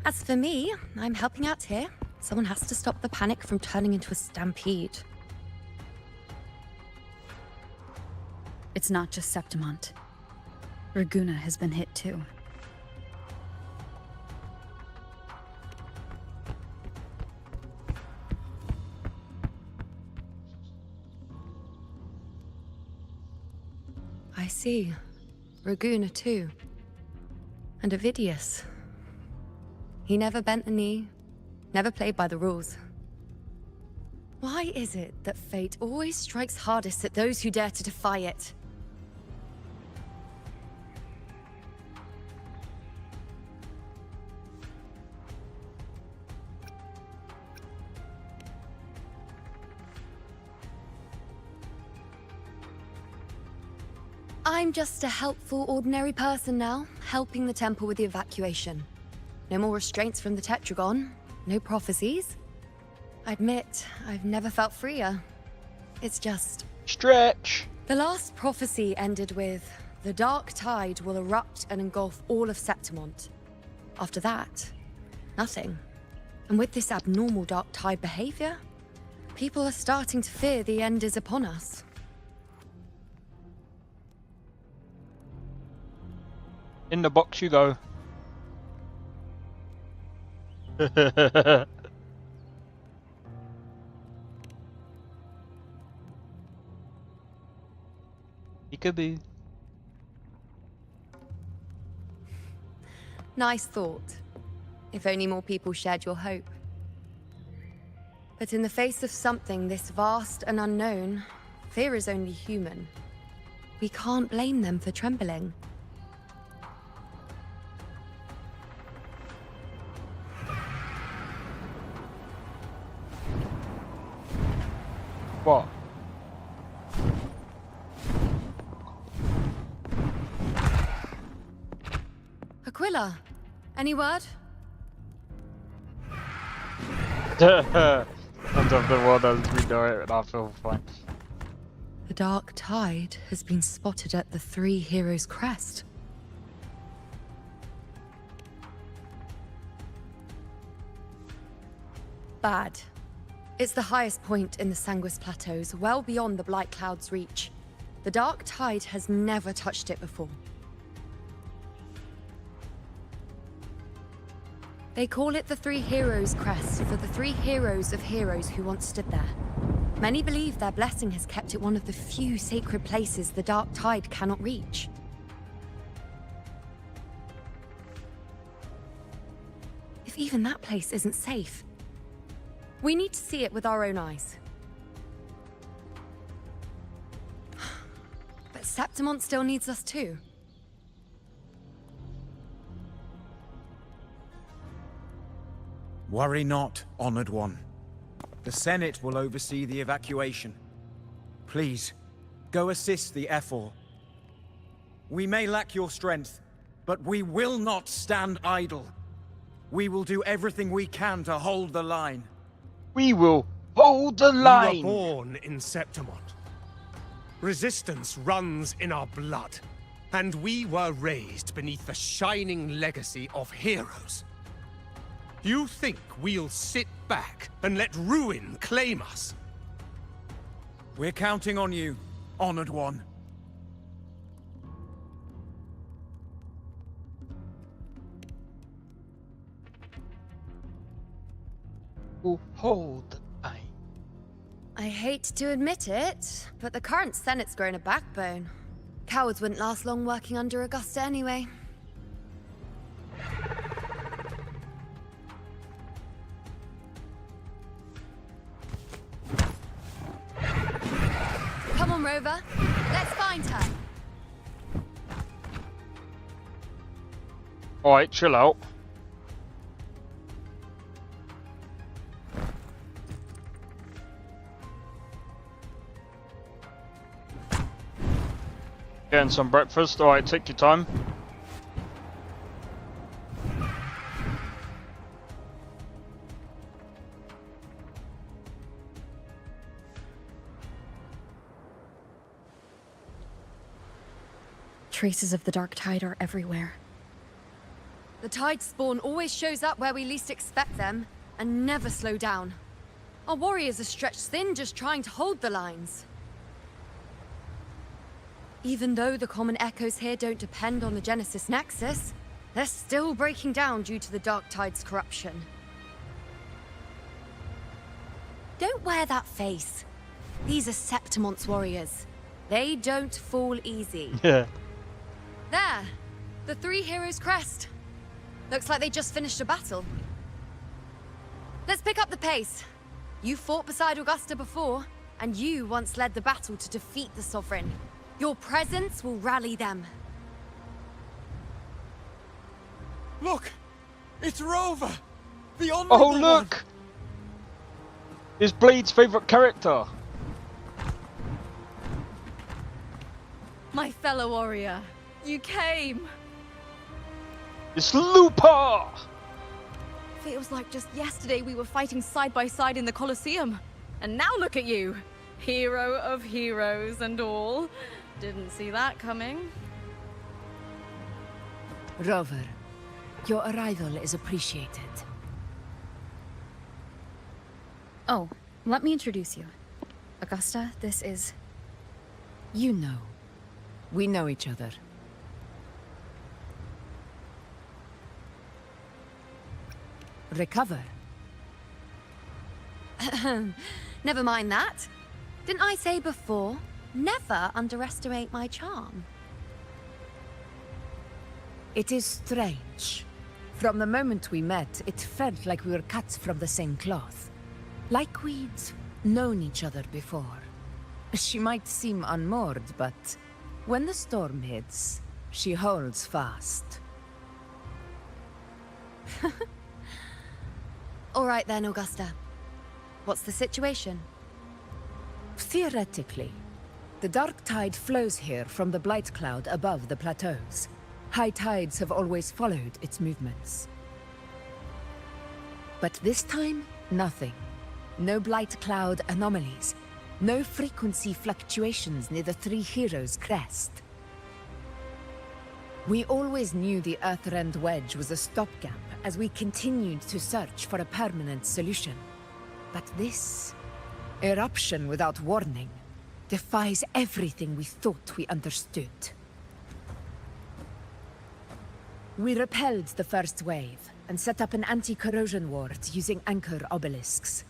As for me, I'm helping out here. Someone has to stop the panic from turning into a stampede. It's not just Septimont. Raguna has been hit too. I see. Raguna too. And Ovidius. He never bent a knee, never played by the rules. Why is it that fate always strikes hardest at those who dare to defy it? I'm just a helpful, ordinary person now, helping the temple with the evacuation. No more restraints from the Tetragon, no prophecies. I admit, I've never felt freer. It's just... stretch! The last prophecy ended with, the dark tide will erupt and engulf all of Septimont. After that, nothing. And with this abnormal dark tide behavior, people are starting to fear the end is upon us. In the box you go. Peekaboo. Nice thought. If only more people shared your hope. But in the face of something this vast and unknown, fear is only human. We can't blame them for trembling. What? Aquila, any word? End of the world as we know it, and I feel fine. The dark tide has been spotted at the Three Heroes' Crest. Bad. It's the highest point in the Sanguis Plateaus, well beyond the Blight Cloud's reach. The dark tide has never touched it before. They call it the Three Heroes' Crest for the three heroes of heroes who once stood there. Many believe their blessing has kept it one of the few sacred places the dark tide cannot reach. If even that place isn't safe, we need to see it with our own eyes. But Septimont still needs us too. Worry not, Honored One. The Senate will oversee the evacuation. Please, go assist the Ephor. We may lack your strength, but we will not stand idle. We will do everything we can to hold the line. We will hold the line! We were born in Septimont. Resistance runs in our blood. And we were raised beneath the shining legacy of heroes. You think we'll sit back and let ruin claim us? We're counting on you, Honored One. We'll hold the line. I hate to admit it, but the current Senate's grown a backbone. Cowards wouldn't last long working under Augusta anyway. Come on, Rover. Let's find her. Alright, chill out. Getting some breakfast. Alright, take your time. Traces of the dark tide are everywhere. The tide spawn always shows up where we least expect them, and never slow down. Our warriors are stretched thin just trying to hold the lines. Even though the common echoes here don't depend on the Genesis Nexus, they're still breaking down due to the Dark Tide's corruption. Don't wear that face. These are Septimont's warriors. They don't fall easy. Yeah. There! The three heroes' crest. Looks like they just finished a battle. Let's pick up the pace. You fought beside Augusta before, and you once led the battle to defeat the Sovereign. Your presence will rally them. Look! It's Rover! The Oh, honorable look! one. It's Blade's favourite character. My fellow warrior, you came! It's Looper! Feels like just yesterday we were fighting side by side in the Colosseum. And now look at you! Hero of heroes and all. Didn't see that coming. Rover, your arrival is appreciated. Oh, let me introduce you. Augusta, this is... You know. We know each other. Recover. Never mind that. Didn't I say before? Never underestimate my charm. It is strange. From the moment we met, it felt like we were cut from the same cloth. Like we'd known each other before. She might seem unmoored, but when the storm hits, she holds fast. All right then, Augusta. What's the situation? Theoretically, the dark tide flows here from the blight cloud above the plateaus. High tides have always followed its movements. But this time, nothing. No blight cloud anomalies. No frequency fluctuations near the Three Heroes' crest. We always knew the Earthrend Wedge was a stopgap as we continued to search for a permanent solution. But this eruption without warning defies everything we thought we understood. We repelled the first wave and set up an anti-corrosion ward using anchor obelisks.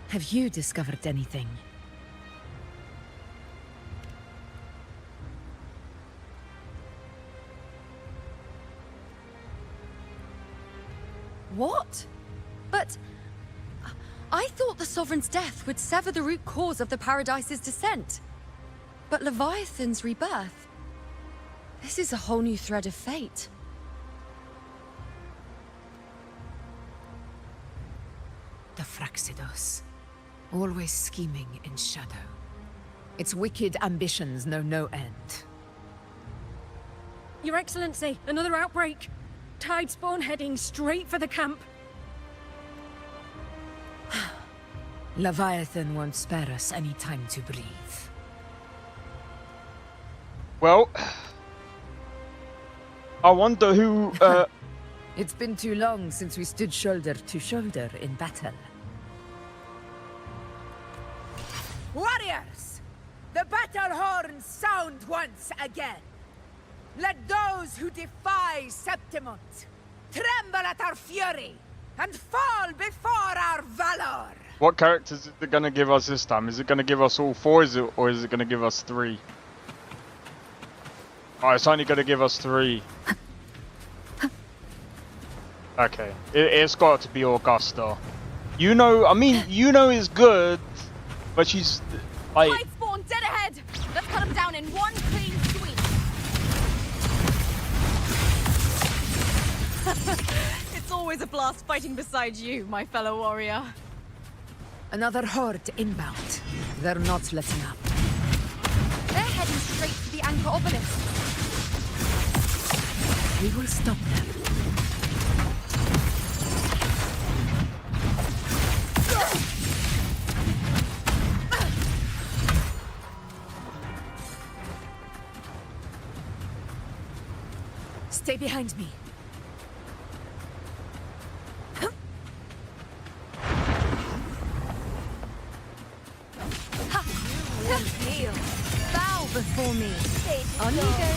Have you discovered anything? What? But... I thought the Sovereign's death would sever the root cause of the Paradise's descent. But Leviathan's rebirth... This is a whole new thread of fate. the Fraxidos. Always scheming in shadow. Its wicked ambitions know no end. Your Excellency, another outbreak. Tide spawn heading straight for the camp. Leviathan won't spare us any time to breathe. Well, I wonder who. It's been too long since we stood shoulder to shoulder in battle. Warriors! The battle horns sound once again! Let those who defy Septimont tremble at our fury and fall before our valor! What characters is it gonna give us this time? Is it gonna give us all 4, or is it gonna give us 3? Oh, it's only gonna give us 3. Okay, it's got to be Augusta. You know, I mean, you know is good, but she's like. Tide spawn dead ahead. Let's cut them down in one clean sweep. It's always a blast fighting beside you, my fellow warrior. Another horde inbound. They're not letting up. They're heading straight for the anchor obelisk. We will stop them. Stay behind me. Kneel. Bow before me. On you go.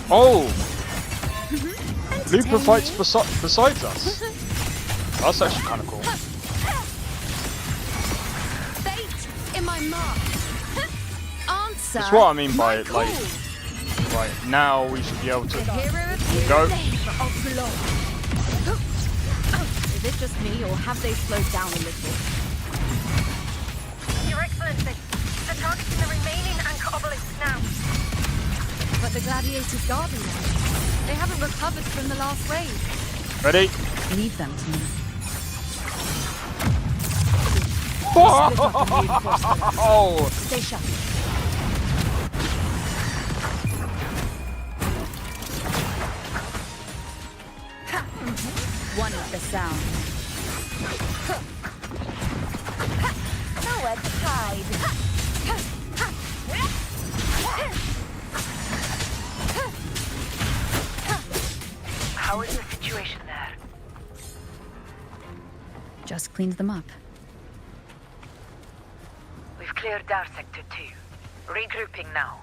Oh! Looper fights besides us. That's actually kind of cool. Fate in my mark. Answer. That's what I mean by it, like, right, now we should be able to go. Is it just me, or have they slowed down a little? Your Excellency, they're targeting the remaining anchor obelisks now. But the gladiators guarding them. They haven't recovered from the last wave. Ready? Leave them to me. Oh! Stay sharp. One of the sound. Nowhere to hide. How is the situation there? Just cleaned them up. We've cleared our sector 2. Regrouping now.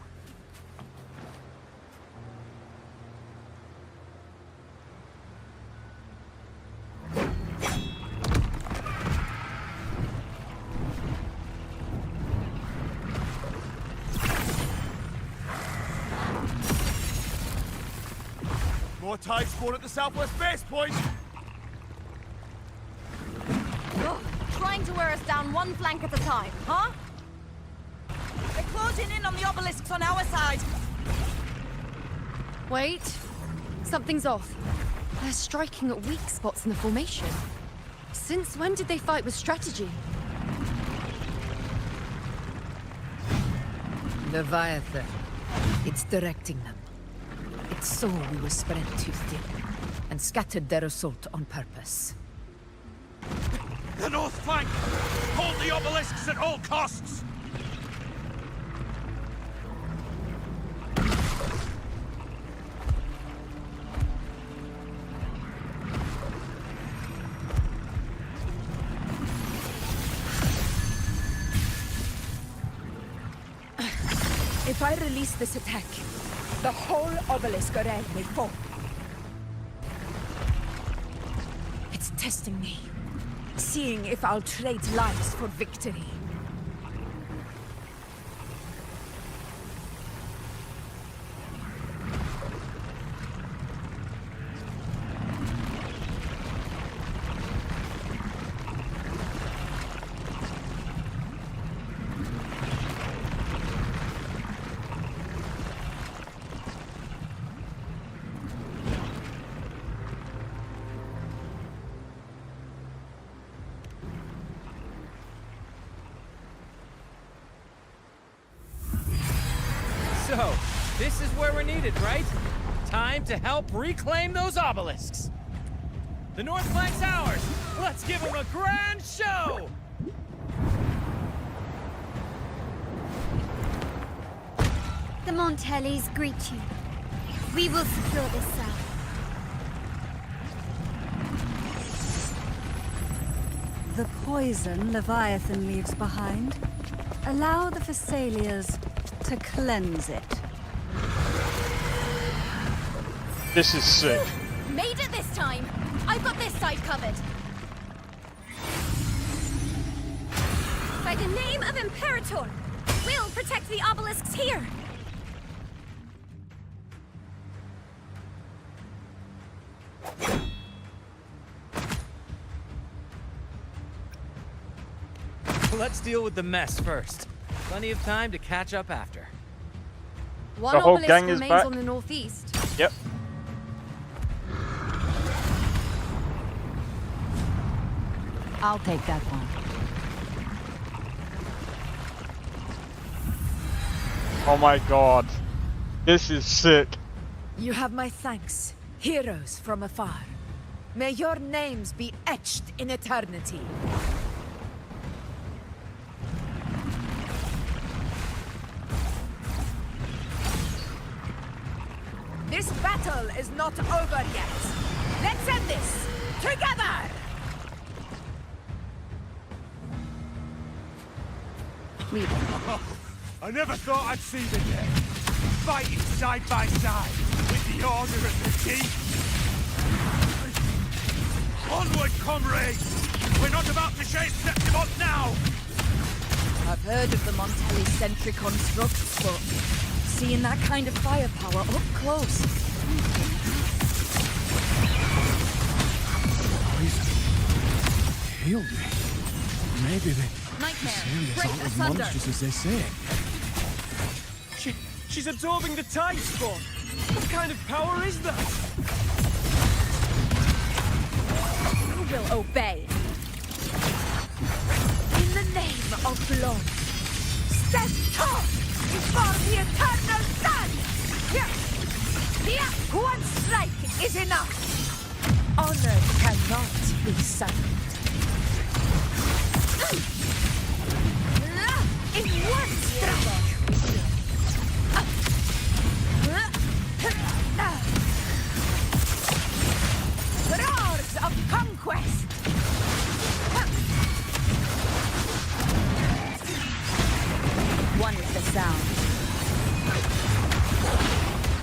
More tide spawn at the southwest base point! Trying to wear us down one flank at a time, huh? They're closing in on the obelisks on our side. Wait. Something's off. They're striking at weak spots in the formation. Since when did they fight with strategy? Leviathan. It's directing them. It saw we were spread too thin, and scattered their assault on purpose. The north flank! Hold the obelisks at all costs! If I release this attack, the whole obelisk array may fall. It's testing me, seeing if I'll trade lives for victory. So, this is where we're needed, right? Time to help reclaim those obelisks. The North Flank's ours! Let's give them a grand show! The Montellis greet you. We will secure this cell. The poison Leviathan leaves behind, allow the Thessalias to cleanse it. This is sick. Made it this time! I've got this side covered. By the name of Imperator, we'll protect the obelisks here! Let's deal with the mess first. Plenty of time to catch up after. One The whole obelisk gang is remains back. on the northeast. Yep. I'll take that one. Oh my god. This is sick. You have my thanks, heroes from afar. May your names be etched in eternity. This battle is not over yet. Let's end this together! I never thought I'd see the day. Fighting side by side with the Order and the King. Onward, comrades! We're not about to shave Septimont now! I've heard of the Montelli-centric constructs, but seeing that kind of firepower up close. Healed me. Maybe the Nightmare, Thessalias break aren't as asunder. monstrous as they say. She's absorbing the tide spawn. What kind of power is that? Who will obey? In the name of blood, stand tall before the eternal sun! One strike is enough! Honor cannot be silent. In one strike! Roars of conquest! One is the sound.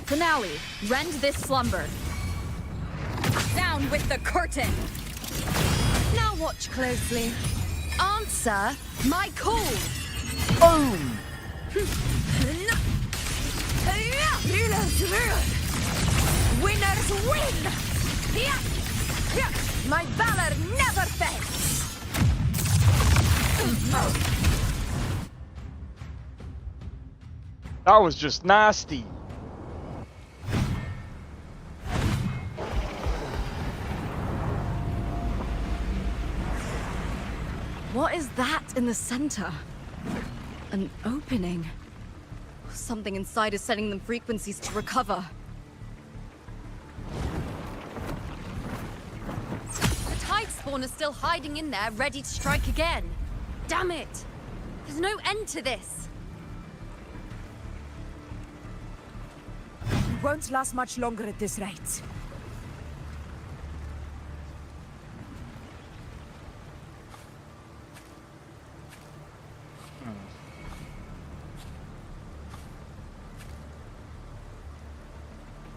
Finale, rend this slumber. Down with the curtain! Now watch closely. Answer my call! Boom! Winners win! My valor never fades! That was just nasty. What is that in the center? An opening. Something inside is sending them frequencies to recover. The tide spawn is still hiding in there, ready to strike again. Damn it! There's no end to this. It won't last much longer at this rate.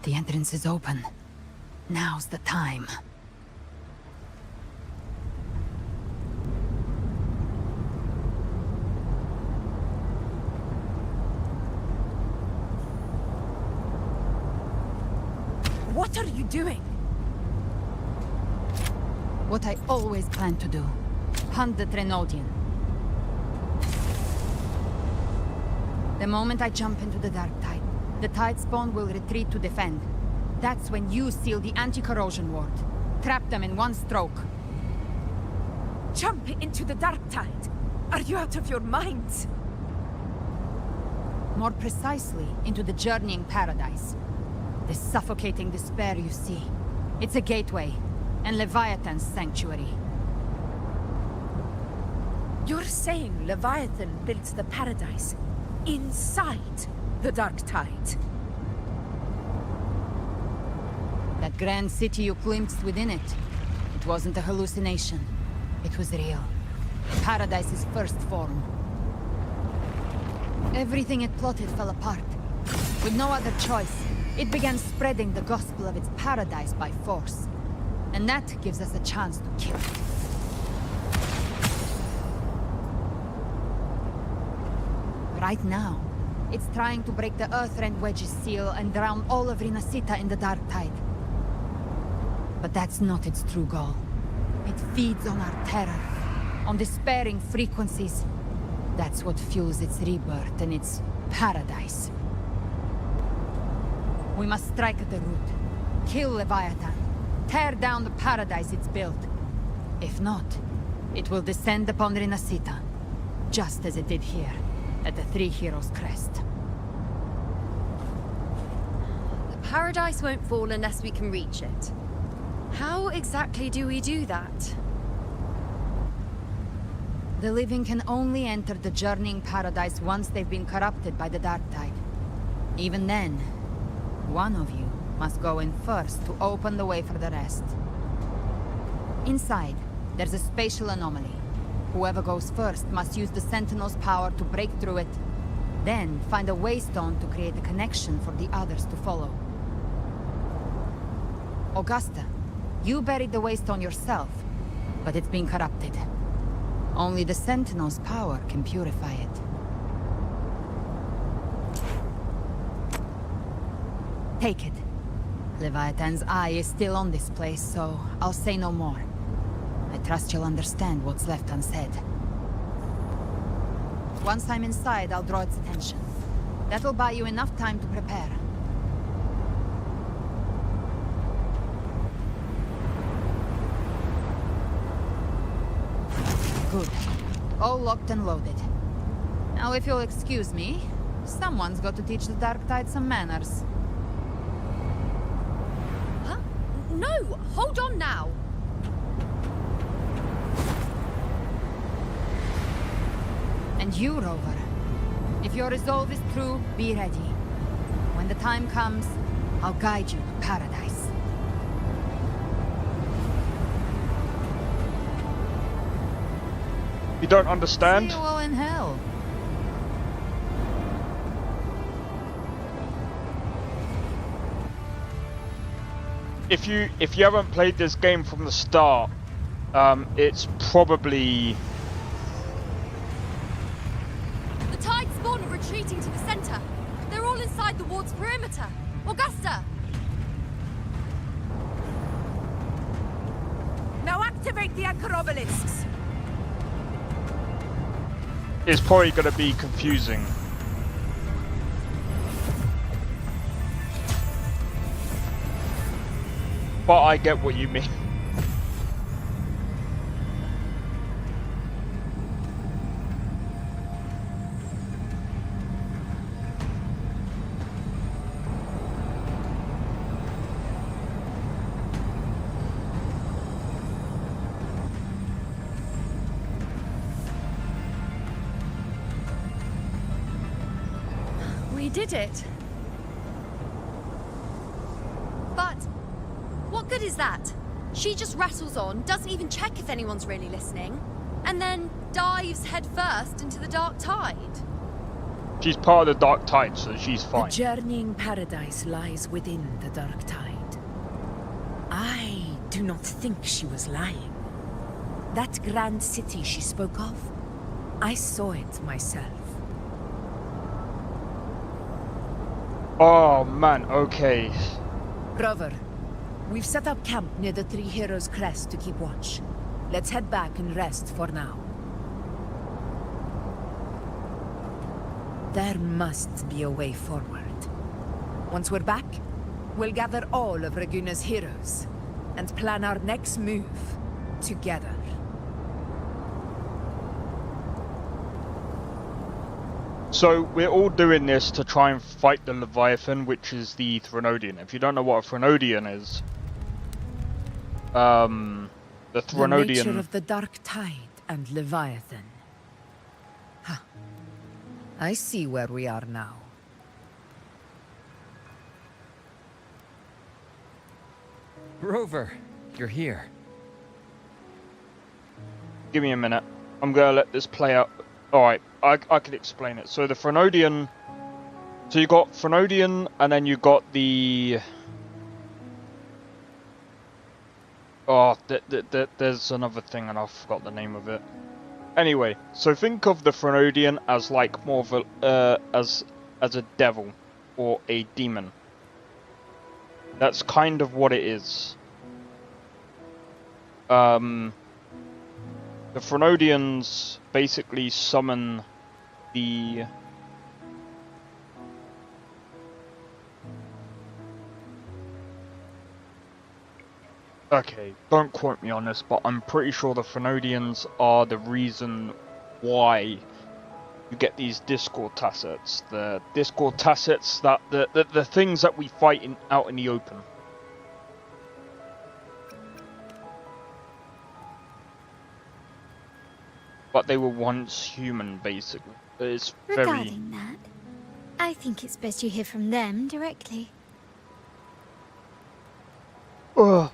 The entrance is open. Now's the time. What are you doing? What I always planned to do. Hunt the Trenodian. The moment I jump into the dark tide, the tide spawn will retreat to defend. That's when you seal the anti-corrosion ward. Trap them in one stroke. Jump into the dark tide? Are you out of your mind? More precisely, into the journeying paradise. The suffocating despair you see. It's a gateway, and Leviathan's sanctuary. You're saying Leviathan built the paradise inside the Dark Tide? That grand city you glimpsed within it, it wasn't a hallucination. It was real. Paradise's first form. Everything it plotted fell apart. With no other choice, it began spreading the gospel of its paradise by force. And that gives us a chance to kill it. Right now, it's trying to break the Earthrend Wedge's seal and drown all of Rinasita in the Dark Tide. But that's not its true goal. It feeds on our terror, on despairing frequencies. That's what fuels its rebirth and its paradise. We must strike at the root, kill Leviathan, tear down the paradise it's built. If not, it will descend upon Rinasita, just as it did here, at the Three Heroes Crest. The paradise won't fall unless we can reach it. How exactly do we do that? The living can only enter the journeying paradise once they've been corrupted by the Dark Tide. Even then, one of you must go in first to open the way for the rest. Inside, there's a spatial anomaly. Whoever goes first must use the Sentinel's power to break through it, then find a waystone to create a connection for the others to follow. Augusta, you buried the waystone yourself, but it's been corrupted. Only the Sentinel's power can purify it. Take it. Leviathan's eye is still on this place, so I'll say no more. I trust you'll understand what's left unsaid. Once I'm inside, I'll draw its attention. That'll buy you enough time to prepare. Good. All locked and loaded. Now if you'll excuse me, someone's got to teach the Dark Tide some manners. Huh? No! Hold on now! And you, Rover. If your resolve is true, be ready. When the time comes, I'll guide you to paradise. You don't understand? See you all in hell. If you haven't played this game from the start, it's probably... The Tide spawn are retreating to the center. They're all inside the ward's perimeter. Augusta! Now activate the anchor obelisks! It's probably going to be confusing. But I get what you mean. We did it. But what good is that? She just rattles on, doesn't even check if anyone's really listening, and then dives headfirst into the Dark Tide. She's part of the Dark Tide, so she's fine. The journeying paradise lies within the Dark Tide. I do not think she was lying. That grand city she spoke of, I saw it myself. Oh man, okay. Rover, we've set up camp near the Three Heroes Crest to keep watch. Let's head back and rest for now. There must be a way forward. Once we're back, we'll gather all of Raguna's heroes and plan our next move together. So we're all doing this to try and fight the Leviathan, which is the Threnodian. If you don't know what a Threnodian is, the Threnodian... The nature of the Dark Tide and Leviathan. Huh. I see where we are now. Rover, you're here. Give me a minute. I'm gonna let this play out. Alright, I can explain it. So the Threnodian... So you got Threnodian, and then you got the... Oh, there's another thing and I forgot the name of it. Anyway, so think of the Threnodian as like more of a, as a devil, or a demon. That's kind of what it is. The Threnodians basically summon the... Okay, don't quote me on this, but I'm pretty sure the Threnodians are the reason why you get these Discord tassets. The Discord tassets, that the things that we fight out in the open. But they were once human, basically. It's very... Regarding that, I think it's best you hear from them directly. Ugh.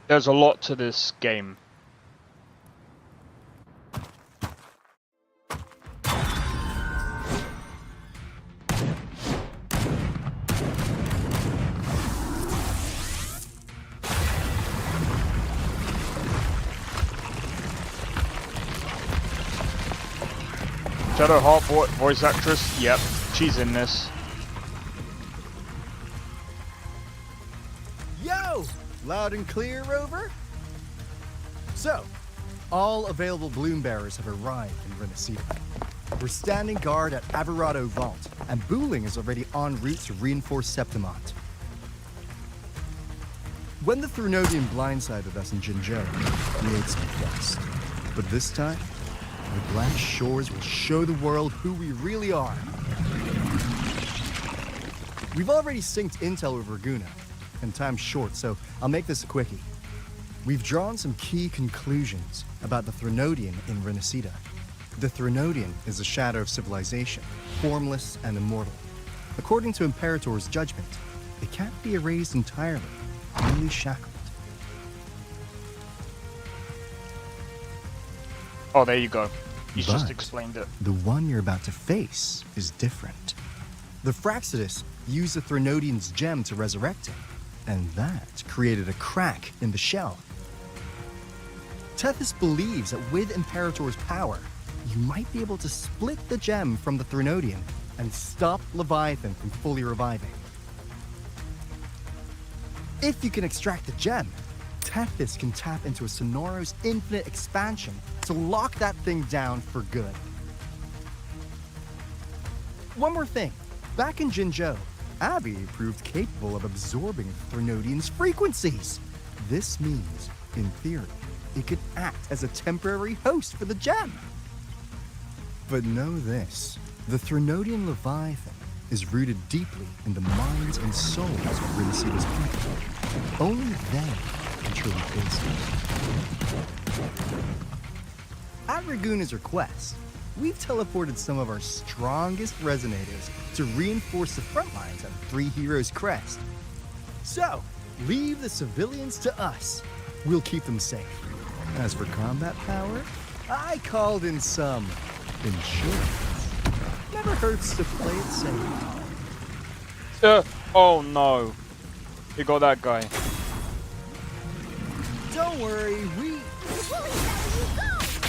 There's a lot to this game. Shadowheart voice actress, yep, she's in this. Yo! Loud and clear, Rover? So, all available bloom bearers have arrived in Renacida. We're standing guard at Averado Vault, and Booling is already en route to reinforce Septimont. When the Threnodian blindsided us in Jinzhou, we ate some dust. But this time, the glass shores will show the world who we really are. We've already synced intel with Raguna, and time's short, so I'll make this a quickie. We've drawn some key conclusions about the Threnodian in Renacida. The Threnodian is a shadow of civilization, formless and immortal. According to Imperator's judgment, it can't be erased entirely, only shackled. Oh, there you go. He's just explained it. The one you're about to face is different. The Fraxidus used the Threnodian's gem to resurrect him, and that created a crack in the shell. Tethys believes that with Imperator's power, you might be able to split the gem from the Threnodian and stop Leviathan from fully reviving. If you can extract the gem, Tethys can tap into a Sonoro's infinite expansion to lock that thing down for good. One more thing. Back in Jinzhou, Abby proved capable of absorbing Threnodian's frequencies. This means, in theory, it could act as a temporary host for the gem. But know this, the Threnodian Leviathan is rooted deeply in the minds and souls of Renacida's people. Only they can truly face it. At Raguna's request, we've teleported some of our strongest resonators to reinforce the front lines at 3 Heroes Crest. So, leave the civilians to us. We'll keep them safe. As for combat power, I called in some insurance. Never hurts to play it safe. Oh no. You got that guy. Don't worry, we...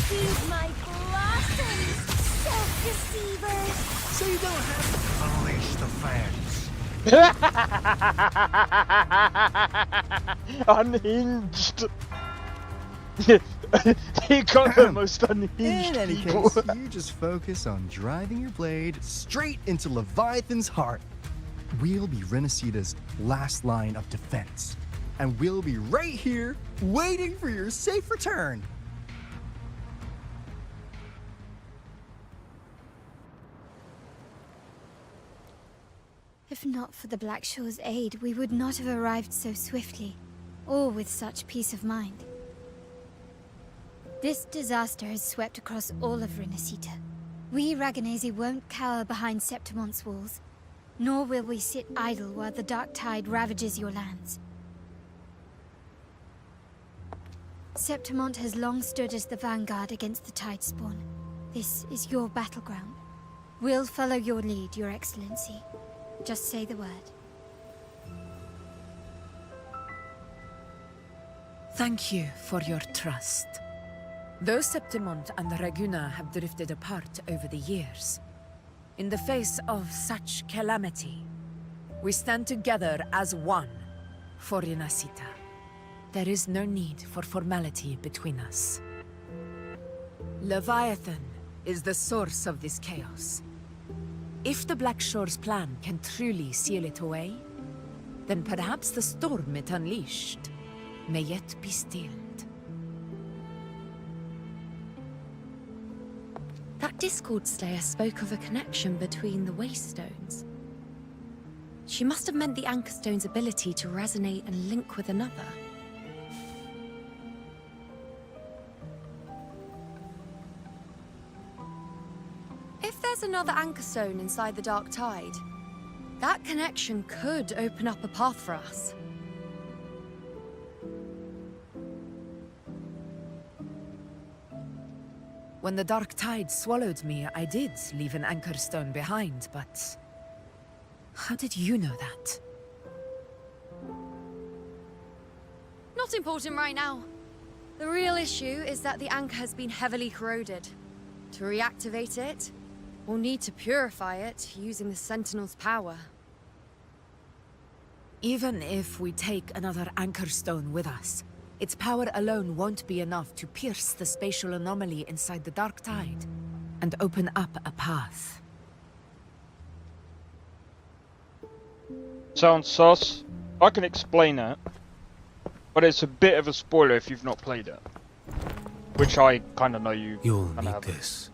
Feed my blossoms, self-deceivers! So you don't have to unleash the fans. Unhinged. He got the most unhinged In any people. case, you just focus on driving your blade straight into Leviathan's heart. We'll be Renacida's last line of defense. And we'll be right here, waiting for your safe return. If not for the Blackshaw's aid, we would not have arrived so swiftly, or with such peace of mind. This disaster has swept across all of Renacita. We Raganese won't cower behind Septimon's walls, nor will we sit idle while the dark tide ravages your lands. Septimont has long stood as the vanguard against the Tidespawn. This is your battleground. We'll follow your lead, Your Excellency. Just say the word. Thank you for your trust. Though Septimont and Raguna have drifted apart over the years, in the face of such calamity, we stand together as one for Renacita. There is no need for formality between us. Leviathan is the source of this chaos. If the Blackshore's plan can truly seal it away, then perhaps the storm it unleashed may yet be stilled. That Discord Slayer spoke of a connection between the Waystones. She must have meant the Anchorstone's ability to resonate and link with another. If there's another Anchorstone inside the Dark Tide, that connection could open up a path for us. When the Dark Tide swallowed me, I did leave an Anchorstone behind, but... how did you know that? Not important right now. The real issue is that the anchor has been heavily corroded. To reactivate it, we'll need to purify it using the Sentinel's power. Even if we take another Anchorstone with us, its power alone won't be enough to pierce the spatial anomaly inside the Dark Tide and open up a path. Sounds sus. I can explain it, but it's a bit of a spoiler if you've not played it. Which I kind of know you. You'll need haven't. this.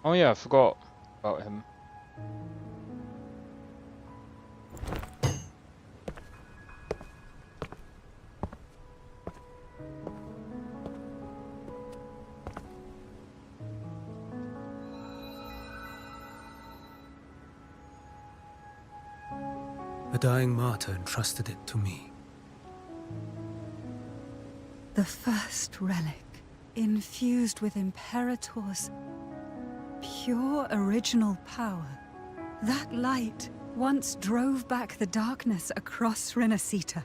Oh yeah, I forgot about him. A dying martyr entrusted it to me. The first relic, infused with Imperator's pure original power. That light once drove back the darkness across Renacita.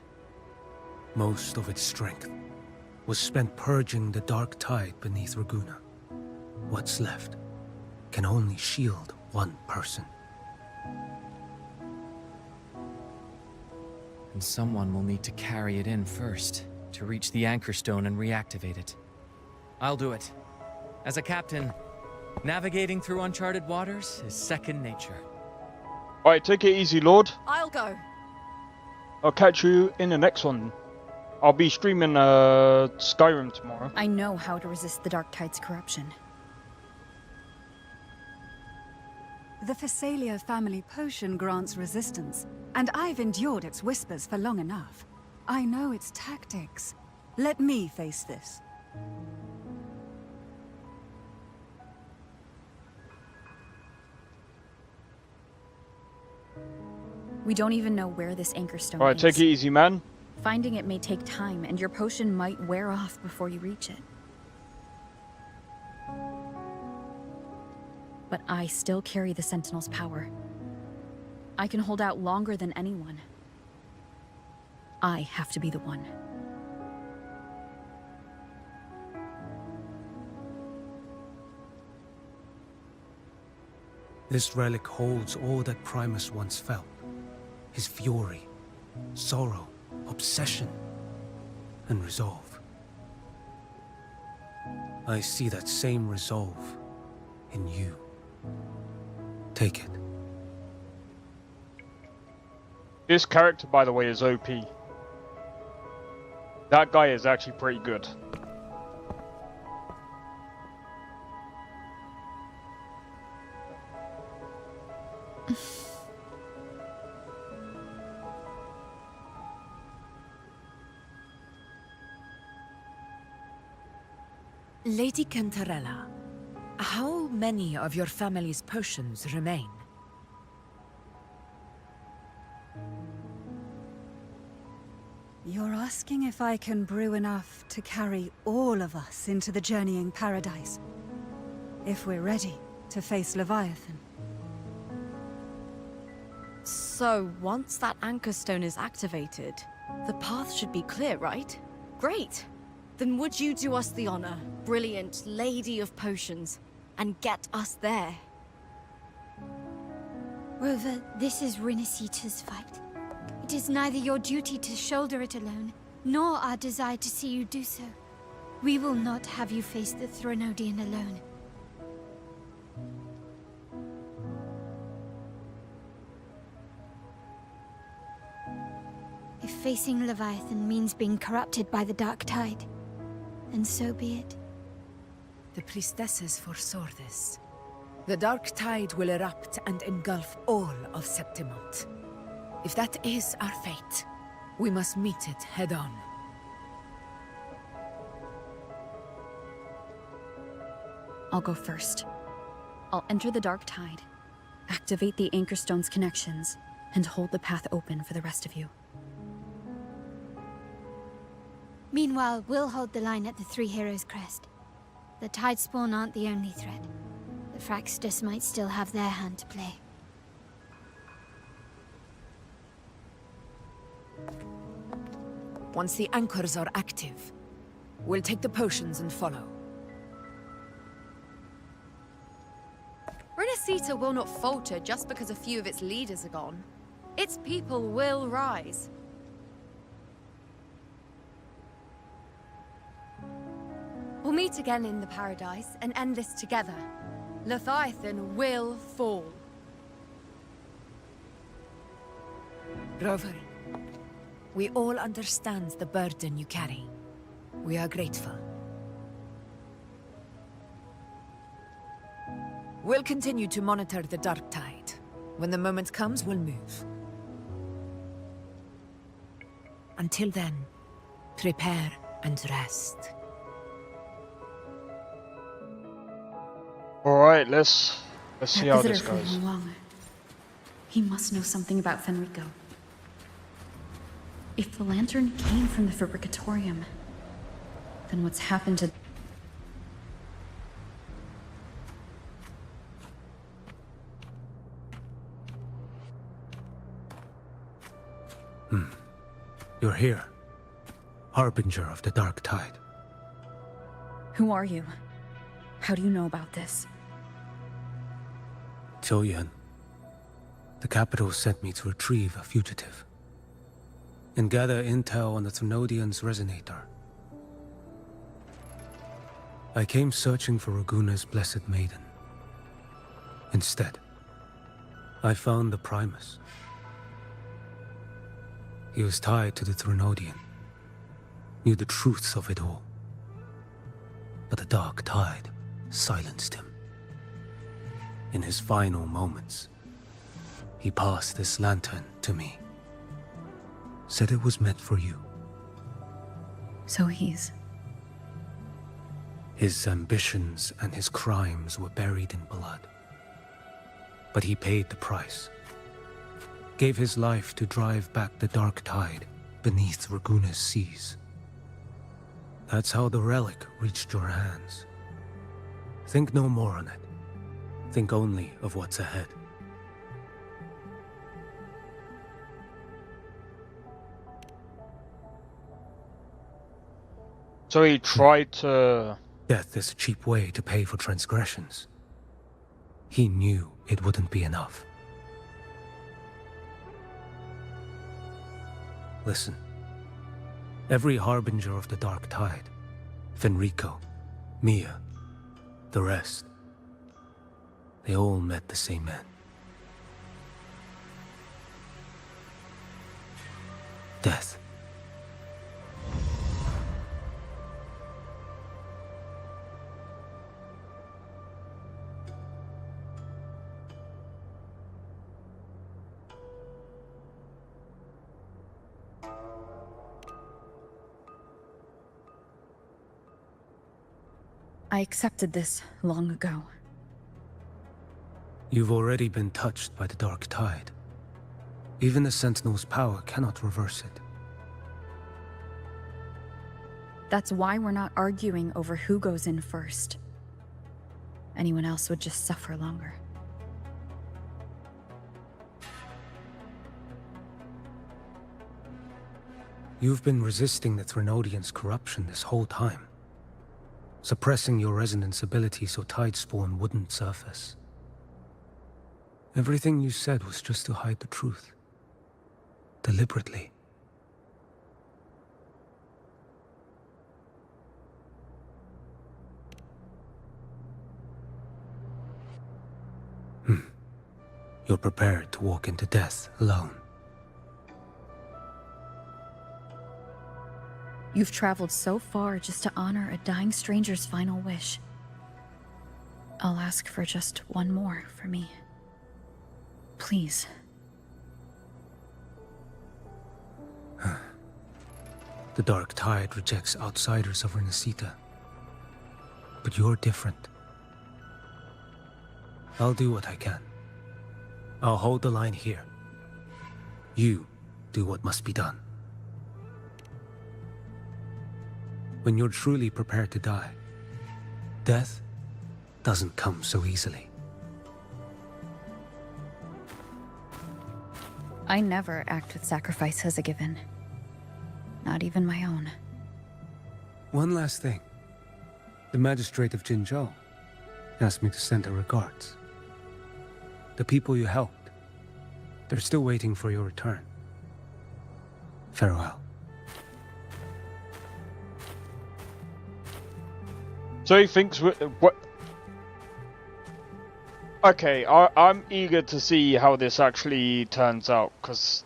Most of its strength was spent purging the dark tide beneath Raguna. What's left can only shield one person. And someone will need to carry it in first, to reach the Anchorstone and reactivate it. I'll do it. As a captain, navigating through uncharted waters is second nature. Alright, take it easy, Lord. I'll go. I'll catch you in the next one. I'll be streaming Skyrim tomorrow. I know how to resist the Dark Tide's corruption. The Physalia family potion grants resistance, and I've endured its whispers for long enough. I know its tactics. Let me face this. We don't even know where this Anchorstone Alright, is. take it easy, man. Finding it may take time, and your potion might wear off before you reach it. But I still carry the Sentinel's power. I can hold out longer than anyone. I have to be the one. This relic holds all that Primus once felt. His fury, sorrow, obsession, and resolve. I see that same resolve in you. Take it. This character, by the way, is OP. That guy is actually pretty good. Lady Cantarella, how many of your family's potions remain? You're asking if I can brew enough to carry all of us into the journeying paradise. If we're ready to face Leviathan. So, once that Anchor Stone is activated, the path should be clear, right? Great! Then would you do us the honor, brilliant Lady of Potions, and get us there? Rover, this is Rinasita's fight. It is neither your duty to shoulder it alone, nor our desire to see you do so. We will not have you face the Thronodian alone. If facing Leviathan means being corrupted by the Dark Tide, then so be it. The priestesses foresaw this. The Dark Tide will erupt and engulf all of Septimont. If that is our fate, we must meet it head-on. I'll go first. I'll enter the Dark Tide, activate the Anchor Stone's connections, and hold the path open for the rest of you. Meanwhile, we'll hold the line at the Three Heroes Crest. The Tidespawn aren't the only threat. The Fraxtus might still have their hand to play. Once the anchors are active, we'll take the potions and follow. Renacita will not falter just because a few of its leaders are gone. Its people will rise. We'll meet again in the Paradise and end this together. Leviathan will fall. Rover, we all understand the burden you carry. We are grateful. We'll continue to monitor the Dark Tide. When the moment comes, we'll move. Until then, prepare and rest. Alright, let's see how this Visitor goes. from Wong. He must know something about Fenrico. If the lantern came from the Fabricatorium, then what's happened to... You're here. Harbinger of the Dark Tide. Who are you? How do you know about this? Choyan. The capital sent me to retrieve a fugitive. And gather intel on the Thnodian's resonator. I came searching for Raguna's Blessed Maiden. Instead, I found the Primus. He was tied to the Thrunodian, knew the truths of it all. But the Dark Tide silenced him. In his final moments, he passed this lantern to me. Said it was meant for you. So he's... His ambitions and his crimes were buried in blood. But he paid the price. Gave his life to drive back the Dark Tide beneath Raguna's seas. That's how the relic reached your hands. Think no more on it. Think only of what's ahead. So he tried to... Death is a cheap way to pay for transgressions. He knew it wouldn't be enough. Listen. Every harbinger of the Dark Tide, Fenrico, Mia, the rest, they all met the same end. Death. I accepted this long ago. You've already been touched by the Dark Tide. Even the Sentinel's power cannot reverse it. That's why we're not arguing over who goes in first. Anyone else would just suffer longer. You've been resisting the Threnodians' corruption this whole time, suppressing your resonance ability so Tidespawn wouldn't surface. Everything you said was just to hide the truth. Deliberately. You're prepared to walk into death alone. You've traveled so far just to honor a dying stranger's final wish. I'll ask for just one more for me. Please. The Dark Tide rejects outsiders of Renesita. But you're different. I'll do what I can. I'll hold the line here. You do what must be done. When you're truly prepared to die, death doesn't come so easily. I never act with sacrifice as a given. Not even my own. One last thing. The magistrate of Jinzhou asked me to send her regards. The people you helped, they're still waiting for your return. Farewell. So he thinks what? Okay, I'm eager to see how this actually turns out, because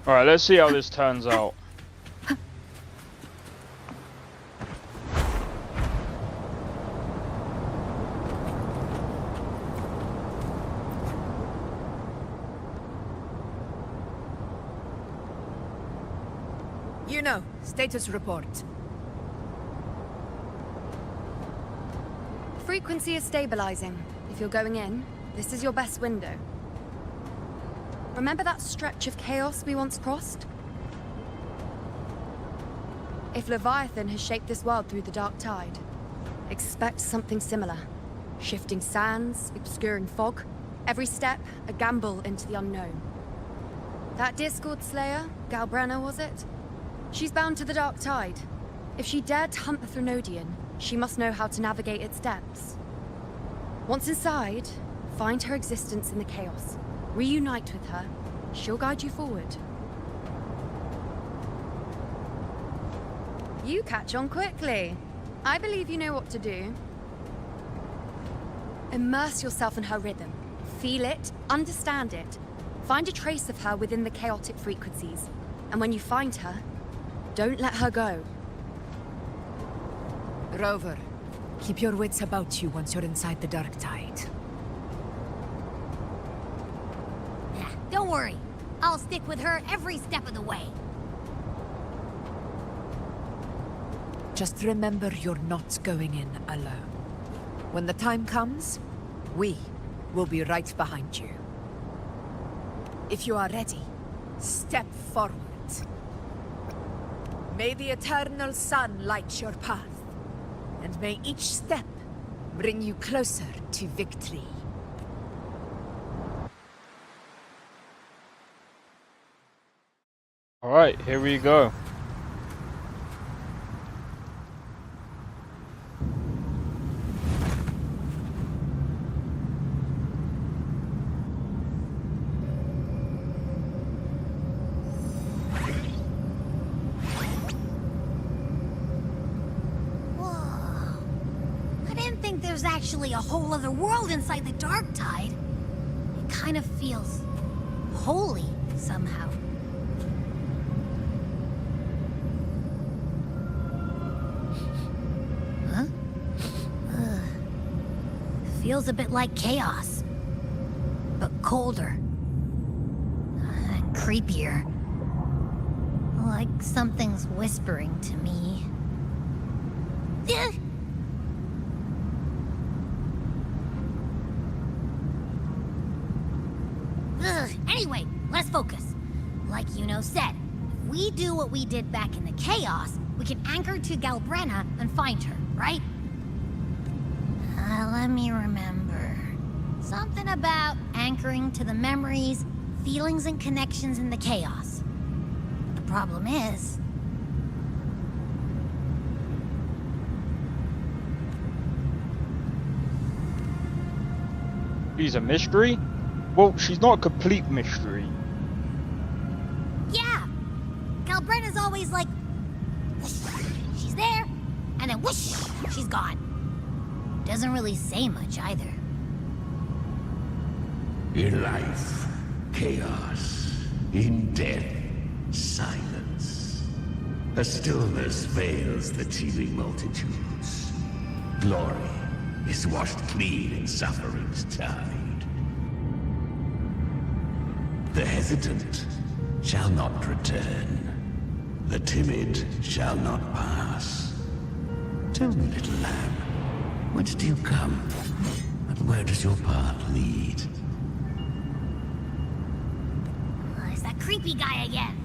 alright, let's see how this turns out. You know, status report. Frequency is stabilizing. If you're going in, this is your best window. Remember that stretch of chaos we once crossed? If Leviathan has shaped this world through the Dark Tide, expect something similar. Shifting sands, obscuring fog, every step a gamble into the unknown. That Discord Slayer, Galbrenna was it? She's bound to the Dark Tide. If she dared to hunt the Threnodian, she must know how to navigate its depths. Once inside, find her existence in the chaos. Reunite with her. She'll guide you forward. You catch on quickly. I believe you know what to do. Immerse yourself in her rhythm. Feel it, understand it. Find a trace of her within the chaotic frequencies. And when you find her, don't let her go. Rover, keep your wits about you once you're inside the Dark Tide. Don't worry. I'll stick with her every step of the way. Just remember you're not going in alone. When the time comes, we will be right behind you. If you are ready, step forward. May the eternal sun light your path, and may each step bring you closer to victory. Alright, here we go. There's actually a whole other world inside the Dark Tide. It kind of feels holy somehow. Huh? Feels a bit like chaos. colder. And creepier. Like something's whispering to me. Anyway, let's focus. Like Yuno said, if we do what we did back in the Chaos, we can anchor to Galbrenna and find her, right? Let me remember. Something about anchoring to the memories, feelings, and connections in the Chaos. The problem is... She's a mystery? Well, she's not a complete mystery. Yeah! Galbrenna's always like... she's there, and then whoosh, she's gone. Doesn't really say much either. In life, chaos. In death, silence. A stillness veils the teeming multitudes. Glory is washed clean in suffering's tide. The hesitant shall not return. The timid shall not pass. Tell me, little lamb, whence do you come? And where does your path lead? It's that creepy guy again.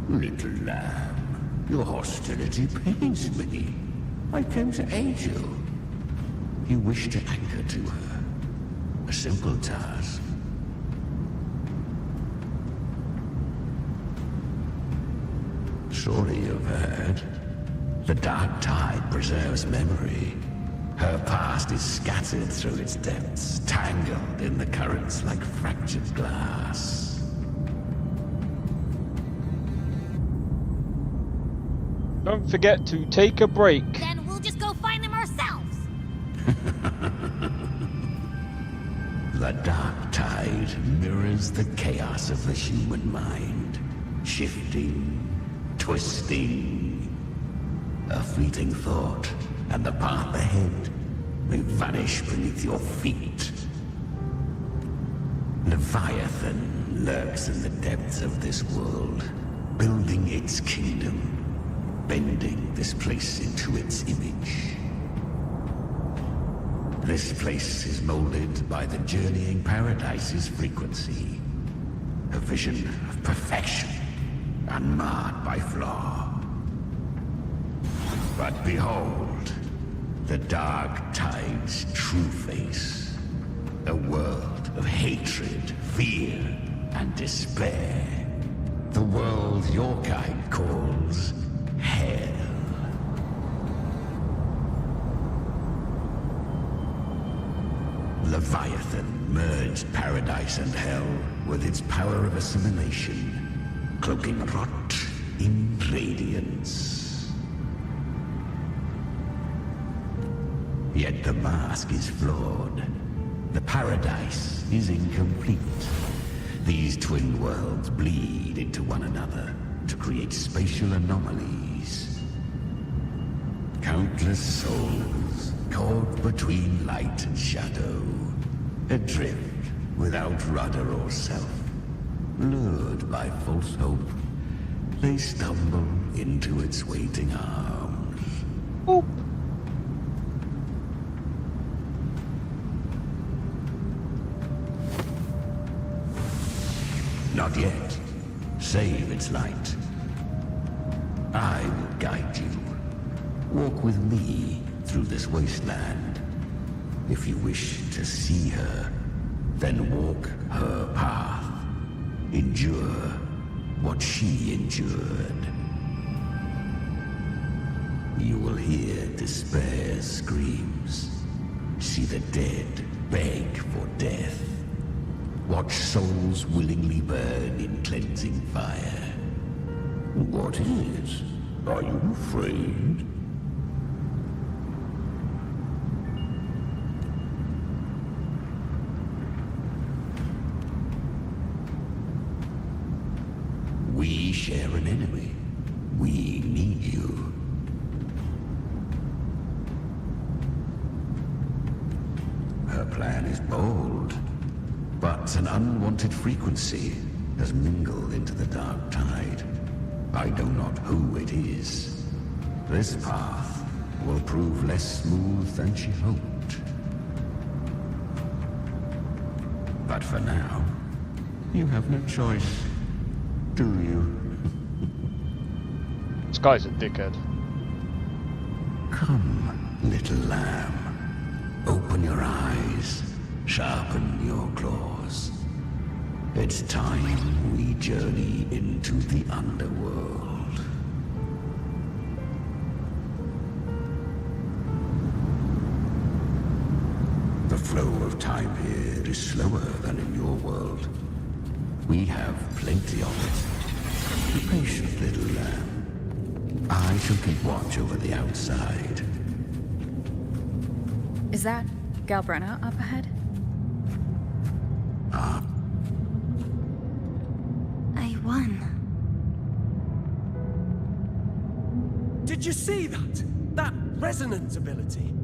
Little lamb, your hostility pains me. I came to aid you. You wish to anchor to her. A simple task. Surely you've heard. The dark tide preserves memory. Her past is scattered through its depths, tangled in the currents like fractured glass. Don't forget to take a break. Then we'll just go find them ourselves. The dark tide mirrors the chaos of the human mind, shifting, twisting. A fleeting thought, and the path ahead may vanish beneath your feet. Leviathan lurks in the depths of this world, building its kingdom, bending this place into its image. This place is molded by the journeying paradise's frequency, a vision of perfection, unmarred by flaw. But behold, the dark tide's true face. A world of hatred, fear, and despair. The world your kind calls hell. Leviathan merged paradise and hell with its power of assimilation, cloaking rot in radiance. Yet the mask is flawed. The paradise is incomplete. These twin worlds bleed into one another to create spatial anomalies. Countless souls caught between light and shadow, adrift without rudder or self, lured by false hope, they stumble into its waiting arms. Oop. Not yet. Save its light. I will guide you. Walk with me through this wasteland. If you wish to see her, then walk her path. Endure what she endured. You will hear despair's screams. See the dead beg for death. Watch souls willingly burn in cleansing fire. What is? Are you afraid? We share an enemy. We need you. Her plan is bold. But an unwanted frequency has mingled into the dark tide. I know not who it is. This path will prove less smooth than she hoped. But for now, you have no choice, do you? This guy's a dickhead. Come, little lamb. Open your eyes. Sharpen your claws. It's time we journey into the underworld. The flow of time here is slower than in your world. We have plenty of it. Be patient, little lamb. I shall keep watch over the outside. Is that Galbrenna up ahead? I won. Did you see that? That resonance ability?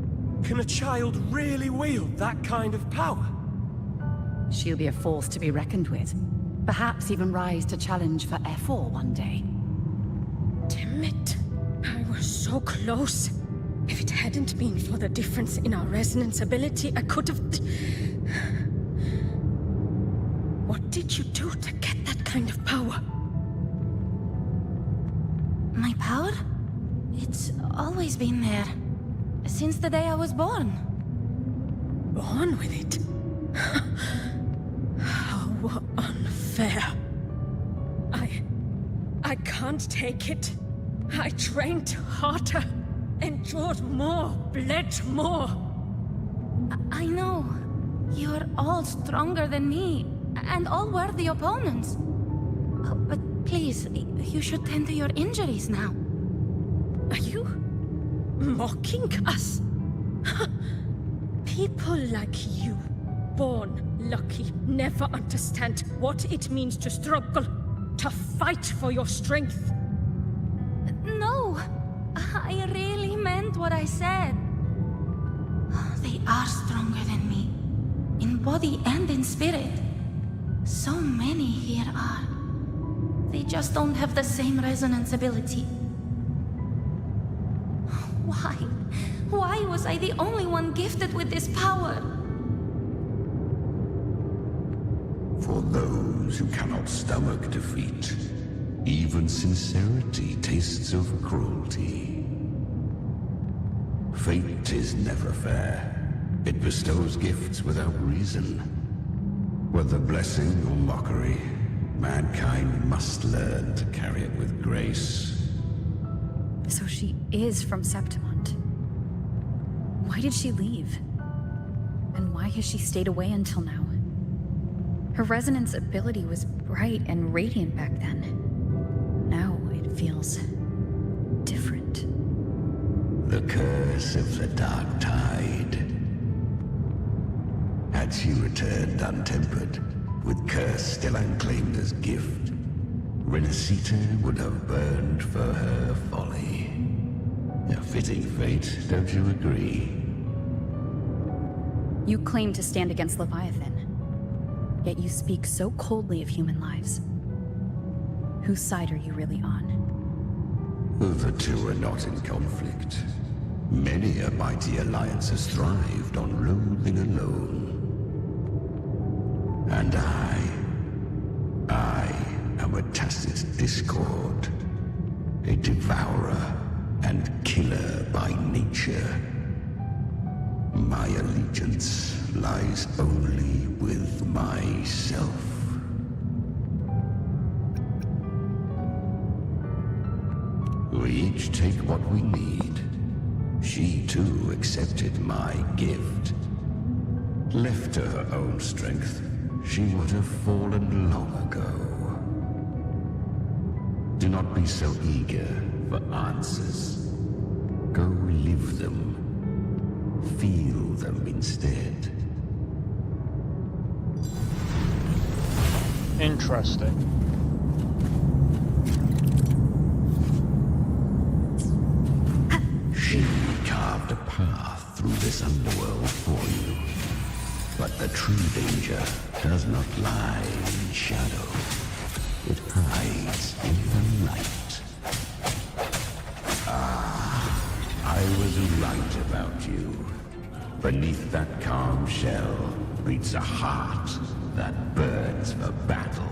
Can a child really wield that kind of power? She'll be a force to be reckoned with. Perhaps even rise to challenge for F4 one day. Damn it. I was so close. If it hadn't been for the difference in our resonance ability, I could have... What did you do to get that kind of power? My power? It's always been there. Since the day I was born. Born with it? How unfair. I can't take it. I trained harder, endured more, bled more. I know. You're all stronger than me, and all worthy opponents. Oh, but please, you should tend to your injuries now. Are you mocking us? People like you, born lucky, never understand what it means to struggle, to fight for your strength. No, I really meant what I said. They are stronger than me, in body and in spirit. So many here are. They just don't have the same resonance ability. Why? Why was I the only one gifted with this power? For those who cannot stomach defeat, even sincerity tastes of cruelty. Fate is never fair. It bestows gifts without reason. Whether blessing or mockery, mankind must learn to carry it with grace. So she is from Septimont. Why did she leave? And why has she stayed away until now? Her resonance ability was bright and radiant back then. Now it feels different. The curse of the dark tide. Had she returned untempered, with curse still unclaimed as gift, Renacita would have burned for her folly. A fitting fate, don't you agree? You claim to stand against Leviathan, yet you speak so coldly of human lives. Whose side are you really on? The two are not in conflict. Many a mighty alliance has thrived on loathing alone. And I am a tacit discord, a devourer and killer by nature. My allegiance lies only with myself. We each take what we need. She too accepted my gift. Left to her own strength, she would have fallen long ago. Do not be so eager for answers. Go live them. Feel them instead. Interesting. She carved a path through this underworld for you. But the true danger does not lie in shadow. It hides in the light. I was right about you. Beneath that calm shell beats a heart that burns for battle.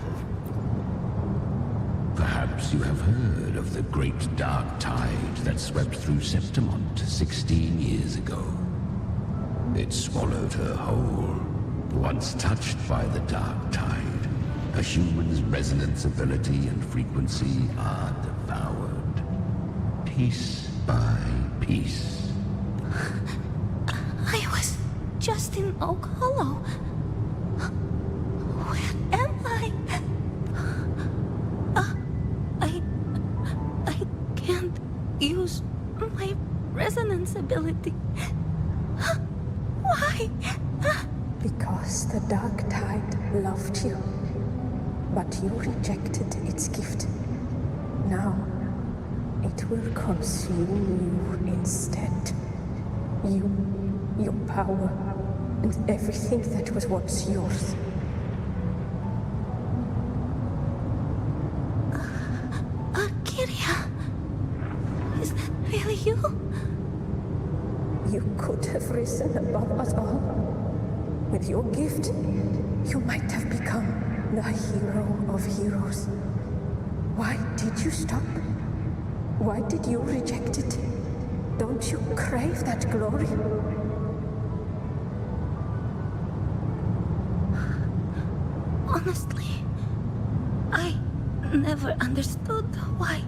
Perhaps you have heard of the great dark tide that swept through Septimont 16 years ago. It swallowed her whole. Once touched by the dark tide, a human's resonance ability and frequency are devoured. Piece by piece. I was just in Oak Hollow. Where am I? I can't use my resonance ability. Why? Because the dark tide loved you, but you rejected its gift. Now, it will consume you instead. You, your power, and everything that was once yours. Kiria, is that really you? You could have risen above us all. With your gift, you might have become the hero of heroes. Why did you stop? Why did you reject it? Don't you crave that glory? Honestly, I never understood why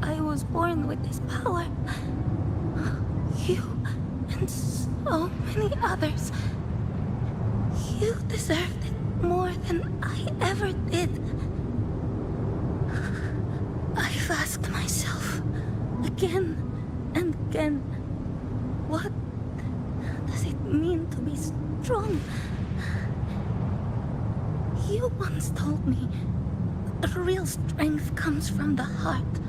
I was born with this power. You and so many others. You deserved it more than I ever did. I've asked myself again and again, what does it mean to be strong? You once told me that real strength comes from the heart,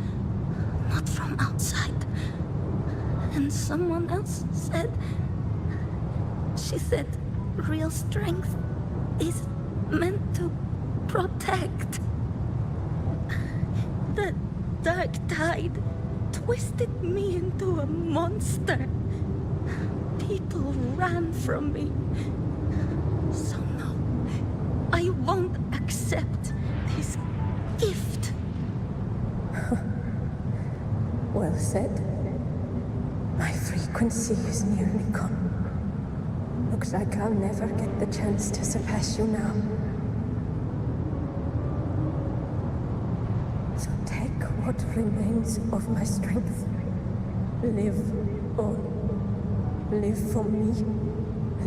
not from outside. And someone else said, she said, real strength is meant to protect. The dark tide twisted me into a monster. People ran from me. So no, I won't accept this gift. Well said. My frequency is nearly gone. Looks like I'll never get the chance to surpass you now. So take what remains of my strength. Live on. Live for me.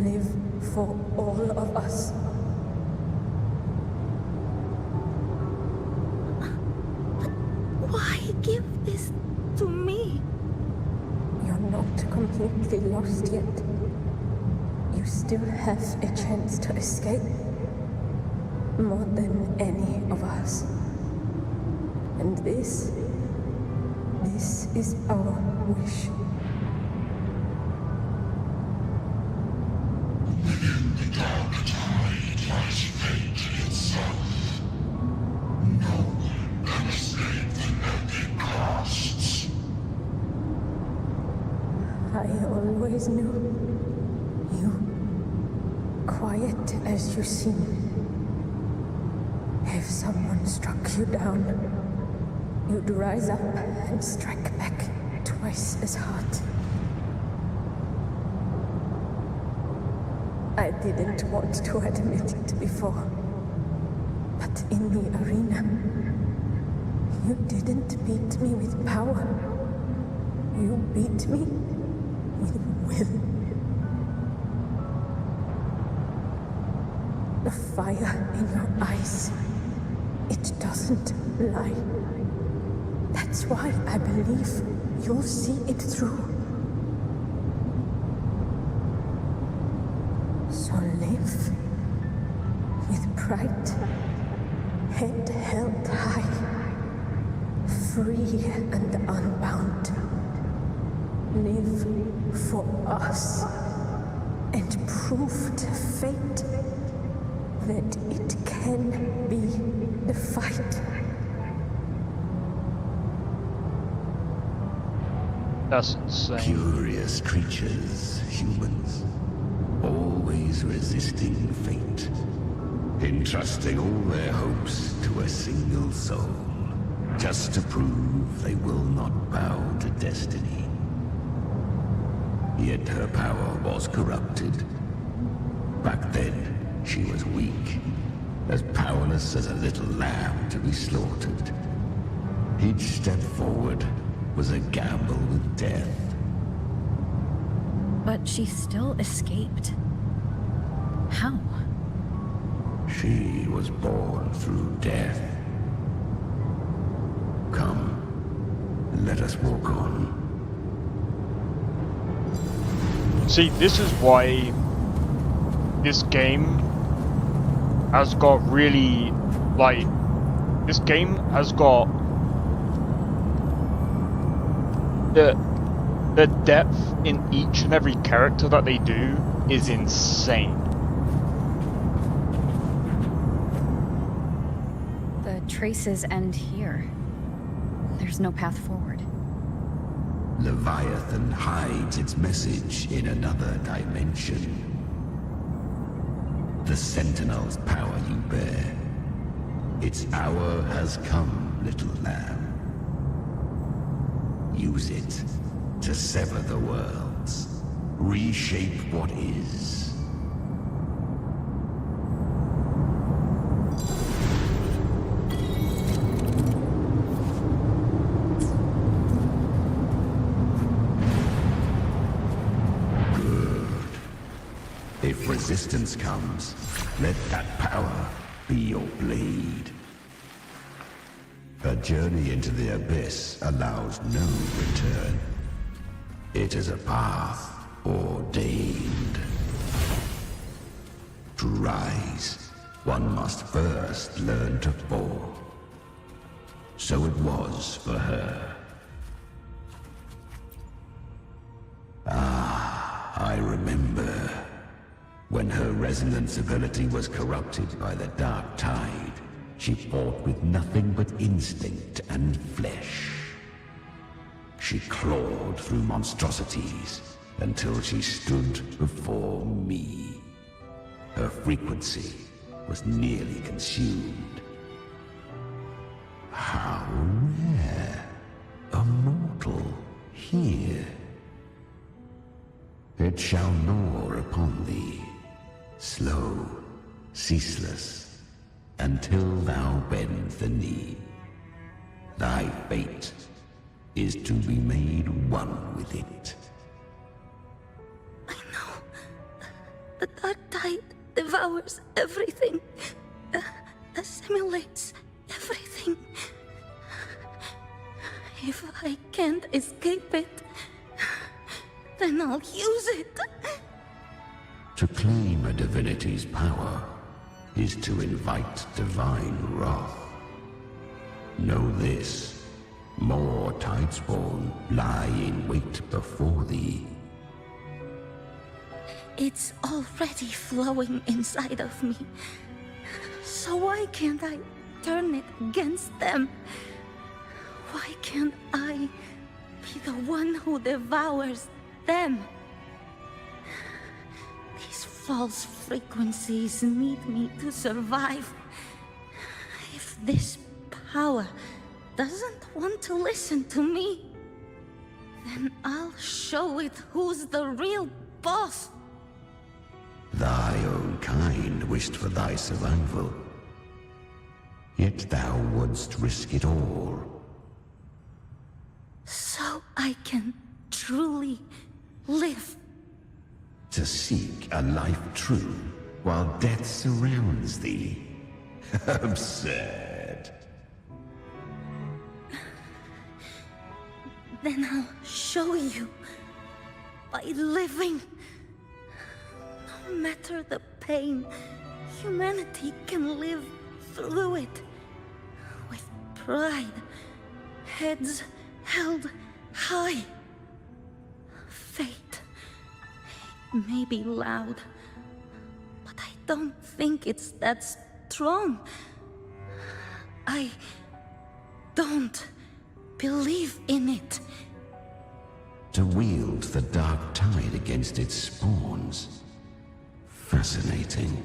Live for all of us. Why give this to me? You're not completely lost yet. You still have a chance to escape. More than any of us. And this is our wish. Within the dark tide lies fate itself. No one can escape the epic costs. I always knew you, quiet as you seem. If someone struck you down, you'd rise up and strike back twice as hard. I didn't want to admit it before, but in the arena, you didn't beat me with power. You beat me with will. The fire in your eyes, it doesn't lie. That's why I believe you'll see it through. So live with pride, head held high, free and unbound. Live for us and prove prove to fate that it can be defied. That's insane. Curious creatures, humans. Always resisting fate. Entrusting all their hopes to a single soul. Just to prove they will not bow to destiny. Yet her power was corrupted. Back then, she was weak. As powerless as a little lamb to be slaughtered. Each step forward was a gamble with death. But she still escaped. How? She was born through death. Come, let us walk on. See, this is why this game has got really, like, this game has got the depth in each and every character that they do is insane. The traces end here. There's no path forward. Leviathan hides its message in another dimension. The Sentinel's power you bear. Its hour has come, little lamb. Use it to sever the worlds. Reshape what is. If resistance comes, let that power be your blade. A journey into the abyss allows no return. It is a path ordained. To rise, one must first learn to fall. So it was for her. Ah, I remember. When her resonance ability was corrupted by the dark tide, she fought with nothing but instinct and flesh. She clawed through monstrosities until she stood before me. Her frequency was nearly consumed. How rare! A mortal here. It shall gnaw upon thee. Slow, ceaseless, until thou bend the knee. Thy fate is to be made one with it. I know. The dark tide devours everything. Assimilates everything. If I can't escape it, then I'll use it. To claim a divinity's power is to invite divine wrath. Know this, more Tidespawn lie in wait before thee. It's already flowing inside of me. So why can't I turn it against them? Why can't I be the one who devours them? These false frequencies need me to survive. If this power doesn't want to listen to me, then I'll show it who's the real boss. Thy own kind wished for thy survival. Yet thou wouldst risk it all. So I can truly live. To seek a life true while death surrounds thee. Absurd. Then I'll show you by living. No matter the pain, humanity can live through it. With pride, heads held high. Fate may be loud, don't think it's that strong. I don't believe in it. To wield the dark tide against its spawns. Fascinating.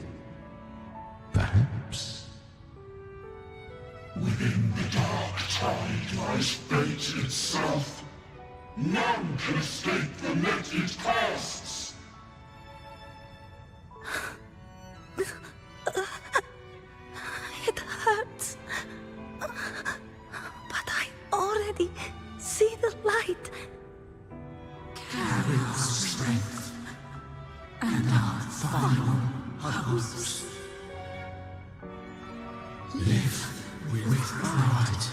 Perhaps. Within the dark tide lies fate itself. None can escape the net it casts. It hurts. But I already see the light. Carry the strength and our final hopes. Live with pride,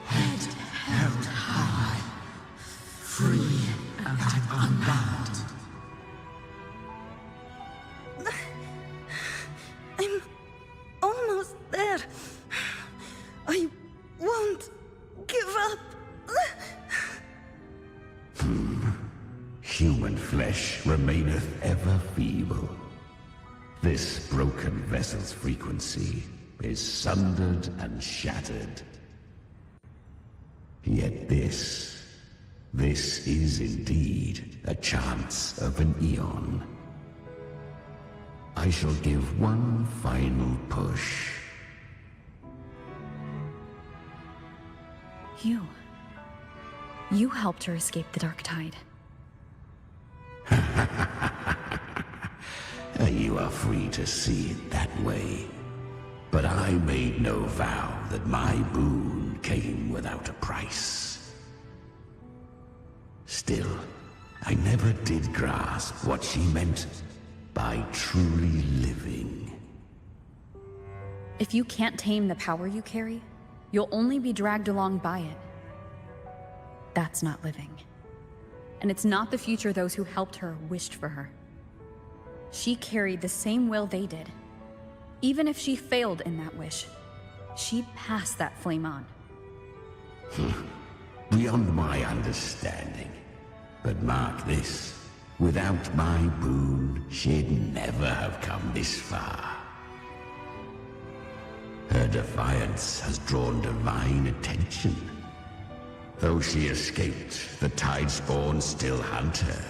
head held high, free and unbound. I'm almost there. I won't give up. Human flesh remaineth ever feeble. This broken vessel's frequency is sundered and shattered. Yet this is indeed a chance of an eon. I shall give one final push. You helped her escape the dark tide. You are free to see it that way. But I made no vow that my boon came without a price. Still, I never did grasp what she meant by truly living. If you can't tame the power you carry, you'll only be dragged along by it. That's not living. And it's not the future those who helped her wished for her. She carried the same will they did. Even if she failed in that wish, she'd pass that flame on. Beyond my understanding. But mark this, without my boon, she'd never have come this far. Her defiance has drawn divine attention. Though she escaped, the tide spawn still hunt her.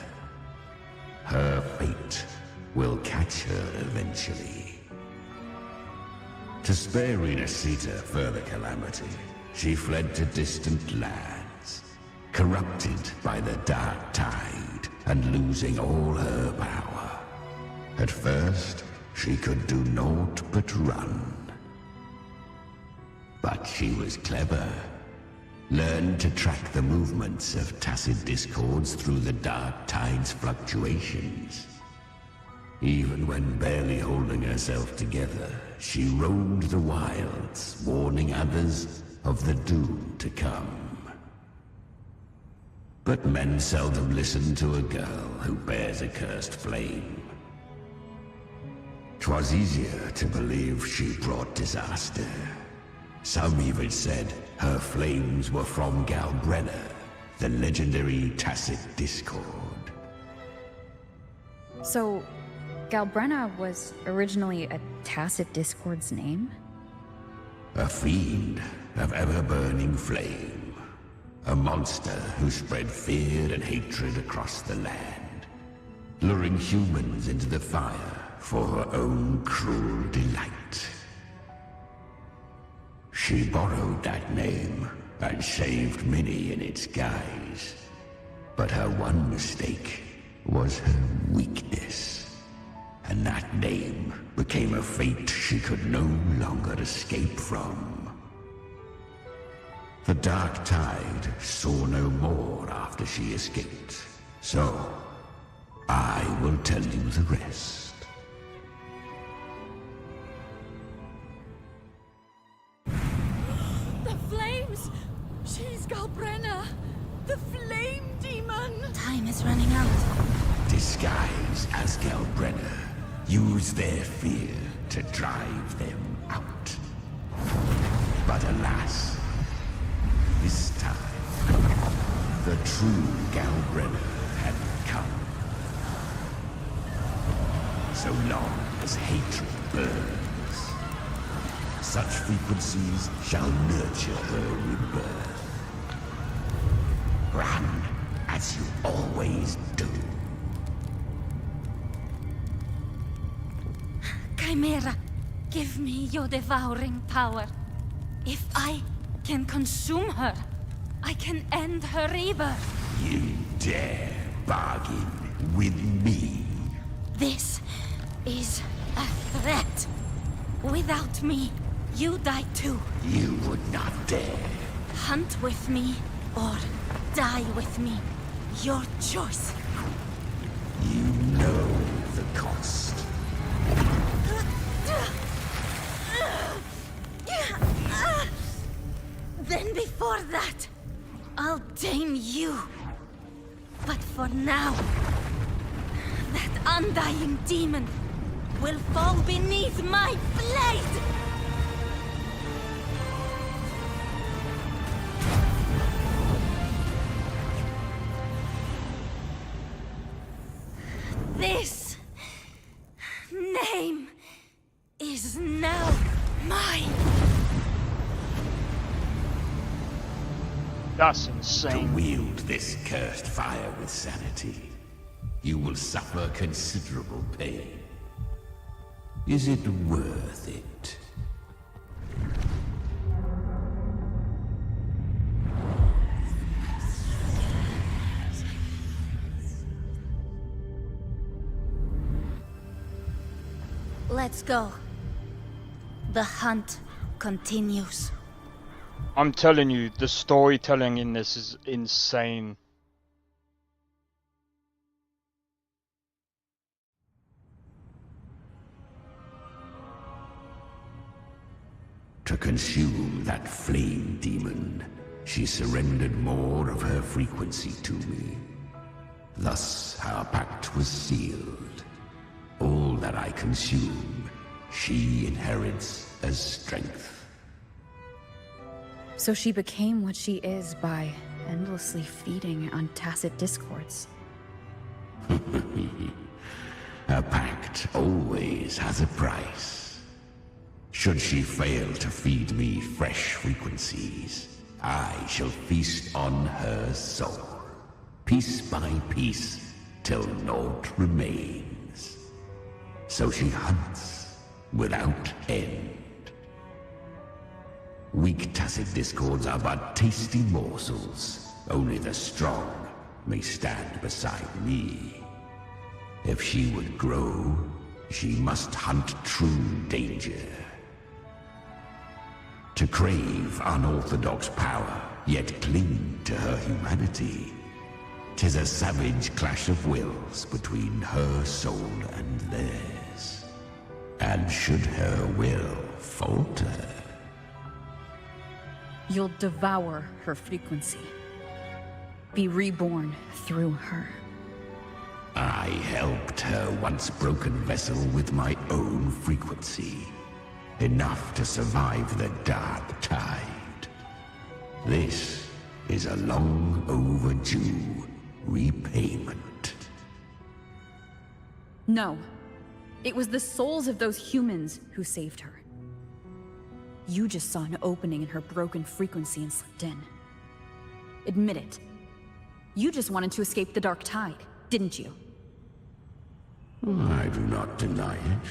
Her fate will catch her eventually. To spare Renacita further calamity, she fled to distant lands, corrupted by the dark tide and losing all her power. At first, she could do naught but run. But she was clever. Learned to track the movements of tacit discords through the dark tide's fluctuations. Even when barely holding herself together, she roamed the wilds, warning others of the doom to come. But men seldom listen to a girl who bears a cursed flame. 'Twas easier to believe she brought disaster. Some even said her flames were from Galbrenna, the legendary tacit discord. So, Galbrenna was originally a tacit discord's name? A fiend of ever-burning flame. A monster who spread fear and hatred across the land, luring humans into the fire for her own cruel delight. She borrowed that name and saved many in its guise. But her one mistake was her weakness. And that name became a fate she could no longer escape from. The dark tide saw no more after she escaped. So, I will tell you the rest. The flames! She's Galbrenna! The flame demon! Time is running out. Disguised as Galbrenna, use their fear to drive them out. But alas, this time, the true Galbrenna had come. So long, as hatred burns. Such frequencies shall nurture her rebirth. Run, as you always do. Chimera, give me your devouring power. If I can consume her, I can end her rebirth. You dare bargain with me? This is a threat. Without me, you die too. You would not dare. Hunt with me, or die with me. Your choice. You know the cost. Then before that, I'll tame you. But for now, that undying demon will fall beneath my blade! This name is now mine. That's insane. To wield this cursed fire with sanity, you will suffer considerable pain. Is it worth it? Let's go. The hunt continues. I'm telling you, the storytelling in this is insane. To consume that flame demon, she surrendered more of her frequency to me. Thus, our pact was sealed. All that I consume, she inherits as strength. So she became what she is by endlessly feeding on tacit discords. A pact always has a price. Should she fail to feed me fresh frequencies, I shall feast on her soul, piece by piece, till naught remains. So she hunts without end. Weak tacit discords are but tasty morsels. Only the strong may stand beside me. If she would grow, she must hunt true danger. To crave unorthodox power, yet cling to her humanity, 'tis a savage clash of wills between her soul and theirs. And should her will falter, You'll devour her frequency. Be reborn through her. I helped her once broken vessel with my own frequency. Enough to survive the dark tide. This is a long overdue repayment. No. It was the souls of those humans who saved her. You just saw an opening in her broken frequency and slipped in. Admit it. You just wanted to escape the dark tide, didn't you? I do not deny it.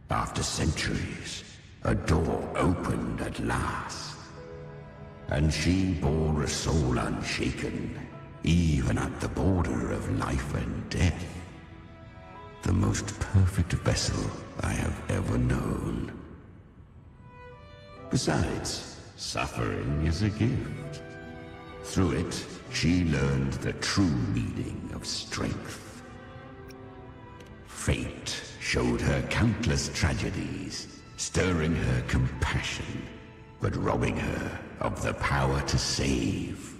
After centuries, a door opened at last. And she bore a soul unshaken, even at the border of life and death. The most perfect vessel I have ever known. Besides, suffering is a gift. Through it, she learned the true meaning of strength. Fate showed her countless tragedies, stirring her compassion, but robbing her of the power to save.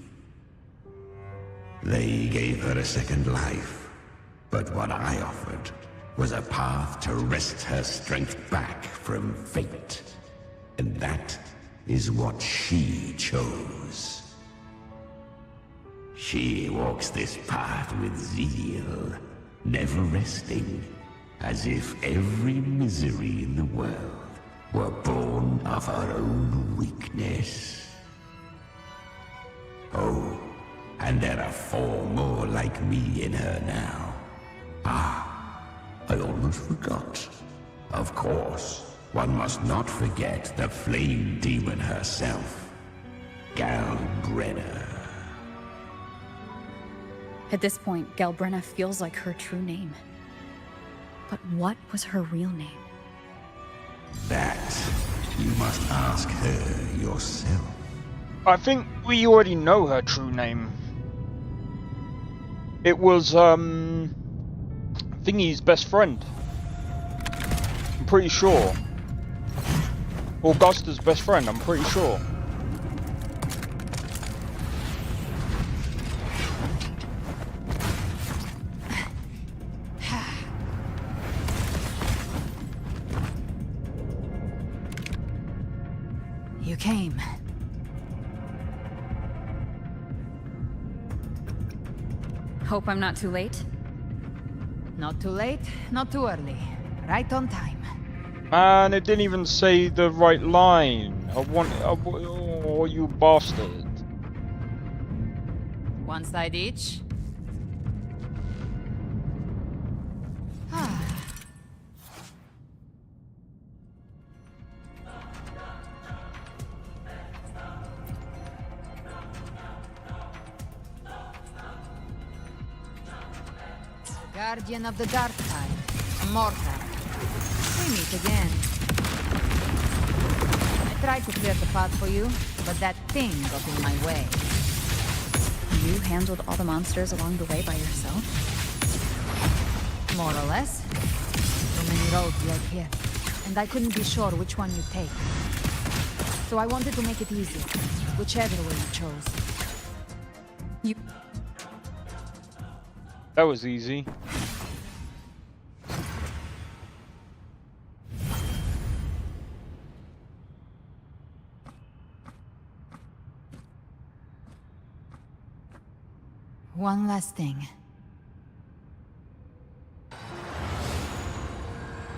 They gave her a second life, but what I offered was a path to wrest her strength back from fate. And that is what she chose. She walks this path with zeal, never resting, as if every misery in the world were born of her own weakness. Oh, and there are 4 more like me in her now. Ah, I almost forgot. Of course, one must not forget the flame demon herself, Galbrenna. At this point, Galbrenna feels like her true name. But what was her real name? That you must ask her yourself. I think we already know her true name. It was, Thingy's best friend. I'm pretty sure. Augusta's best friend, I'm pretty sure. You came. Hope I'm not too late? Not too late, not too early. Right on time. Man, it didn't even say the right line. Oh, you bastard. One side each. Guardian of the Dark Tide, Mortar. We meet again. I tried to clear the path for you, but that thing got in my way. You handled all the monsters along the way by yourself? More or less. So many roads led here, and I couldn't be sure which one you'd take. So I wanted to make it easy, whichever way you chose. That was easy. One last thing.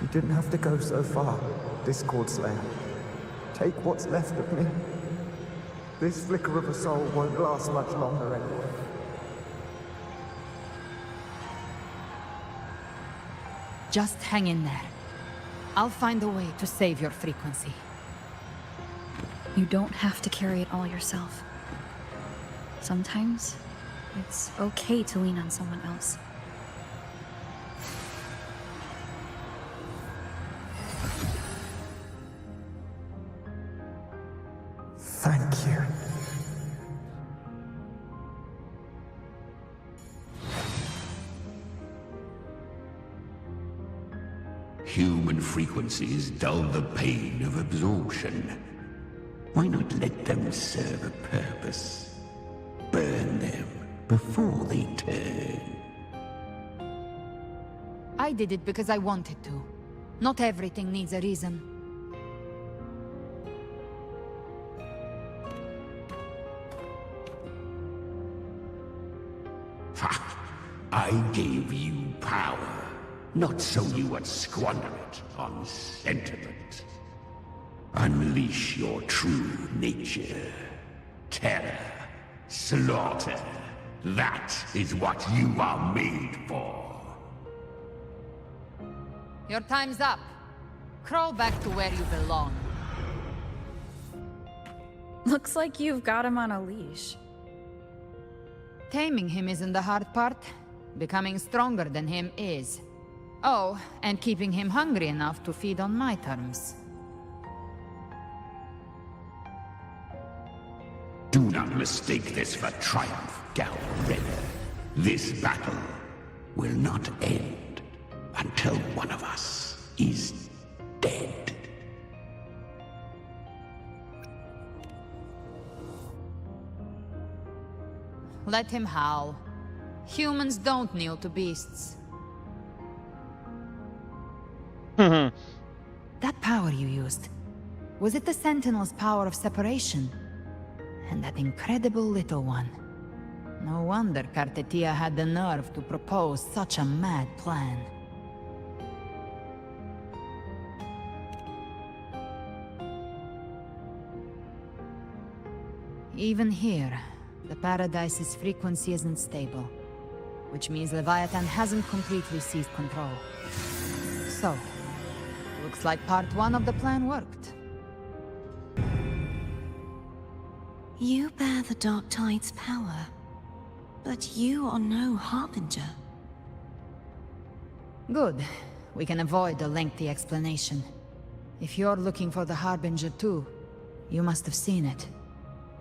You didn't have to go so far, Discord Slayer. Take what's left of me. This flicker of a soul won't last much longer anyway. Just hang in there. I'll find a way to save your frequency. You don't have to carry it all yourself. Sometimes, it's okay to lean on someone else. Thank you. Human frequencies dull the pain of absorption. Why not let them serve a purpose? Burn them before they turn. I did it because I wanted to. Not everything needs a reason. Ha! I gave you power. Not so you would squander it on sentiment. Unleash your true nature. Terror. Slaughter. That is what you are made for. Your time's up. Crawl back to where you belong. Looks like you've got him on a leash. Taming him isn't the hard part. Becoming stronger than him is. Oh, and keeping him hungry enough to feed on my terms. Do not mistake this for triumph, Galbrenna. This battle will not end until one of us is dead. Let him howl. Humans don't kneel to beasts. That power you used, was it the Sentinel's power of separation? And that incredible little one. No wonder Kartetia had the nerve to propose such a mad plan. Even here, the Paradise's frequency isn't stable, which means Leviathan hasn't completely seized control. So, looks like part 1 of the plan worked. You bear the Dark Tide's power, but you are no Harbinger. Good. We can avoid a lengthy explanation. If you're looking for the Harbinger too, you must have seen it.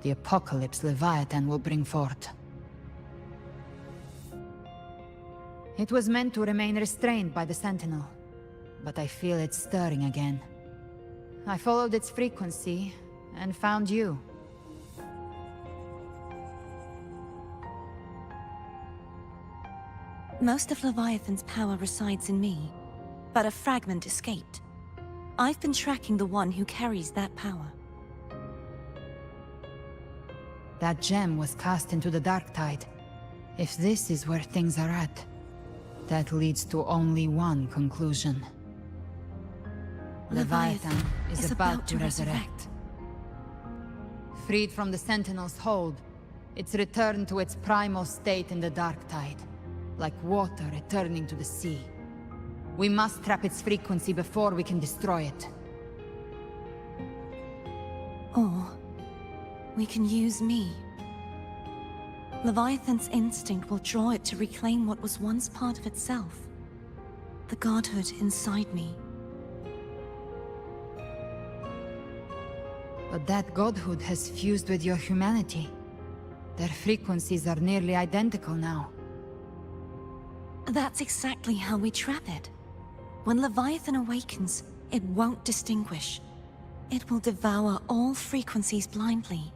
The apocalypse Leviathan will bring forth. It was meant to remain restrained by the Sentinel, but I feel it stirring again. I followed its frequency, and found you. Most of Leviathan's power resides in me, but a fragment escaped. I've been tracking the one who carries that power. That gem was cast into the Dark Tide. If this is where things are at, that leads to only one conclusion. Leviathan is about to resurrect. Freed from the Sentinel's hold, it's returned to its primal state in the Dark Tide, like water returning to the sea. We must trap its frequency before we can destroy it. Or we can use me. Leviathan's instinct will draw it to reclaim what was once part of itself. The godhood inside me. But that godhood has fused with your humanity. Their frequencies are nearly identical now. That's exactly how we trap it. When Leviathan awakens, it won't distinguish. It will devour all frequencies blindly.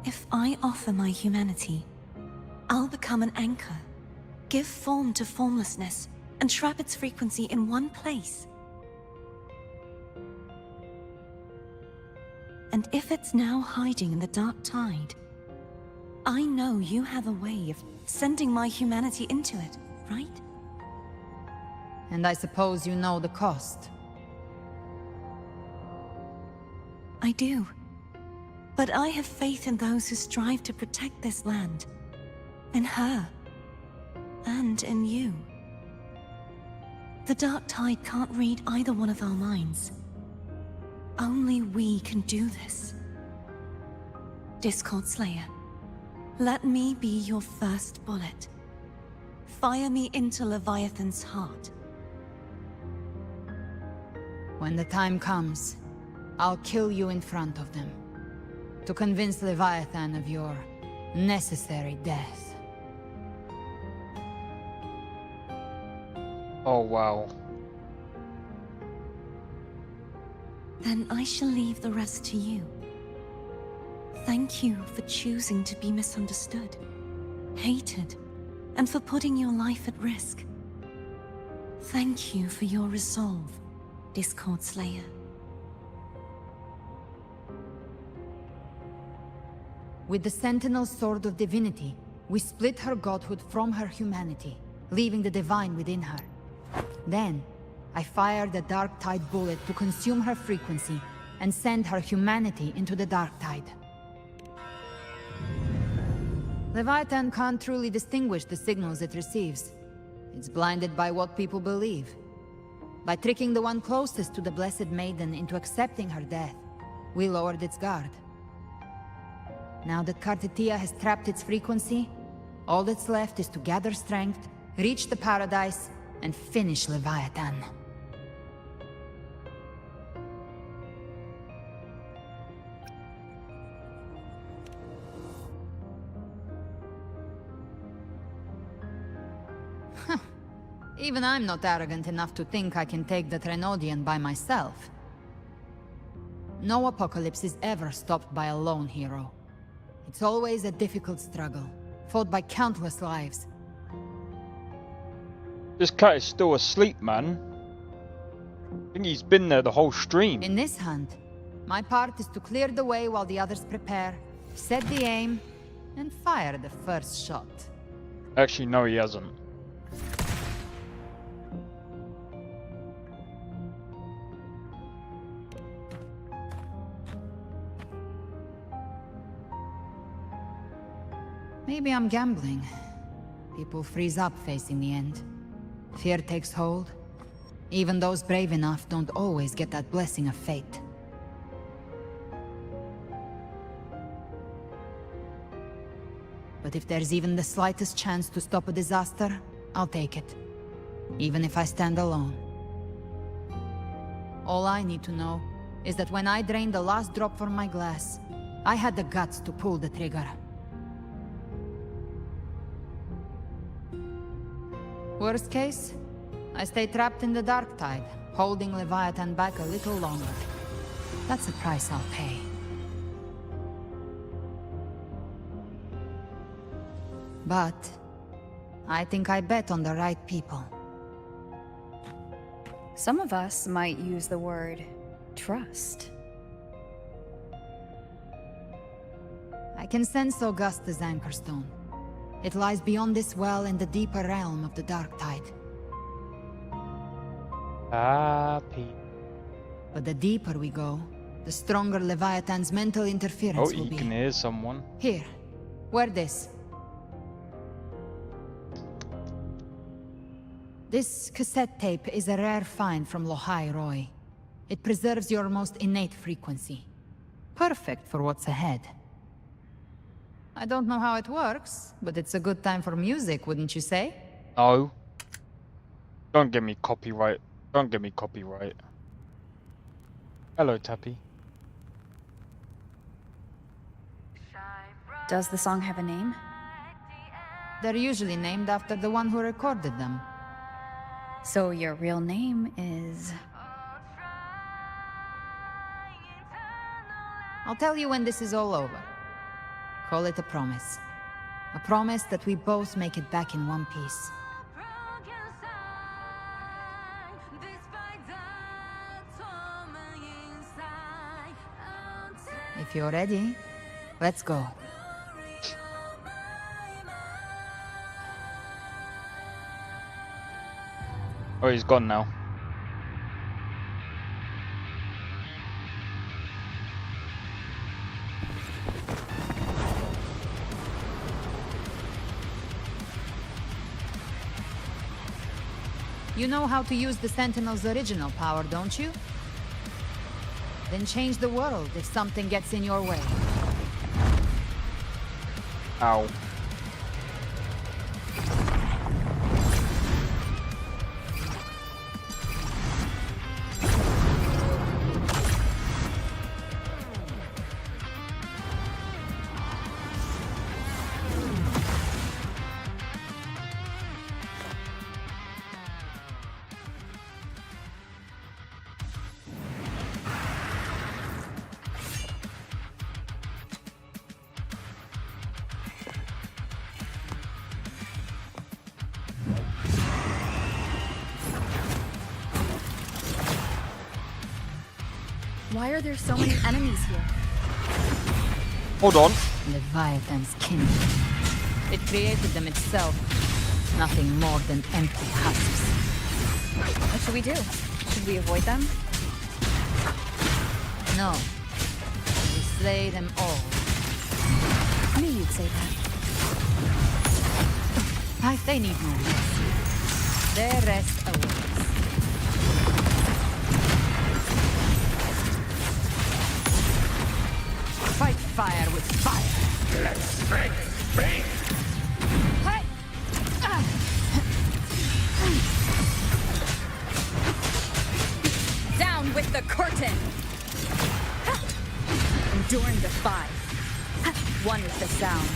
If I offer my humanity, I'll become an anchor, give form to formlessness, and trap its frequency in one place. And if it's now hiding in the Dark Tide, I know you have a way of sending my humanity into it, right? And I suppose you know the cost. I do. But I have faith in those who strive to protect this land. In her. And in you. The Dark Tide can't read either one of our minds. Only we can do this. Discord Slayer, let me be your first bullet. Fire me into Leviathan's heart. When the time comes, I'll kill you in front of them. To convince Leviathan of your necessary death. Oh, wow. Then I shall leave the rest to you. Thank you for choosing to be misunderstood, hated, and for putting your life at risk. Thank you for your resolve, Discord Slayer. With the Sentinel's Sword of Divinity, we split her godhood from her humanity, leaving the divine within her. Then, I fired a Dark Tide bullet to consume her frequency and send her humanity into the Dark Tide. Leviathan can't truly distinguish the signals it receives. It's blinded by what people believe. By tricking the one closest to the Blessed Maiden into accepting her death, we lowered its guard. Now that Kartetia has trapped its frequency, all that's left is to gather strength, reach the Paradise, and finish Leviathan. Even I'm not arrogant enough to think I can take the Trenodian by myself. No apocalypse is ever stopped by a lone hero. It's always a difficult struggle, fought by countless lives. This cat is still asleep, man. I think he's been there the whole stream. In this hunt, my part is to clear the way while the others prepare, set the aim, and fire the first shot. Actually, no, he hasn't. Maybe I'm gambling. People freeze up facing the end. Fear takes hold. Even those brave enough don't always get that blessing of fate. But if there's even the slightest chance to stop a disaster, I'll take it. Even if I stand alone. All I need to know is that when I drained the last drop from my glass, I had the guts to pull the trigger. Worst case, I stay trapped in the dark tide, holding Leviathan back a little longer. That's the price I'll pay. But I think I bet on the right people. Some of us might use the word trust. I can sense Augusta's Anchorstone. It lies beyond this well in the deeper realm of the dark tide. Happy. But the deeper we go, the stronger Leviathan's mental interference Oh, will you be. can hear someone. Here, wear this. This cassette tape is a rare find from Lohai Roy. It preserves your most innate frequency. Perfect for what's ahead. I don't know how it works, but it's a good time for music, wouldn't you say? No. Don't give me copyright. Don't give me copyright. Hello, Tappy. Does the song have a name? They're usually named after the one who recorded them. So your real name is... I'll tell you when this is all over. Call it a promise. A promise that we both make it back in one piece. If you're ready, let's go. Oh, he's gone now. You know how to use the Sentinel's original power, don't you? Then change the world if something gets in your way. Ow. Why are there so many enemies here? Hold on. Leviathan's kingdom. It created them itself. Nothing more than empty husks. What should we do? Should we avoid them? No. We slay them all. I knew you'd say that. They need no rest. Their rest awaits. Fight fire with fire. Let's make speak. Hey! Down with the curtain! Enduring the five. One with the sound.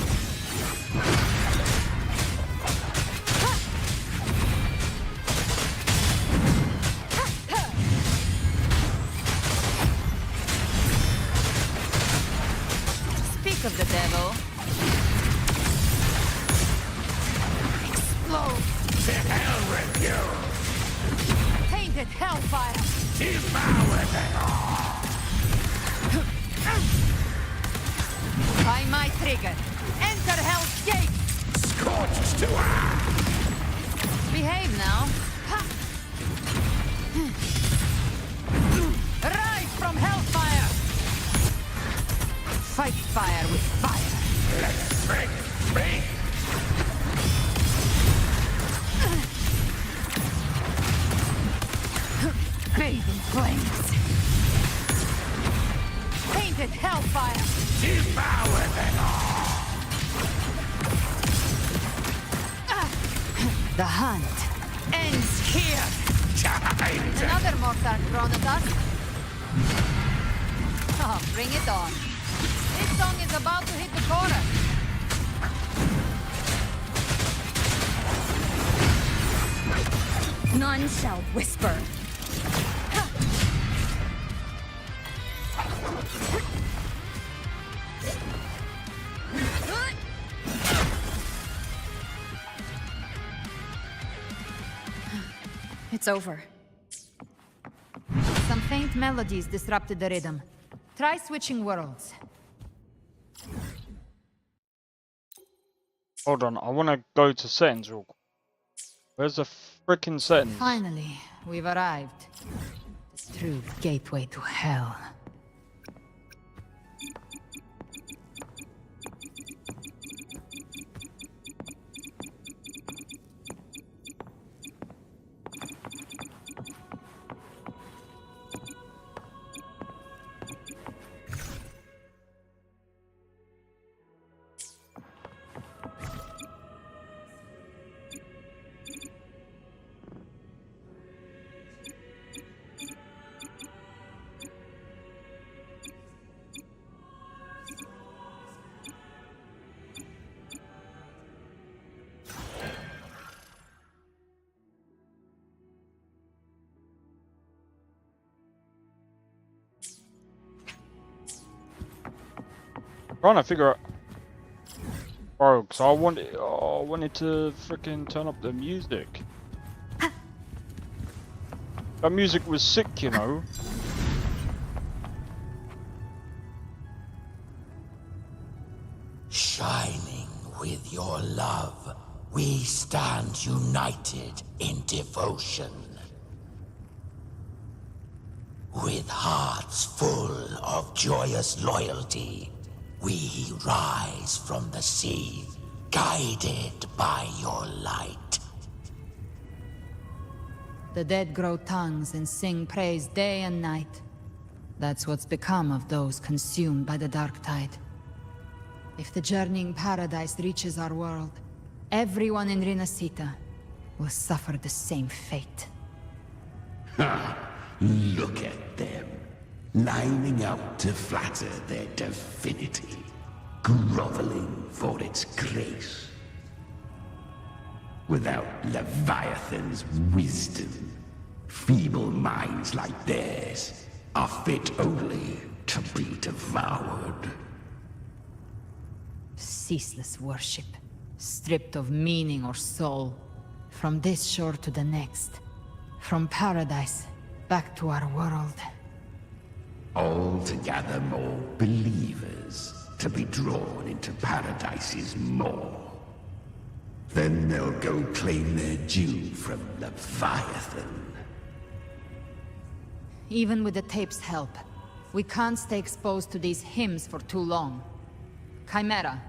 Speak of the devil. Explode! To hell with you! Tainted hellfire! Devour them! By my trigger. Enter Hell's Gate! Scorched to earth! Behave now. Rise from hellfire! Fight fire with fire. Let's make speak. The hunt ends here! Another mortar thrown at us. Oh, bring it on. This song is about to hit the chorus. None shall whisper. It's over. Some faint melodies disrupted the rhythm. Try switching worlds. Hold on, I want to go to settings real quick. Where's the frickin' settings? Finally, we've arrived. The true gateway to hell. Trying to figure out, bro, because I wanted to freaking turn up the music. That music was sick, you know. Shining with your love, we stand united in devotion. With hearts full of joyous loyalty, we rise from the sea, guided by your light. The dead grow tongues and sing praise day and night. That's what's become of those consumed by the dark tide. If the journeying paradise reaches our world, everyone in Rinasita will suffer the same fate. Ha! Look at them, lining up to flatter their divinity, groveling for its grace. Without Leviathan's wisdom, feeble minds like theirs are fit only to be devoured. Ceaseless worship, stripped of meaning or soul, from this shore to the next, from paradise back to our world. All to gather more believers to be drawn into Paradise's maw. Then they'll go claim their due from Leviathan. Even with the tape's help, we can't stay exposed to these hymns for too long. Chimera.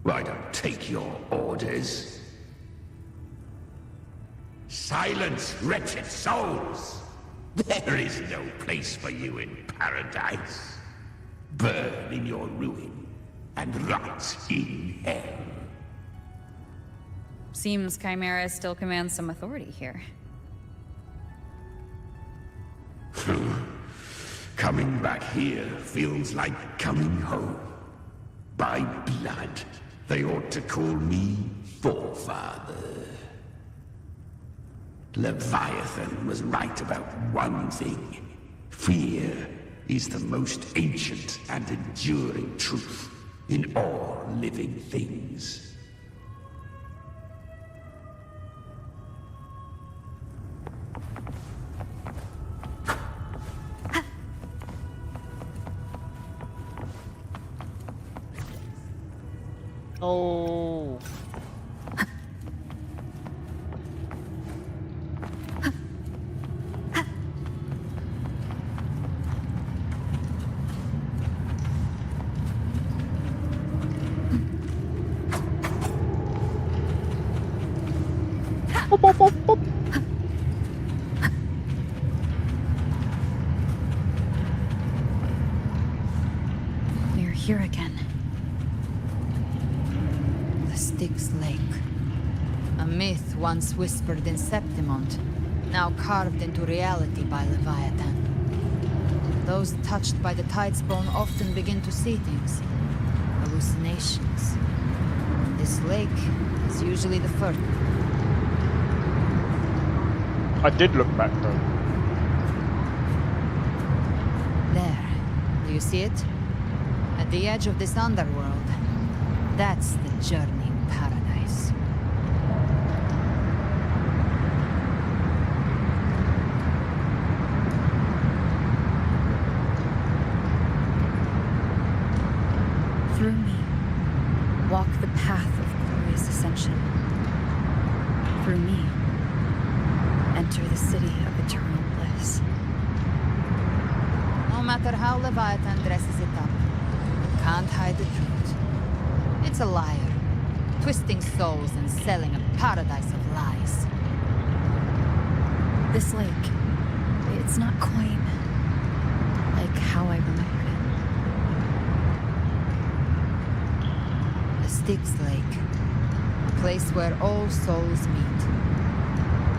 I don't take your orders. Silence, wretched souls! There is no place for you in paradise. Burn in your ruin, and rot in hell. Seems Chimera still commands some authority here. Coming back here feels like coming home. By blood, they ought to call me Forefather. Leviathan was right about one thing. Fear is the most ancient and enduring truth in all living things. Oh. We're here again. The Styx Lake. A A myth once whispered in Septimont, now carved into reality by Leviathan. Those touched by the Tidespawn often begin to see things. Hallucinations. This lake is usually the first. I did look back though. There. Do you see it? At the edge of this underworld. That's the journeying paradise. Through me, walk the path of glorious ascension. Through me, enter the city of eternal bliss. No matter how Leviathan dresses it up, it can't hide the truth. It's a liar, twisting souls and selling a paradise of lies. This lake, it's not quite like how I remembered The Styx Lake, a place where all souls meet.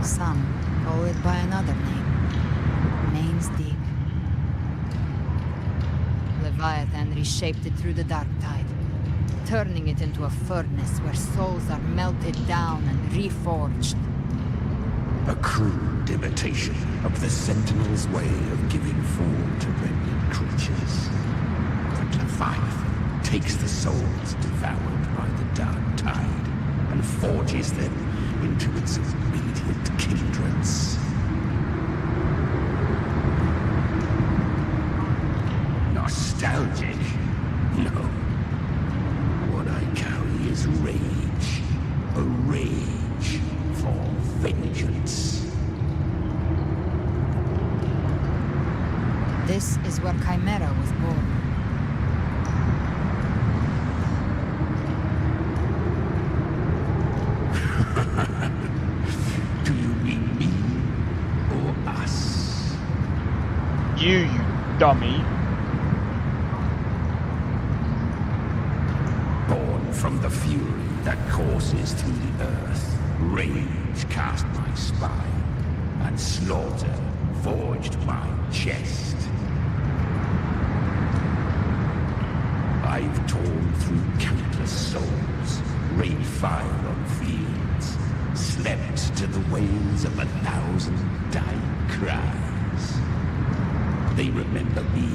Some call it by another name, Main's Deep. Leviathan reshaped it through the dark tide, turning it into a furnace where souls are melted down and reforged. A crude imitation of the Sentinel's way of giving form to remnant creatures. But Leviathan takes the souls devoured by the dark tide and forges them into its obedient kindreds. Nostalgic? No. What I carry is rage. A rage for vengeance. This is where Chimera was born. Do you mean me or us? You dummy. Born from the fury that courses through the earth, rage cast my spine, and slaughter forged my chest. I've torn through countless souls, rained fire on fields, slept to the wails of 1,000 dying cries. They remember me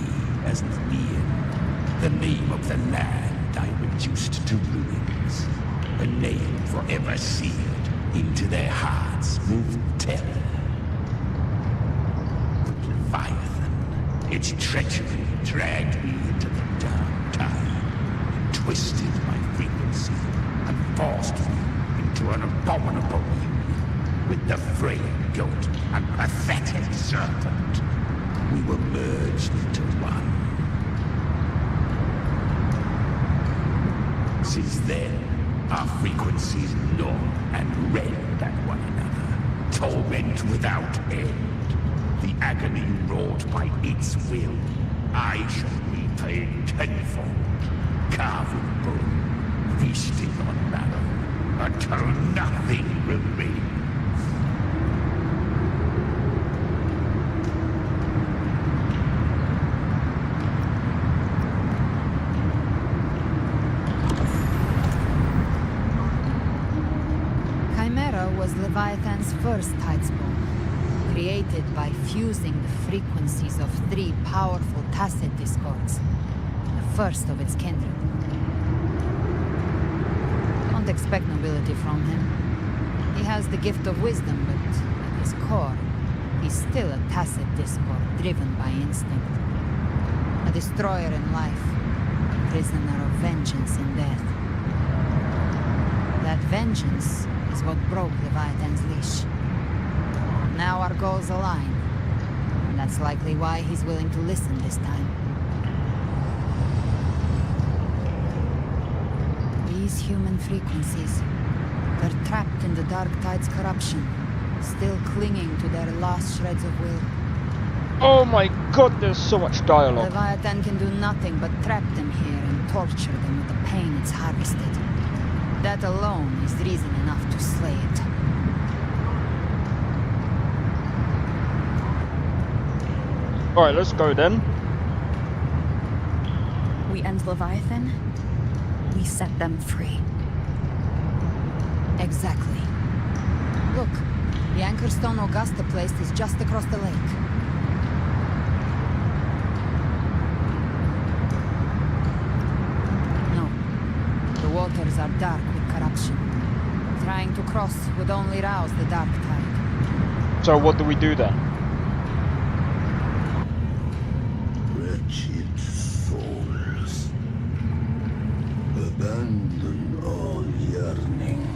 as Nemean, the name of the land I reduced to ruins, a name forever seared into their hearts with terror. But Leviathan, its treachery dragged me into the dark tide, twisted my frequency, and forced me into an abominable union with the frail goat and pathetic serpent. We were merged into one. Since then, our frequencies gnaw and rend at one another, torment without end. The agony wrought by its will, I shall repay tenfold, carving bone, feasting on marrow, until nothing remains. Was Leviathan's first Tidespawn, created by fusing the frequencies of 3 powerful tacit discords, the first of its kindred. Don't expect nobility from him. He has the gift of wisdom, but at his core, he's still a tacit discord driven by instinct. A destroyer in life, a prisoner of vengeance in death. That vengeance is what broke Leviathan's leash. Now our goals align, and that's likely why he's willing to listen this time. These human frequencies, they're trapped in the Dark Tide's corruption, still clinging to their last shreds of will. Oh my god, there's so much dialogue. Leviathan can do nothing but trap them here and torture them with the pain it's harvested. That alone is reason enough to slay it. Alright, let's go then. We end Leviathan. We set them free. Exactly. Look, the Anchorstone Augusta place is just across the lake. No. The waters are dark with corruption. Trying to cross would only rouse the dark tide. So what do we do then? Wretched souls, abandon all yearning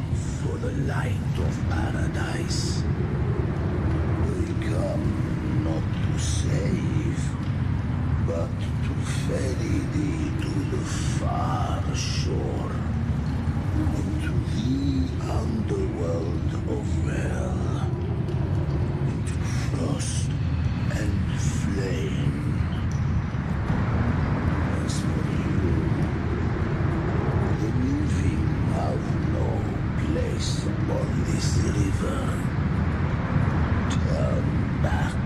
for the light of paradise. We come not to save, but to ferry thee to the far shore, into the underworld of hell, into frost and flame. As for you, the living have no place upon this river. Turn back.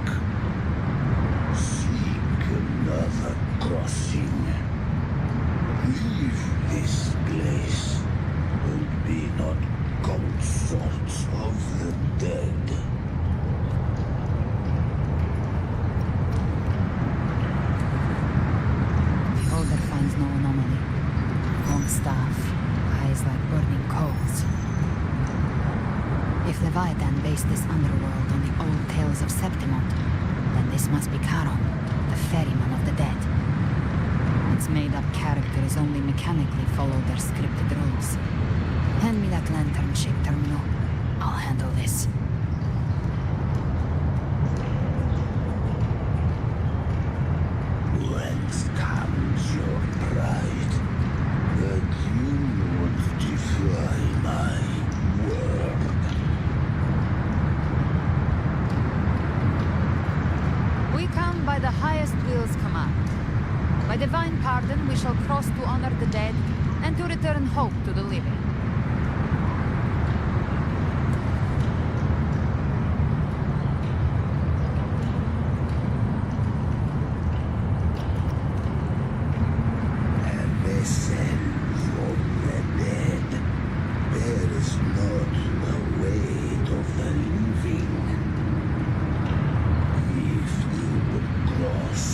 Seek another crossing. Leave this place and be not consorts of the dead. Beholder finds no anomaly. Long staff, eyes like burning coals. If Leviathan based this underworld on the old tales of Septimont, then this must be Charon, the ferryman of the dead. Its made-up characters only mechanically follow their scripted rules. Hand me that lantern-shaped terminal. I'll handle this. Whence comes your pride that you would defy my word? We come by the highest will's command. By divine pardon, we shall cross to honor the dead and to return hope to the living. And they send from the dead. There is not the weight of the living. If you would cross,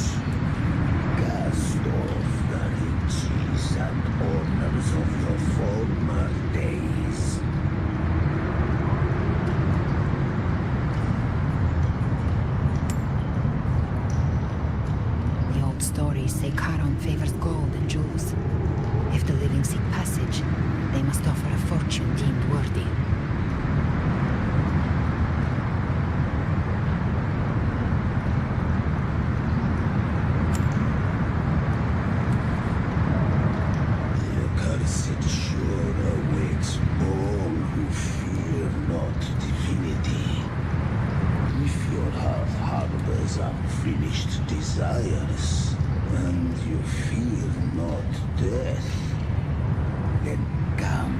cast off the riches and honors of your former days. The old stories say Charon favors gold and jewels. If the living seek passage, they must offer a fortune deemed worthy. The accursed shore awaits all who fear not divinity. If your heart harbors unfinished desires, and you fear not death, then come,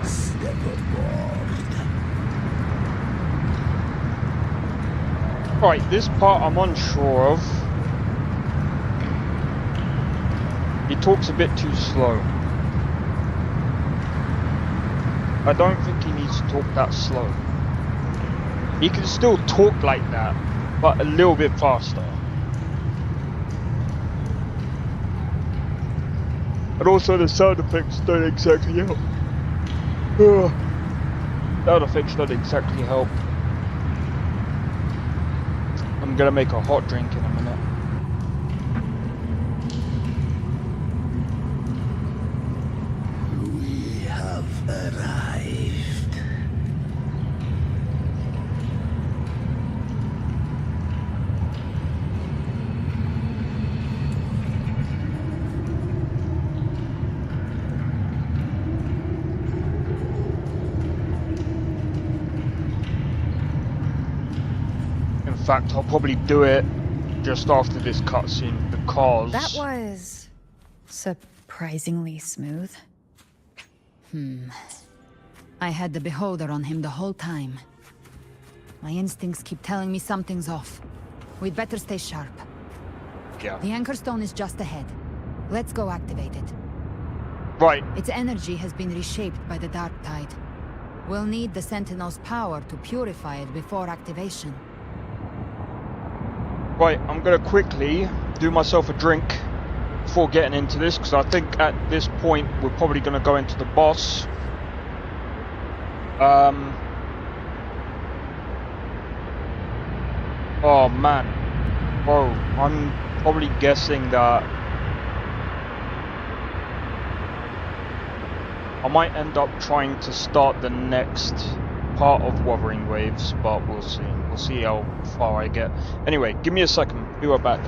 step aboard. Right, this part I'm unsure of. He talks a bit too slow. I don't think he needs to talk that slow. He can still talk like that, but a little bit faster. And also the sound effects don't exactly help. Ugh. Sound effects don't exactly help. I'm gonna make a hot drink in a minute. We have arrived. In fact, I'll probably do it just after this cutscene because That was surprisingly smooth. I had the beholder on him the whole time. My instincts keep telling me something's off. We'd better stay sharp. Yeah. The Anchor Stone is just ahead. Let's go activate it. Right. Its energy has been reshaped by the Dark Tide. We'll need the Sentinel's power to purify it before activation. Right, I'm gonna quickly do myself a drink before getting into this, because I think at this point we're probably gonna go into the boss. Oh man. Bro, I'm probably guessing that I might end up trying to start the next part of Wuthering Waves, but we'll see. We'll see how far I get. Anyway, give me a second. Be right back.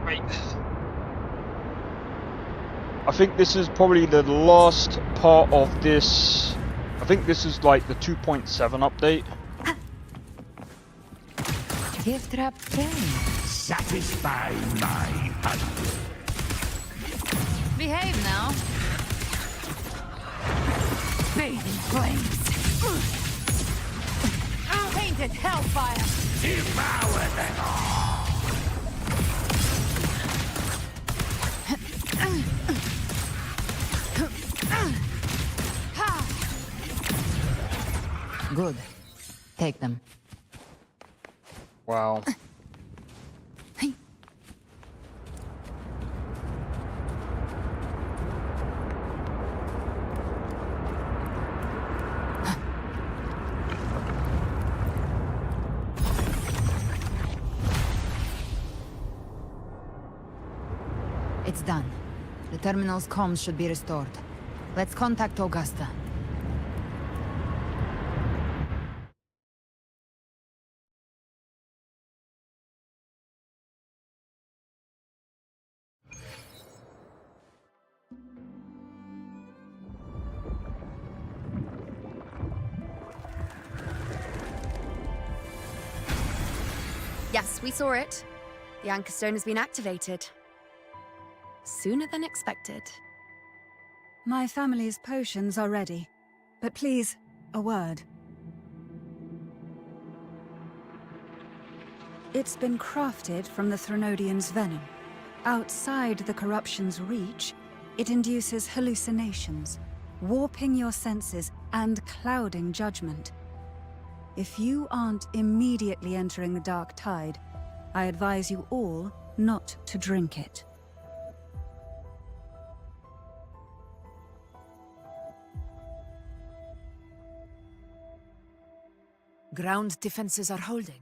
Right. I think this is probably the last part of this. I think this is like the 2.7 update. Gift wrap pen. Satisfy my hunger. Behave now. Bathe in flames. Painted hellfire. Devour them all. Good. Take them. Wow. It's done. The terminal's comms should be restored. Let's contact Augusta. Yes, we saw it. The Anchor Stone has been activated. Sooner than expected. My family's potions are ready. But please, a word. It's been crafted from the Threnodian's venom. Outside the corruption's reach, it induces hallucinations, warping your senses and clouding judgment. If you aren't immediately entering the dark tide, I advise you all not to drink it. Ground defenses are holding.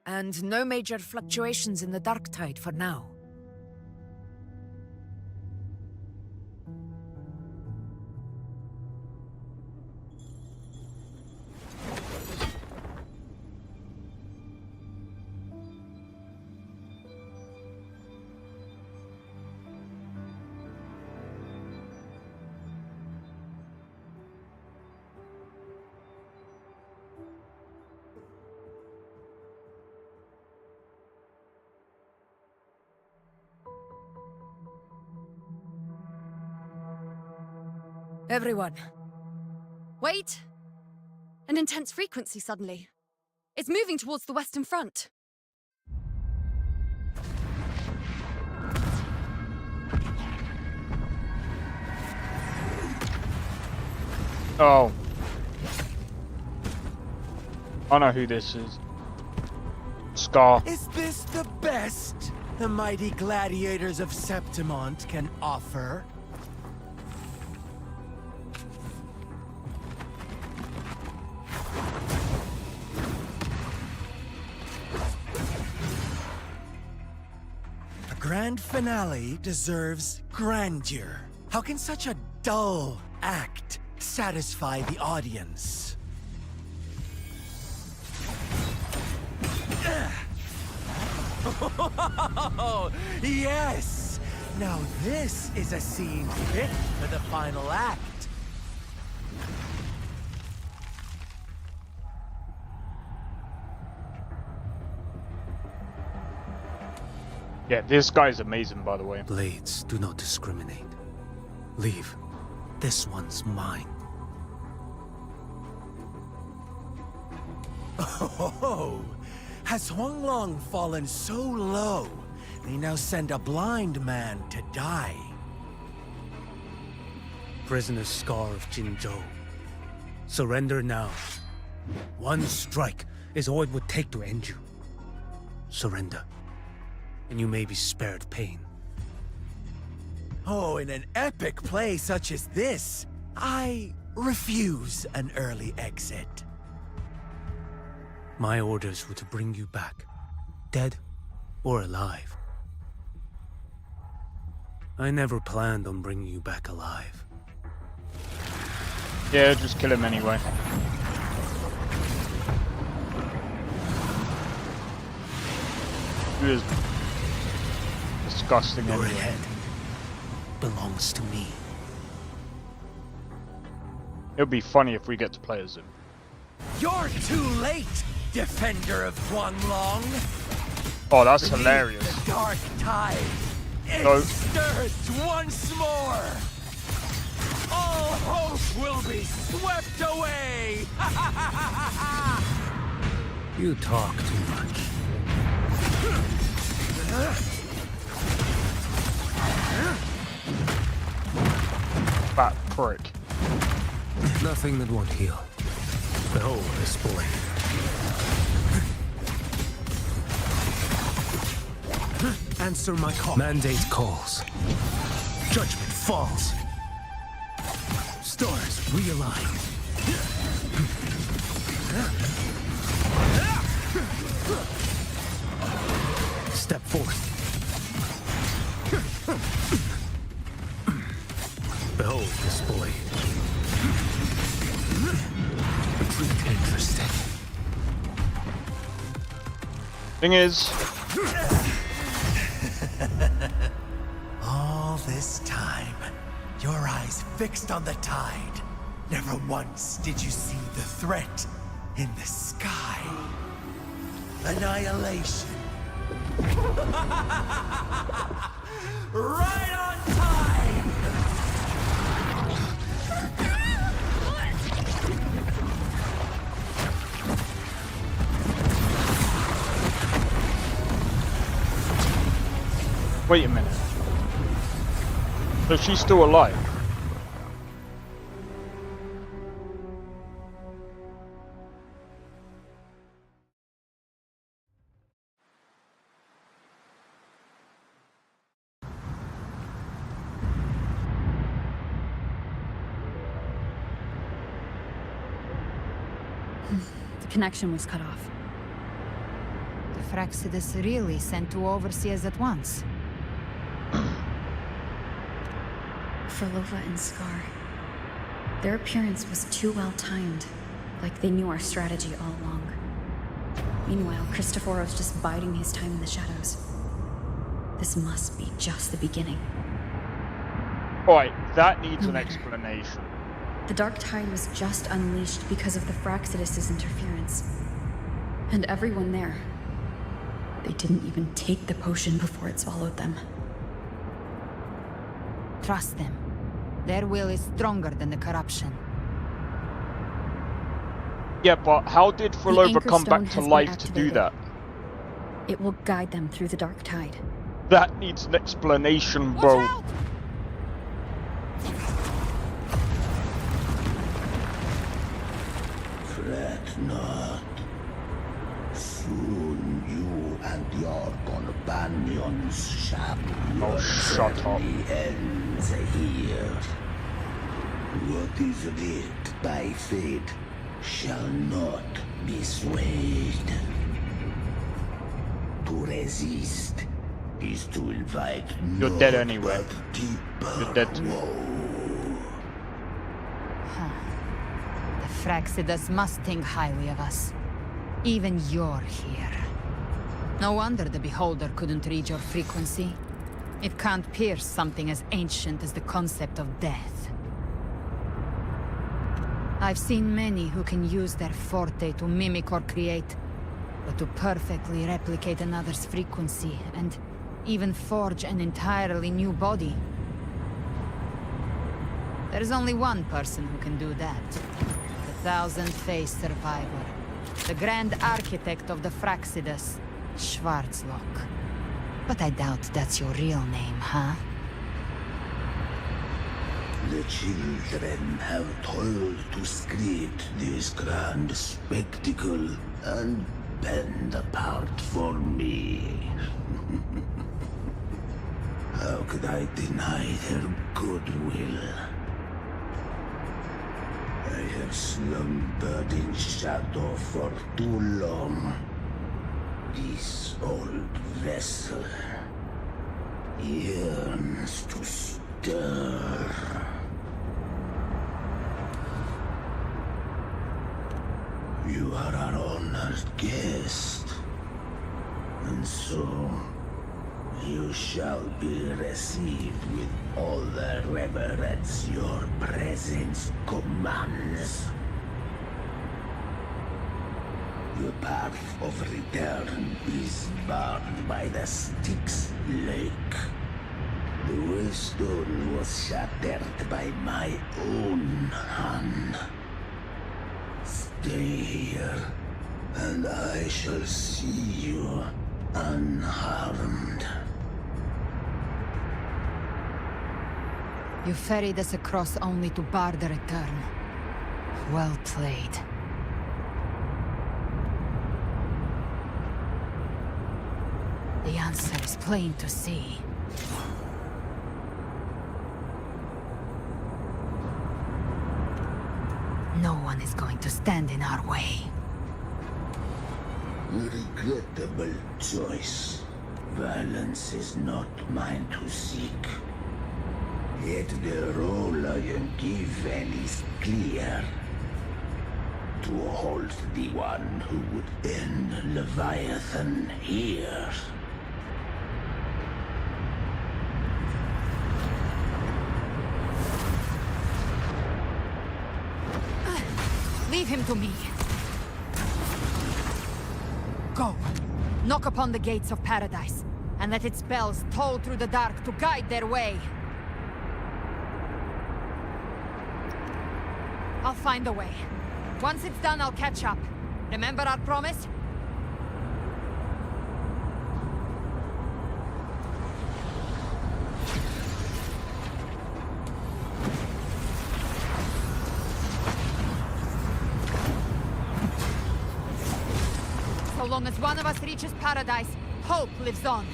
And no major fluctuations in the dark tide for now. Everyone. Wait! An intense frequency suddenly. It's moving towards the Western Front. Oh. I know who this is. Scar. Is this the best the mighty gladiators of Septimont can offer? A grand finale deserves grandeur. How can such a dull act satisfy the audience? Oh, yes! Now this is a scene fit for the final act. Yeah, this guy's amazing, by the way. Blades do not discriminate. Leave. This one's mine. Oh, has Huanglong fallen so low, they now send a blind man to die? Prisoner Scar of Jinzhou. Surrender now. One strike is all it would take to end you. Surrender, and you may be spared pain. Oh, in an epic play such as this, I refuse an early exit. My orders were to bring you back, dead or alive. I never planned on bringing you back alive. Yeah, just kill him anyway. Who is... disgusting Your anyway. head belongs to me. It would be funny if we get to play as him. You're too late, defender of Guanlong. Oh, that's Beneath hilarious. The dark tide. It No. stirs once more. All hope will be swept away. You talk too much. Fat prick. Nothing that won't heal. Behold this boy. Answer my call. Mandate calls. Judgment falls. Stars realign. Step forth. Behold this boy. Retreat interested. Thing is, All this time, your eyes fixed on the tide. Never once did you see the threat in the sky. Annihilation. Right on time! wait a minute. So she's still alive? The connection was cut off. The Fraxidus really sent two overseers at once. For Lova and Scar, their appearance was too well timed, like they knew our strategy all along. Meanwhile, Christophoros just biding his time in the shadows. This must be just the beginning. Alright, that needs an explanation. The Dark Tide was just unleashed because of the Fraxidus' interference. And everyone there, they didn't even take the potion before it swallowed them. Trust them. Their will is stronger than the corruption. Yeah, but how did Frolova come back to Stone life has to been do that? It will guide them through the Dark Tide. That needs an explanation, bro. Fret not. Soon you and your companions shall shut up. the ends here. What is writ by fate shall not be swayed. To resist is to invite You're dead anyway. You're dead. The Fraxidus must think highly of us. Even you're here. No wonder the Beholder couldn't read your frequency. It can't pierce something as ancient as the concept of death. I've seen many who can use their forte to mimic or create, but to perfectly replicate another's frequency and even forge an entirely new body. There's only one person who can do that. The Thousand-Faced Survivor. The Grand Architect of the Fraxidus, Schwarzlock. But I doubt that's your real name, huh? The children have toiled to script this grand spectacle and bend apart for me. How could I deny their goodwill? I have slumbered in shadow for too long. This old vessel yearns to stir. You are our honored guest, and so You shall be received with all the reverence your presence commands. The path of return is barred by the Styx Lake. The waystone was shattered by my own hand. Stay here, and I shall see you unharmed. You ferried us across only to bar the return. Well played. The answer is plain to see. No one is going to stand in our way. Regrettable choice. Violence is not mine to seek. Yet the role I am given is clear. To hold the one who would end Leviathan here. Leave him to me. Go. Knock upon the gates of paradise, and let its bells toll through the dark to guide their way. I'll find a way. Once it's done, I'll catch up. Remember our promise? So long as one of us reaches paradise, hope lives on.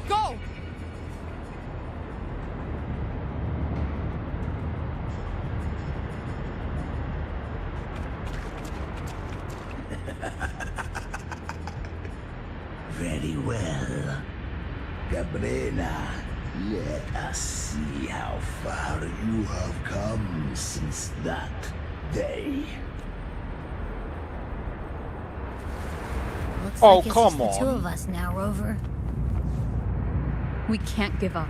Go! Very well. Cabrera, let us see how far you have come since that day. Looks Oh, like it's come just the two on. of us now, Rover. We can't give up.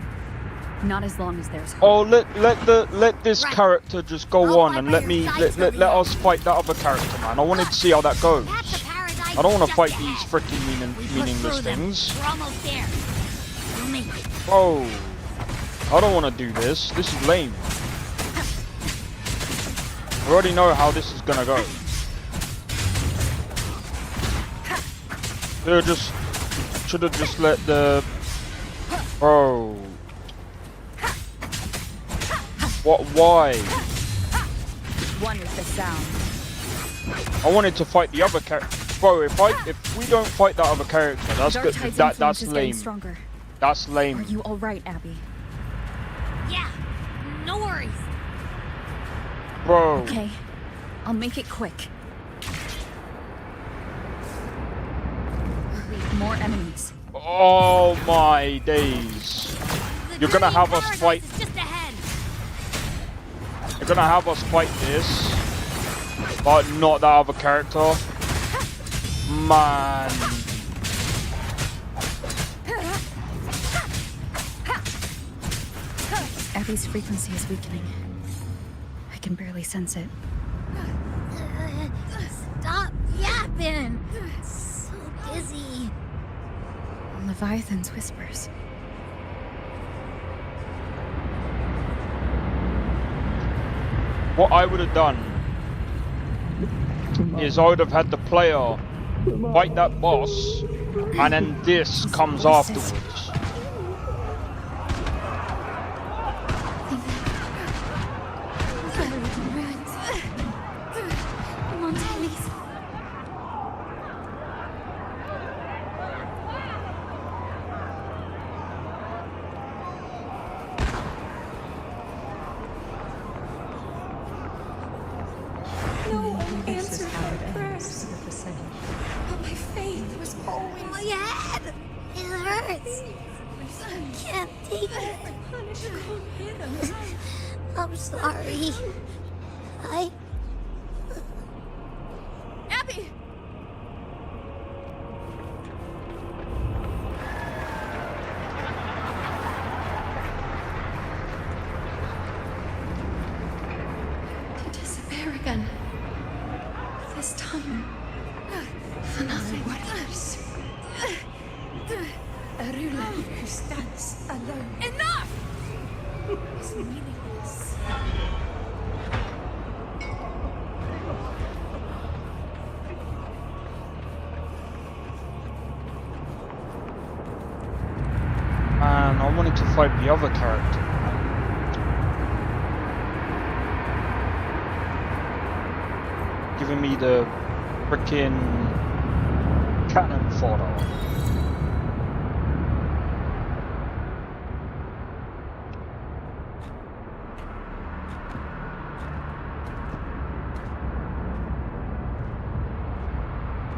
Not as long as there's hope. Oh, let this character just go on and let us fight that other character, man. I wanted to see how that goes. I don't want to fight these freaking meaningless things. We're almost there. You'll make it. Oh, I don't want to do this. This is lame. I already know how this is gonna go. Should have just let the. Bro. What? Why? One is the sound. I wanted to fight the other character. Bro, if we don't fight that other character, that's good. That's lame. Stronger. That's lame. Are you all right, Abby? Yeah, no worries. Bro. Okay, I'll make it quick. More enemies. Oh my days. You're gonna have us fight. You're gonna have us fight this, but not that other character. Man. Abby's frequency is weakening. I can barely sense it. Stop yapping. So dizzy. Leviathan's whispers. What I would have done is I would have had the player fight that boss, and then this comes afterwards. No one answered my prayers. But my faith was always... My head! It hurts! I can't take it. I'm sorry. Abby! For nothing. A ruler who stands alone. Enough! Is meaningless. Man, I wanted to fight the other character. Giving me the frickin' cannon fodder.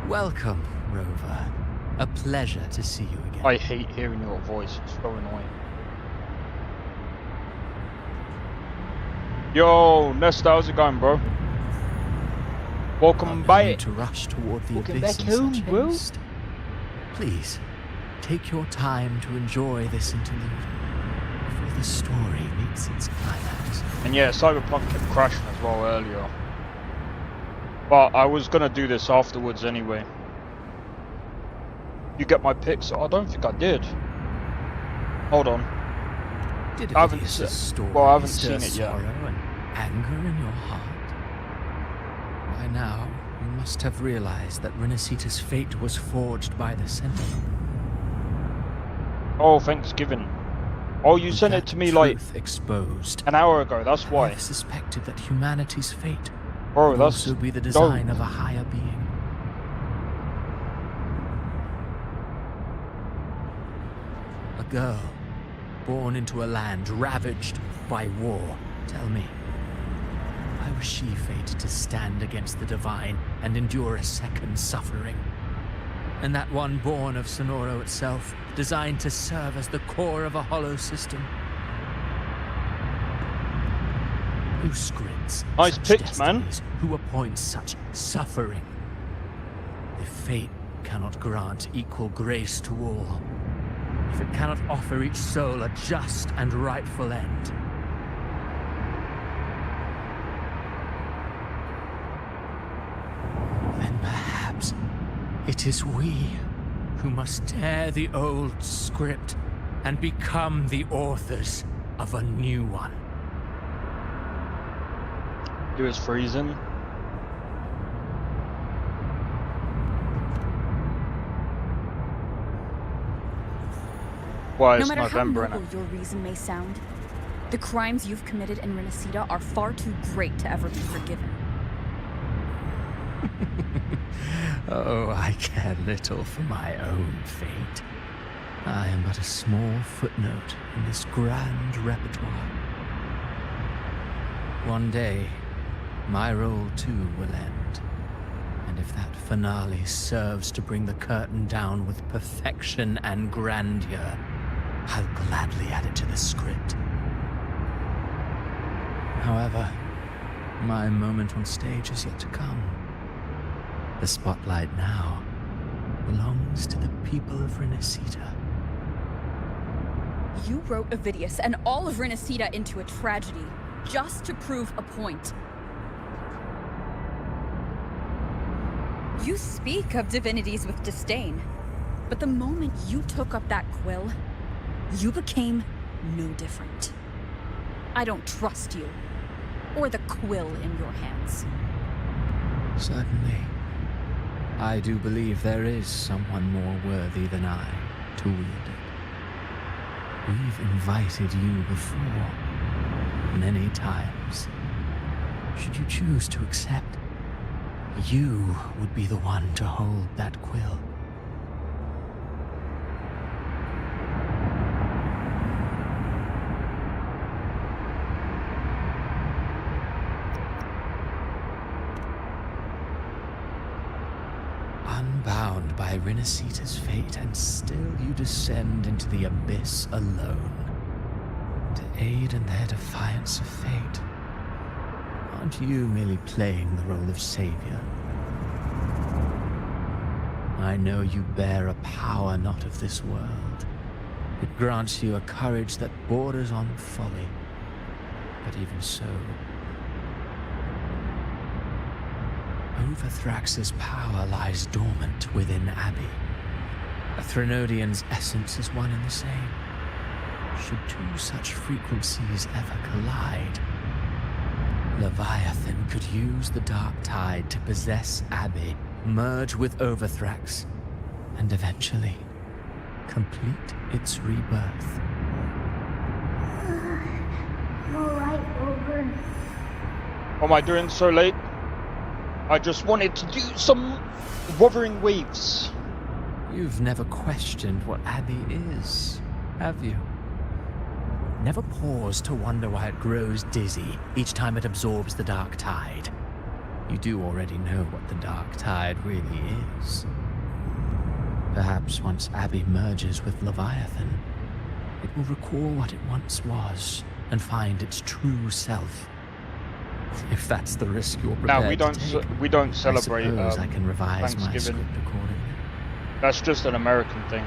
Welcome, Rover. A pleasure to see you again. I hate hearing your voice, it's so annoying. Yo, Nesta, how's it going, bro? Welcome back. To rush toward the Welcome abyss back in home, such bro. haste. Please, take your time to enjoy this interlude before the story meets its climax. And yeah, Cyberpunk kept crashing as well earlier. But I was gonna do this afterwards anyway. You get my pics? I don't think I did. Hold on. Did I haven't Ovidius' story well, I haven't stir seen it yet. sorrow and anger in your heart? By now, you must have realized that Renacita's fate was forged by the Sentinel. Oh, Thanksgiving. Oh, you sent it to me like exposed. an hour ago. That's why. I suspected that humanity's fate Bro, would that's also be the design dope. of a higher being. A girl born into a land ravaged by war. Tell me, why was she fated to stand against the divine and endure a second suffering? And that one born of Sonoro itself, designed to serve as the core of a hollow system? Who scripts Nice such picks, man. destinies? Who appoints such suffering? If fate cannot grant equal grace to all, if it cannot offer each soul a just and rightful end, then perhaps it is we who must tear the old script and become the authors of a new one. It was freezing. Why, No it's matter how November, noble innit? your reason may sound, the crimes you've committed in Renacita are far too great to ever be forgiven. Oh, I care little for my own fate. I am but a small footnote in this grand repertoire. One day, my role too will end. And if that finale serves to bring the curtain down with perfection and grandeur, I'll gladly add it to the script. However, my moment on stage is yet to come. The spotlight now belongs to the people of Renacita. You wrote Ovidius and all of Renacita into a tragedy, just to prove a point. You speak of divinities with disdain, but the moment you took up that quill, you became no different. I don't trust you, or the quill in your hands. Certainly. I do believe there is someone more worthy than I to wield it. We've invited you before, many times. Should you choose to accept, you would be the one to hold that quill. Unbound by Renacita's fate, and still you descend into the abyss alone, to aid in their defiance of fate. Aren't you merely playing the role of savior? I know you bear a power not of this world. It grants you a courage that borders on folly. But even so, Overthrax's power lies dormant within Abbey. A Threnodian's essence is one and the same. Should two such frequencies ever collide, Leviathan could use the dark tide to possess Abbey, merge with Overthrax, and eventually complete its rebirth. Alright, Over. What am I doing so late? I just wanted to do some Wuthering Waves. You've never questioned what Abbey is, have you? Never paused to wonder why it grows dizzy each time it absorbs the dark tide. You do already know what the dark tide really is. Perhaps once Abbey merges with Leviathan, it will recall what it once was and find its true self. If that's the risk you're prepared to take, we don't celebrate I suppose I can revise my Thanksgiving. script accordingly. That's just an American thing.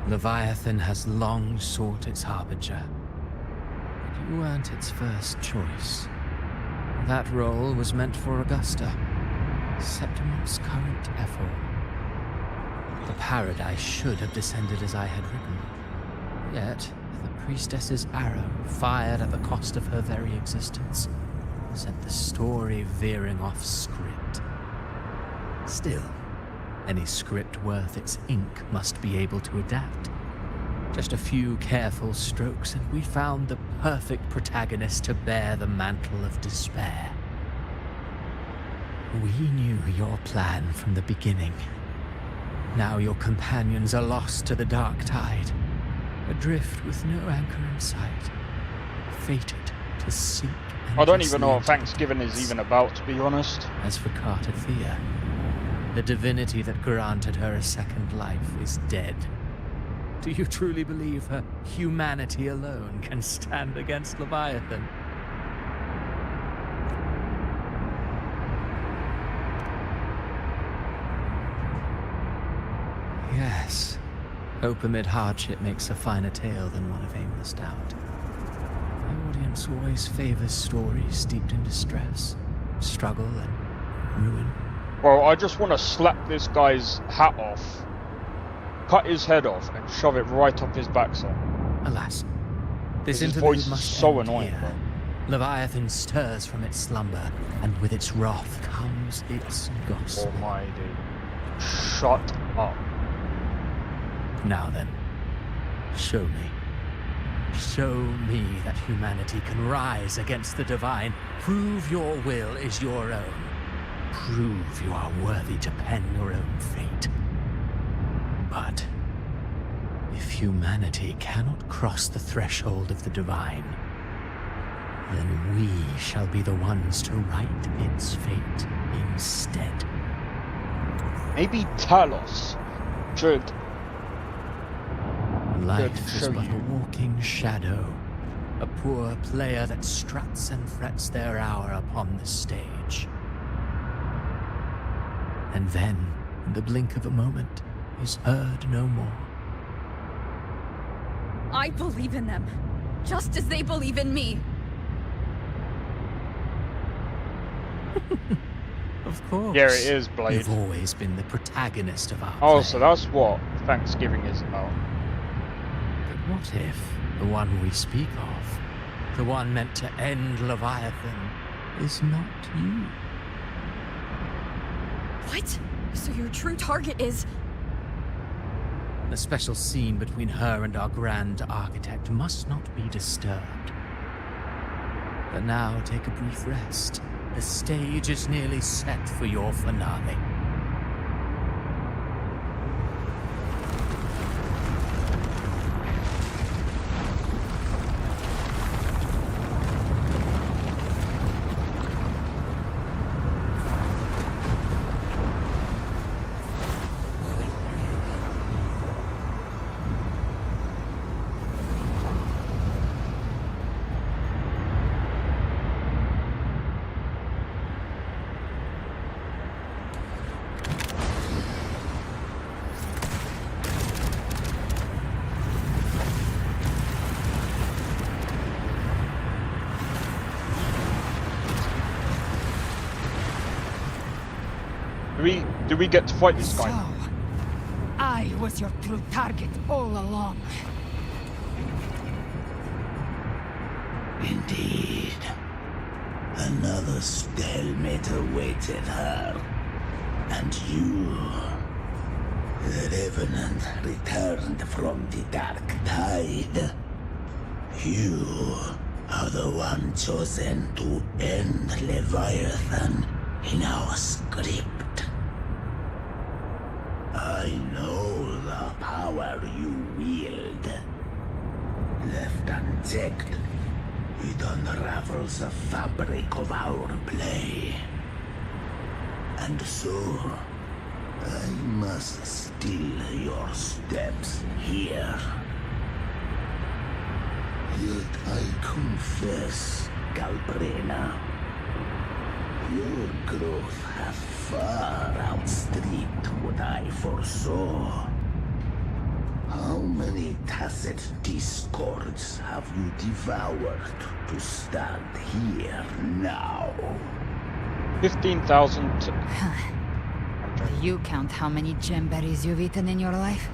Leviathan has long sought its harbinger, but you weren't its first choice. That role was meant for Augusta, Septimon's current effort. The paradise should have descended as I had written. Yet, the priestess's arrow, fired at the cost of her very existence, sent the story veering off script. Still, any script worth its ink must be able to adapt. Just a few careful strokes and we found the perfect protagonist to bear the mantle of despair. We knew your plan from the beginning. Now your companions are lost to the dark tide, adrift with no anchor in sight, fated to sink. I don't even know what Thanksgiving is even about, to be honest. As for Cartathea, the divinity that granted her a second life is dead. Do you truly believe her humanity alone can stand against Leviathan? Yes. Hope amid hardship makes a finer tale than one of aimless doubt. The audience always favors stories steeped in distress, struggle, and ruin. Well, I just want to slap this guy's hat off, cut his head off, and shove it right up his backside. Alas, this his interlude voice is must so end annoying, here. bro. Leviathan stirs from its slumber, and with its wrath comes its gospel. Almighty. Shut up. Now then, show me. Show me that humanity can rise against the divine. Prove your will is your own. Prove you are worthy to pen your own fate. But if humanity cannot cross the threshold of the divine, then we shall be the ones to write its fate instead. Maybe Talos should. Life is but a walking shadow, a poor player that struts and frets their hour upon the stage. And then, in the blink of a moment, is heard no more. I believe in them, just as they believe in me. Of course. Yeah, it is, Blade. You've always been the protagonist of our Oh, play. so that's what Thanksgiving is about. But what if the one we speak of, the one meant to end Leviathan, is not you? What? So your true target is... The special scene between her and our grand architect must not be disturbed. But now take a brief rest. The stage is nearly set for your finale. Do we get to fight this guy? So, I was your true target all along. Indeed. Another stalemate awaited her. And you, the Revenant, returned from the Dark Tide. You are the one chosen to end Leviathan in our script. I know the power you wield. Left unchecked, it unravels the fabric of our play. And so, I must steal your steps here. Yet I confess, Galbrena, your growth has far outstripped what I foresaw. How many tacit discords have you devoured to stand here now? 15,000. Do you count how many gemberries you've eaten in your life?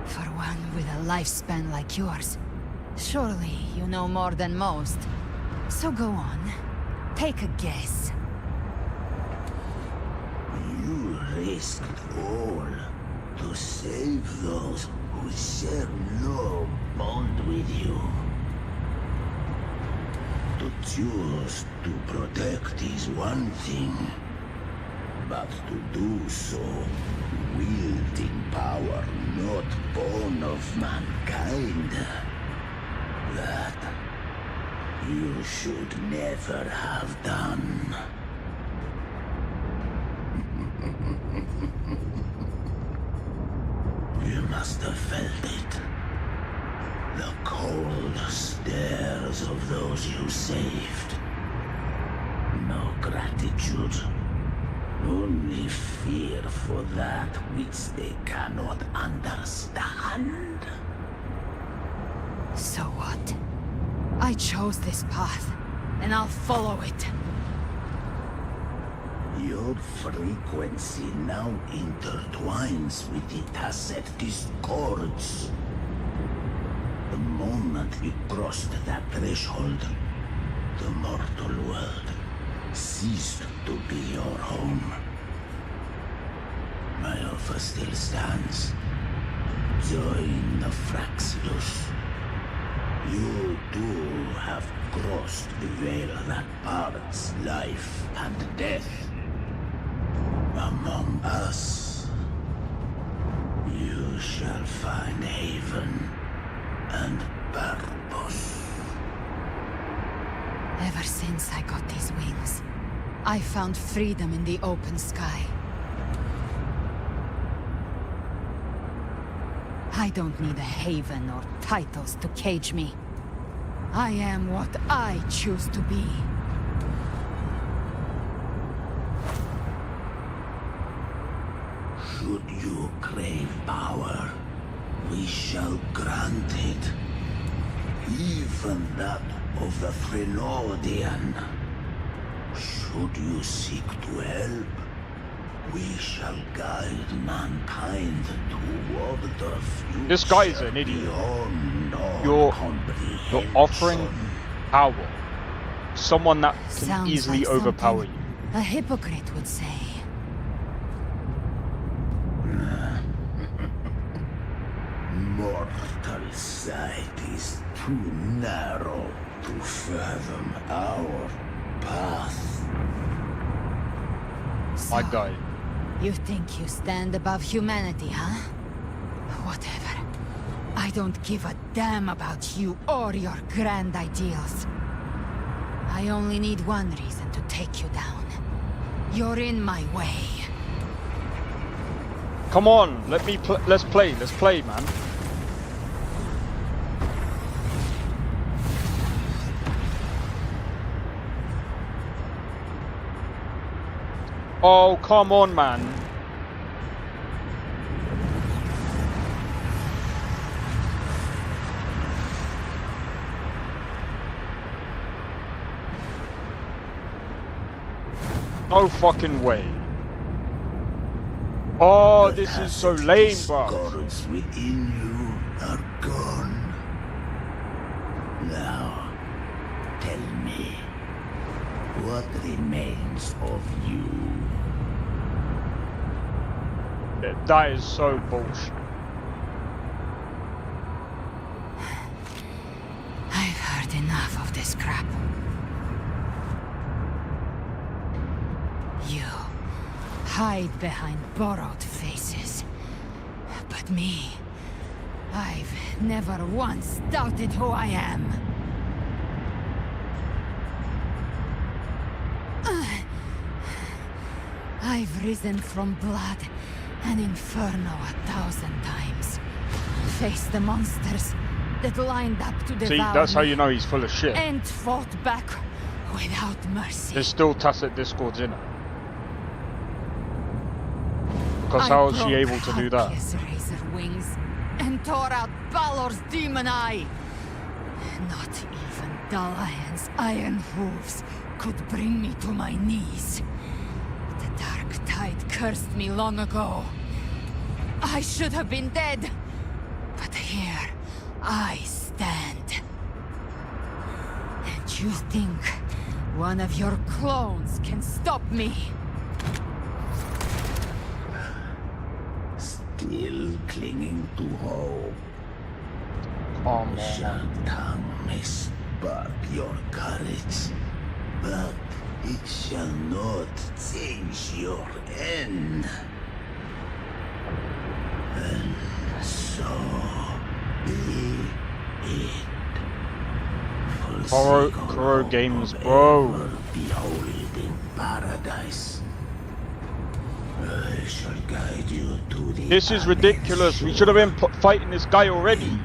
For one with a lifespan like yours, surely you know more than most. So go on, take a guess. You risked all to save those who share no bond with you. To choose to protect is one thing, but to do so wielding power not born of mankind, that you should never have done. You must have felt it. The cold stares of those you saved. No gratitude. Only fear for that which they cannot understand. So what? I chose this path, and I'll follow it. Your frequency now intertwines with the tacit discords. The moment you crossed that threshold, the mortal world ceased to be your home. My offer still stands. Join the Fraxidus. You too have crossed the veil that parts life and death. Among us, you shall find haven and purpose. Ever since I got these wings, I found freedom in the open sky. I don't need a haven or titles to cage me. I am what I choose to be. Should you crave power, we shall grant it. Even that of the Frenodian. Should you seek to help, we shall guide mankind toward the future. This guy is an idiot. You're offering power. Someone that can Sounds easily like overpower something you. a hypocrite would say. Mortal sight is too narrow to fathom our path. My guy. You think you stand above humanity, huh? Whatever. I don't give a damn about you or your grand ideals. I only need one reason to take you down. You're in my way. Come on, let's play, man. Oh, come on, man. No fucking way. Oh, this is so lame, bro. Gods within you are gone. Now, tell me, what remains of you? That is so bullshit. I've heard enough of this crap. You hide behind borrowed faces. But me, I've never once doubted who I am. I've risen from blood and inferno 1,000 times. Faced the monsters that lined up to devour See, that's how me, you know he's full of shit. and fought back without mercy. There's still tacit discords in it. Because I how is she broke able to do that? Harpia's razor wings and tore out Balor's demon eye. Not even Dalahan's iron hooves could bring me to my knees. The dark tide cursed me long ago. I should have been dead, but here I stand. And you think one of your clones can stop me? Still clinging to hope. Shantung may spark your courage, but it shall not change your end. And so be it. Kuro Games, bro. Beholding paradise. I shall guide you to the This is ridiculous. We should have been fighting this guy already.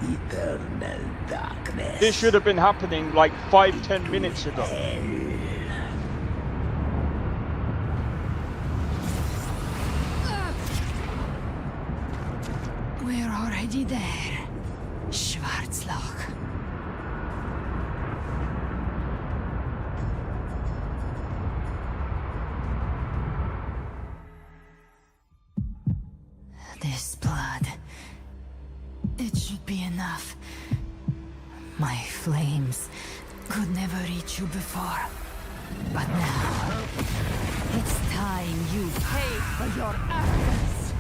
eternal darkness. This should have been happening like 5-10 minutes ago. We're already there, Schwarzloch. This blood, it should be enough. My flames could never reach you before, but now it's time you pay for your actions.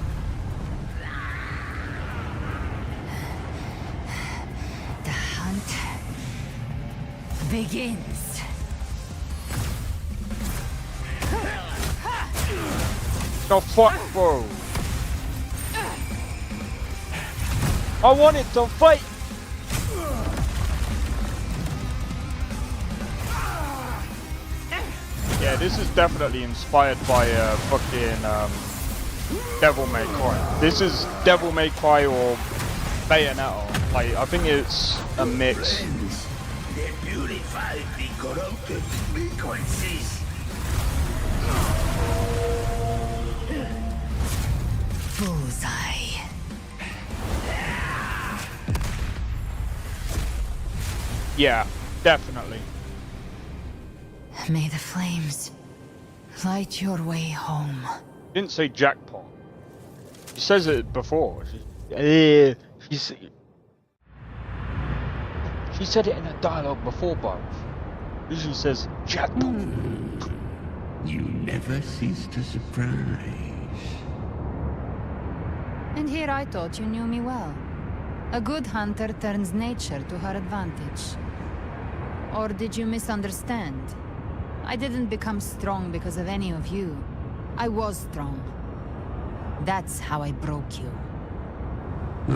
The hunt begins. The fuck, bro? I wanted to fight. Yeah, this is definitely inspired by fucking Devil May Cry. This is Devil May Cry or Bayonetta. Like, I think it's a mix. They purify the corrupted frequencies. Bullseye. Yeah, definitely. May the flames light your way home. Didn't say jackpot. She says it before. She said it in a dialogue before, bro. Usually says jackpot. You never cease to surprise. And here I thought you knew me well. A good hunter turns nature to her advantage. Or did you misunderstand? I didn't become strong because of any of you. I was strong. That's how I broke you.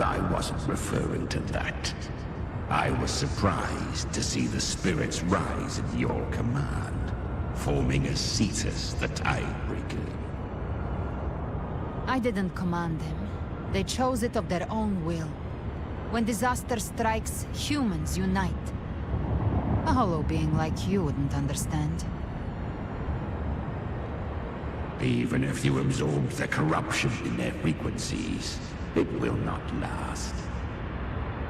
I wasn't referring to that. I was surprised to see the spirits rise at your command, forming a Cetus the Tidebreaker. I didn't command them. They chose it of their own will. When disaster strikes, humans unite. A hollow being like you wouldn't understand. Even if you absorb the corruption in their frequencies, it will not last.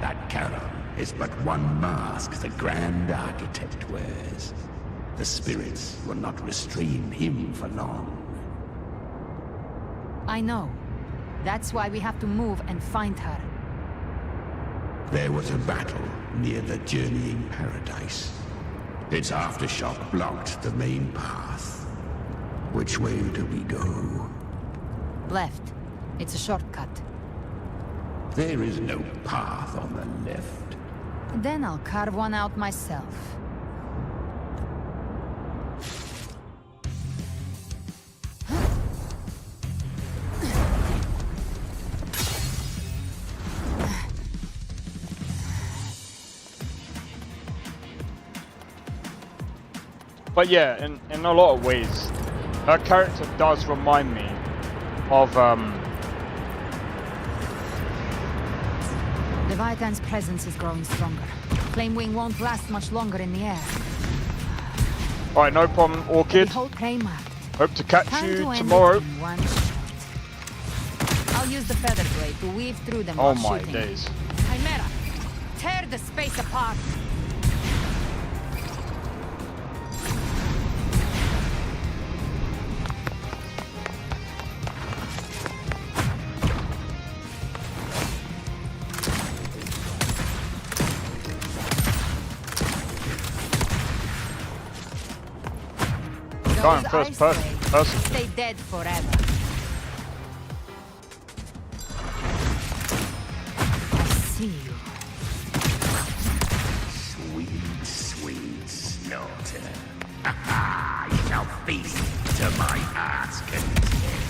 That Charon is but one mask the Grand Architect wears. The spirits will not restrain him for long. I know. That's why we have to move and find her. There was a battle near the Journeying Paradise. Its aftershock blocked the main path. Which way do we go? Left. It's a shortcut. There is no path on the left. Then I'll carve one out myself. But yeah, in a lot of ways, her character does remind me of Leviathan's presence is growing stronger. Flame Wing won't last much longer in the air. Alright, no problem, Orchid. Hope to catch you tomorrow. I'll use the feather blade to weave through them Oh while my shooting. days. Chimera, tear the space apart. Going first person. Stay dead forever. I see you. Sweet, sweet slaughter. I shall feast to my heart's content.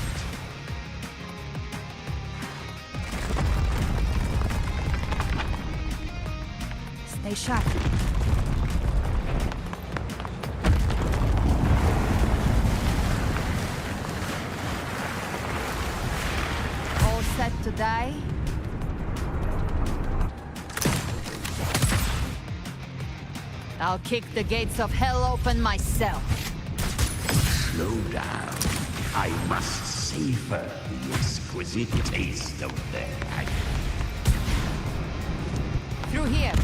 Stay sharp. All set to die? I'll kick the gates of hell open myself. Slow down. I must savor the exquisite taste of their Through here.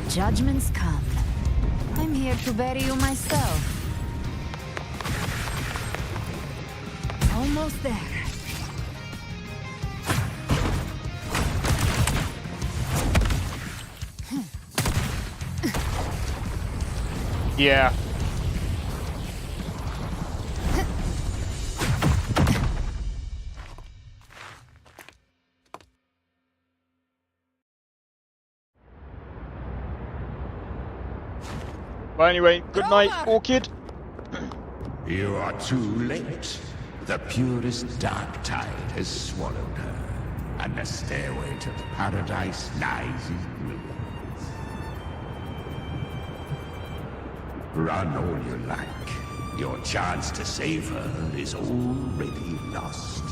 Judgments come. I'm here to bury you myself. Almost there. Yeah. Well, anyway, good night, Orchid. You are too late. The purest dark tide has swallowed her, and the stairway to the paradise lies in ruins. Run all you like. Your chance to save her is already lost.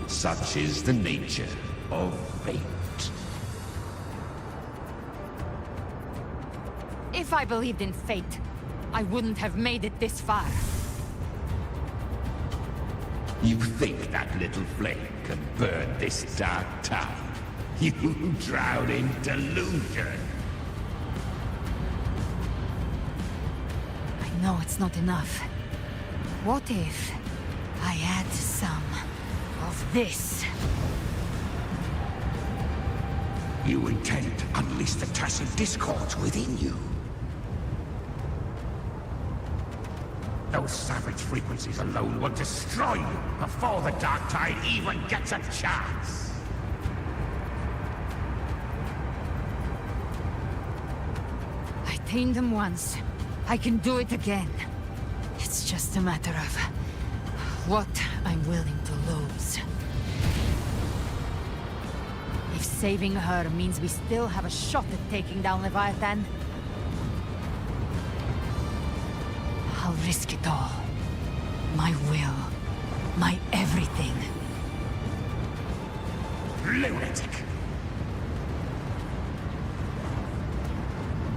Such is the nature of fate. If I believed in fate, I wouldn't have made it this far. You think that little flame can burn this dark tide? You drown in delusion. I know it's not enough. What if I add some of this? You intend to unleash the tacit discords within you. Those savage frequencies alone will destroy you before the Dark Tide even gets a chance. I tamed them once. I can do it again. It's just a matter of what I'm willing to lose. If saving her means we still have a shot at taking down Leviathan, I'll risk it all. My will. My everything. Lunatic!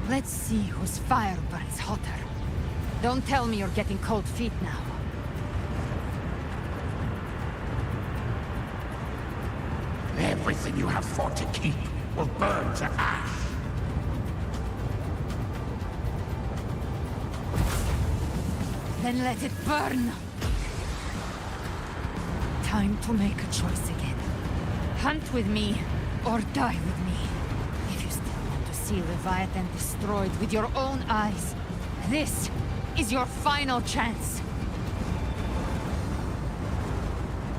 Let's see whose fire burns hotter. Don't tell me you're getting cold feet now. Everything you have fought to keep will burn to ash. Then let it burn. Time to make a choice again. Hunt with me, or die with me. If you still want to see Leviathan destroyed with your own eyes, this is your final chance.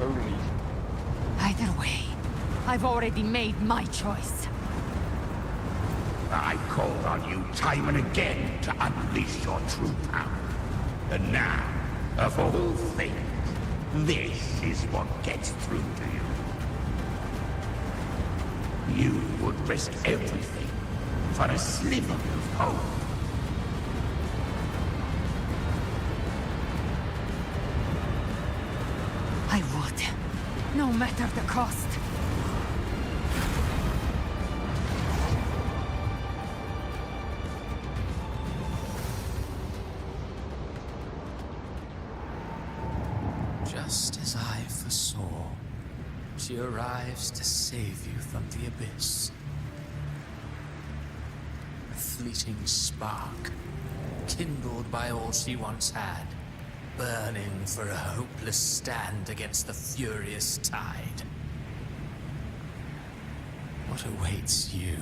Holy. Either way, I've already made my choice. I called on you time and again to unleash your true power. And now, of all things, this is what gets through to you. You would risk everything for a sliver of hope. I would, no matter the cost. Just as I foresaw, she arrives to save you from the abyss. A fleeting spark, kindled by all she once had, burning for a hopeless stand against the furious tide. What awaits you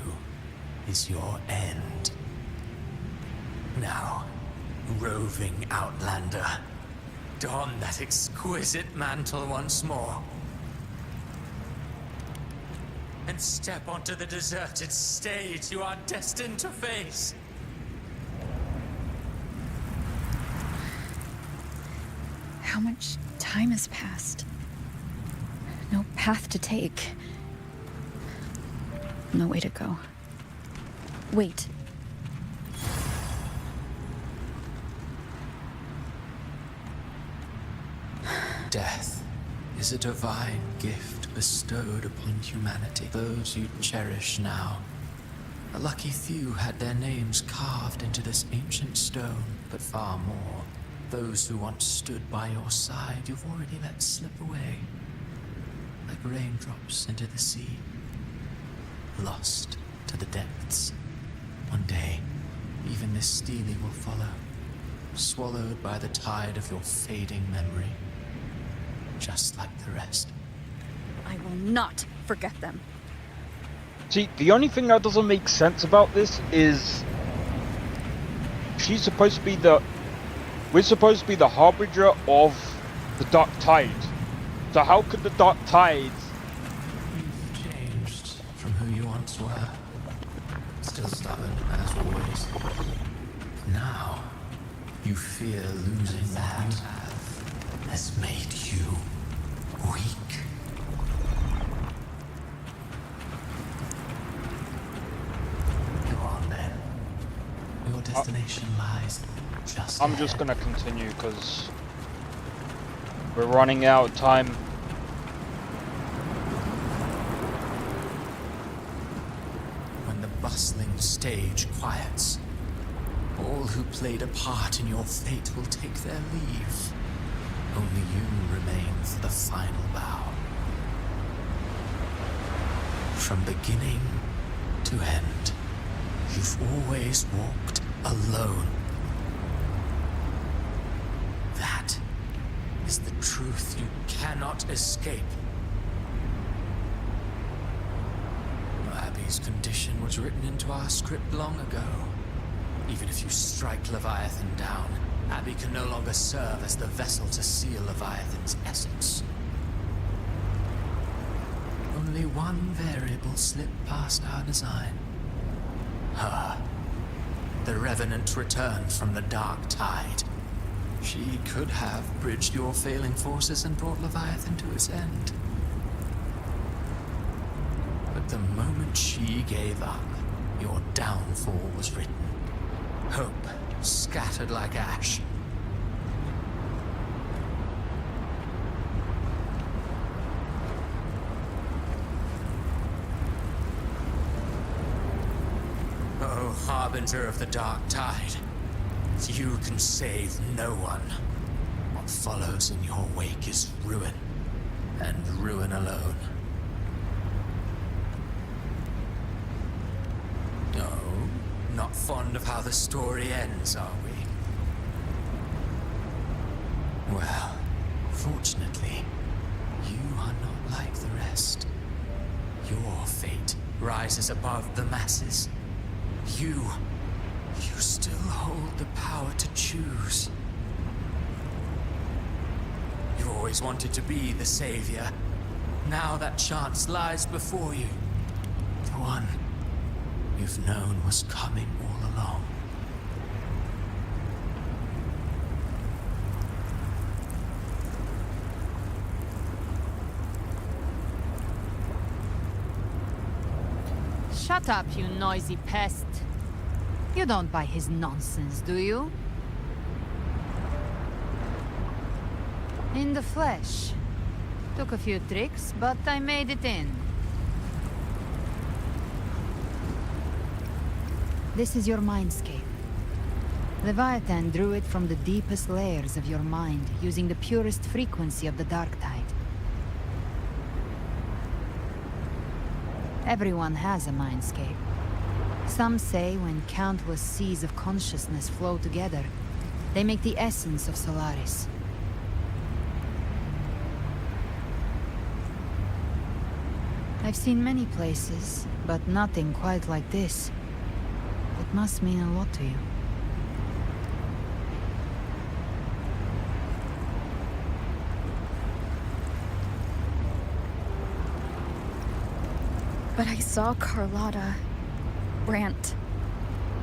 is your end. Now, roving outlander, don that exquisite mantle once more. And step onto the deserted stage you are destined to face. How much time has passed? No path to take. No way to go. Wait. Death is a divine gift bestowed upon humanity. Those you cherish now. A lucky few had their names carved into this ancient stone, but far more, those who once stood by your side, you've already let slip away. Like raindrops into the sea. Lost to the depths. One day, even this steely will follow. Swallowed by the tide of your fading memory. Just like the rest. I will not forget them. See, the only thing that doesn't make sense about this is she's supposed to be we're supposed to be the harbinger of the dark tide. So how could the dark tide... You've changed from who you once were. Still stubborn, as always. Now, you fear losing that you have has made you weak. Go on then. Your destination lies just I'm just gonna continue because we're running out of time. When the bustling stage quiets, all who played a part in your fate will take their leave. Only you remain for the final bow. From beginning to end, you've always walked alone. That is the truth you cannot escape. Abby's condition was written into our script long ago. Even if you strike Leviathan down, Abby can no longer serve as the vessel to seal Leviathan's essence. Only one variable slipped past our design. Her. The Revenant returned from the dark tide. She could have bridged your failing forces and brought Leviathan to its end. But the moment she gave up, your downfall was written. Hope scattered like ash. Oh, harbinger of the dark tide, you can save no one. What follows in your wake is ruin, and ruin alone. Not fond of how the story ends, are we? Well, fortunately, you are not like the rest. Your fate rises above the masses. You still hold the power to choose. You always wanted to be the savior. Now that chance lies before you. The one you've known was coming all along. Shut up, you noisy pest. You don't buy his nonsense, do you? In the flesh. Took a few tricks, but I made it in. This is your mindscape. Leviathan drew it from the deepest layers of your mind, using the purest frequency of the dark tide. Everyone has a mindscape. Some say when countless seas of consciousness flow together, they make the essence of Solaris. I've seen many places, but nothing quite like this. It must mean a lot to you. But I saw Carlotta, Brant,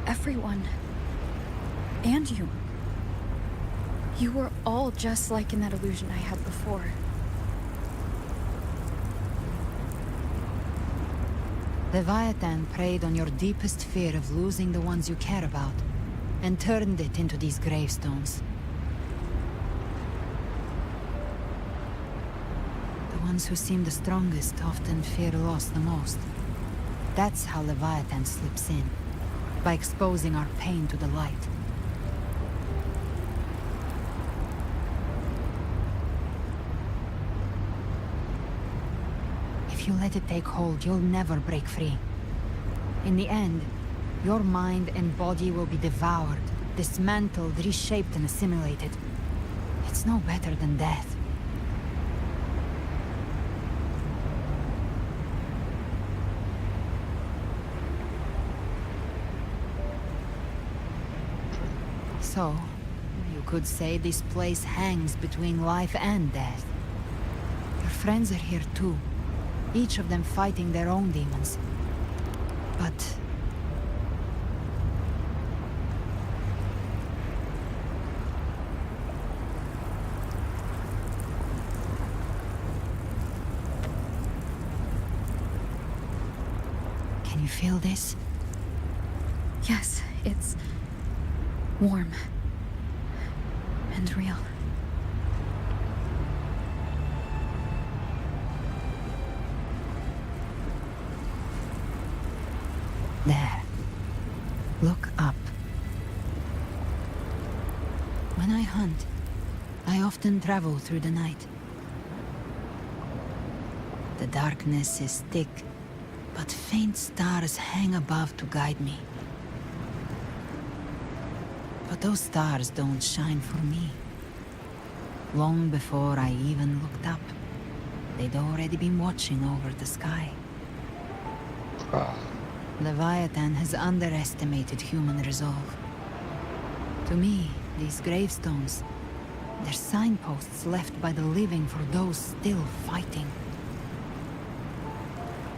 everyone, and you. You were all just like in that illusion I had before. Leviathan preyed on your deepest fear of losing the ones you care about, and turned it into these gravestones. The ones who seem the strongest often fear loss the most. That's how Leviathan slips in, by exposing our pain to the light. If you let it take hold, you'll never break free. In the end, your mind and body will be devoured, dismantled, reshaped, and assimilated. It's no better than death. So, you could say this place hangs between life and death. Your friends are here too. Each of them fighting their own demons. But... can you feel this? Yes, it's warm and real. There. Look up. When I hunt, I often travel through the night. The darkness is thick, but faint stars hang above to guide me. But those stars don't shine for me. Long before I even looked up, they'd already been watching over the sky. Leviathan has underestimated human resolve. To me, these gravestones, they're signposts left by the living for those still fighting.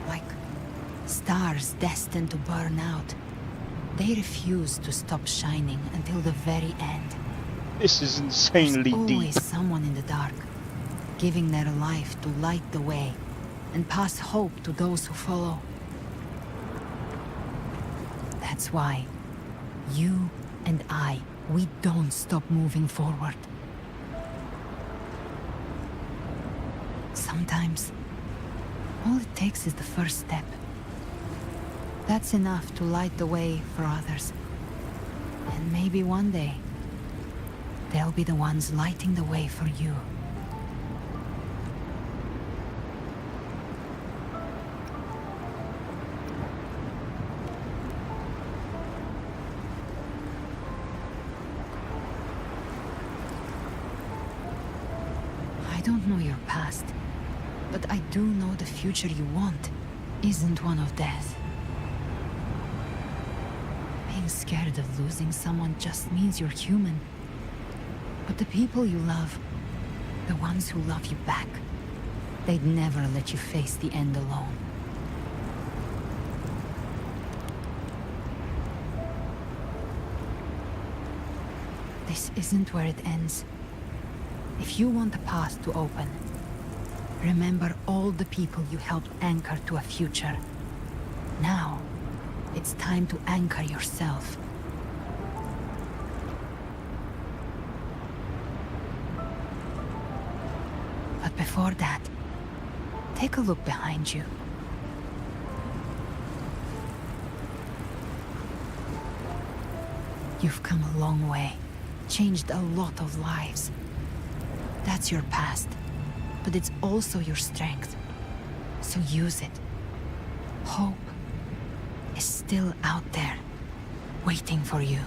Like stars destined to burn out. They refuse to stop shining until the very end. This is insanely There's deep. always someone in the dark, giving their life to light the way and pass hope to those who follow. That's why you and I, we don't stop moving forward. Sometimes, all it takes is the first step. That's enough to light the way for others. And maybe one day, they'll be the ones lighting the way for you. don't know your past, but I do know the future you want isn't one of death. Being scared of losing someone just means you're human. But the people you love, the ones who love you back, they'd never let you face the end alone. This isn't where it ends. If you want the path to open, remember all the people you helped anchor to a future. Now, it's time to anchor yourself. But before that, take a look behind you. You've come a long way, changed a lot of lives. That's your past, but it's also your strength. So use it. Hope is still out there, waiting for you.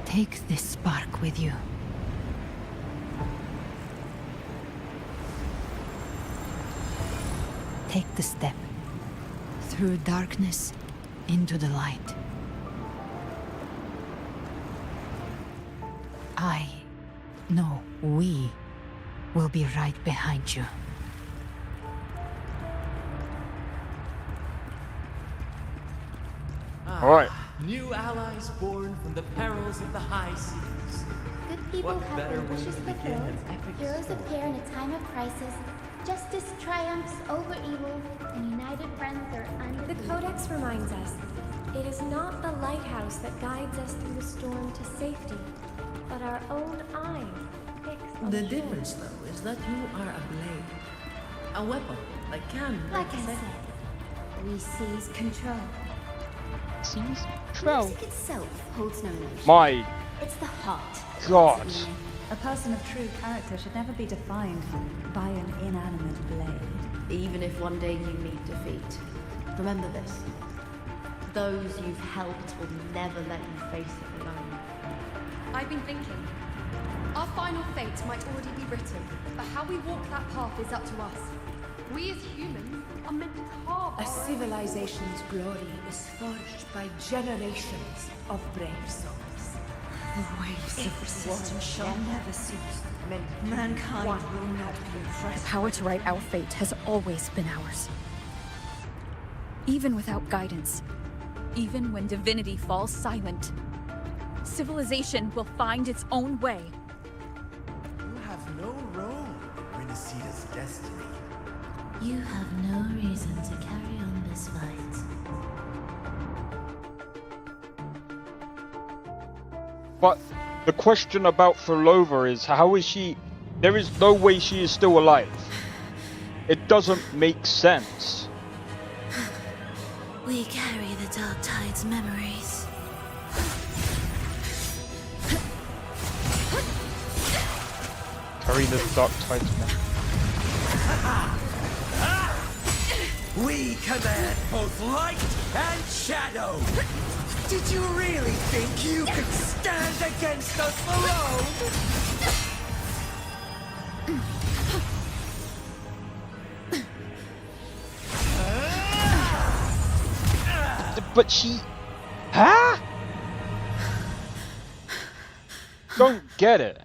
Take this spark with you. Take the step. Through darkness, into the light. We will be right behind you. Alright. New allies born from the perils of the high seas. Good people What have better their way wishes to begin fulfilled. an epic Heroes story? appear in a time of crisis. Justice triumphs over evil, and united friends are undefeated. The Codex reminds us, it is not the lighthouse that guides us through the storm to safety, but our own eyes fixed on The shore. difference, though, is that you are a blade. A weapon that can... Like I said, we seize control. Seize control? Music itself holds no emotion. My It's the heart. God. A person of true character should never be defined by an inanimate blade. Even if one day you meet defeat, remember this. Those you've helped will never let you face it alone. I've been thinking. Our final fate might already be written, but how we walk that path is up to us. We as humans are meant to carve A our own- civilization's glory is forged by generations of brave souls. The waves of resistance shall never cease. Mankind will not be The impressed. power to write our fate has always been ours. Even without guidance, even when divinity falls silent, civilization will find its own way. You have no role in Renacita's destiny. You have no reason to carry on this fight. But the question about Fulova is, how is she... There is no way she is still alive. It doesn't make sense. We carry the Dark Tide's memories. Carry the Dark Tide's memory. We command both light and shadow! Did you really think you could stand against us alone? But she... Huh? Don't get it.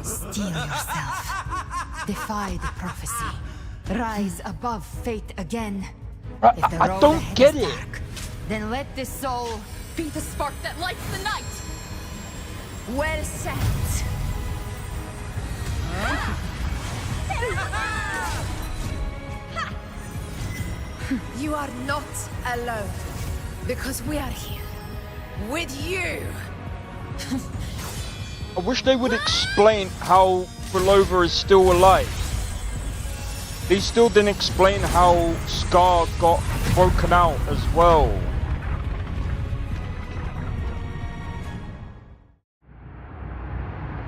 Steel yourself. Defy the prophecy. Rise above fate again. If the I road don't ahead get is it. dark, then let this soul be the spark that lights the night. Well said. You are not alone. Because we are here. With you. I wish they would explain how Fulova is still alive. They still didn't explain how Scar got broken out as well.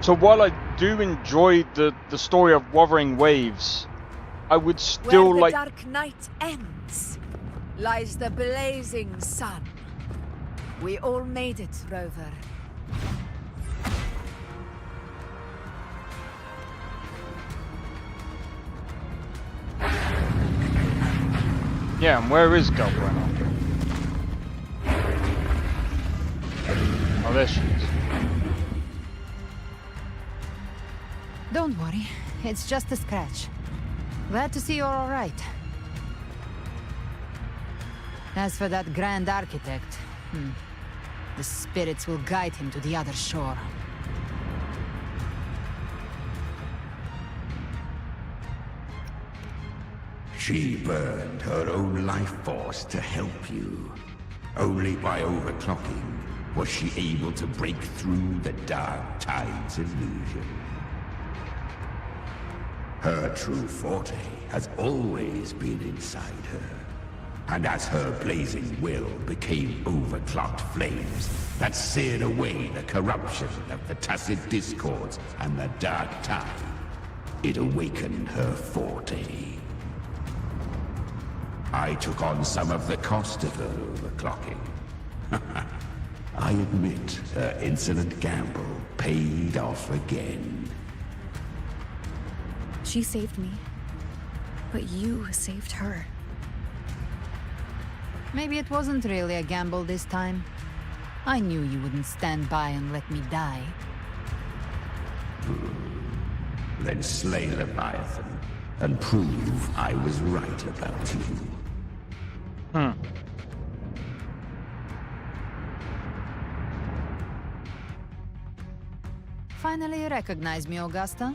So while I do enjoy the story of Wuthering Waves, I would still Where like... the dark night ends lies the blazing sun. We all made it, Rover. Yeah, and where is Galbrana? Oh, there she is. Don't worry, it's just a scratch. Glad to see you're all right. As for that Grand Architect, the spirits will guide him to the other shore. She burned her own life force to help you. Only by overclocking was she able to break through the Dark Tide's illusion. Her true forte has always been inside her. And as her blazing will became overclocked flames that seared away the corruption of the Tacit Discords and the Dark Tide, it awakened her forte. I took on some of the cost of her overclocking. I admit her insolent gamble paid off again. She saved me. But you saved her. Maybe it wasn't really a gamble this time. I knew you wouldn't stand by and let me die. Then slay Leviathan and prove I was right about you. Finally you recognize me, Augusta?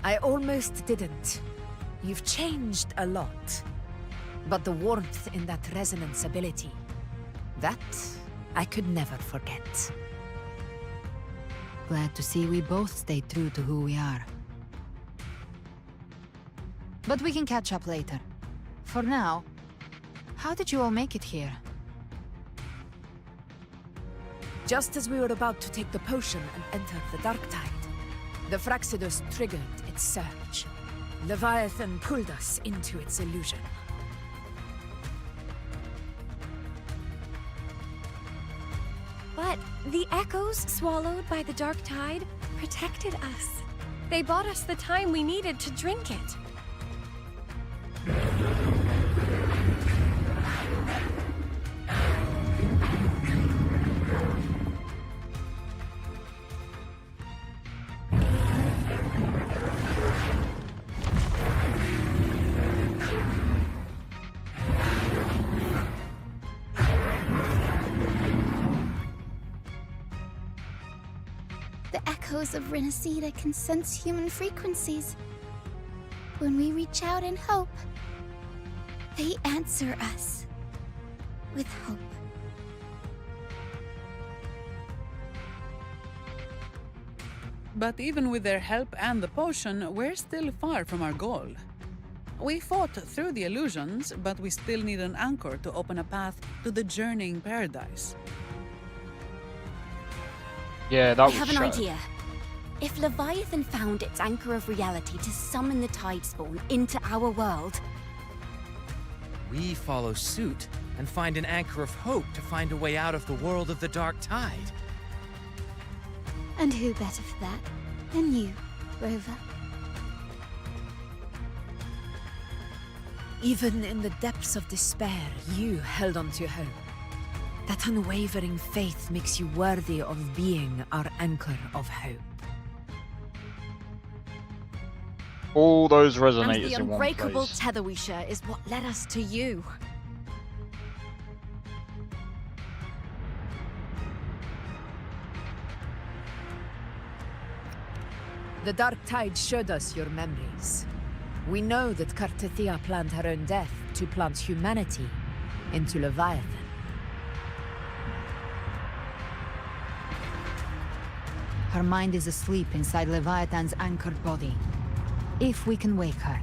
I almost didn't. You've changed a lot. But the warmth in that resonance ability, that I could never forget. Glad to see we both stayed true to who we are. But we can catch up later. For now, how did you all make it here? Just as we were about to take the potion and enter the Dark Tide, the Fraxidus triggered its surge. Leviathan pulled us into its illusion. But the echoes swallowed by the Dark Tide protected us. They bought us the time we needed to drink it. The echoes of Renacida can sense human frequencies. When we reach out in hope, they answer us with hope. But even with their help and the potion, we're still far from our goal. We fought through the illusions, but we still need an anchor to open a path to the journeying paradise. Yeah, that was I have an shattered. idea. If Leviathan found its anchor of reality to summon the Tide Spawn into our world, We follow suit and find an anchor of hope to find a way out of the world of the Dark Tide. And who better for that than you, Rover? Even in the depths of despair, you held on to hope. That unwavering faith makes you worthy of being our anchor of hope. All those And resonators the in one unbreakable place. tether we share is what led us to you. The Dark Tide showed us your memories. We know that Kartithia planned her own death to plant humanity into Leviathan. Her mind is asleep inside Leviathan's anchored body. If we can wake her,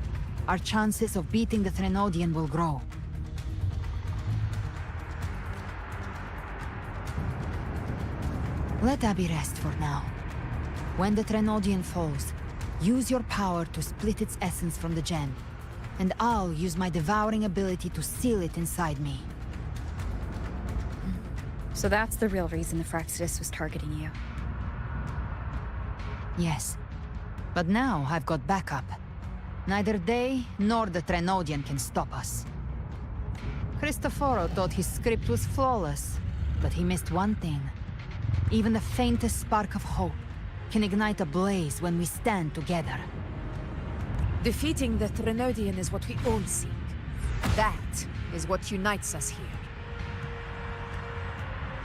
our chances of beating the Threnodian will grow. Let Abby rest for now. When the Trenodian falls, use your power to split its essence from the gem. And I'll use my devouring ability to seal it inside me. So that's the real reason the Fraxidus was targeting you. Yes. But now I've got backup. Neither they nor the Trenodian can stop us. Cristoforo thought his script was flawless, but he missed one thing. Even the faintest spark of hope can ignite a blaze when we stand together. Defeating the Trenodian is what we all seek. That is what unites us here.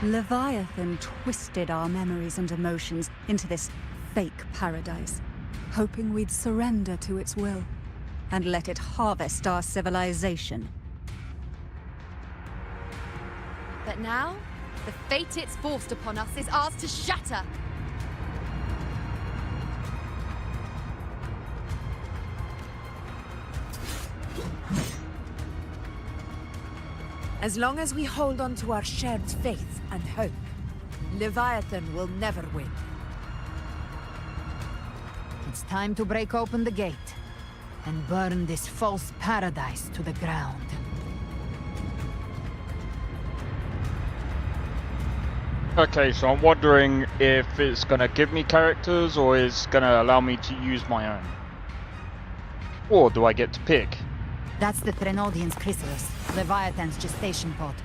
Leviathan twisted our memories and emotions into this fake paradise, hoping we'd surrender to its will and let it harvest our civilization. But now, the fate it's forced upon us is ours to shatter. As long as we hold on to our shared faith and hope, Leviathan will never win. It's time to break open the gate and burn this false paradise to the ground. Okay, so I'm wondering if it's gonna give me characters or it's gonna allow me to use my own. Or do I get to pick? That's the Trenodian's chrysalis, Leviathan's gestation pod.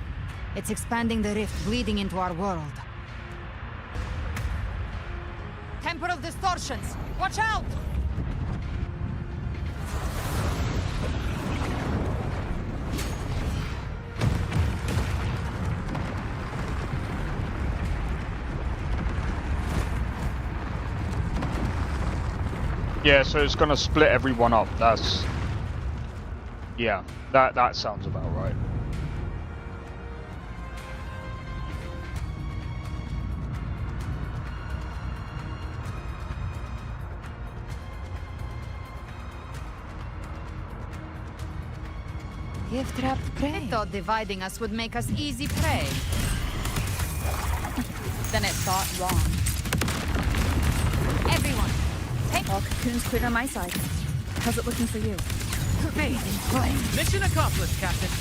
It's expanding the rift bleeding into our world. Temper of Distortions! Watch out! Yeah, so it's gonna split everyone up. That's... yeah, that sounds about right. Gift trapped prey. I thought dividing us would make us easy prey. Then it thought wrong. Everyone, take all cocoons clear on my side. How's it looking for you? Bathe in flame. Mission accomplished, Captain.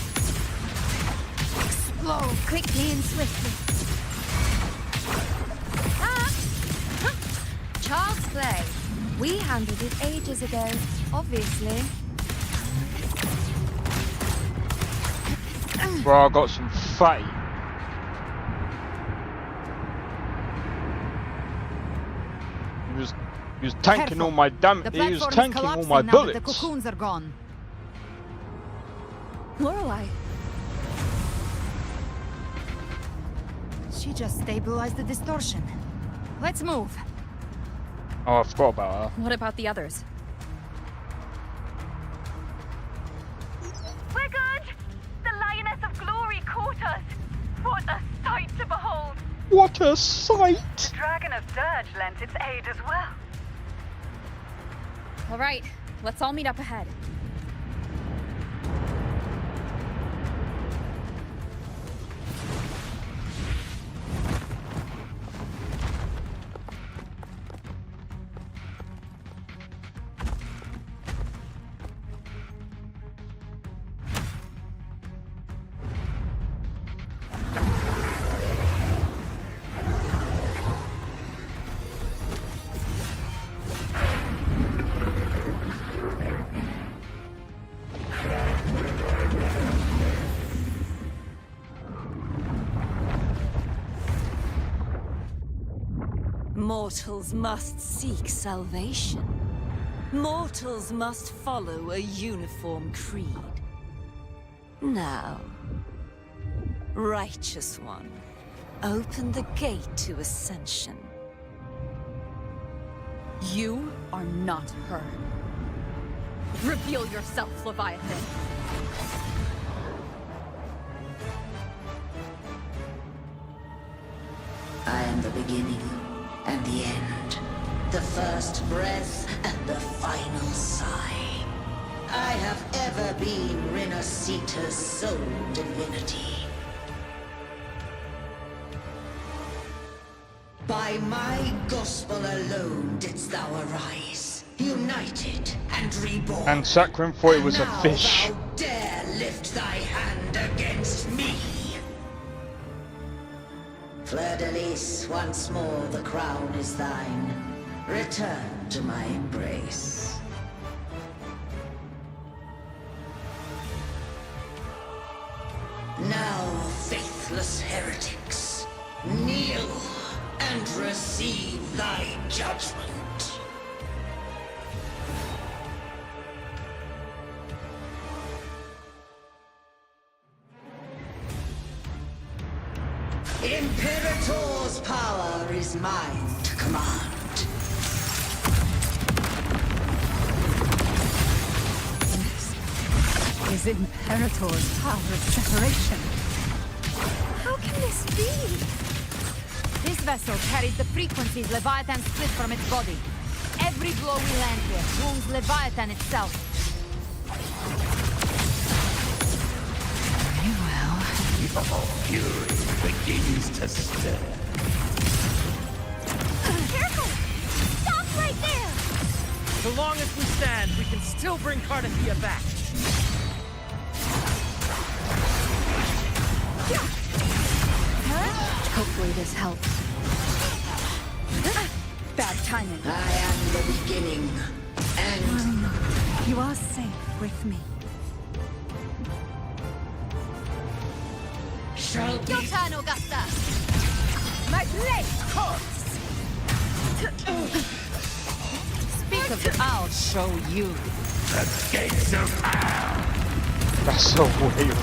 Explode quickly and swiftly. Child's play. We handled it ages ago, obviously. Bro, I got some fatty. He was tanking Careful. all my damage. He was tanking all my bullets. The cocoons are gone. Lorelei. She just stabilized the distortion. Let's move. Oh, I forgot about her. What about the others? We're good! The Lioness of Glory caught us! What a sight to behold! What a sight! The Dragon of Dirge lent its aid as well. All right, let's all meet up ahead. Mortals must seek salvation. Mortals must follow a uniform creed. Now, Righteous One, open the gate to ascension. You are not her. Reveal yourself, Leviathan. I am the beginning and the end. The first breath and the final sigh. I have ever been Renacita's sole divinity. By my gospel alone didst thou arise, united and reborn. And Sakharine thought it was a Now fish. thou dare lift thy hand against me. Fleur-de-Lis, once more the crown is thine. Return to my embrace. Now, faithless heretics, kneel and receive thy judgment. Imperator's power is mine to command. Is Imperator's power of separation? How can this be? This vessel carries the frequencies Leviathan split from its body. Every blow we land here wounds Leviathan itself. Very well. Your fury begins to stir. Careful! Stop right there! So long as we stand, we can still bring Cardathia back. Hopefully this helps. Bad timing. I am the beginning, and You are safe with me. shall be. Your turn, Augusta! My blade course! Speak of it, I'll show you. The gates of hell! That's so weird.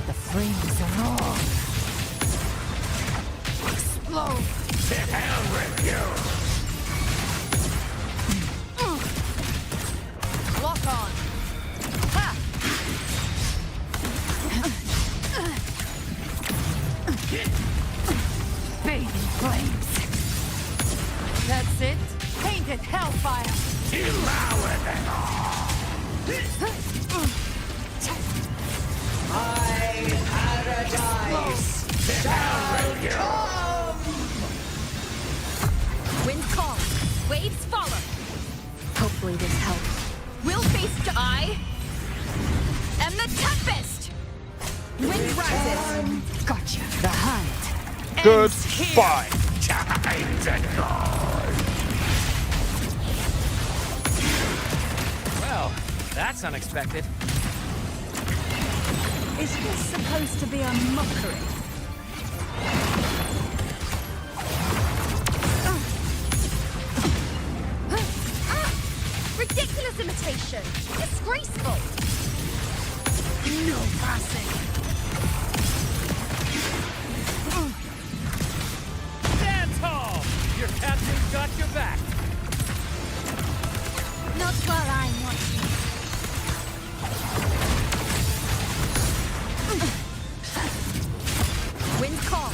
The flames are on. Explode! To hell with you! Lock on! Ha! Bathing flames! That's it? Painted hellfire! Devour them all! My paradise shall come! Wind calm. Waves follow. Hopefully this helps. We'll face I am the Tempest! Wind rises. Gotcha. The hunt. Goodbye. Time to go! Well, that's unexpected. Is this supposed to be a mockery? Ridiculous imitation! Disgraceful! No passing. Stand tall! Your captain's got your back. Not while I'm watching. Wind calm.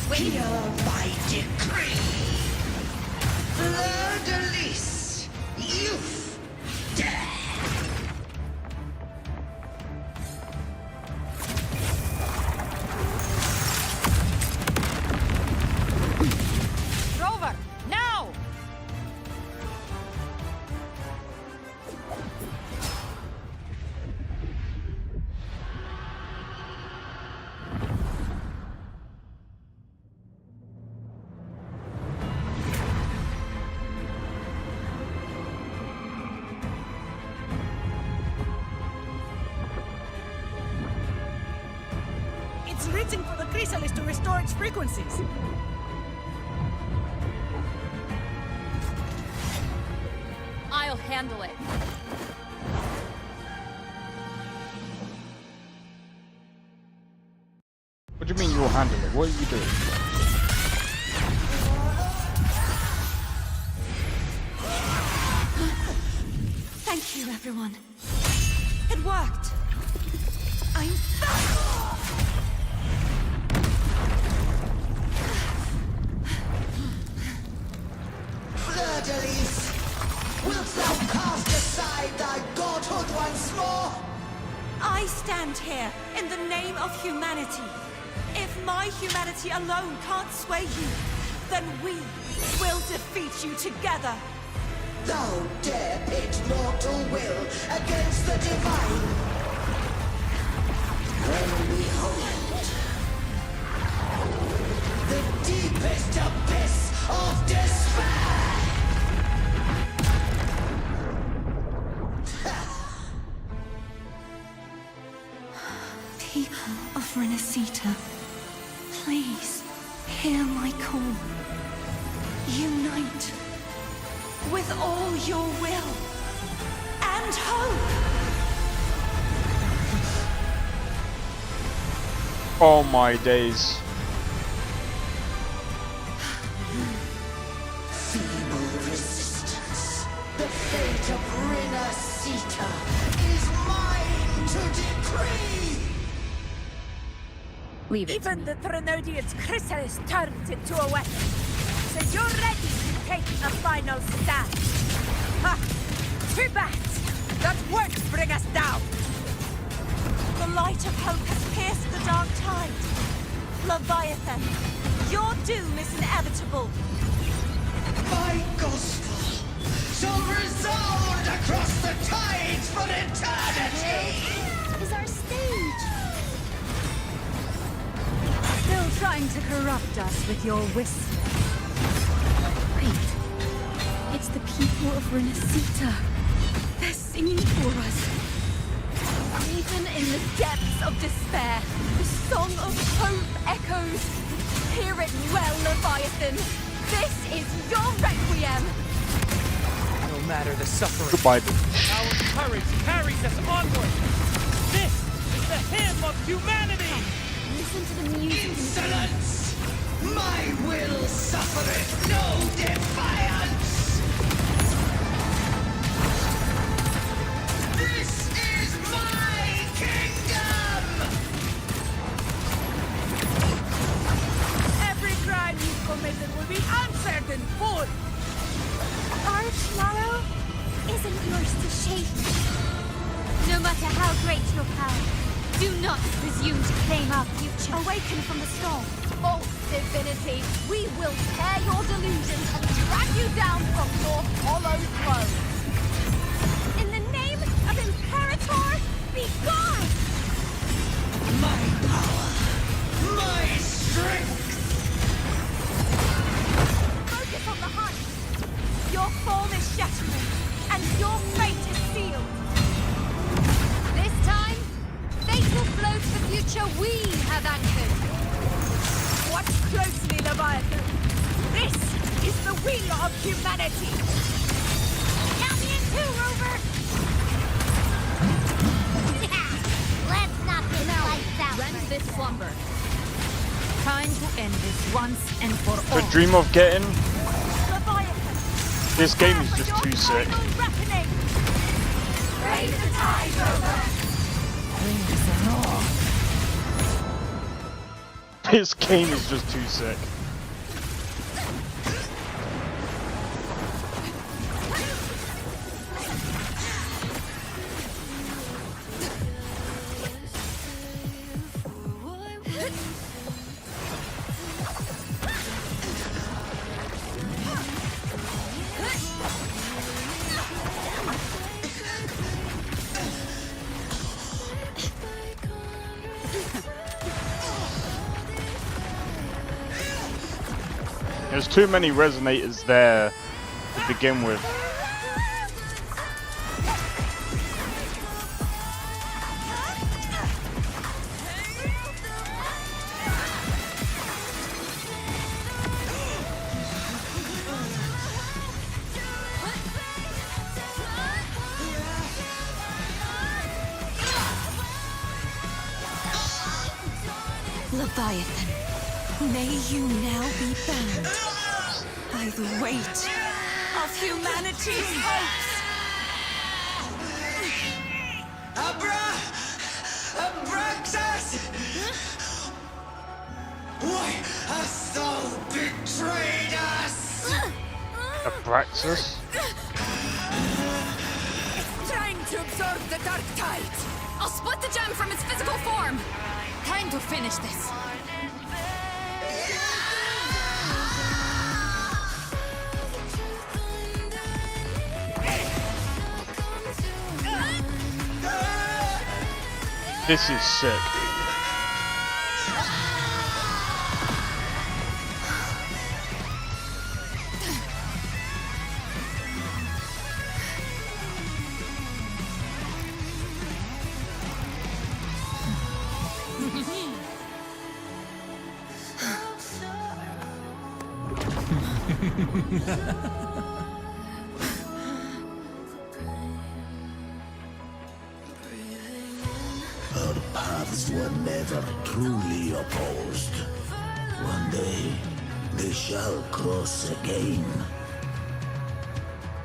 Wave. Here by decree. Fleur-de-Lis, youth, death. Rover, now! It's written for the chrysalis to restore its frequencies. I'll handle it. What do you mean you'll handle it? What are you doing? Thank you, everyone. It worked. I'm back! Fleur-de-Lis, wilt thou cast aside thy godhood once more? I stand here in the name of humanity. If my humanity alone can't sway you, then we will defeat you together. Thou dare pit mortal will against the divine. When behold the deepest abyss of despair. People of Renacita, please hear my call. Unite with all your will and hope. Oh my days. Feeble resistance. The fate of Renacita is mine to decree. Leave it. Even the Trinodian's chrysalis turned into a weapon. So you're ready to take a final stand. Ha! Too bad! That won't bring us down! The light of hope has pierced the dark tide. Leviathan, your doom is inevitable. My gospel shall resound across the tides for eternity! This is our stage. Still trying to corrupt us with your whisper. Wait. It's the people of Renacita. They're singing for us. Even in the depths of despair, the song of hope echoes. Hear it well, Leviathan. This is your requiem. No matter the suffering, Goodbye. our courage carries us onward. This is the hymn of humanity. Listen to the music. Insolence! My will suffereth no defiance! This is my kingdom! Every crime you've committed will be answered in full! Our tomorrow isn't yours to shape. No matter how great your power, do not presume to claim our future. Awaken from the storm. False divinity, we will tear your delusions and drag you down from your hollow throne. In the name of Imperator, be gone! My power! My strength! Focus on the hunt. Your form is shattering, and your fate is sealed. This time, fate will float the future we have anchored. Watch closely, Leviathan! This is the will of humanity! Count me in too, Rover! Let's not get lights out. Rend this slumber. Time to end this once and for all. The dream of getting. Leviathan, This game is just too sick. reckoning. Raise the tide, Rover. This game is just too sick. There's too many resonators there to begin with. Leviathan, may you now be bound by the weight of humanity's hopes. Abraxas! Why hast thou betrayed us? Abraxas? It's trying to absorb the dark tide! I'll split the gem from its physical form. Time to finish this. This is sick. Our paths were never truly opposed. One day, they shall cross again.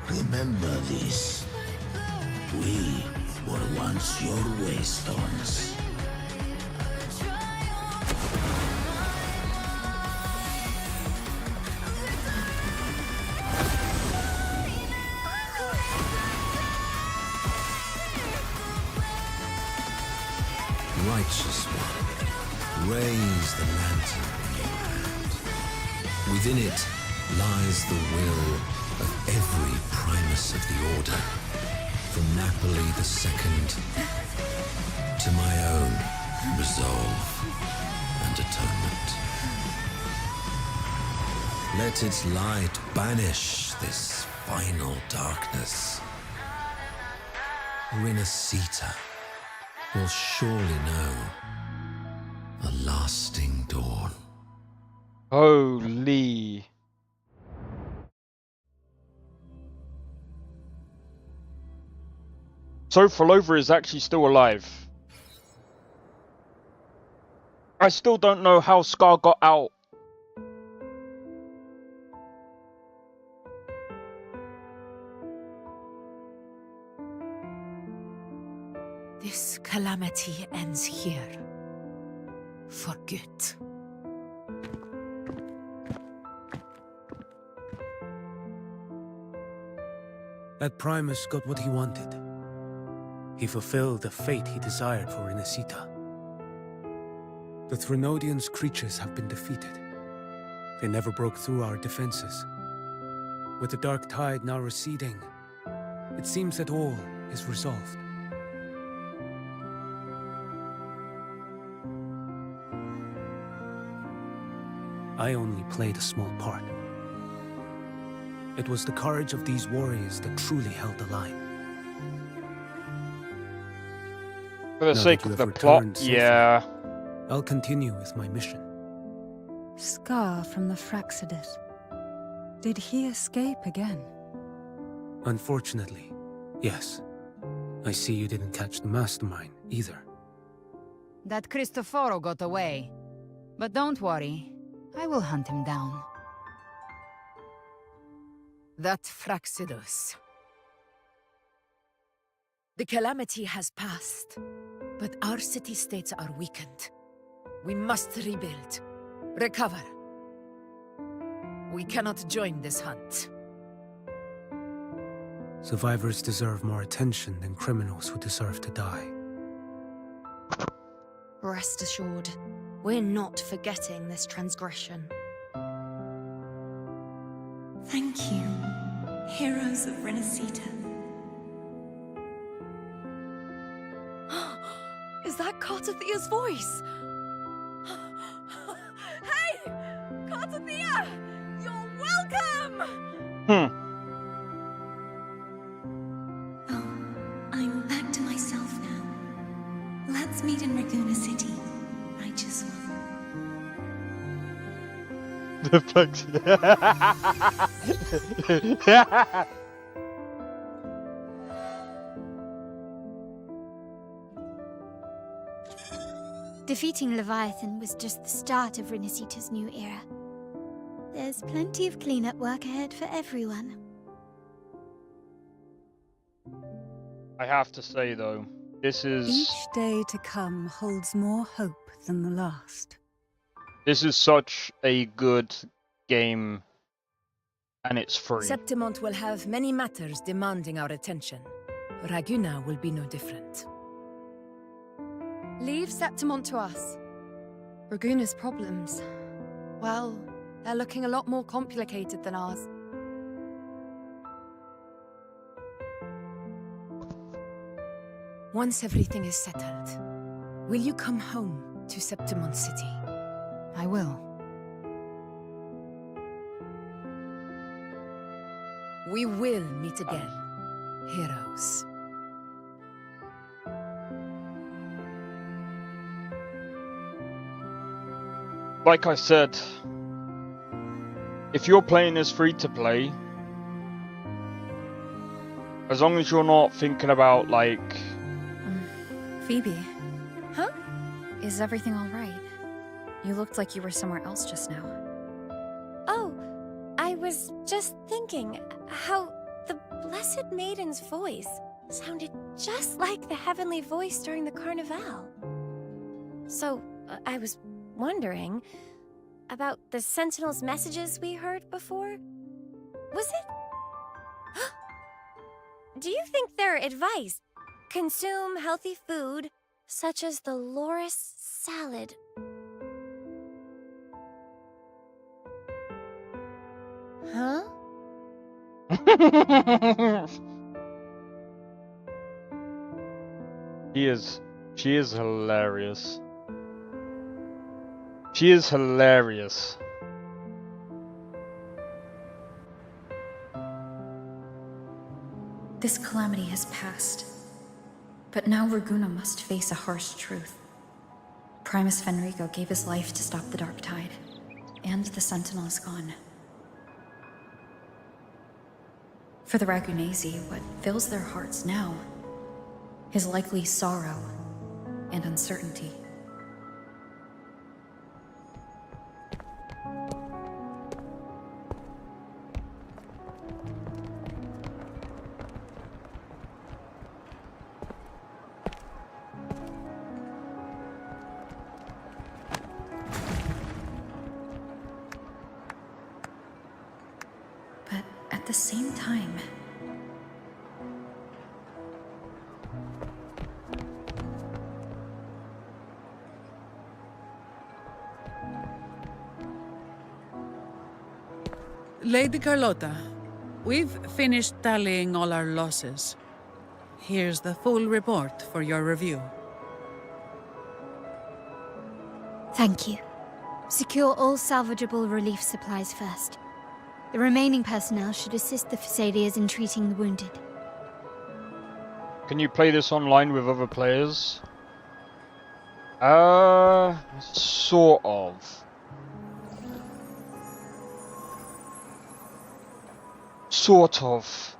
Remember this. We were once your waystones. Righteous one, raise the lantern in your hand. Within it lies the will of every primus of the Order, from Napoli II to my own resolve and atonement. Let its light banish this final darkness. Renacita will surely know a lasting dawn. Holy. So Falova is actually still alive. I still don't know how Scar got out. This calamity ends here. For good. That Primus got what he wanted. He fulfilled the fate he desired for Renacita. The Threnodians' creatures have been defeated. They never broke through our defenses. With the dark tide now receding, it seems that all is resolved. I only played a small part. It was the courage of these warriors that truly held the line. For the sake of the plot, yeah. I'll continue with my mission. Scar from the Fraxidus. Did he escape again? Unfortunately, yes. I see you didn't catch the mastermind either. That Cristoforo got away. But don't worry. I will hunt him down. That Fraxidus. The calamity has passed, but our city-states are weakened. We must rebuild, recover. We cannot join this hunt. Survivors deserve more attention than criminals who deserve to die. Rest assured, we're not forgetting this transgression. Thank you, heroes of Renacita. Is that Cartathea's voice? Hey! Cartathea! You're welcome! I'm back to myself now. Let's meet in Raguna City, righteous one. The flex. Defeating Leviathan was just the start of Renacita's new era. There's plenty of cleanup work ahead for everyone. I have to say though, this is... Each day to come holds more hope than the last. This is such a good game, and it's free. Septimont will have many matters demanding our attention. Raguna will be no different. Leave Septimont to us. Raguna's problems. Well, they're looking a lot more complicated than ours. Once everything is settled, will you come home to Septimon City? I will. We will meet again, heroes. Like I said, if you're playing as free-to-play, as long as you're not thinking about, like... Phoebe. Huh? Is everything alright? You looked like you were somewhere else just now. Oh, I was just thinking how the Blessed Maiden's voice sounded just like the heavenly voice during the Carnival. So, I was wondering about the Sentinel's messages we heard before. Was it? Do you think their advice, consume healthy food, such as the Loris salad? Huh? She is hilarious. She is hilarious. This calamity has passed. But now Raguna must face a harsh truth. Primus Fenrico gave his life to stop the Dark Tide, and the Sentinel is gone. For the Ragunesi, what fills their hearts now is likely sorrow and uncertainty. But at the same time, Lady Carlotta, we've finished tallying all our losses. Here's the full report for your review. Thank you. Secure all salvageable relief supplies first. The remaining personnel should assist the Phasadeas in treating the wounded. Can you play this online with other players? Sort of. Sort of.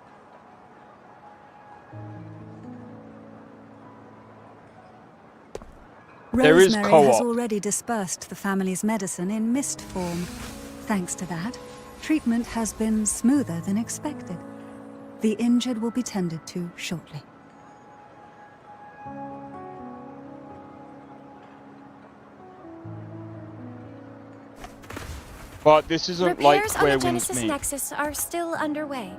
There is Rosemary co-op. has already dispersed the family's medicine in mist form. Thanks to that, treatment has been smoother than expected. The injured will be tended to shortly. But this isn't like Repairs on the where Winds Genesis meet. Nexus are still underway,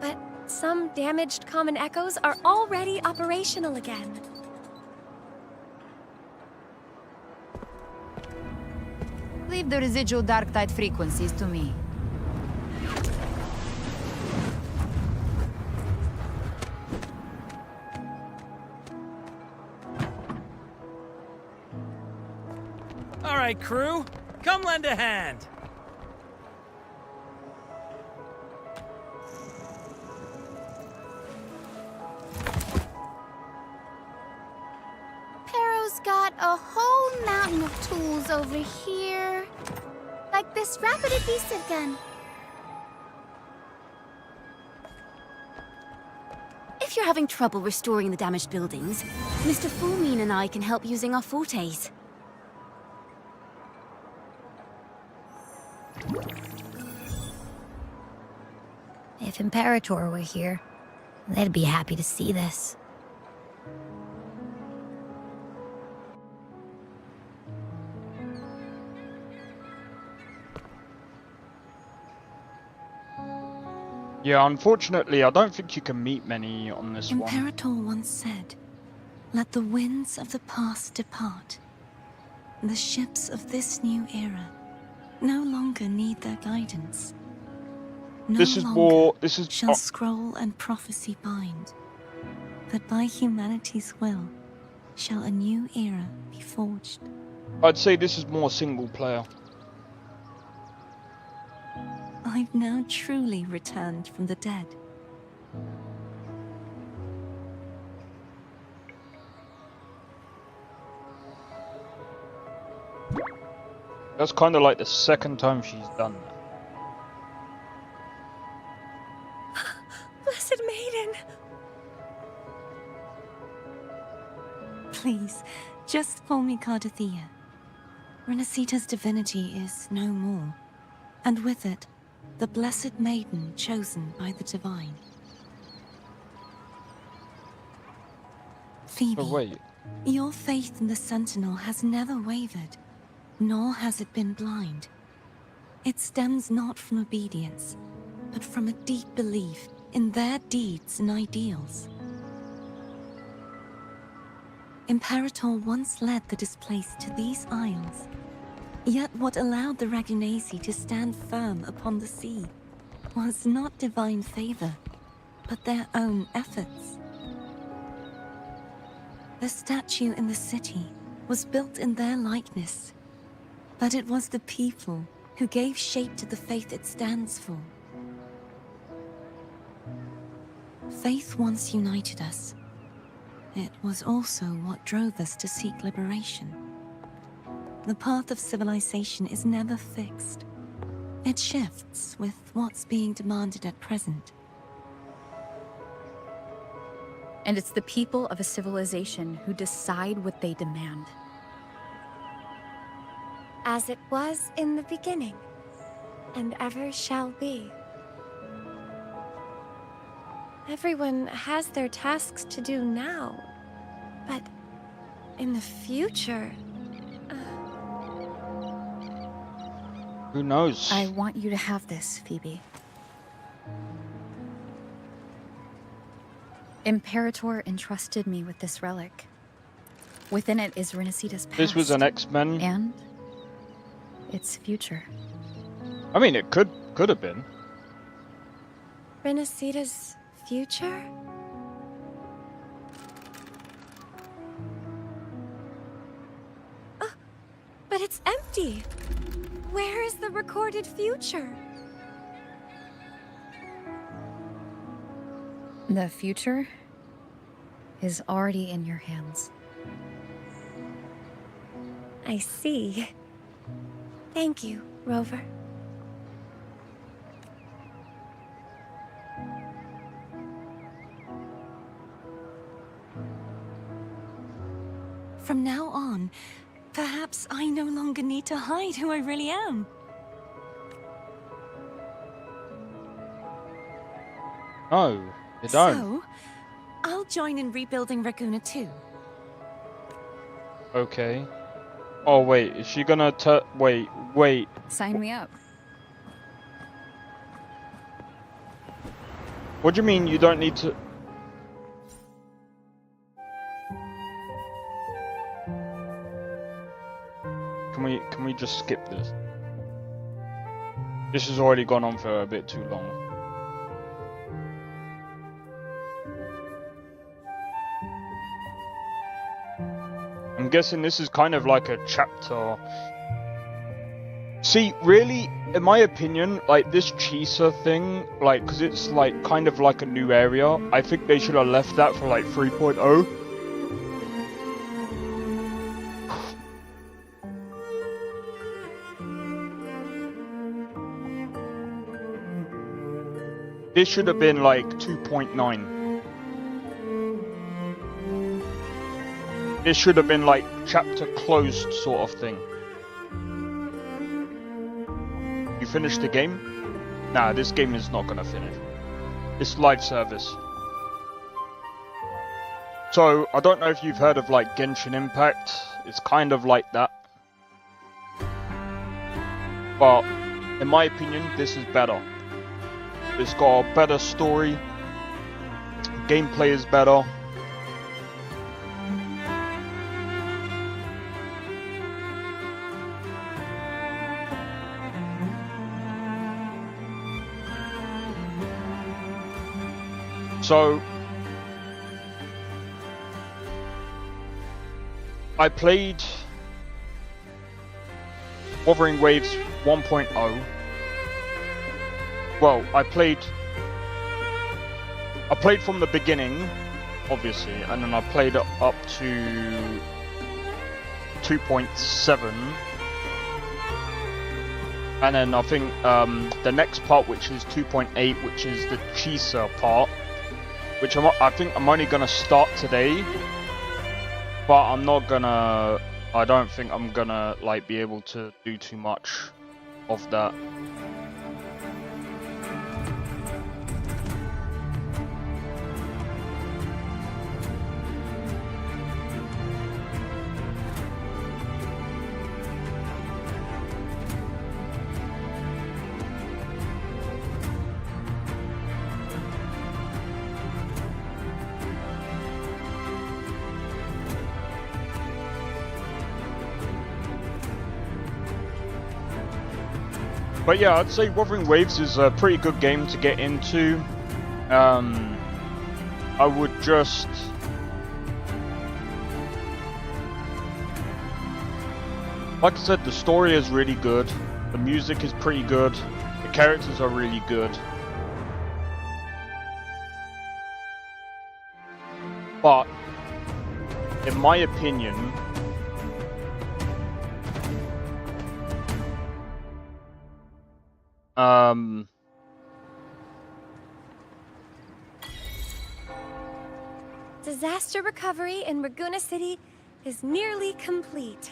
but some damaged common echoes are already operational again. Leave the residual dark tide frequencies to me. All right, crew, come lend a hand. Pero's got a whole mountain of tools over here. Like this rapid adhesive gun. If you're having trouble restoring the damaged buildings, Mr. Fulmine and I can help using our fortes. If Imperator were here, they'd be happy to see this. Yeah, unfortunately, I don't think you can meet many on this one. Imperator once said, "Let the winds of the past depart." The ships of this new era no longer need their guidance. No This is longer more. This is. shall scroll and prophecy bind, but by humanity's will shall a new era be forged. I'd say this is more single player. I've now truly returned from the dead. That's kind of like the second time she's done that. Blessed Maiden! Please, just call me Cardathea. Renacita's divinity is no more, and with it, the Blessed Maiden chosen by the Divine. Phoebe, Oh, wait. your faith in the Sentinel has never wavered, nor has it been blind. It stems not from obedience, but from a deep belief in their deeds and ideals. Imperator once led the displaced to these isles, yet what allowed the Ragunasi to stand firm upon the sea was not divine favor, but their own efforts. The statue in the city was built in their likeness, but it was the people who gave shape to the faith it stands for. Faith once united us. It was also what drove us to seek liberation. The path of civilization is never fixed. It shifts with what's being demanded at present. And it's the people of a civilization who decide what they demand. As it was in the beginning, and ever shall be. Everyone has their tasks to do now, but in the future... Who knows? I want you to have this, Phoebe. Imperator entrusted me with this relic. Within it is Renacita's past. This was an X-Men. And its future. I mean, it could have been. Renacita's future? Oh, but it's empty. Where is the recorded future? The future is already in your hands. I see. Thank you, Rover. From now on, perhaps I no longer need to hide who I really am. No, you don't. So, I'll join in rebuilding Raguna too. Okay. Oh wait, is she gonna wait. Sign me up. What do you mean you don't need to? Can we just skip this? This has already gone on for a bit too long. I'm guessing this is kind of like a chapter. See, really, in my opinion, like this Chisa thing, like, because it's like kind of like a new area, I think they should have left that for like 3.0. This should have been like 2.9. This should have been like chapter closed sort of thing. You finished the game? Nah, this game is not gonna finish. It's live service. So, I don't know if you've heard of like Genshin Impact. It's kind of like that. But, in my opinion, this is better. It's got a better story. Gameplay is better. So I played Wuthering Waves 1.0. Well, I played from the beginning, obviously, and then I played it up to 2.7, and then I think the next part, which is 2.8, which is the Chisa part, which I think I'm only gonna start today, but I'm not gonna. I don't think I'm gonna like be able to do too much of that. But yeah, I'd say Wuthering Waves is a pretty good game to get into. I would just... Like I said, the story is really good. The music is pretty good. The characters are really good. But, in my opinion... Disaster recovery in Raguna City is nearly complete.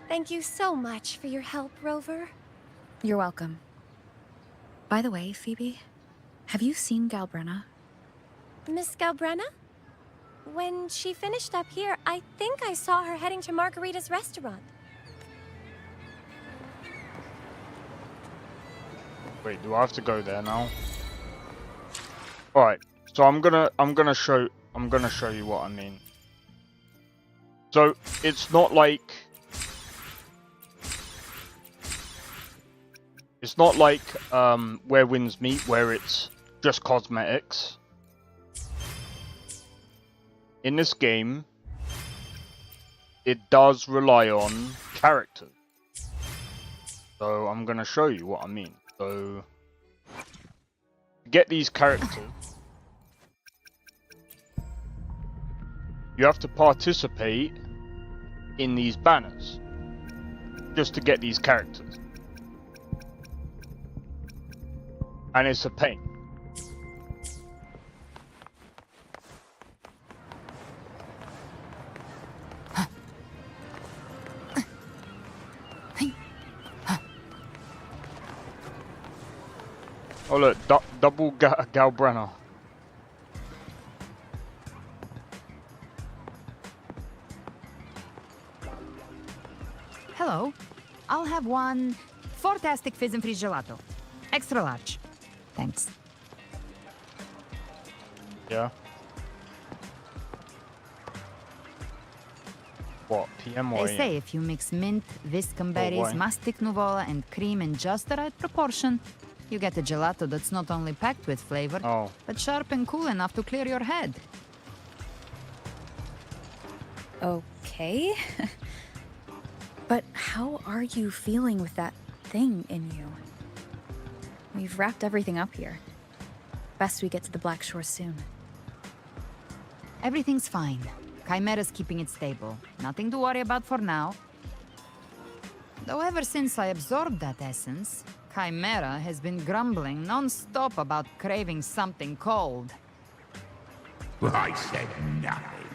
Thank you so much for your help, Rover. You're welcome. By the way, Phoebe, have you seen Galbrenna? Miss Galbrenna? When she finished up here, I think I saw her heading to Margarita's restaurant. Wait, do I have to go there now? Alright, so I'm gonna show you what I mean. So it's not like Where Winds Meet, where it's just cosmetics. In this game, it does rely on characters. So I'm gonna show you what I mean. So to get these characters, you have to participate in these banners just to get these characters. And it's a pain. Oh look, double Galbrenna. Hello. I'll have one fantastic fizz and freeze gelato. Extra large. Thanks. Yeah. What, PM or They say if you mix mint, viscum berries, why? mastic nuvola, and cream in just the right proportion, you get a gelato that's not only packed with flavor, but sharp and cool enough to clear your head. Okay. But how are you feeling with that thing in you? We've wrapped everything up here. Best we get to the Black Shore soon. Everything's fine. Chimera's keeping it stable. Nothing to worry about for now. Though ever since I absorbed that essence, Chimera has been grumbling non-stop about craving something cold. I said nothing.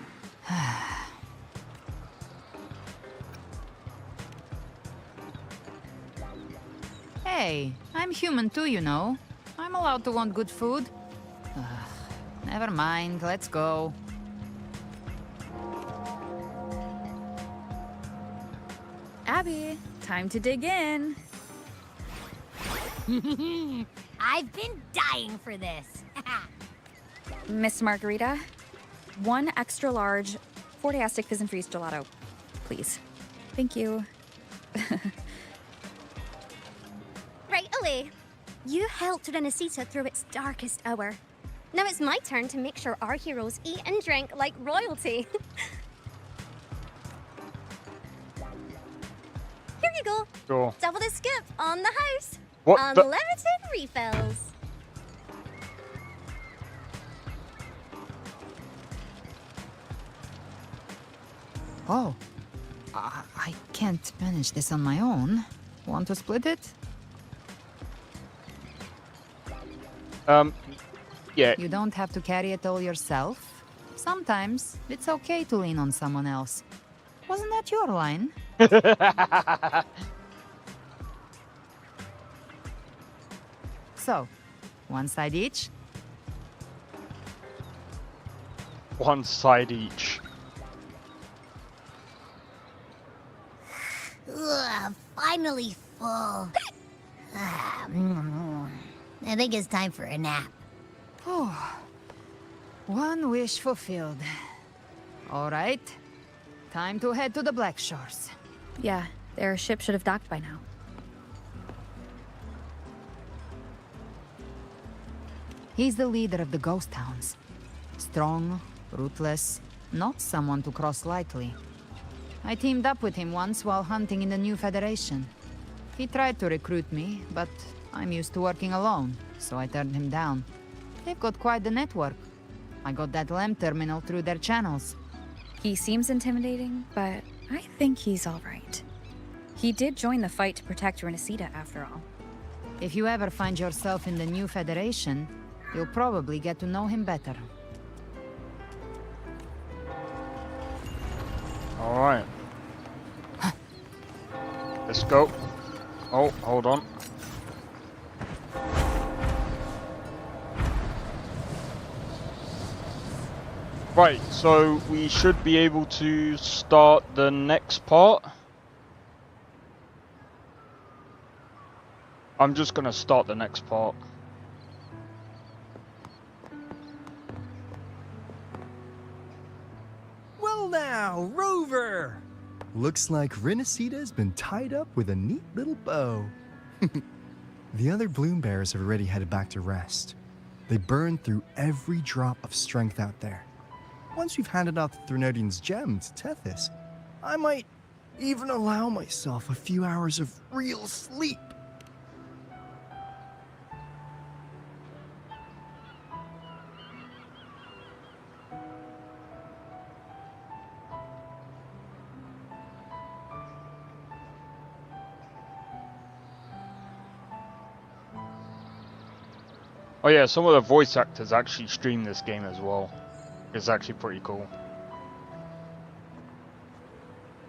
Hey, I'm human too, you know. I'm allowed to want good food. Never mind, let's go. Abby, time to dig in. I've been dying for this. Miss Margarita, one extra large Fortiastic Fizz and Freeze gelato, please. Thank you. Right away. You helped Renesita through its darkest hour. Now it's my turn to make sure our heroes eat and drink like royalty. Here you go. Sure. Double the scoop on the house. What the- Unlimited refills. Oh, I can't manage this on my own. Want to split it? Yeah. You don't have to carry it all yourself. Sometimes it's okay to lean on someone else. Wasn't that your line? So, one side each? One side each. Ugh, finally full. I think it's time for a nap. Oh, one wish fulfilled. All right, time to head to the Black Shores. Yeah, their ship should have docked by now. He's the leader of the ghost towns. Strong, ruthless, not someone to cross lightly. I teamed up with him once while hunting in the New Federation. He tried to recruit me, but I'm used to working alone, so I turned him down. They've got quite the network. I got that LEM terminal through their channels. He seems intimidating, but I think he's all right. He did join the fight to protect Renesita, after all. If you ever find yourself in the New Federation, you'll probably get to know him better. Alright. Let's go. Oh, hold on. Right, so we should be able to start the next part. I'm just gonna start the next part. Well now, Rover! Looks like Renesita's been tied up with a neat little bow. The other bloom bearers have already headed back to rest. They burned through every drop of strength out there. Once we've handed out the Threnodian's gem to Tethys, I might even allow myself a few hours of real sleep. Oh yeah, some of the voice actors actually stream this game as well. It's actually pretty cool.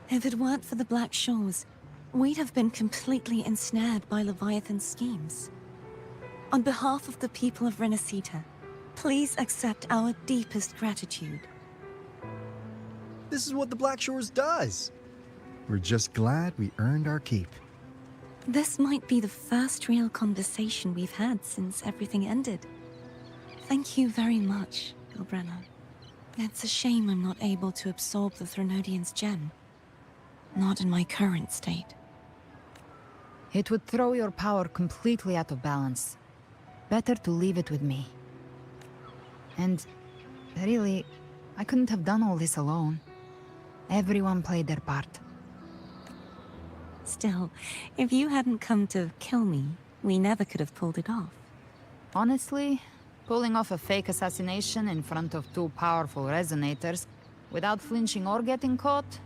If it weren't for the Black Shores, we'd have been completely ensnared by Leviathan's schemes. On behalf of the people of Renesita, please accept our deepest gratitude. This is what the Black Shores does. We're just glad we earned our keep. This might be the first real conversation we've had since everything ended. Thank you very much, Galbrenna. It's a shame I'm not able to absorb the Threnodian's gem. Not in my current state. It would throw your power completely out of balance. Better to leave it with me. And really, I couldn't have done all this alone. Everyone played their part. Still, if you hadn't come to kill me, we never could have pulled it off. Honestly, pulling off a fake assassination in front of two powerful resonators without flinching or getting caught?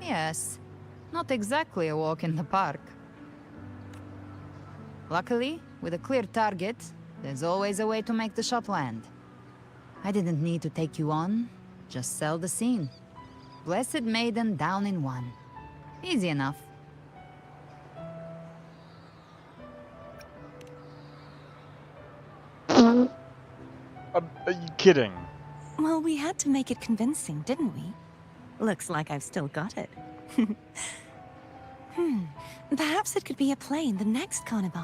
Yes, not exactly a walk in the park. Luckily, with a clear target, there's always a way to make the shot land. I didn't need to take you on, just sell the scene. Blessed Maiden down in one. Easy enough. Are you kidding? Well, we had to make it convincing, didn't we? Looks like I've still got it. Perhaps it could be a play in the next carnival.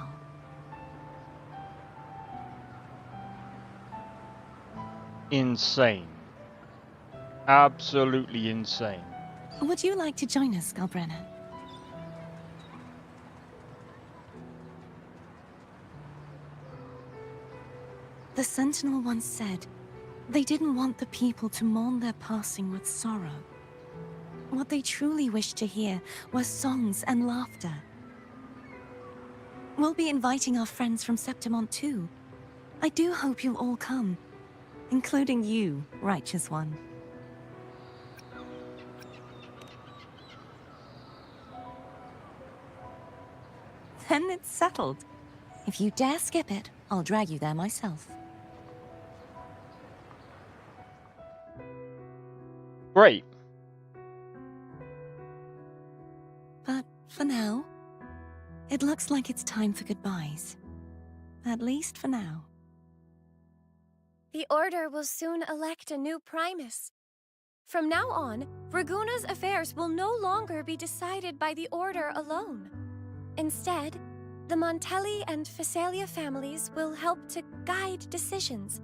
Insane. Absolutely insane. Would you like to join us, Galbrenna? The Sentinel once said they didn't want the people to mourn their passing with sorrow. What they truly wished to hear were songs and laughter. We'll be inviting our friends from Septimont too. I do hope you'll all come, including you, Righteous One. Then it's settled. If you dare skip it, I'll drag you there myself. Great. But for now, it looks like it's time for goodbyes. At least for now. The Order will soon elect a new Primus. From now on, Raguna's affairs will no longer be decided by the Order alone. Instead, the Montelli and Phasalia families will help to guide decisions,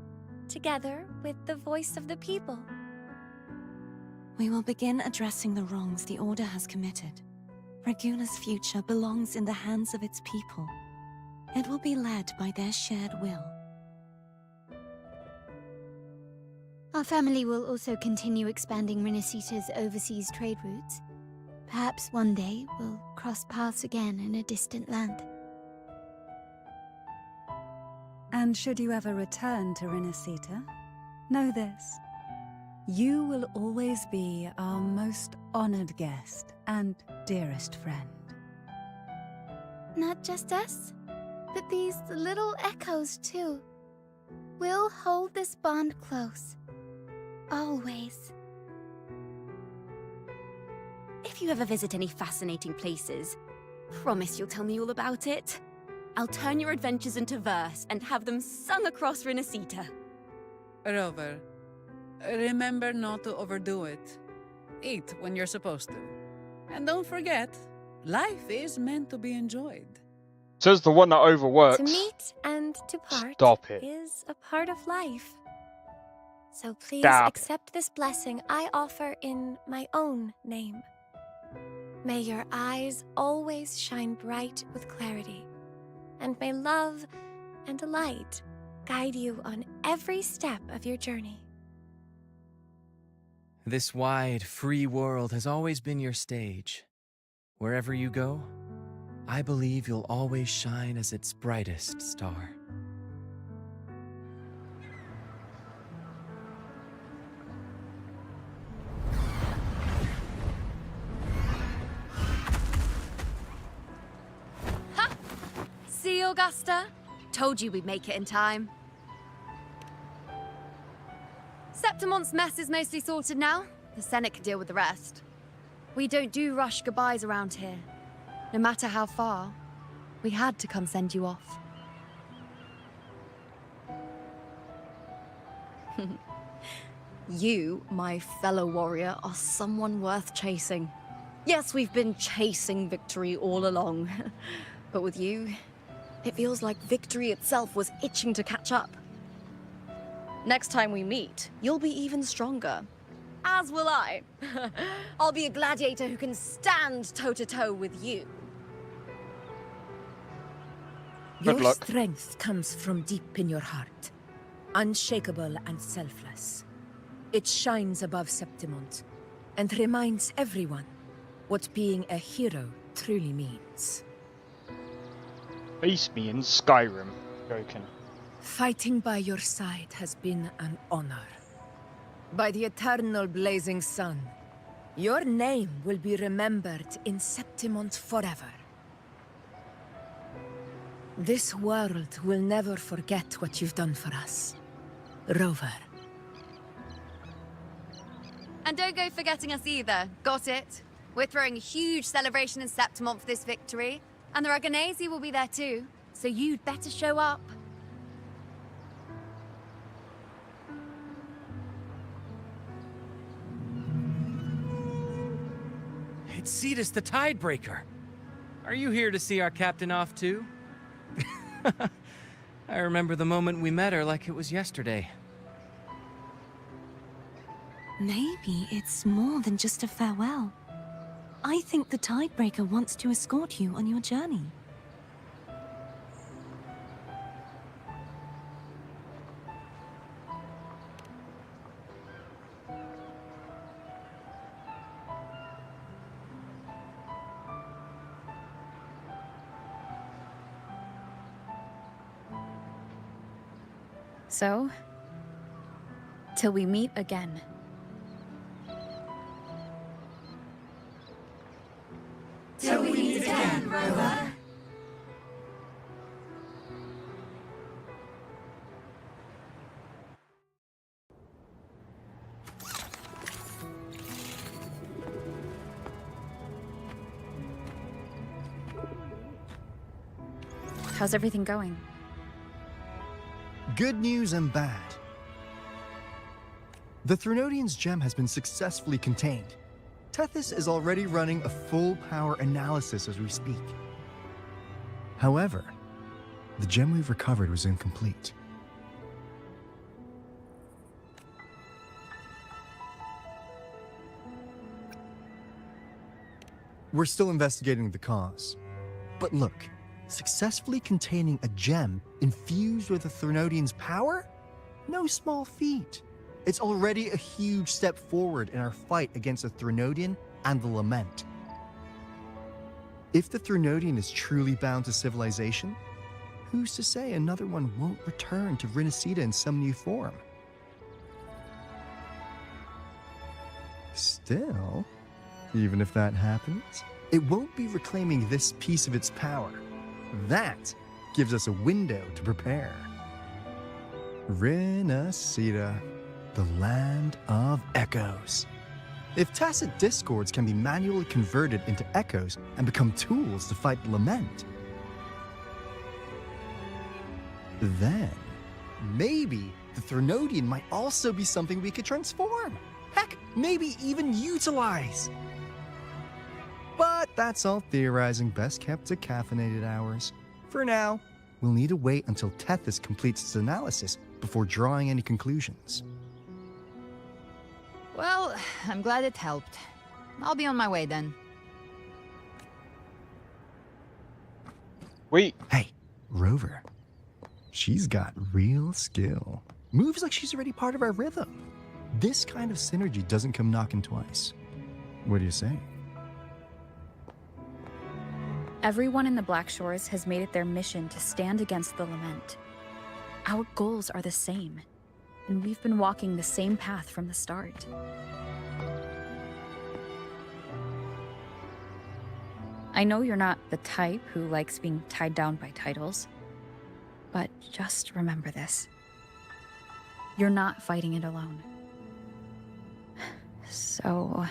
together with the voice of the people. We will begin addressing the wrongs the Order has committed. Raguna's future belongs in the hands of its people. It will be led by their shared will. Our family will also continue expanding Renacita's overseas trade routes. Perhaps one day we'll cross paths again in a distant land. And should you ever return to Renacita, know this. You will always be our most honored guest and dearest friend. Not just us, but these little echoes too. We'll hold this bond close. Always. If you ever visit any fascinating places, promise you'll tell me all about it. I'll turn your adventures into verse and have them sung across Renacita. Rover, remember not to overdo it. Eat when you're supposed to. And don't forget, life is meant to be enjoyed. Says the one that overworks. To meet and to part Stop it. is a part of life. So please Stop. accept this blessing I offer in my own name. May your eyes always shine bright with clarity, and may love and light guide you on every step of your journey. This wide, free world has always been your stage. Wherever you go, I believe you'll always shine as its brightest star. See, Augusta? Told you we'd make it in time. Septimont's mess is mostly sorted now. The Senate can deal with the rest. We don't do rush goodbyes around here. No matter how far, we had to come send you off. You, my fellow warrior, are someone worth chasing. Yes, we've been chasing victory all along. But with you, it feels like victory itself was itching to catch up. Next time we meet, you'll be even stronger. As will I. I'll be a gladiator who can stand toe-to-toe with you. Your strength comes from deep in your heart, unshakable and selfless. It shines above Septimont and reminds everyone what being a hero truly means. Face me in Skyrim. Joking. Fighting by your side has been an honor. By the eternal blazing sun, your name will be remembered in Septimont forever. This world will never forget what you've done for us, Rover. And don't go forgetting us either. Got it? We're throwing a huge celebration in Septimont for this victory. And the Raganesi will be there too, so you'd better show up. It's Cetus the Tidebreaker. Are you here to see our captain off too? I remember the moment we met her like it was yesterday. Maybe it's more than just a farewell. I think the Tidebreaker wants to escort you on your journey. So, till we meet again. Till we meet again, Rover. How's everything going? Good news and bad. The Threnodian's gem has been successfully contained. Tethys is already running a full power analysis as we speak. However, the gem we've recovered was incomplete. We're still investigating the cause. But look, successfully containing a gem infused with the Threnodian's power? No small feat. It's already a huge step forward in our fight against the Threnodian and the Lament. If the Threnodian is truly bound to civilization, who's to say another one won't return to Rinasida in some new form? Still, even if that happens, it won't be reclaiming this piece of its power. That gives us a window to prepare. Rinasida, the land of echoes. If tacit discords can be manually converted into echoes and become tools to fight the Lament, then maybe the Threnodian might also be something we could transform. Heck, maybe even utilize. But that's all theorizing best kept to caffeinated hours. For now, we'll need to wait until Tethys completes its analysis before drawing any conclusions. Well, I'm glad it helped. I'll be on my way then. Wait. Hey, Rover. She's got real skill. Moves like she's already part of our rhythm. This kind of synergy doesn't come knocking twice. What do you say? Everyone in the Black Shores has made it their mission to stand against the Lament. Our goals are the same, and we've been walking the same path from the start. I know you're not the type who likes being tied down by titles, but just remember this. You're not fighting it alone. So...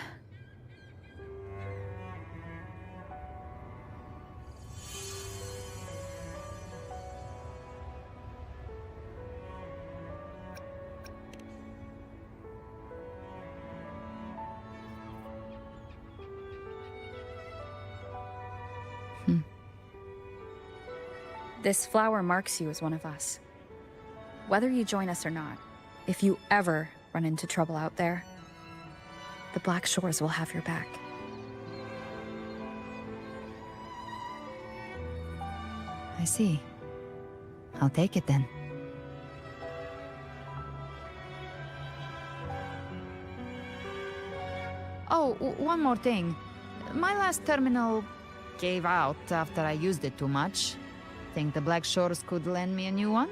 This flower marks you as one of us. Whether you join us or not, if you ever run into trouble out there, the Black Shores will have your back. I see. I'll take it then. Oh, one more thing. My last terminal gave out after I used it too much. Think the Black Shores could lend me a new one?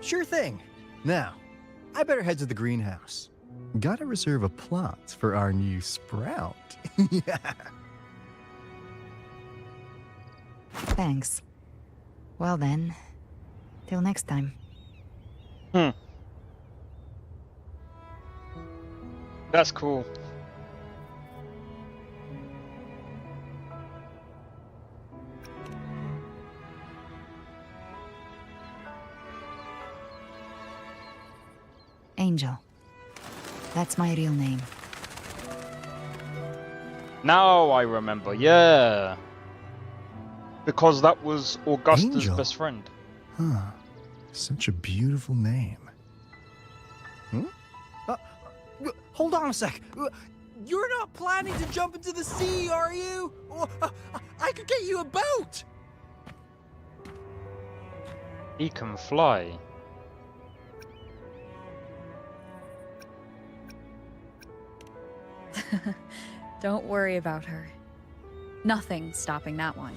Sure thing. Now, I better head to the greenhouse. Gotta reserve a plot for our new sprout. Yeah. Thanks. Well then, till next time. That's cool. Angel. That's my real name. Now I remember, yeah. Because that was Augusta's Angel? best friend. Huh. Such a beautiful name. Hold on a sec. You're not planning to jump into the sea, are you? I could get you a boat. He can fly. Don't worry about her. Nothing's stopping that one.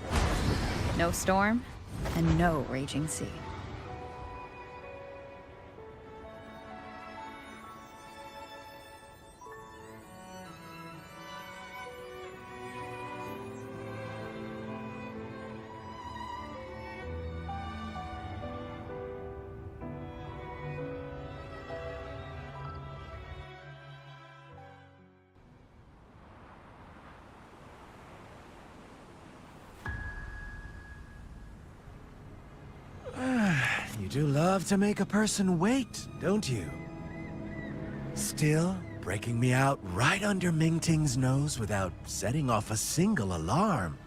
No storm, and no raging sea. You do love to make a person wait, don't you? Still, breaking me out right under Mingting's nose without setting off a single alarm.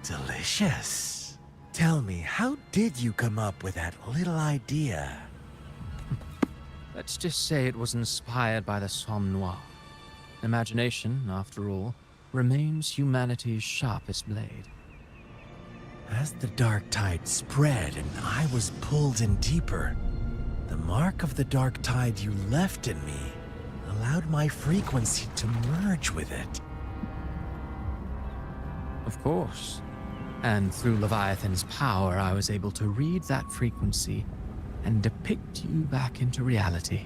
Delicious. Tell me, how did you come up with that little idea? Let's just say it was inspired by the Somme Noir. Imagination, after all, remains humanity's sharpest blade. As the dark tide spread and I was pulled in deeper, the mark of the dark tide you left in me allowed my frequency to merge with it. Of course. And through Leviathan's power, I was able to read that frequency and depict you back into reality.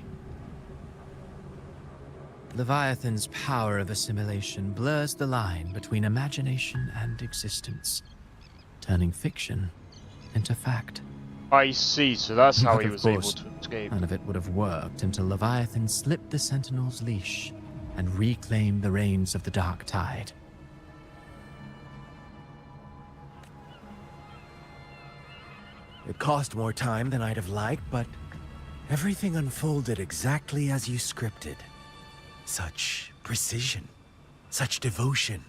Leviathan's power of assimilation blurs the line between imagination and existence, turning fiction into fact. I see, so that's how But he of was able course, to escape. none of it would have worked until Leviathan slipped the Sentinel's leash and reclaimed the reins of the Dark Tide. It cost more time than I'd have liked, but everything unfolded exactly as you scripted. Such precision, such devotion.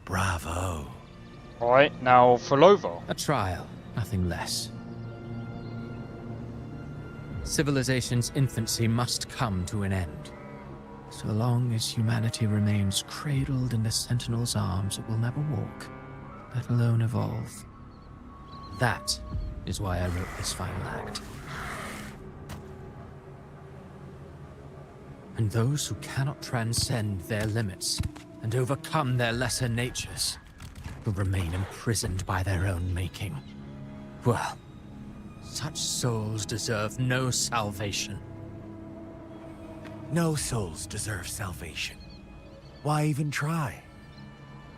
Bravo. Alright, now for Lovo. A trial, nothing less. Civilization's infancy must come to an end. So long as humanity remains cradled in the Sentinel's arms, it will never walk, let alone evolve. That is why I wrote this final act. And those who cannot transcend their limits and overcome their lesser natures will remain imprisoned by their own making. Well, such souls deserve no salvation. No souls deserve salvation. Why even try?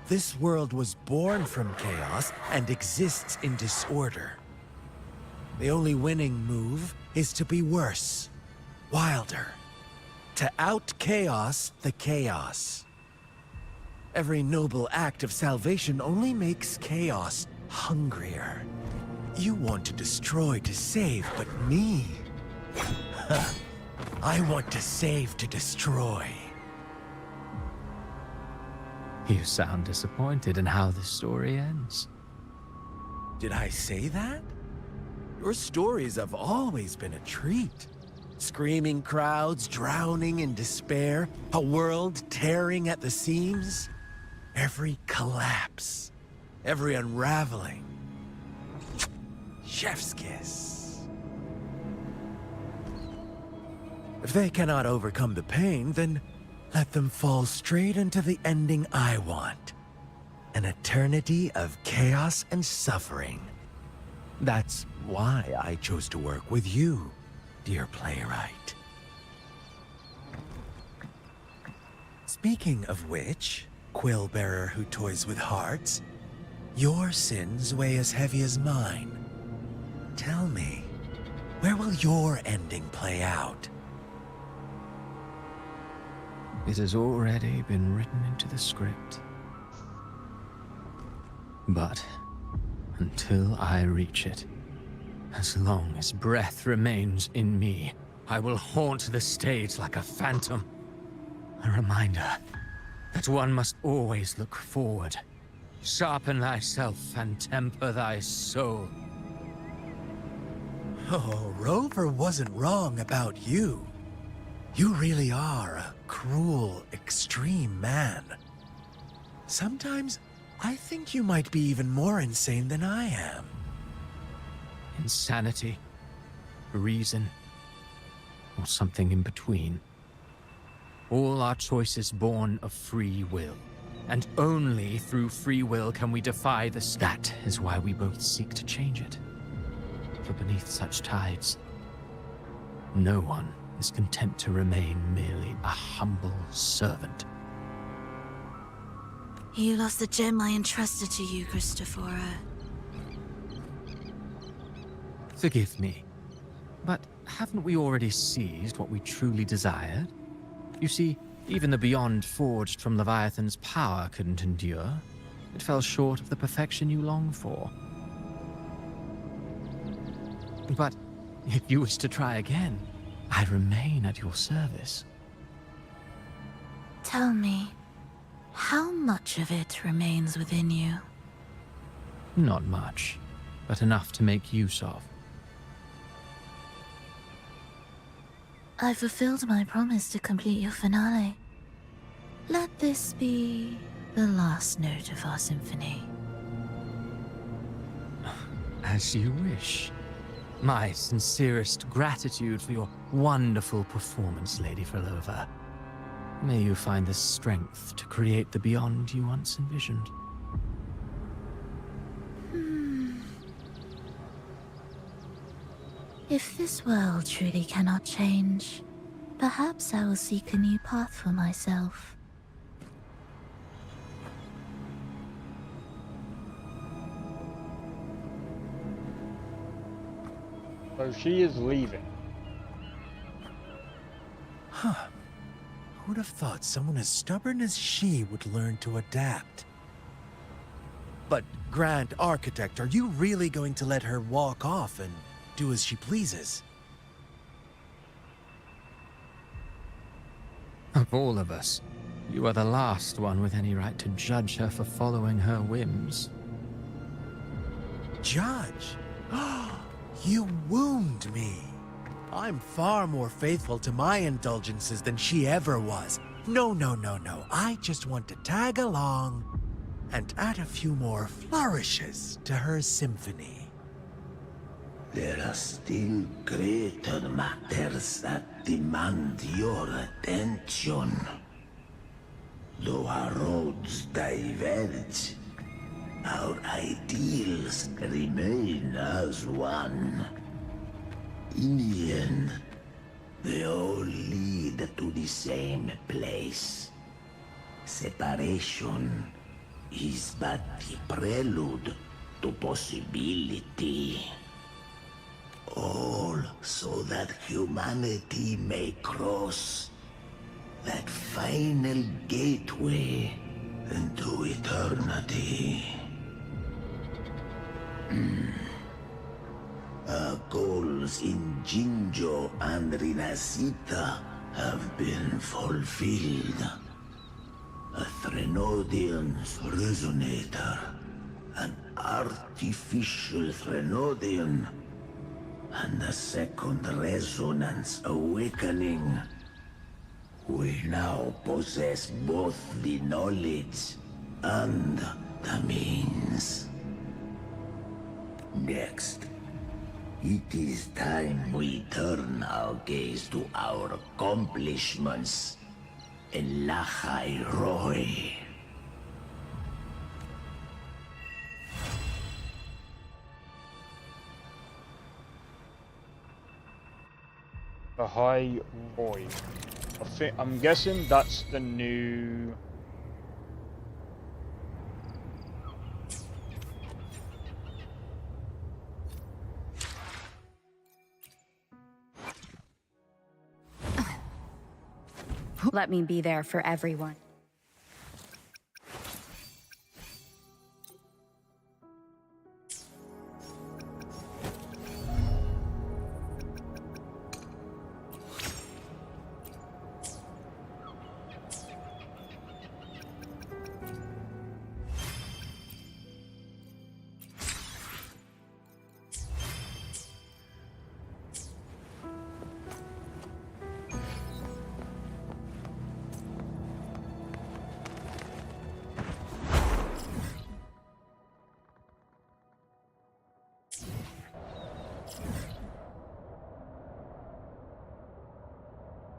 This world was born from chaos and exists in disorder. The only winning move is to be worse, wilder, to out-chaos the chaos. Every noble act of salvation only makes chaos hungrier. You want to destroy to save, but me? I want to save to destroy. You sound disappointed in how this story ends. Did I say that? Your stories have always been a treat. Screaming crowds drowning in despair, a world tearing at the seams. Every collapse, every unraveling. Chef's kiss. If they cannot overcome the pain, then let them fall straight into the ending I want. An eternity of chaos and suffering. That's why I chose to work with you, dear playwright. Speaking of which, quill bearer who toys with hearts, your sins weigh as heavy as mine. Tell me, where will your ending play out? It has already been written into the script. But until I reach it, as long as breath remains in me, I will haunt the stage like a phantom. A reminder that one must always look forward. Sharpen thyself and temper thy soul. Oh, Rover wasn't wrong about you. You really are a cruel, extreme man. Sometimes I think you might be even more insane than I am. Insanity, reason, or something in between. All our choices born of free will. And only through free will can we defy the That is why we both seek to change it. For beneath such tides, no one is content to remain merely a humble servant. You lost the gem I entrusted to you, Christopher. Forgive me, but haven't we already seized what we truly desired? You see, even the beyond forged from Leviathan's power couldn't endure. It fell short of the perfection you long for. But if you wish to try again, I remain at your service. Tell me, how much of it remains within you? Not much, but enough to make use of. I fulfilled my promise to complete your finale. Let this be the last note of our symphony. As you wish. My sincerest gratitude for your wonderful performance, Lady Frolova. May you find the strength to create the beyond you once envisioned. If this world truly cannot change, perhaps I will seek a new path for myself. So she is leaving. Huh. Who'd have thought someone as stubborn as she would learn to adapt? But, Grand Architect, are you really going to let her walk off and do as she pleases? Of all of us, you are the last one with any right to judge her for following her whims. Judge? You wound me. I'm far more faithful to my indulgences than she ever was. No. I just want to tag along and add a few more flourishes to her symphony. There are still greater matters that demand your attention. Though our roads diverge, our ideals remain as one. In the end, they all lead to the same place. Separation is but the prelude to possibility. All so that humanity may cross that final gateway into eternity. Our goals in Jinjo and Rinasita have been fulfilled. A Threnodian's resonator, an artificial Threnodian, and a second resonance awakening. We now possess both the knowledge and the means. Next, it is time we turn our gaze to our accomplishments in Lahai Roy. The High Roy. I'm guessing that's the new... Let me be there for everyone.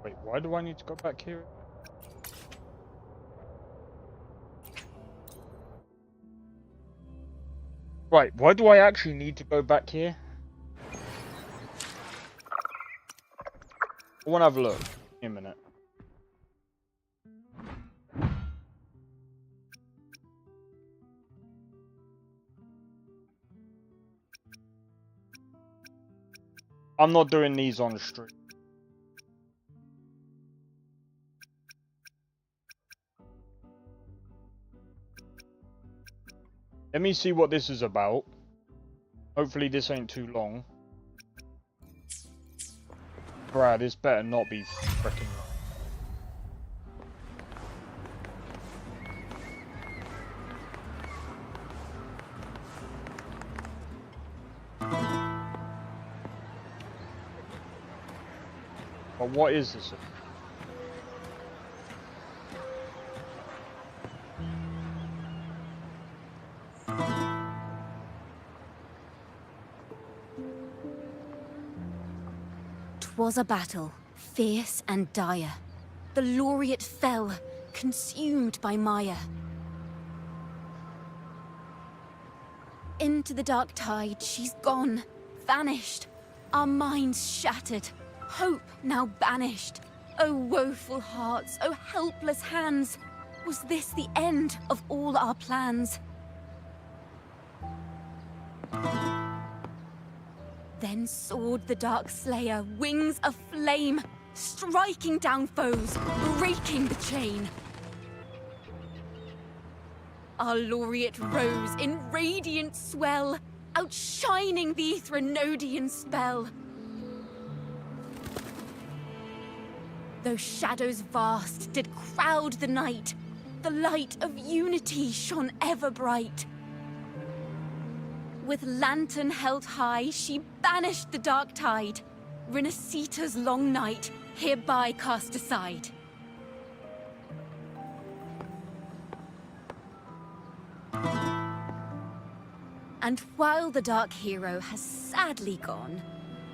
Wait, why do I need to go back here? Right, why do I actually need to go back here? I want to have a look. Give me a minute. I'm not doing these on the street. Let me see what this is about. Hopefully this ain't too long. Bruh, this better not be freaking long. But what is this? 'Twas a battle, fierce and dire. The laureate fell, consumed by mire. Into the dark tide she's gone, vanished. Our minds shattered, hope now banished. Oh woeful hearts, oh helpless hands. Was this the end of all our plans? Then soared the dark slayer, wings aflame, striking down foes, breaking the chain. Our laureate rose in radiant swell, outshining the Threnodian spell. Though shadows vast did crowd the night, the light of unity shone ever bright. With lantern held high, she banished the dark tide. Renacita's long night, hereby cast aside. And while the dark hero has sadly gone,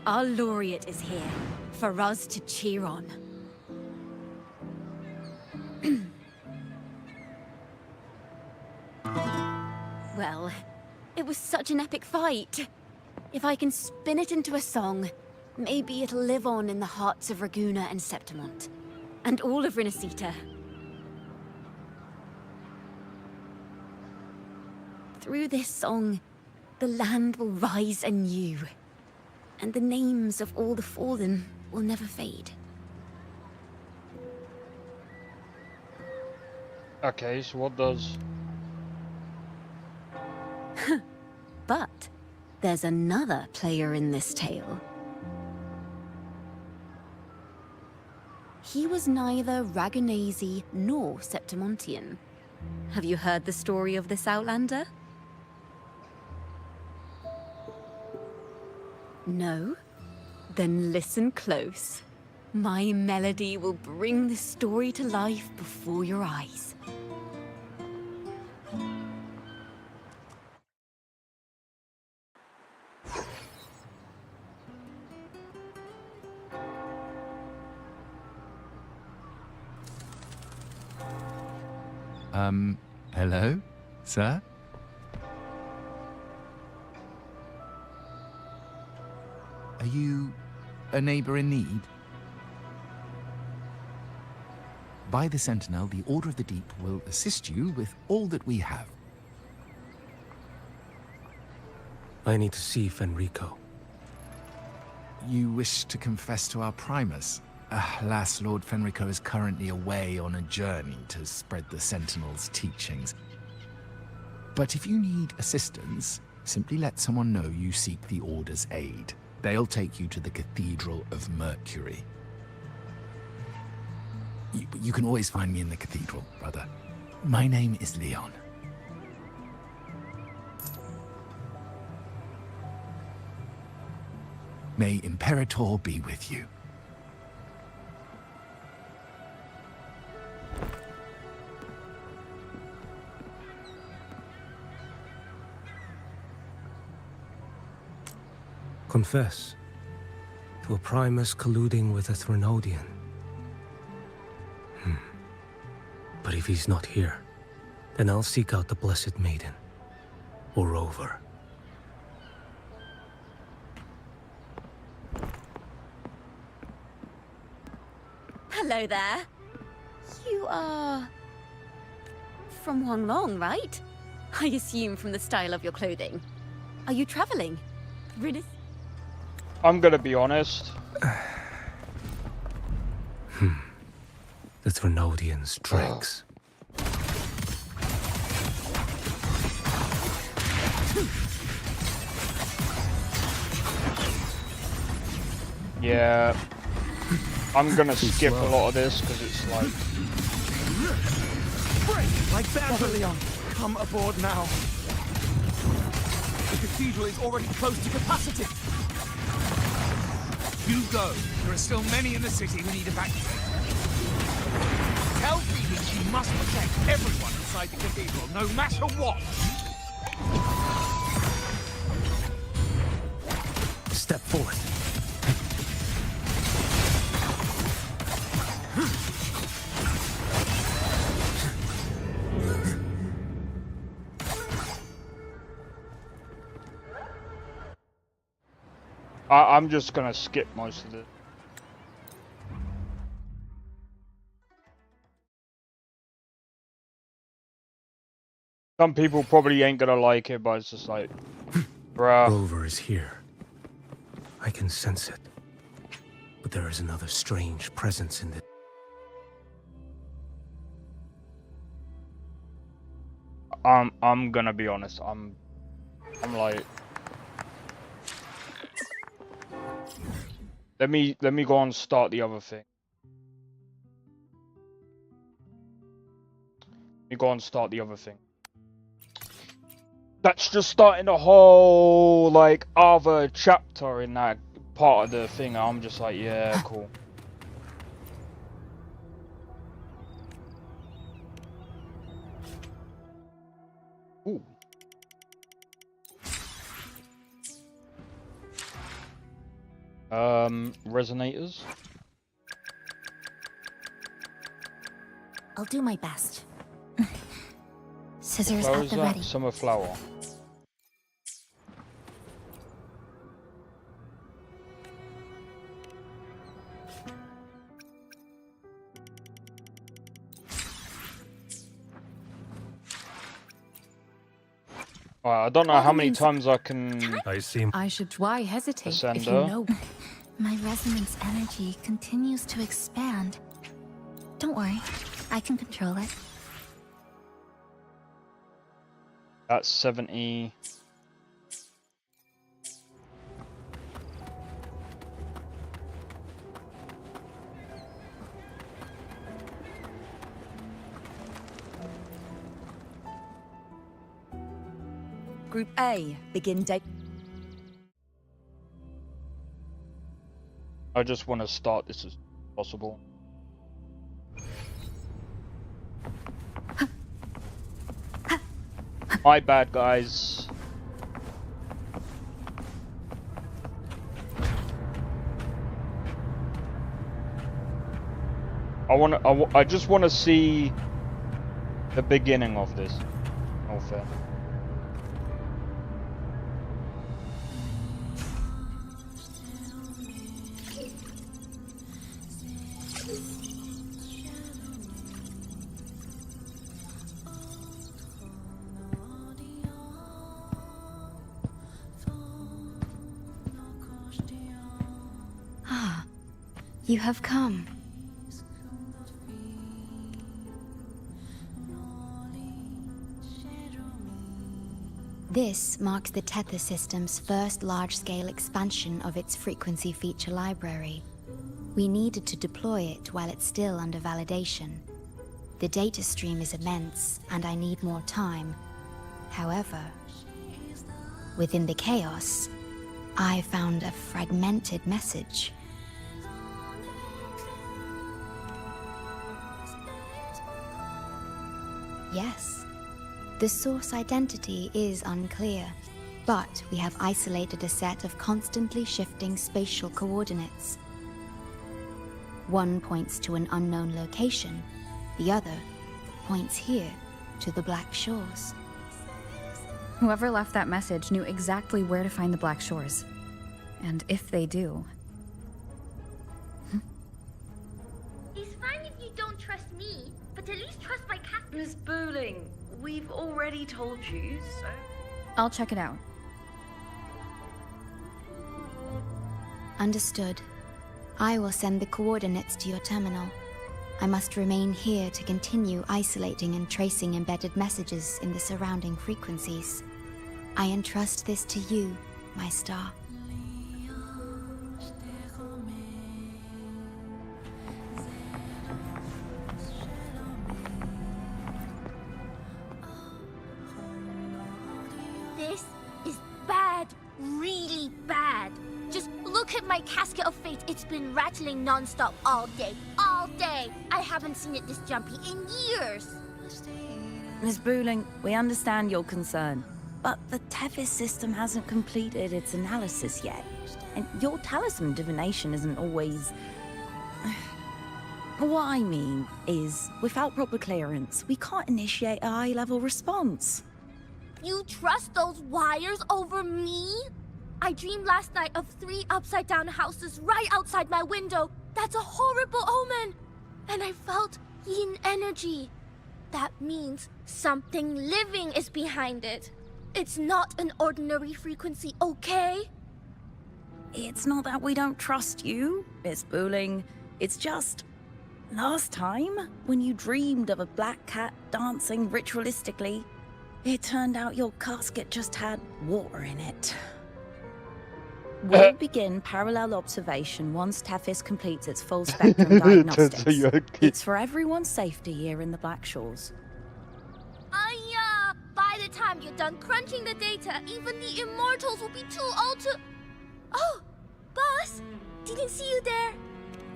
our laureate is here, for us to cheer on. Well, it was such an epic fight. If I can spin it into a song, maybe it'll live on in the hearts of Raguna and Septimont, and all of Renacita. Through this song, the land will rise anew, and the names of all the fallen will never fade. Okay, so what does... But there's another player in this tale. He was neither Raganese nor Septimontian. Have you heard the story of this outlander? No? Then listen close. My melody will bring the story to life before your eyes. Hello, sir? Are you a neighbor in need? By the Sentinel, the Order of the Deep will assist you with all that we have. I need to see Fenrico. You wish to confess to our Primus? Alas, Lord Fenrico is currently away on a journey to spread the Sentinel's teachings. But if you need assistance, simply let someone know you seek the Order's aid. They'll take you to the Cathedral of Mercury. You can always find me in the Cathedral, brother. My name is Leon. May Imperator be with you. Confess to a Primus colluding with a Threnodian. But if he's not here, then I'll seek out the Blessed Maiden, or Rover. Hello there. You are... from Huanglong, right? I assume from the style of your clothing. Are you traveling? I'm gonna be honest. The Threnodians' dregs. Yeah. I'm gonna skip a lot of this because it's like... Break like Babylon. Come aboard now. The cathedral is already close to capacity. You go. There are still many in the city who need evacuated. Tell Phoebe she must protect everyone inside the cathedral, no matter what. Step forth. I'm just gonna skip most of it. Some people probably ain't gonna like it, but it's just like, bruh. Rover is here. I can sense it. But there is another strange presence in the... I'm gonna be honest. I'm like, let me go and start the other thing. Let me go and start the other thing. That's just starting a whole like other chapter in that part of the thing. I'm just like, yeah, cool. Ooh. Resonators. I'll do my best. Scissors Where at is the that? ready. Summer flower. I don't know how many times I can. I should. Why hesitate ascend if you her. know? My resonance energy continues to expand. Don't worry, I can control it. That's 70. Group A, begin date. I just want to start this as possible. My bad, guys. I just want to see the beginning of this. No fair. Ah, you have come. This marks the Tether system's first large-scale expansion of its frequency feature library. We needed to deploy it while it's still under validation. The data stream is immense, and I need more time. However, within the chaos, I found a fragmented message. Yes, the source identity is unclear, but we have isolated a set of constantly shifting spatial coordinates. One points to an unknown location, the other points here to the Black Shores. Whoever left that message knew exactly where to find the Black Shores. And if they do... These me, but at least trust my cat. Miss Booling, we've already told you, so... I'll check it out. Understood. I will send the coordinates to your terminal. I must remain here to continue isolating and tracing embedded messages in the surrounding frequencies. I entrust this to you, my star. This is bad, really bad. Just look at my casket of fate. It's been rattling non-stop all day. All day! I haven't seen it this jumpy in years. Miss Booling, we understand your concern, but the Tethys system hasn't completed its analysis yet. And your talisman divination isn't always... What I mean is, without proper clearance, we can't initiate a high-level response. You trust those wires over me? I dreamed last night of 3 upside-down houses right outside my window. That's a horrible omen. And I felt yin energy. That means something living is behind it. It's not an ordinary frequency, okay? It's not that we don't trust you, Miss Booling. It's just... Last time, when you dreamed of a black cat dancing ritualistically, it turned out your casket just had water in it. We'll begin parallel observation once Tethys completes its full spectrum diagnostics. It's for everyone's safety here in the Black Shores. By the time you're done crunching the data, even the immortals will be too old to... Oh, boss! Didn't see you there.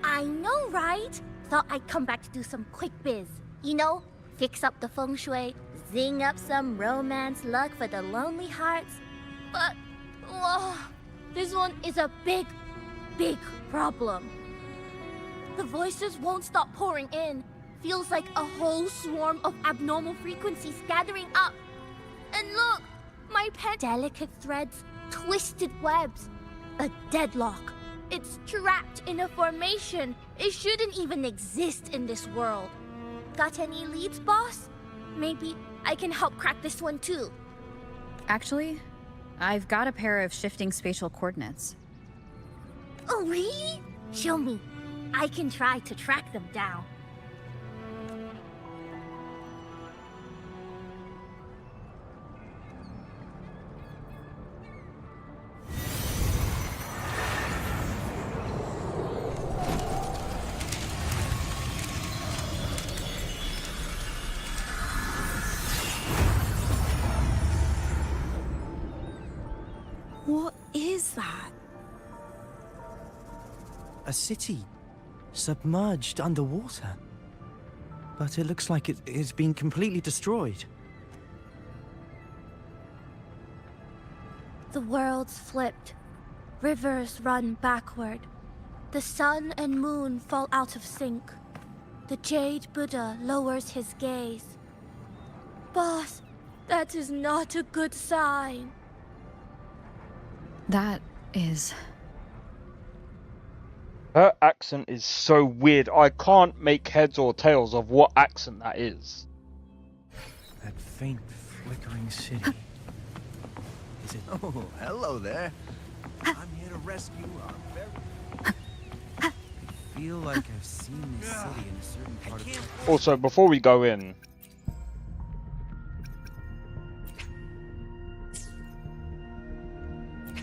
I know, right? Thought I'd come back to do some quick biz. You know, fix up the feng shui, zing up some romance luck for the lonely hearts. But, whoa, this one is a big, big problem. The voices won't stop pouring in. Feels like a whole swarm of abnormal frequencies gathering up. And look, my pen... Delicate threads, twisted webs, a deadlock. It's trapped in a formation. It shouldn't even exist in this world. Got any leads, boss? Maybe I can help crack this one too. Actually, I've got a pair of shifting spatial coordinates. Oh, really? Show me. I can try to track them down. What is that? A city, submerged underwater. But it looks like it's been completely destroyed. The world's flipped. Rivers run backward. The sun and moon fall out of sync. The Jade Buddha lowers his gaze. Boss, that is not a good sign. That is... Her accent is so weird. I can't make heads or tails of what accent that is. That faint, flickering city. Is it... Oh, hello there. I'm here to rescue our very... I feel like I've seen this city in a certain part of... Also, before we go in...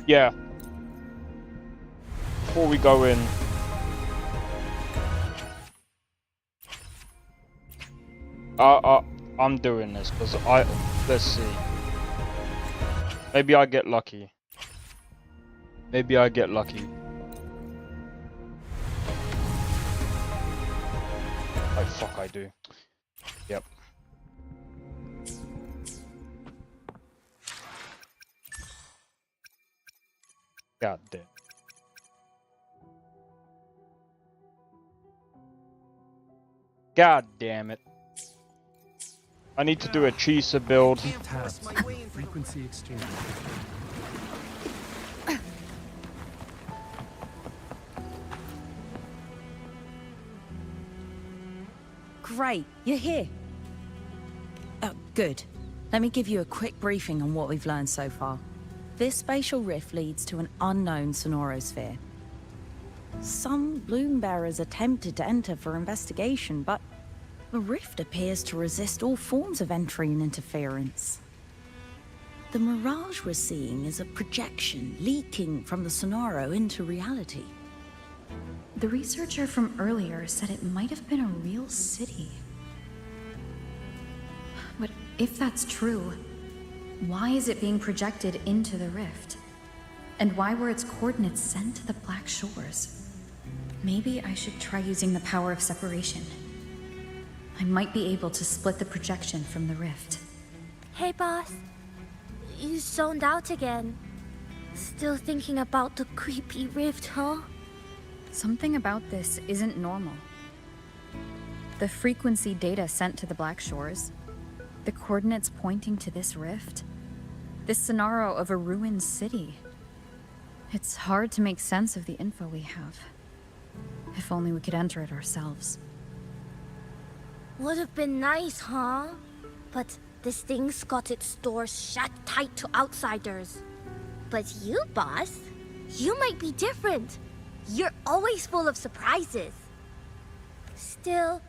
Yeah. Before we go in... I'm doing this because let's see. Maybe I get lucky. Maybe I get lucky. Oh fuck, I do. Yep. God damn. God damn it. I need to do a Chisa build. Frequency exchange. great. You're here. Oh, good. Let me give you a quick briefing on what we've learned so far. This spatial rift leads to an unknown sonorosphere. Some bloom bearers attempted to enter for investigation, but the rift appears to resist all forms of entry and interference. The mirage we're seeing is a projection leaking from the Sonaro into reality. The researcher from earlier said it might have been a real city. But if that's true, why is it being projected into the rift? And why were its coordinates sent to the Black Shores? Maybe I should try using the power of separation. I might be able to split the projection from the rift. Hey, boss. You zoned out again. Still thinking about the creepy rift, huh? Something about this isn't normal. The frequency data sent to the Black Shores, the coordinates pointing to this rift, this scenario of a ruined city. It's hard to make sense of the info we have. If only we could enter it ourselves. Would have been nice, huh? But this thing's got its doors shut tight to outsiders. But you, boss, you might be different. You're always full of surprises. Still,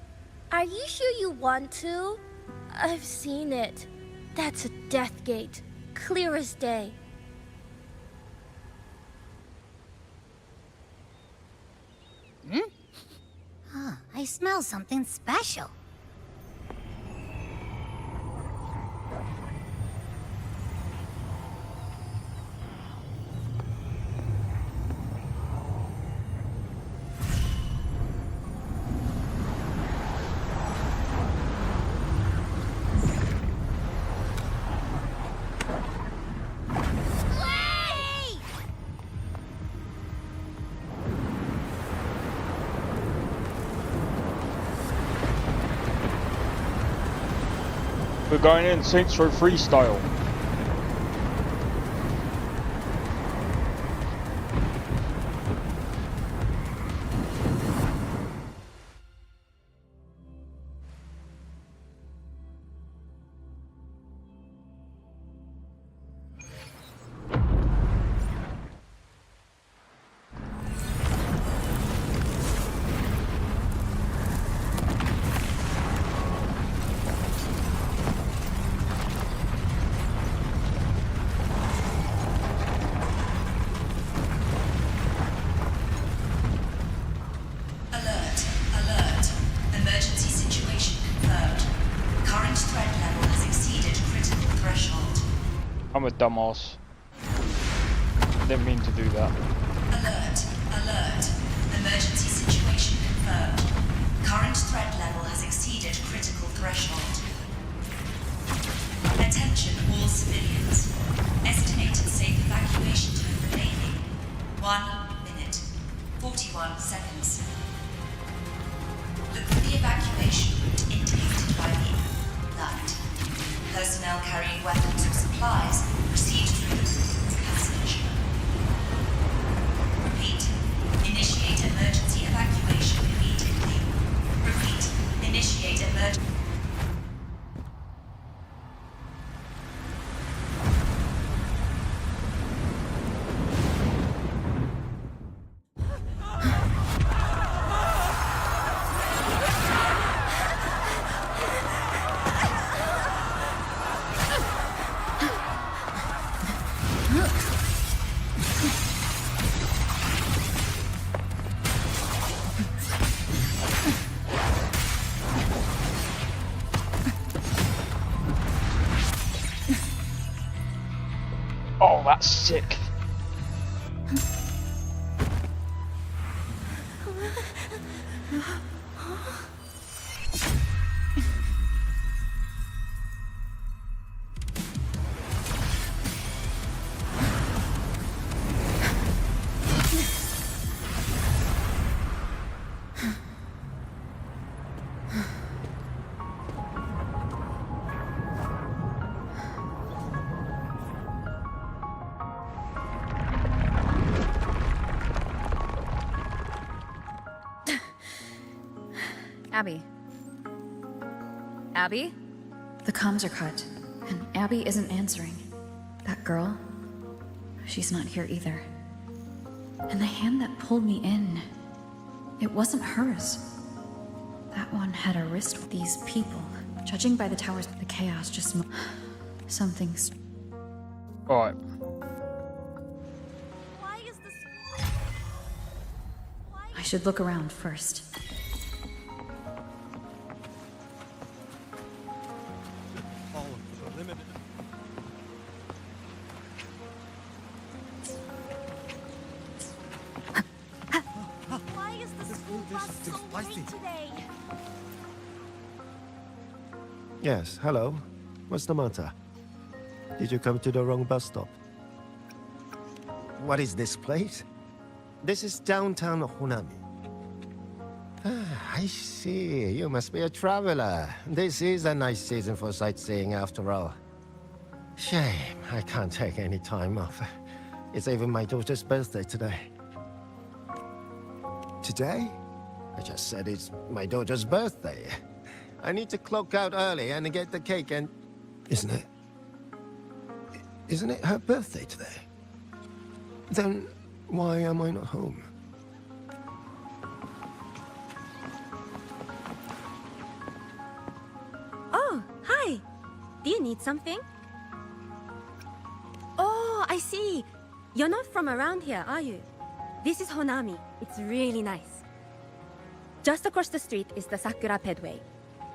are you sure you want to? I've seen it. That's a death gate, clear as day. Huh, I smell something special. We're going in Saints Row freestyle. I'm a dumbass. Didn't mean to do that. Alert, alert. Emergency situation confirmed. Current threat level has exceeded critical threshold. Attention all civilians. Estimated safe evacuation time remaining. 1 minute, 41 seconds. Look for the evacuation route indicated by the light. Personnel carrying weapons or supplies proceed through the passage. Repeat. Initiate emergency evacuation immediately. Repeat. Initiate emergency. Oh, that's sick. Abby, Abby? The comms are cut, and Abby isn't answering. That girl, she's not here either. And the hand that pulled me in, it wasn't hers. That one had a wrist with these people. Judging by the towers, the chaos just... Something's... Alright. I should look around first. Why is the school bus so late today? Yes, hello. What's the matter? Did you come to the wrong bus stop? What is this place? This is downtown Honami. Ah, I see. You must be a traveler. This is a nice season for sightseeing after all. Shame, I can't take any time off. It's even my daughter's birthday today. Today? I just said it's my daughter's birthday. I need to clock out early and get the cake and... Isn't it? Isn't it her birthday today? Then why am I not home? Oh, hi. Do you need something? Oh, I see. You're not from around here, are you? This is Honami. It's really nice. Just across the street is the Sakura Pedway.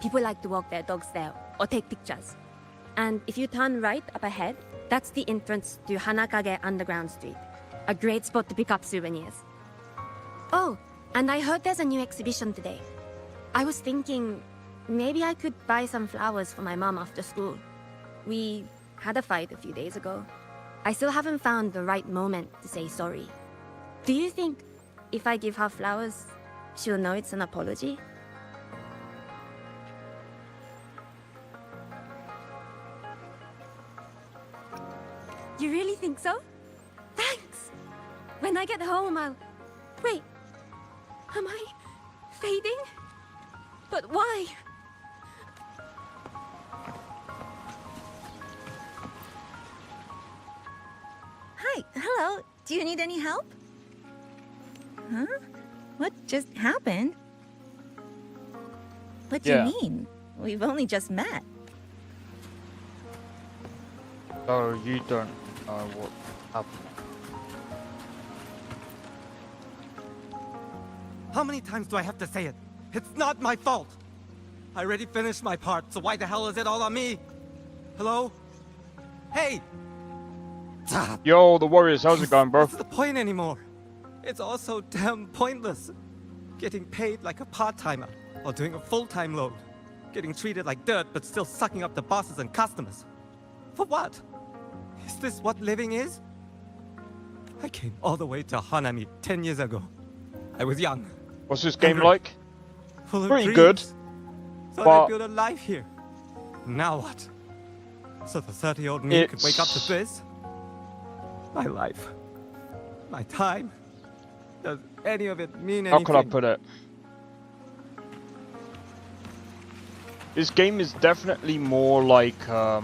People like to walk their dogs there or take pictures. And if you turn right up ahead, that's the entrance to Hanakage Underground Street. A great spot to pick up souvenirs. Oh, and I heard there's a new exhibition today. I was thinking maybe I could buy some flowers for my mom after school. We had a fight a few days ago. I still haven't found the right moment to say sorry. Do you think if I give her flowers, she'll know it's an apology? You really think so? Thanks! When I get home, I'll... Wait. Am I fading? But why? Hi, hello. Do you need any help? Huh? What just happened? What do you mean? We've only just met. So you don't know what happened. How many times do I have to say it? It's not my fault! I already finished my part, so why the hell is it all on me? Hello? Hey! Yo, the Warriors, how's it going, bro? What's the point anymore? It's all so damn pointless. Getting paid like a part-timer, while doing a full-time load. Getting treated like dirt, but still sucking up the bosses and customers. For what? Is this what living is? I came all the way to Hanami 10 years ago. I was young. What's this game like? Full of Pretty dreams. good. Thought But I'd build a life here. Now what? So the 30-year-old me could wake up to this? My life. My time. Does any of it mean anything? How could I put it? This game is definitely more like, I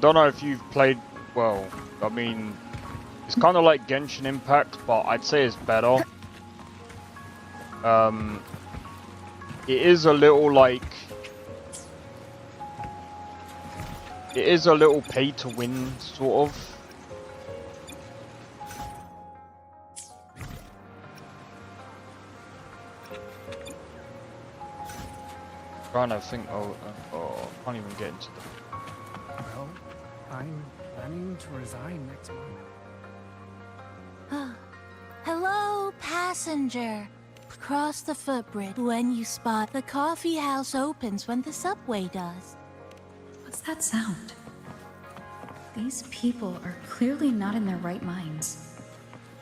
don't know if you've played, well, I mean, it's kind of like Genshin Impact, but I'd say it's better. It is a little like, it is a little pay to win, sort of. Trying to think, oh, I can't even get into the... Well, I'm planning to resign next month. Hello, passenger. Cross the footbridge when you spot the coffee house opens when the subway does. What's that sound? These people are clearly not in their right minds.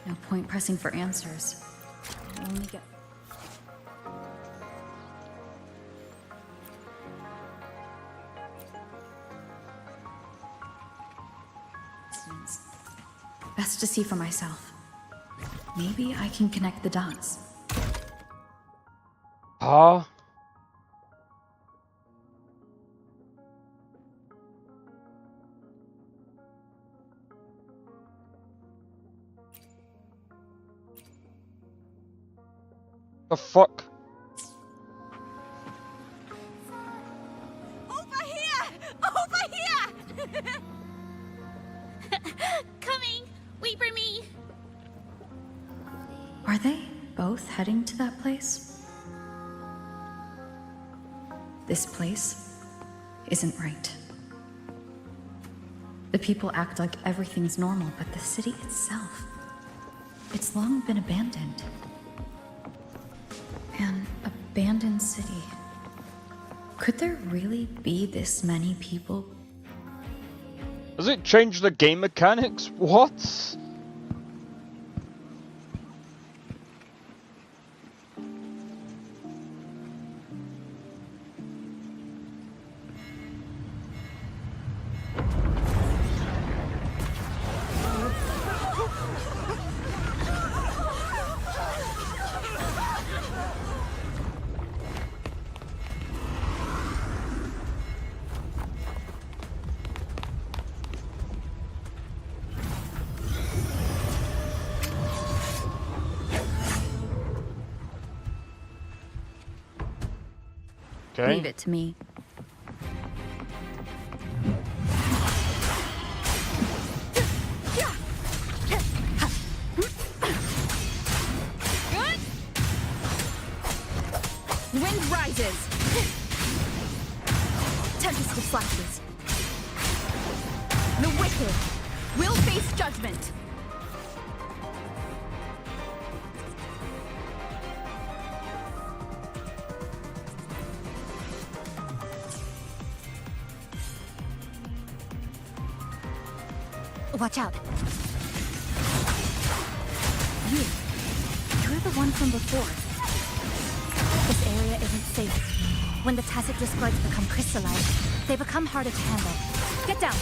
No point pressing for answers. I'll only get... Best to see for myself. Maybe I can connect the dots. Huh? The fuck? Over here! Over here! Coming! Wait for me! Are they both heading to that place? This place isn't right. The people act like everything's normal, but the city itself, it's long been abandoned. An abandoned city. Could there really be this many people? Does it change the game mechanics? What? Okay. Leave it to me. Good! Wind rises. Tempest of slashes. The wicked will face judgment. Watch out. You're the one from before. This area isn't safe. When the tacit discords become crystallized, they become harder to handle. Get down!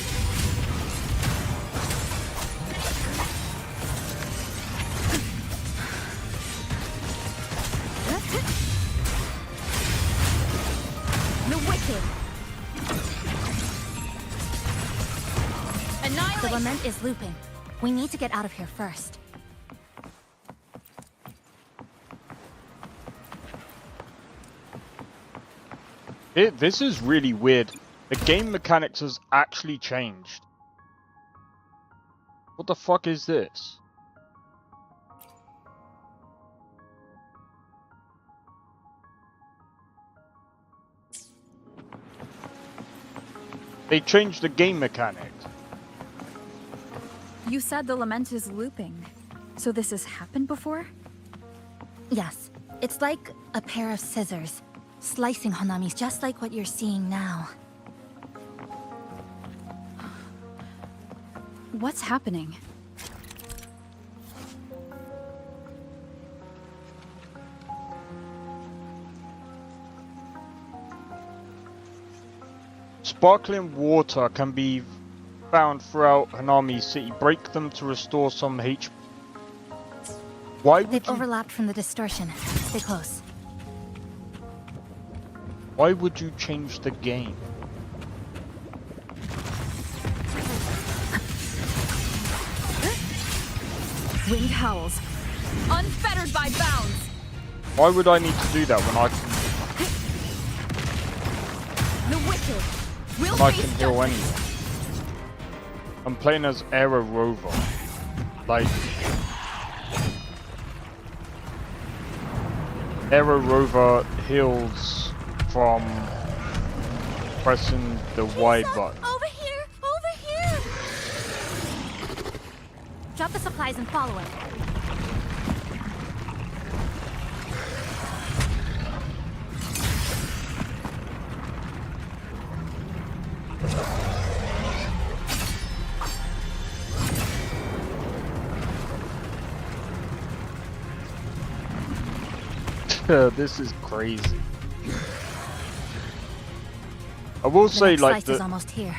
The wicked. The lament is looping. We need to get out of here first. This is really weird. The game mechanics has actually changed. What the fuck is this? They changed the game mechanics. You said the lament is looping. So this has happened before? Yes. It's like a pair of scissors, slicing Hanami's just like what you're seeing now. What's happening? Sparkling water can be found throughout Hanami City. Break them to restore some HP. Why would They've overlapped from the distortion. Stay close. Why would you change the game? Wind howls. Unfettered by bounds. Why would I need to do that when I can? The wicked will When I face can heal judgment. anyway. I'm playing as Aero Rover. Like Aero Rover heals from pressing the Y button. Over here! Over here! Drop the supplies and follow it. This is crazy. I will say, next like, slice is almost here.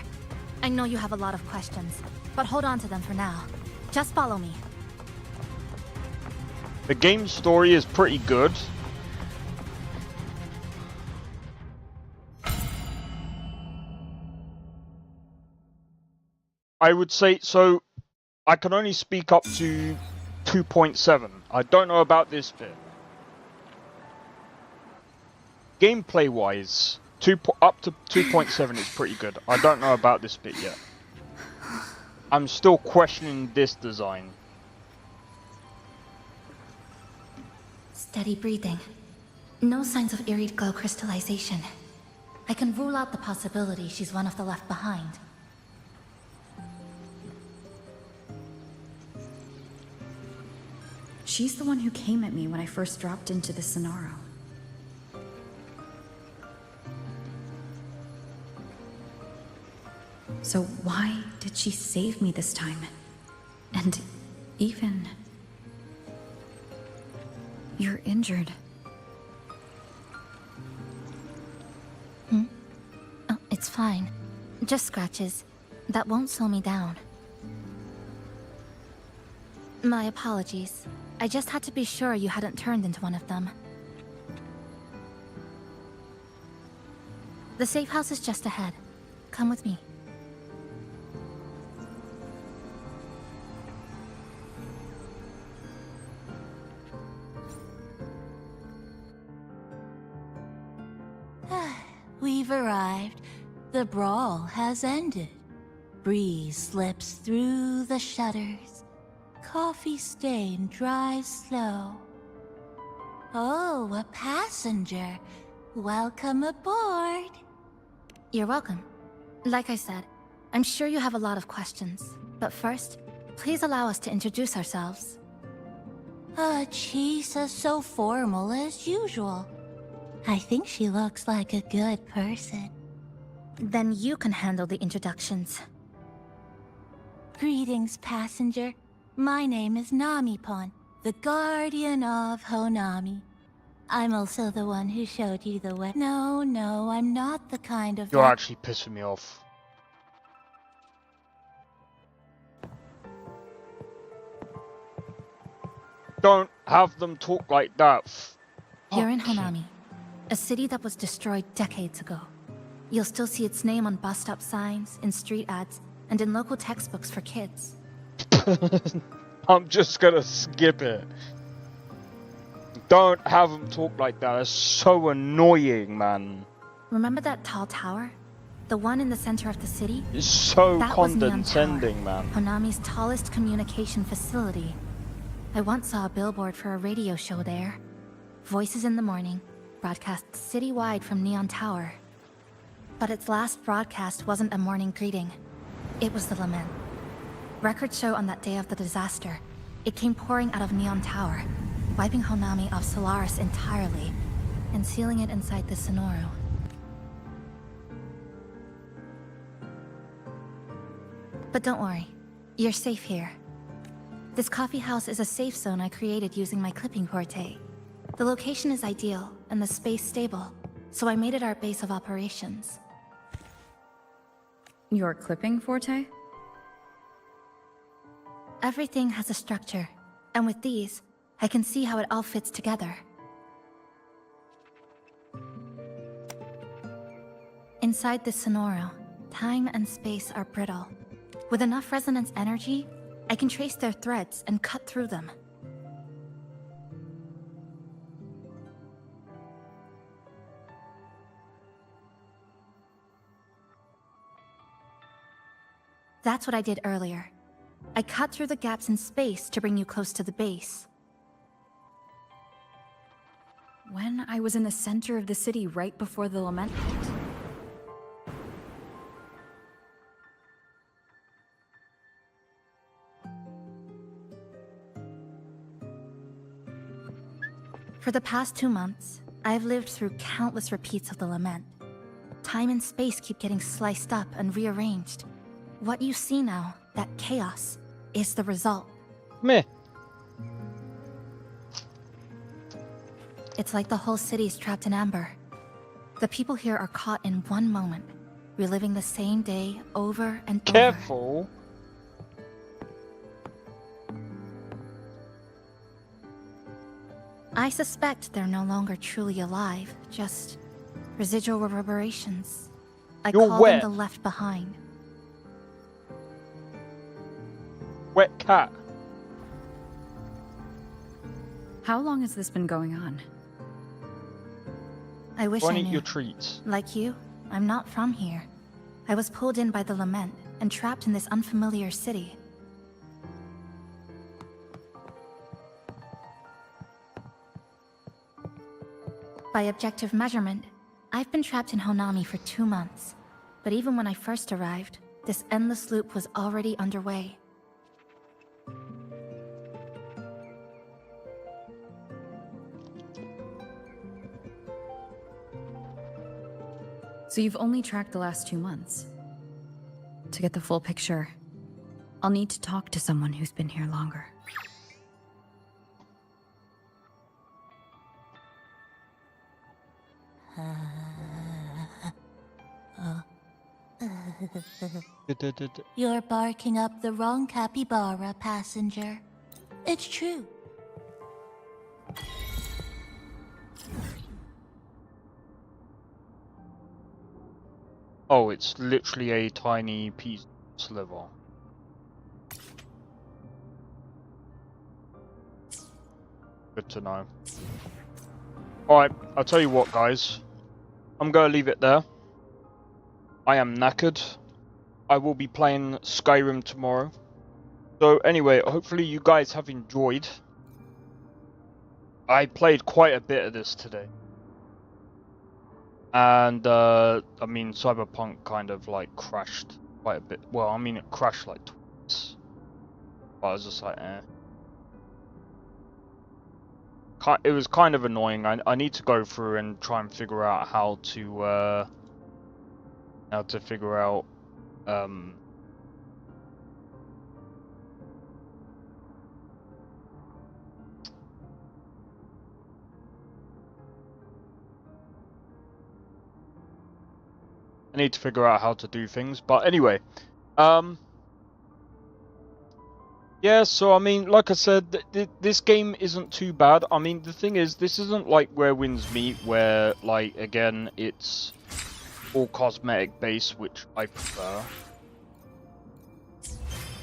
I know you have a lot of questions, but hold on to them for now. Just follow me. the game story is pretty good. I would say, so I can only speak up to 2.7. I don't know about this bit. gameplay wise, up to 2.7 is pretty good. I don't know about this bit yet. I'm still questioning this design. Steady breathing. No signs of Irid glow crystallization. I can rule out the possibility she's one of the left behind. She's the one who came at me when I first dropped into the Sonaro. So why did she save me this time? And even... You're injured. Oh, it's fine. Just scratches. That won't slow me down. My apologies. I just had to be sure you hadn't turned into one of them. The safe house is just ahead. Come with me. We've arrived. The brawl has ended. Breeze slips through the shutters. Coffee stain dries slow. Oh, a passenger. Welcome aboard. You're welcome. Like I said, I'm sure you have a lot of questions. But first, please allow us to introduce ourselves. She's so formal as usual. I think she looks like a good person. Then you can handle the introductions. Greetings, passenger. My name is Namipon, the guardian of Honami. I'm also the one who showed you the way. No, I'm not the kind of... You're actually pissing me off. Don't have them talk like that. You're in Honami, a city that was destroyed decades ago. You'll still see its name on bus stop signs, in street ads, and in local textbooks for kids. I'm just gonna skip it. Don't have them talk like that. It's so annoying, man. Remember that tall tower? The one in the center of the city? It's so That was Neon condescending, Tower, man. Honami's tallest communication facility. I once saw a billboard for a radio show there. Voices in the morning, broadcast citywide from Neon Tower. But its last broadcast wasn't a morning greeting. It was the lament. Records show on that day of the disaster, it came pouring out of Neon Tower, wiping Honami off Solaris entirely, and sealing it inside the Sonoro. But don't worry, you're safe here. This coffee house is a safe zone I created using my clipping forte. The location is ideal, and the space stable, so I made it our base of operations. Your clipping forte? Everything has a structure, and with these, I can see how it all fits together. Inside this Sonoro, time and space are brittle. With enough resonance energy, I can trace their threads and cut through them. That's what I did earlier. I cut through the gaps in space to bring you close to the base. When I was in the center of the city right before the lament hit. For the past 2 months, I've lived through countless repeats of the lament. Time and space keep getting sliced up and rearranged. What you see now, that chaos, is the result. Meh. It's like the whole city's trapped in amber. The people here are caught in one moment, reliving the same day over and over. Careful. I suspect they're no longer truly alive, just residual reverberations. I You're call wet. them the left behind. Wet cat. How long has this been going on? I wish Go I and eat knew. your treats. Like you, I'm not from here. I was pulled in by the lament and trapped in this unfamiliar city. By objective measurement, I've been trapped in Honami for 2 months. But even when I first arrived, this endless loop was already underway. So you've only tracked the last 2 months. To get the full picture, I'll need to talk to someone who's been here longer. You're barking up the wrong capybara, passenger. It's true. Oh, it's literally a tiny piece sliver. Good to know. Alright, I'll tell you what, guys. I'm gonna leave it there. I am knackered. I will be playing Skyrim tomorrow. So anyway, hopefully you guys have enjoyed. I played quite a bit of this today. And, I mean, Cyberpunk kind of, like, crashed quite a bit. Well, I mean, it crashed, like, twice. But I was just like, eh. It was kind of annoying. I need to go through and try and figure out how to figure out, I need to figure out how to do things, but anyway, yeah, so I mean, like I said, this game isn't too bad. I mean, the thing is, this isn't like Where Winds Meet, where, like, again, it's all cosmetic based, which I prefer.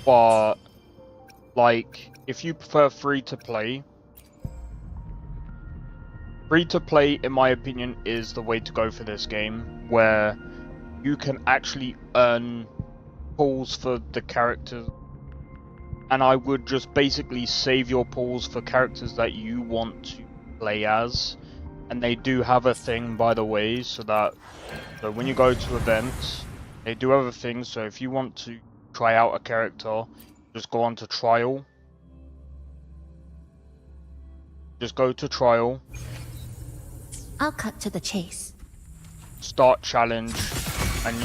But, like, if you prefer free-to-play, in my opinion, is the way to go for this game, where you can actually earn pulls for the characters, and I would just basically save your pulls for characters that you want to play as. And they do have a thing, by the way, so when you go to events, they do have a thing, so if you want to try out a character, just go on to trial. Just go to trial. I'll cut to the chase. Start challenge, and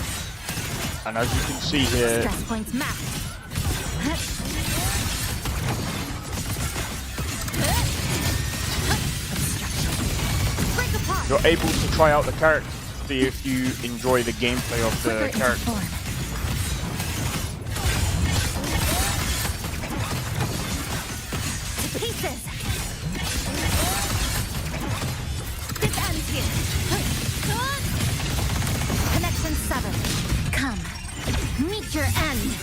as you can see here, Stress points mapped. you're able to try out the character to see if you enjoy the gameplay of the character. To pieces. This ends here. Connection 7. Come, meet your end.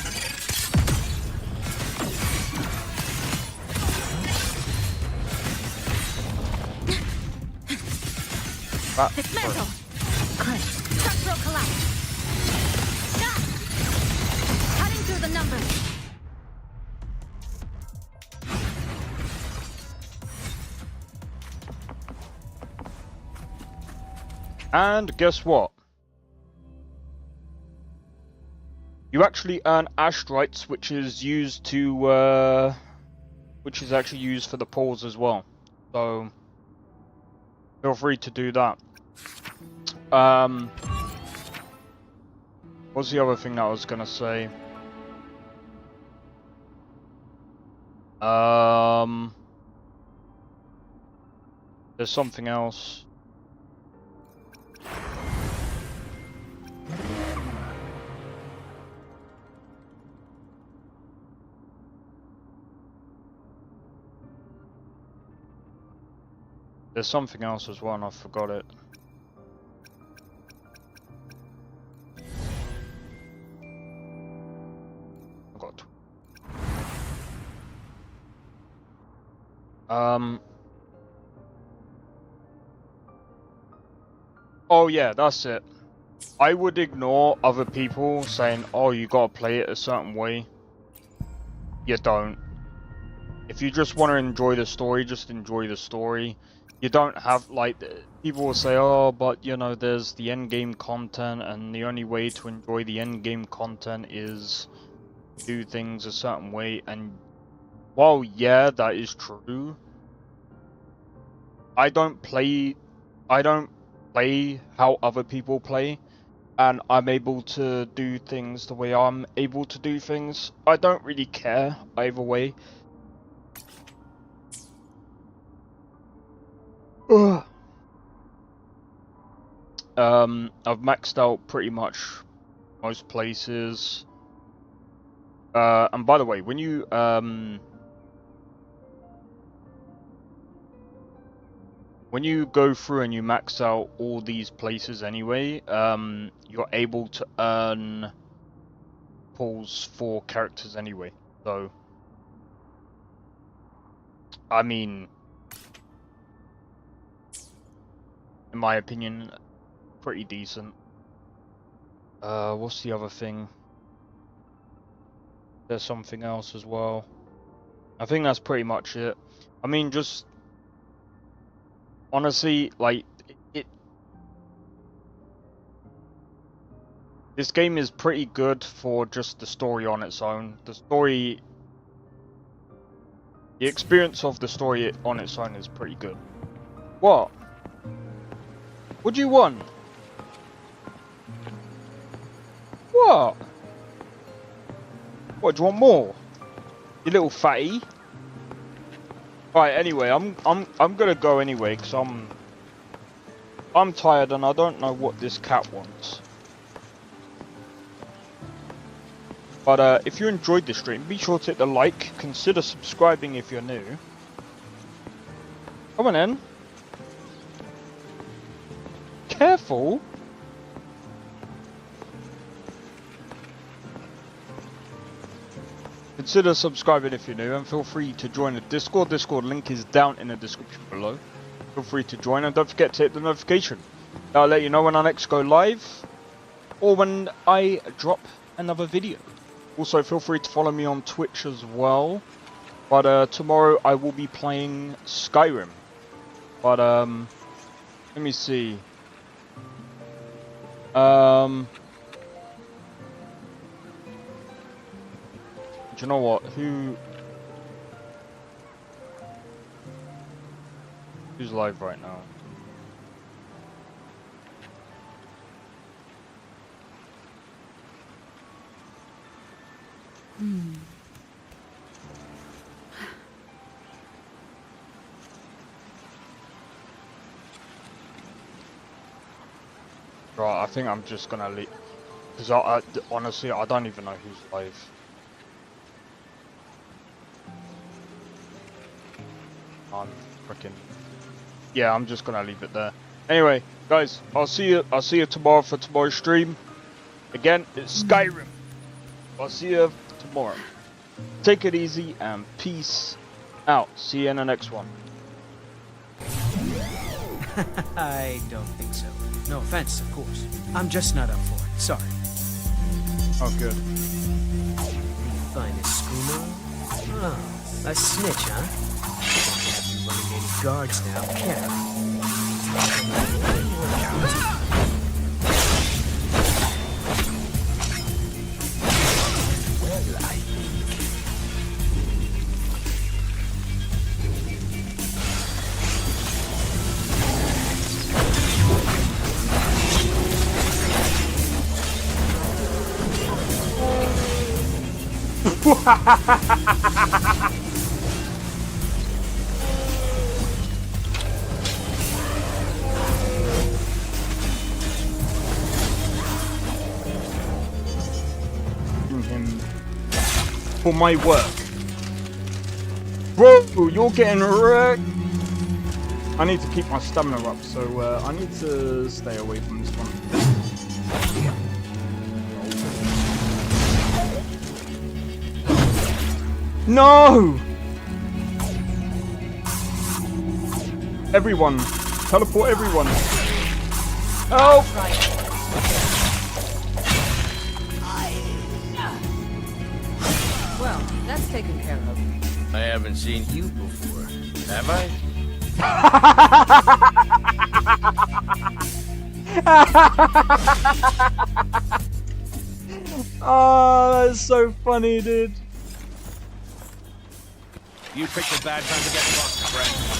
Dismantle. Good. Structural collapse. Stop. Cutting through the numbers. And guess what? You actually earn astrites, which is used to, which is actually used for the pulls as well. So feel free to do that. What's the other thing that I was gonna say? There's something else. There's something else as well, and I forgot it. I got. Oh yeah, that's it. I would ignore other people saying, oh, you gotta play it a certain way. You don't. If you just want to enjoy the story, just enjoy the story. You don't have, like, people will say, oh, but, you know, there's the endgame content, and the only way to enjoy the endgame content is do things a certain way. And while, yeah, that is true, I don't play how other people play, and I'm able to do things the way I'm able to do things. I don't really care either way. Ugh. I've maxed out pretty much most places. And by the way, when you go through and you max out all these places anyway, you're able to earn pulls for characters anyway. So, I mean, in my opinion, pretty decent. What's the other thing? There's something else as well. I think that's pretty much it. I mean, just honestly, like, this game is pretty good for just the story on its own. The experience of the story on its own is pretty good. What? What do you want? What? What, do you want more? You little fatty? Right, anyway, I'm gonna go anyway, because I'm tired and I don't know what this cat wants. But if you enjoyed this stream, be sure to hit the like, consider subscribing if you're new. Come on in. Careful. Consider subscribing if you're new, and feel free to join the Discord. Discord link is down in the description below. Feel free to join, and don't forget to hit the notification. That'll let you know when I next go live, or when I drop another video. Also, feel free to follow me on Twitch as well. But tomorrow I will be playing Skyrim. But let me see. Do you know what? Who's live right now? Right, I think I'm just gonna leave, because I honestly, I don't even know who's live. I'm freaking... Yeah, I'm just gonna leave it there. Anyway, guys, I'll see you tomorrow for tomorrow's stream. Again, it's Skyrim. I'll see you tomorrow. Take it easy and peace out. See you in the next one. I don't think so. No offense, of course. I'm just not up for it. Sorry. Oh, good. Finest schooner? Oh, a snitch, huh? Can't have you running any guards now, can I? Him for my work. Bro, you're getting wrecked. I need to keep my stamina up, so I need to stay away from this one. No! Everyone! Teleport everyone! Oh! Well, that's taken care of. I haven't seen you before, have I? Oh, that's so funny, dude. You picked a bad time to get lost, friend.